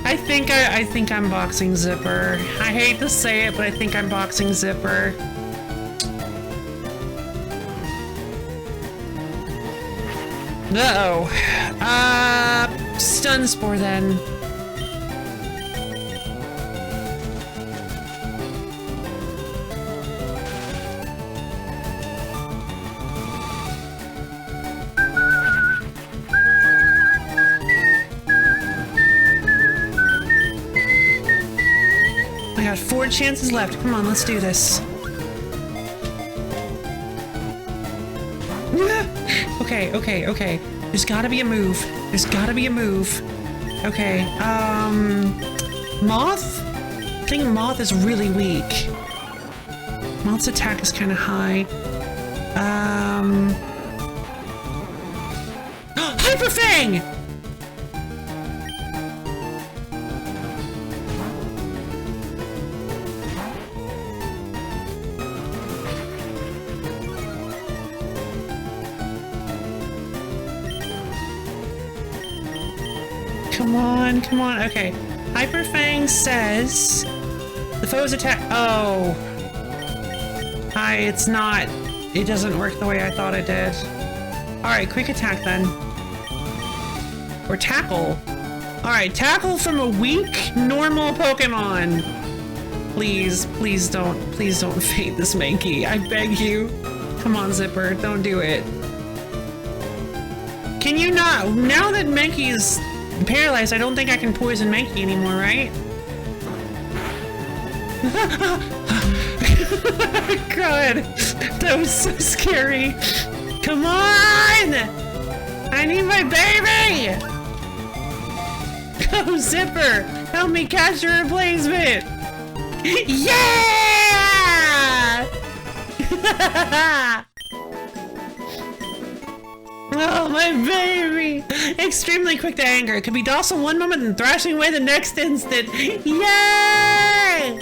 I think I'm boxing Zipper. I hate to say it, but I think I'm boxing Zipper. Uh-oh. Stun Spore then. I got 4 chances left. Come on, let's do this. Okay. There's gotta be a move. There's gotta be a move. Okay, Moth? I think Moth is really weak. Moth's attack is kind of high. Hyper Fang! Come on, okay. Hyper Fang says the foe's attack. Oh. It's not. It doesn't work the way I thought it did. Alright, quick attack then. Or tackle. Alright, tackle from a weak, normal Pokemon. Please don't fade this Mankey. I beg you. Come on, Zipper, don't do it. Can you not? Now that Mankey's paralyzed, I don't think I can poison Mankey anymore, right? God, that was so scary. Come on! I need my baby! Go, Zipper! Help me catch a replacement! Yeah! Oh, my baby! Extremely quick to anger. It could be docile one moment and thrashing away the next instant. Yay!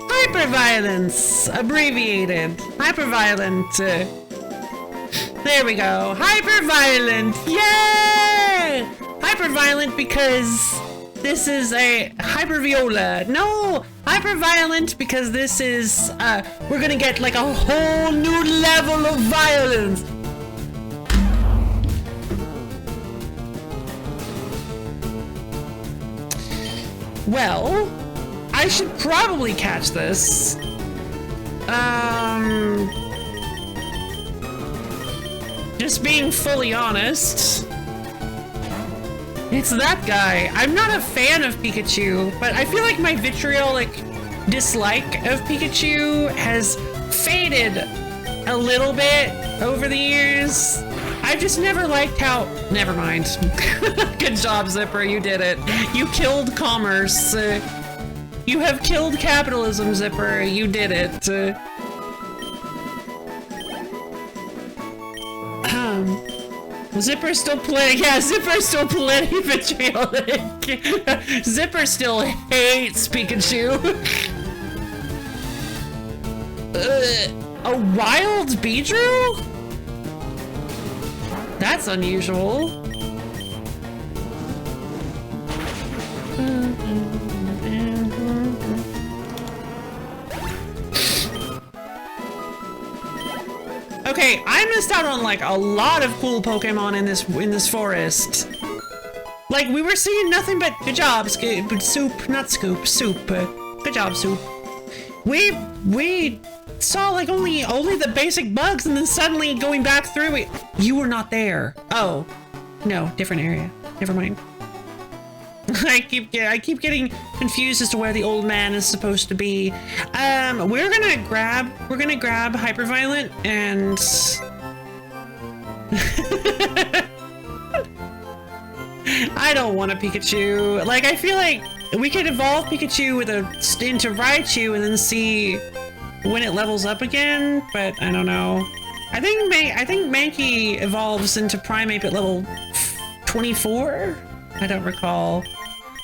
Hyperviolence! Abbreviated. Hyperviolent. There we go. Hyperviolent! Yay! Hyperviolent because this is a Hyperviola. No! Hyperviolent because this is, we're gonna get like a whole new level of violence. Well, I should probably catch this. Just being fully honest. It's that guy. I'm not a fan of Pikachu, but I feel like my vitriolic dislike of Pikachu has faded a little bit over the years. I've just never liked how... Never mind. Good job, Zipper. You did it. You killed commerce. You have killed capitalism, Zipper. You did it. Zipper's still playing. Yeah, Zipper's still plenty vitriolic. Zipper still hates Pikachu. A wild Beedrill? That's unusual. Okay, I missed out on like a lot of cool Pokemon in this forest. Like we were seeing nothing but good job, Soup, not Scoop, Soup. Good job, Soup. We saw like only the basic bugs, and then suddenly going back through it, you were not there. Oh, no, different area. Never mind. I keep getting confused as to where the old man is supposed to be. We're gonna grab Hyperviolent and I don't want a Pikachu. Like I feel like we could evolve Pikachu into Raichu and then see when it levels up again, but I don't know. I think Mankey evolves into Primeape at level 24. I don't recall.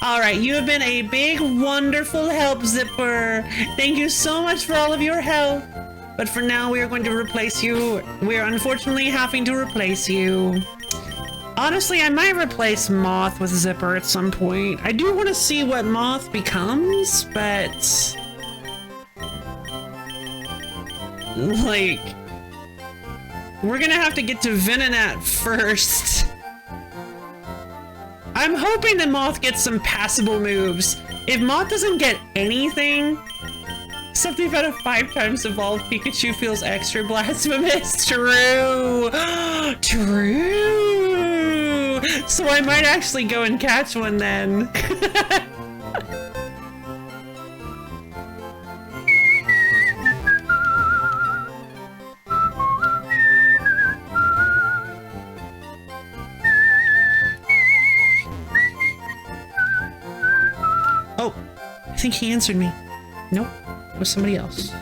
All right, you have been a big, wonderful help, Zipper. Thank you so much for all of your help. But for now, we are going to replace you. We are unfortunately having to replace you. Honestly, I might replace Moth with Zipper at some point. I do want to see what Moth becomes, but... like... we're gonna have to get to Venonat first. I'm hoping that Moth gets some passable moves. If Moth doesn't get anything, something about a 5 times evolved Pikachu feels extra blasphemous. True. True. So I might actually go and catch one then. Oh, I think he answered me. Nope, it was somebody else.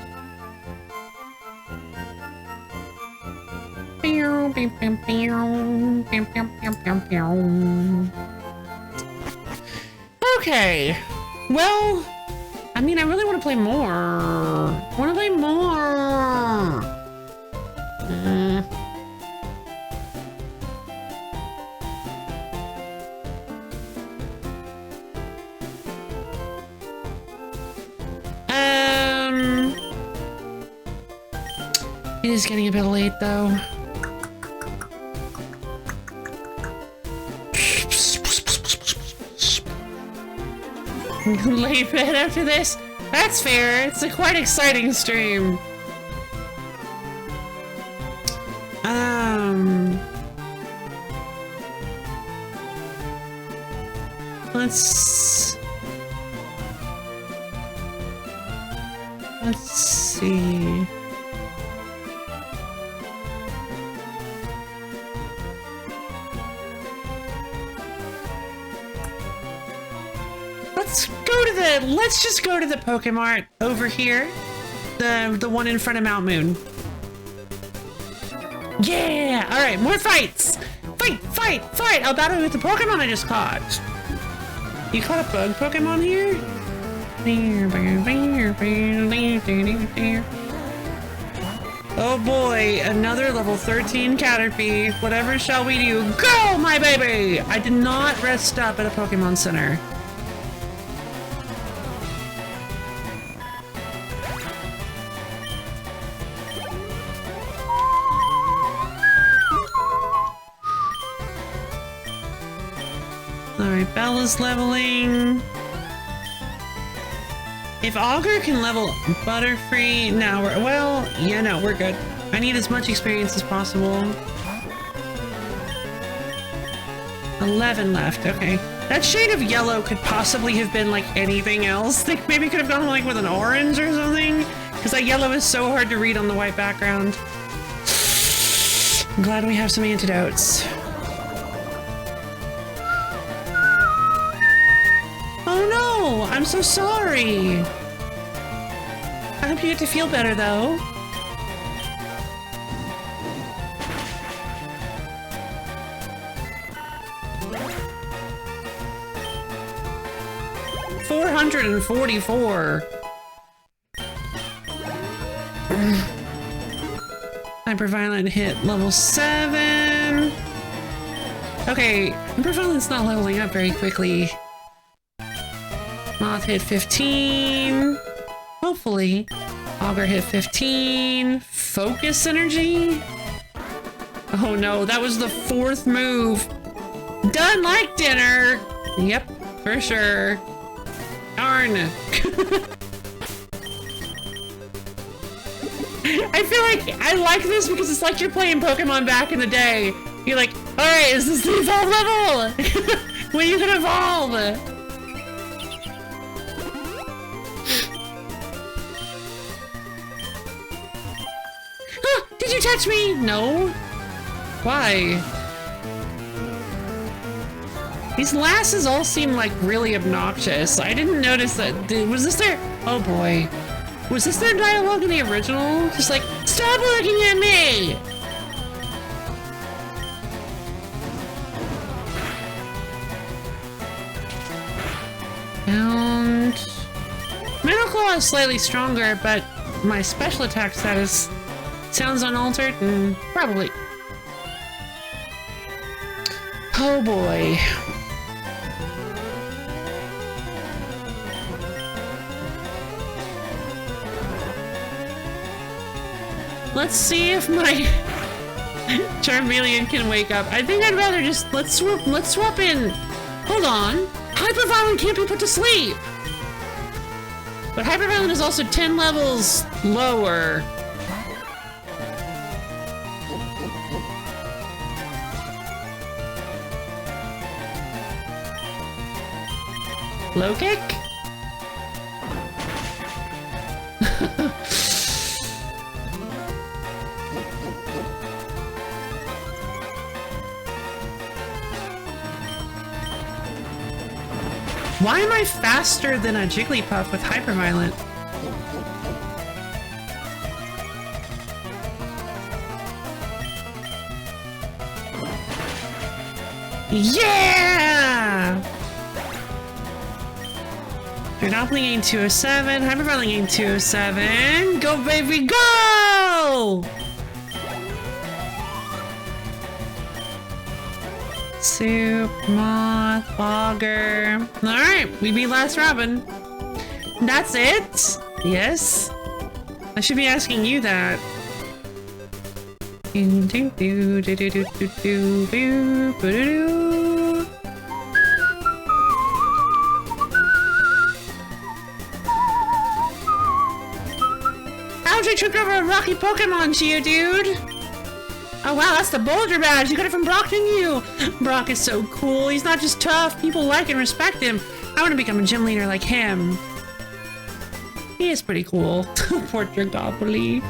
Okay, well, I mean, I really want to play more. I want to play more. It is getting a bit late, though. Late bed after this? That's fair. It's a quite exciting stream. Let's see. Let's just go to the Pokemart over here. The one in front of Mount Moon. Yeah! Alright, more fights! Fight! Fight! Fight! I'll battle with the Pokemon I just caught. You caught a bug Pokemon here? Oh boy, another level 13 Caterpie. Whatever shall we do? Go, my baby! I did not rest up at a Pokemon Center. Alright, Bella's leveling. If Augur can level Butterfree, now we're, well, yeah, no, we're good. I need as much experience as possible. 11 left, okay. That shade of yellow could possibly have been like anything else. They maybe could have gone like with an orange or something. Because that yellow is so hard to read on the white background. I'm glad we have some antidotes. Oh no! I'm so sorry! I hope you get to feel better though. $444. Hyperviolent hit level 7. Okay, Hyperviolent's not leveling up very quickly. Moth hit 15. Hopefully. Augur hit 15. Focus energy? Oh no, that was the 4th move. Done like dinner. Yep, for sure. Darn. I feel like I like this because it's like you're playing Pokemon back in the day. You're like, alright, is this the evolve level? When you can evolve? Huh, did you touch me? No. Why? These lasses all seem like really obnoxious. I didn't notice that. Was this their... Oh boy. Was this their dialogue in the original? Just like, stop looking at me! And... Metal Claw is slightly stronger, but my special attack status sounds unaltered. Probably. Oh boy. Let's see if my Charmeleon can wake up. I think I'd rather just let's swap in. Hold on. Hyperviolent can't be put to sleep. But Hyperviolent is also 10 levels lower. Low kick? Why am I faster than a Jigglypuff with Hyperviolent? Yeah! Dratoply gain 207, Hyperviolent gain 207. Go baby, go! Soup, Moth, Augur. Alright, we beat last Robin. That's it? Yes? I should be asking you that. Ouch, I tripped over a rocky Pokemon to you, dude! Oh wow, that's the Boulder Badge! You got it from Brock, didn't you? Brock is so cool. He's not just tough. People like and respect him. I want to become a gym leader like him. He is pretty cool. Poor Dragopoli.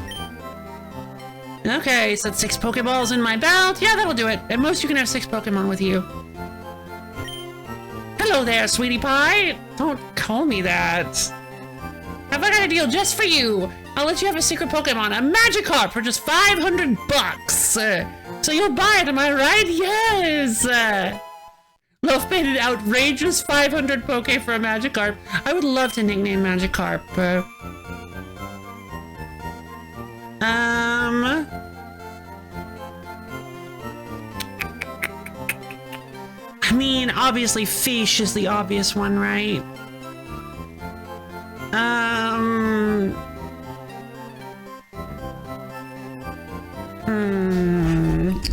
Okay, so that's 6 Pokeballs in my belt. Yeah, that'll do it. At most, you can have 6 Pokemon with you. Hello there, sweetie pie. Don't call me that. Have I got a deal just for you? I'll let you have a secret Pokemon, a Magikarp, for just 500 bucks. So you'll buy it, am I right? Yes! Loaf paid an outrageous 500 Poke for a Magikarp. I would love to nickname Magikarp. I mean, obviously Fish is the obvious one, right?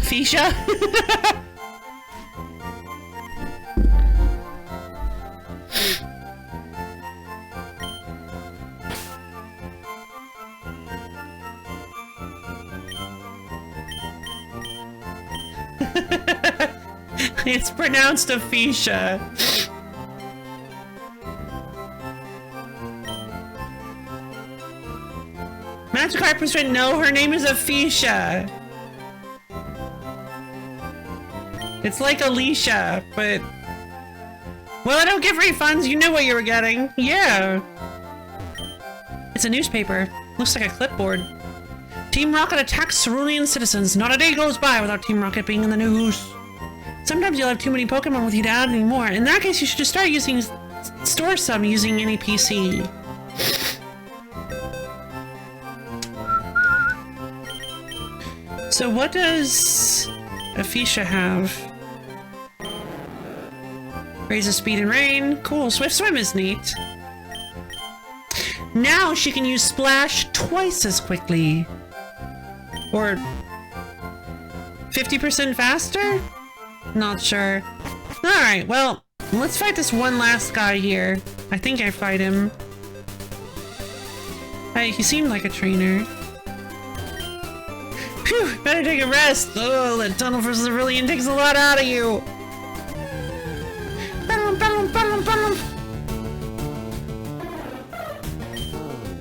Fisha? It's pronounced Aphesia. Magikarp percent, no, her name is Aphesia. It's like Alicia, but... Well, I don't give refunds, you knew what you were getting. Yeah. It's a newspaper. Looks like a clipboard. Team Rocket attacks cerulean citizens. Not a day goes by without Team Rocket being in the news. Sometimes you'll have too many Pokemon with you to add anymore. In that case, you should just start using... Store some using any PC. So what does Aphesia have? Raises speed and rain. Cool. Swift Swim is neat. Now she can use Splash twice as quickly. Or 50% faster? Not sure. Alright, well, let's fight this one last guy here. I think I fight him. Hey, he seemed like a trainer. Phew, better take a rest. Oh, that tunnel for cerulean takes a lot out of you.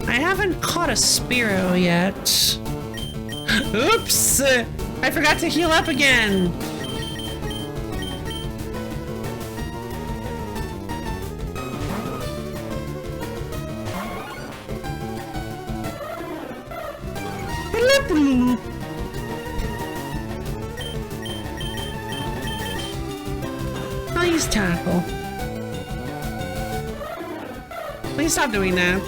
I haven't caught a Spearow yet. Oops! I forgot to heal up again. I'll use Tackle. Please stop doing that.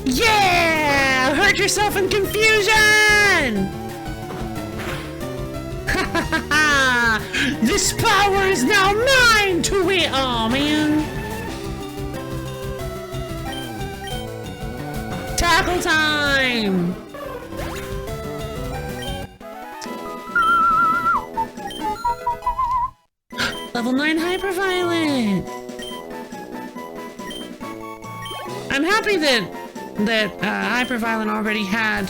Yeah! Hurt yourself in confusion! This power is now mine to wield. Oh man. Tackle time! Level 9 Hyperviolet! I'm happy that Hyperviolet already had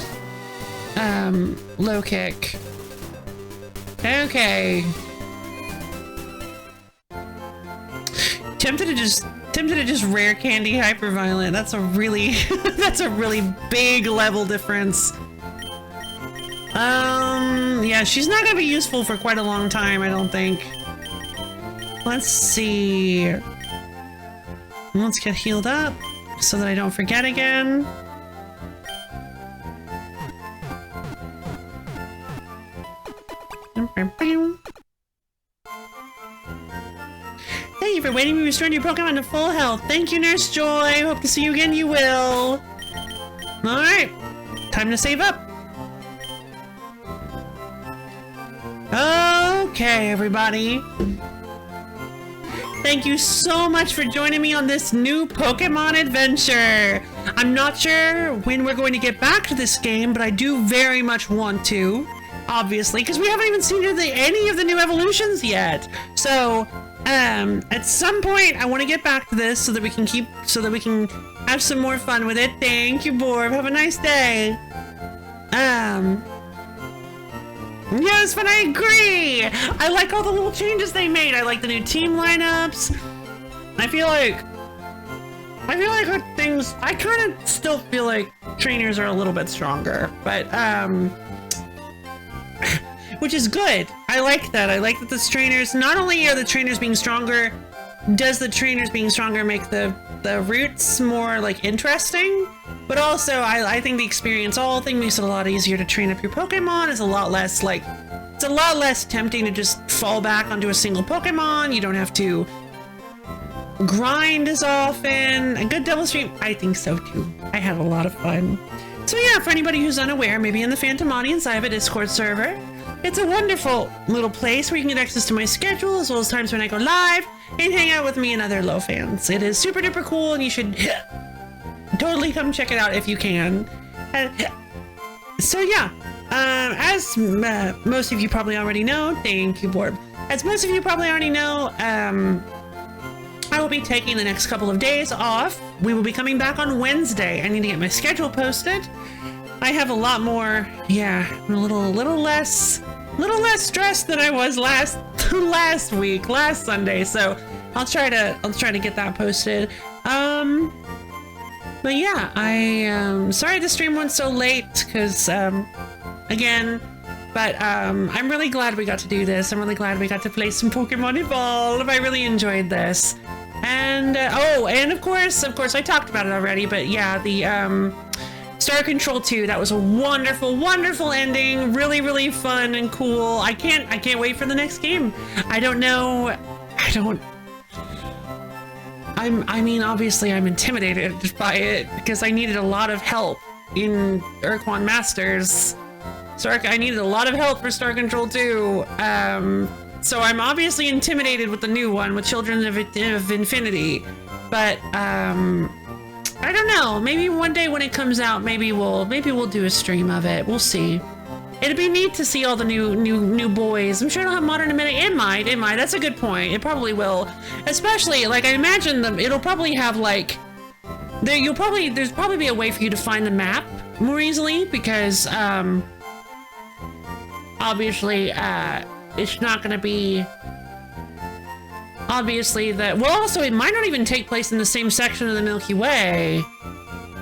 low kick. Okay. Tempted to just rare candy Hyperviolet. That's a really that's a really big level difference. Yeah, she's not gonna be useful for quite a long time, I don't think. Let's see. Let's get healed up so that I don't forget again. Thank you for waiting. We restored your Pokemon to full health. Thank you, Nurse Joy. Hope to see you again. You will. Alright. Time to save up. Okay, everybody. Thank you so much for joining me on this new Pokemon adventure. I'm not sure when we're going to get back to this game, but I do very much want to. Obviously, because we haven't even seen any of the new evolutions yet. So, at some point, I want to get back to this so that we can have some more fun with it. Thank you, Borb. Have a nice day. Yes, but I agree. I like all the little changes they made. I like the new team lineups. I feel like things. I kind of still feel like trainers are a little bit stronger, but which is good. I like that. I like that the trainers, not only are the trainers being stronger, does the trainers being stronger make the routes more like interesting, but also I think the experience all thing makes it a lot easier to train up your Pokemon. It's a lot less like, it's a lot less tempting to just fall back onto a single Pokemon. You don't have to grind as often. A good double stream, I think so too. I had a lot of fun. So yeah, for anybody who's unaware, maybe in the Phantom audience, I have a Discord server. It's a wonderful little place where you can get access to my schedule as well as times when I go live and hang out with me and other low fans. It is super duper cool and you should totally come check it out if you can. So yeah, as most of you probably already know, thank you, Borb. as most of you probably already know, I will be taking the next couple of days off. We will be coming back on Wednesday. I need to get my schedule posted. I have a lot more, yeah, a little less stressed than I was last Sunday. So I'll try to get that posted. But yeah, I sorry the stream went so late because again. But I'm really glad we got to do this. I'm really glad we got to play some Pokemon Evolve. I really enjoyed this. And oh, and of course I talked about it already. But yeah, the Star Control 2. That was a wonderful, wonderful ending. Really, really fun and cool. I can't wait for the next game. I don't know. I mean, obviously, I'm intimidated by it because I needed a lot of help in Ur-Quan Masters. I needed a lot of help for Star Control 2, so I'm obviously intimidated with the new one, with Children of Infinity, but, I don't know, maybe one day when it comes out, maybe we'll do a stream of it, we'll see. It'd be neat to see all the new boys. I'm sure it'll have modern amenity. It might, that's a good point, it probably will, especially, like, I imagine it'll probably have, like, there's probably be a way for you to find the map more easily, because, obviously, it's not going to be... Obviously, well, also, it might not even take place in the same section of the Milky Way.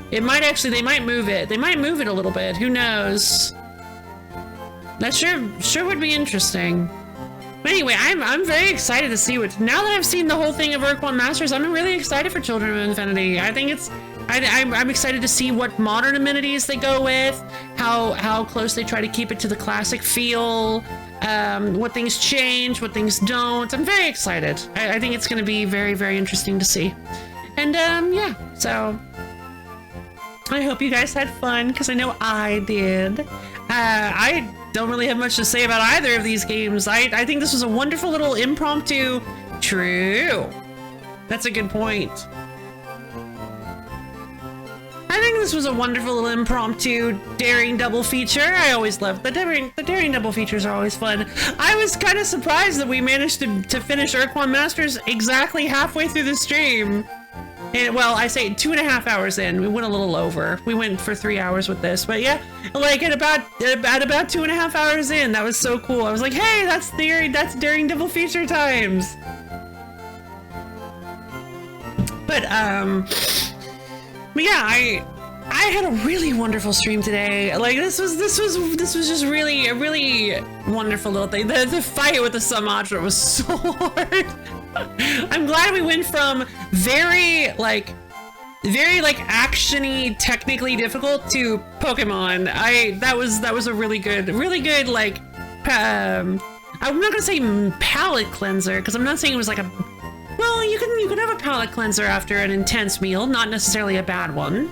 It might actually... They might move it. They might move it a little bit. Who knows? That sure would be interesting. But anyway, I'm very excited to see what... Now that I've seen the whole thing of Ur-Quan Masters, I'm really excited for Children of Infinity. I think it's... I'm excited to see what modern amenities they go with, how close they try to keep it to the classic feel, what things change, what things don't. I'm very excited. I think it's going to be very, very interesting to see. And yeah, so I hope you guys had fun, because I know I did. I don't really have much to say about either of these games. I think this was a wonderful little impromptu... True. That's a good point. I think this was a wonderful little impromptu daring double feature. I always love the daring double features are always fun. I was kind of surprised that we managed to finish Ur-Quan Masters exactly halfway through the stream. And well, I say 2.5 hours in. We went a little over. We went for 3 hours with this, but yeah, like at about 2.5 hours in, that was so cool. I was like, hey, that's daring double feature times. But yeah, I had a really wonderful stream today. Like this was just really a really wonderful little thing. The fight with the Sumatra was so hard. I'm glad we went from very actiony, technically difficult to Pokemon. That was a really good like I'm not gonna say palate cleanser, because I'm not saying it was like a... Well, you can have a palate cleanser after an intense meal, not necessarily a bad one.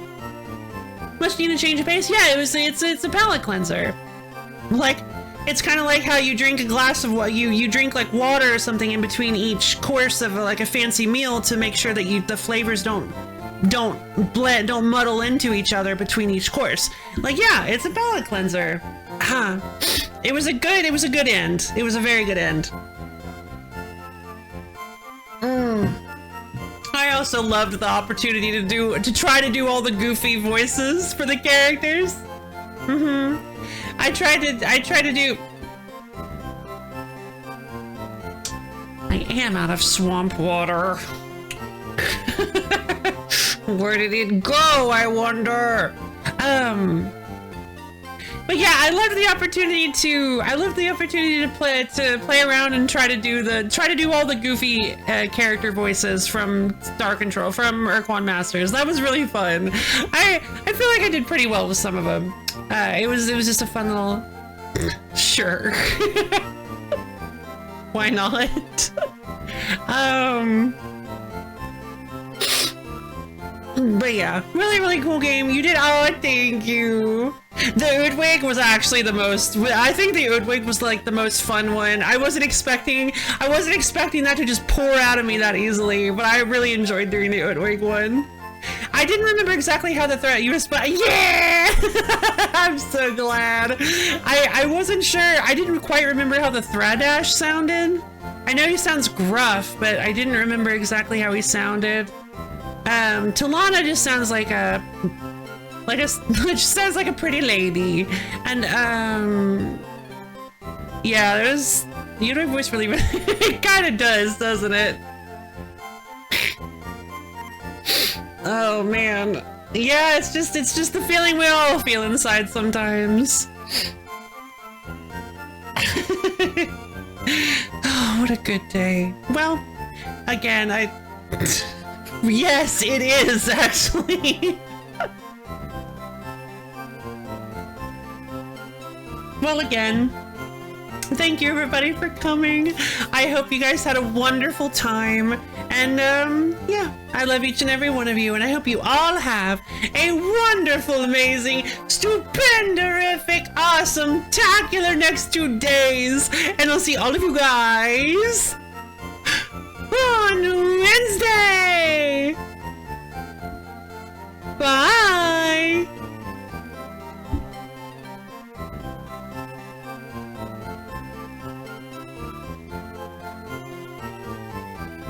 Must you need a change of pace? Yeah, it's a palate cleanser. Like, it's kind of like how you drink a glass of what you drink like water or something in between each course of like a fancy meal to make sure that the flavors don't muddle into each other between each course. Like, yeah, it's a palate cleanser. It was a good end. It was a very good end. I also loved the opportunity to try to do all the goofy voices for the characters. I tried to do... I am out of swamp water. Where did it go, I wonder? But yeah, I loved the opportunity to play around and try to do all the goofy character voices from Star Control, from Ur-Quan Masters. That was really fun. I feel like I did pretty well with some of them. It was just a fun little... Sure. Why not? But yeah, really cool game. You did... Oh, thank you. The Udwig was actually the most... I think the Udwig was like the most fun one. I wasn't expecting that to just pour out of me that easily, but I really enjoyed doing the Udwig one. I didn't remember exactly how the thread you respond. Yeah! I'm so glad. I wasn't sure. I didn't quite remember how the Threadash sounded. I know he sounds gruff, but I didn't remember exactly how he sounded. Talana just sounds like a it just sounds like a pretty lady. And yeah, there's you know my voice really it kind of does, doesn't it? Oh man. Yeah, it's just the feeling we all feel inside sometimes. Oh, what a good day. Well, again, yes, it is actually. Well, again, thank you everybody for coming. I hope you guys had a wonderful time. And yeah, I love each and every one of you, and I hope you all have a wonderful, amazing, stupendorific, awesome, tacular next 2 days. And I'll see all of you guys on Wednesday. Bye.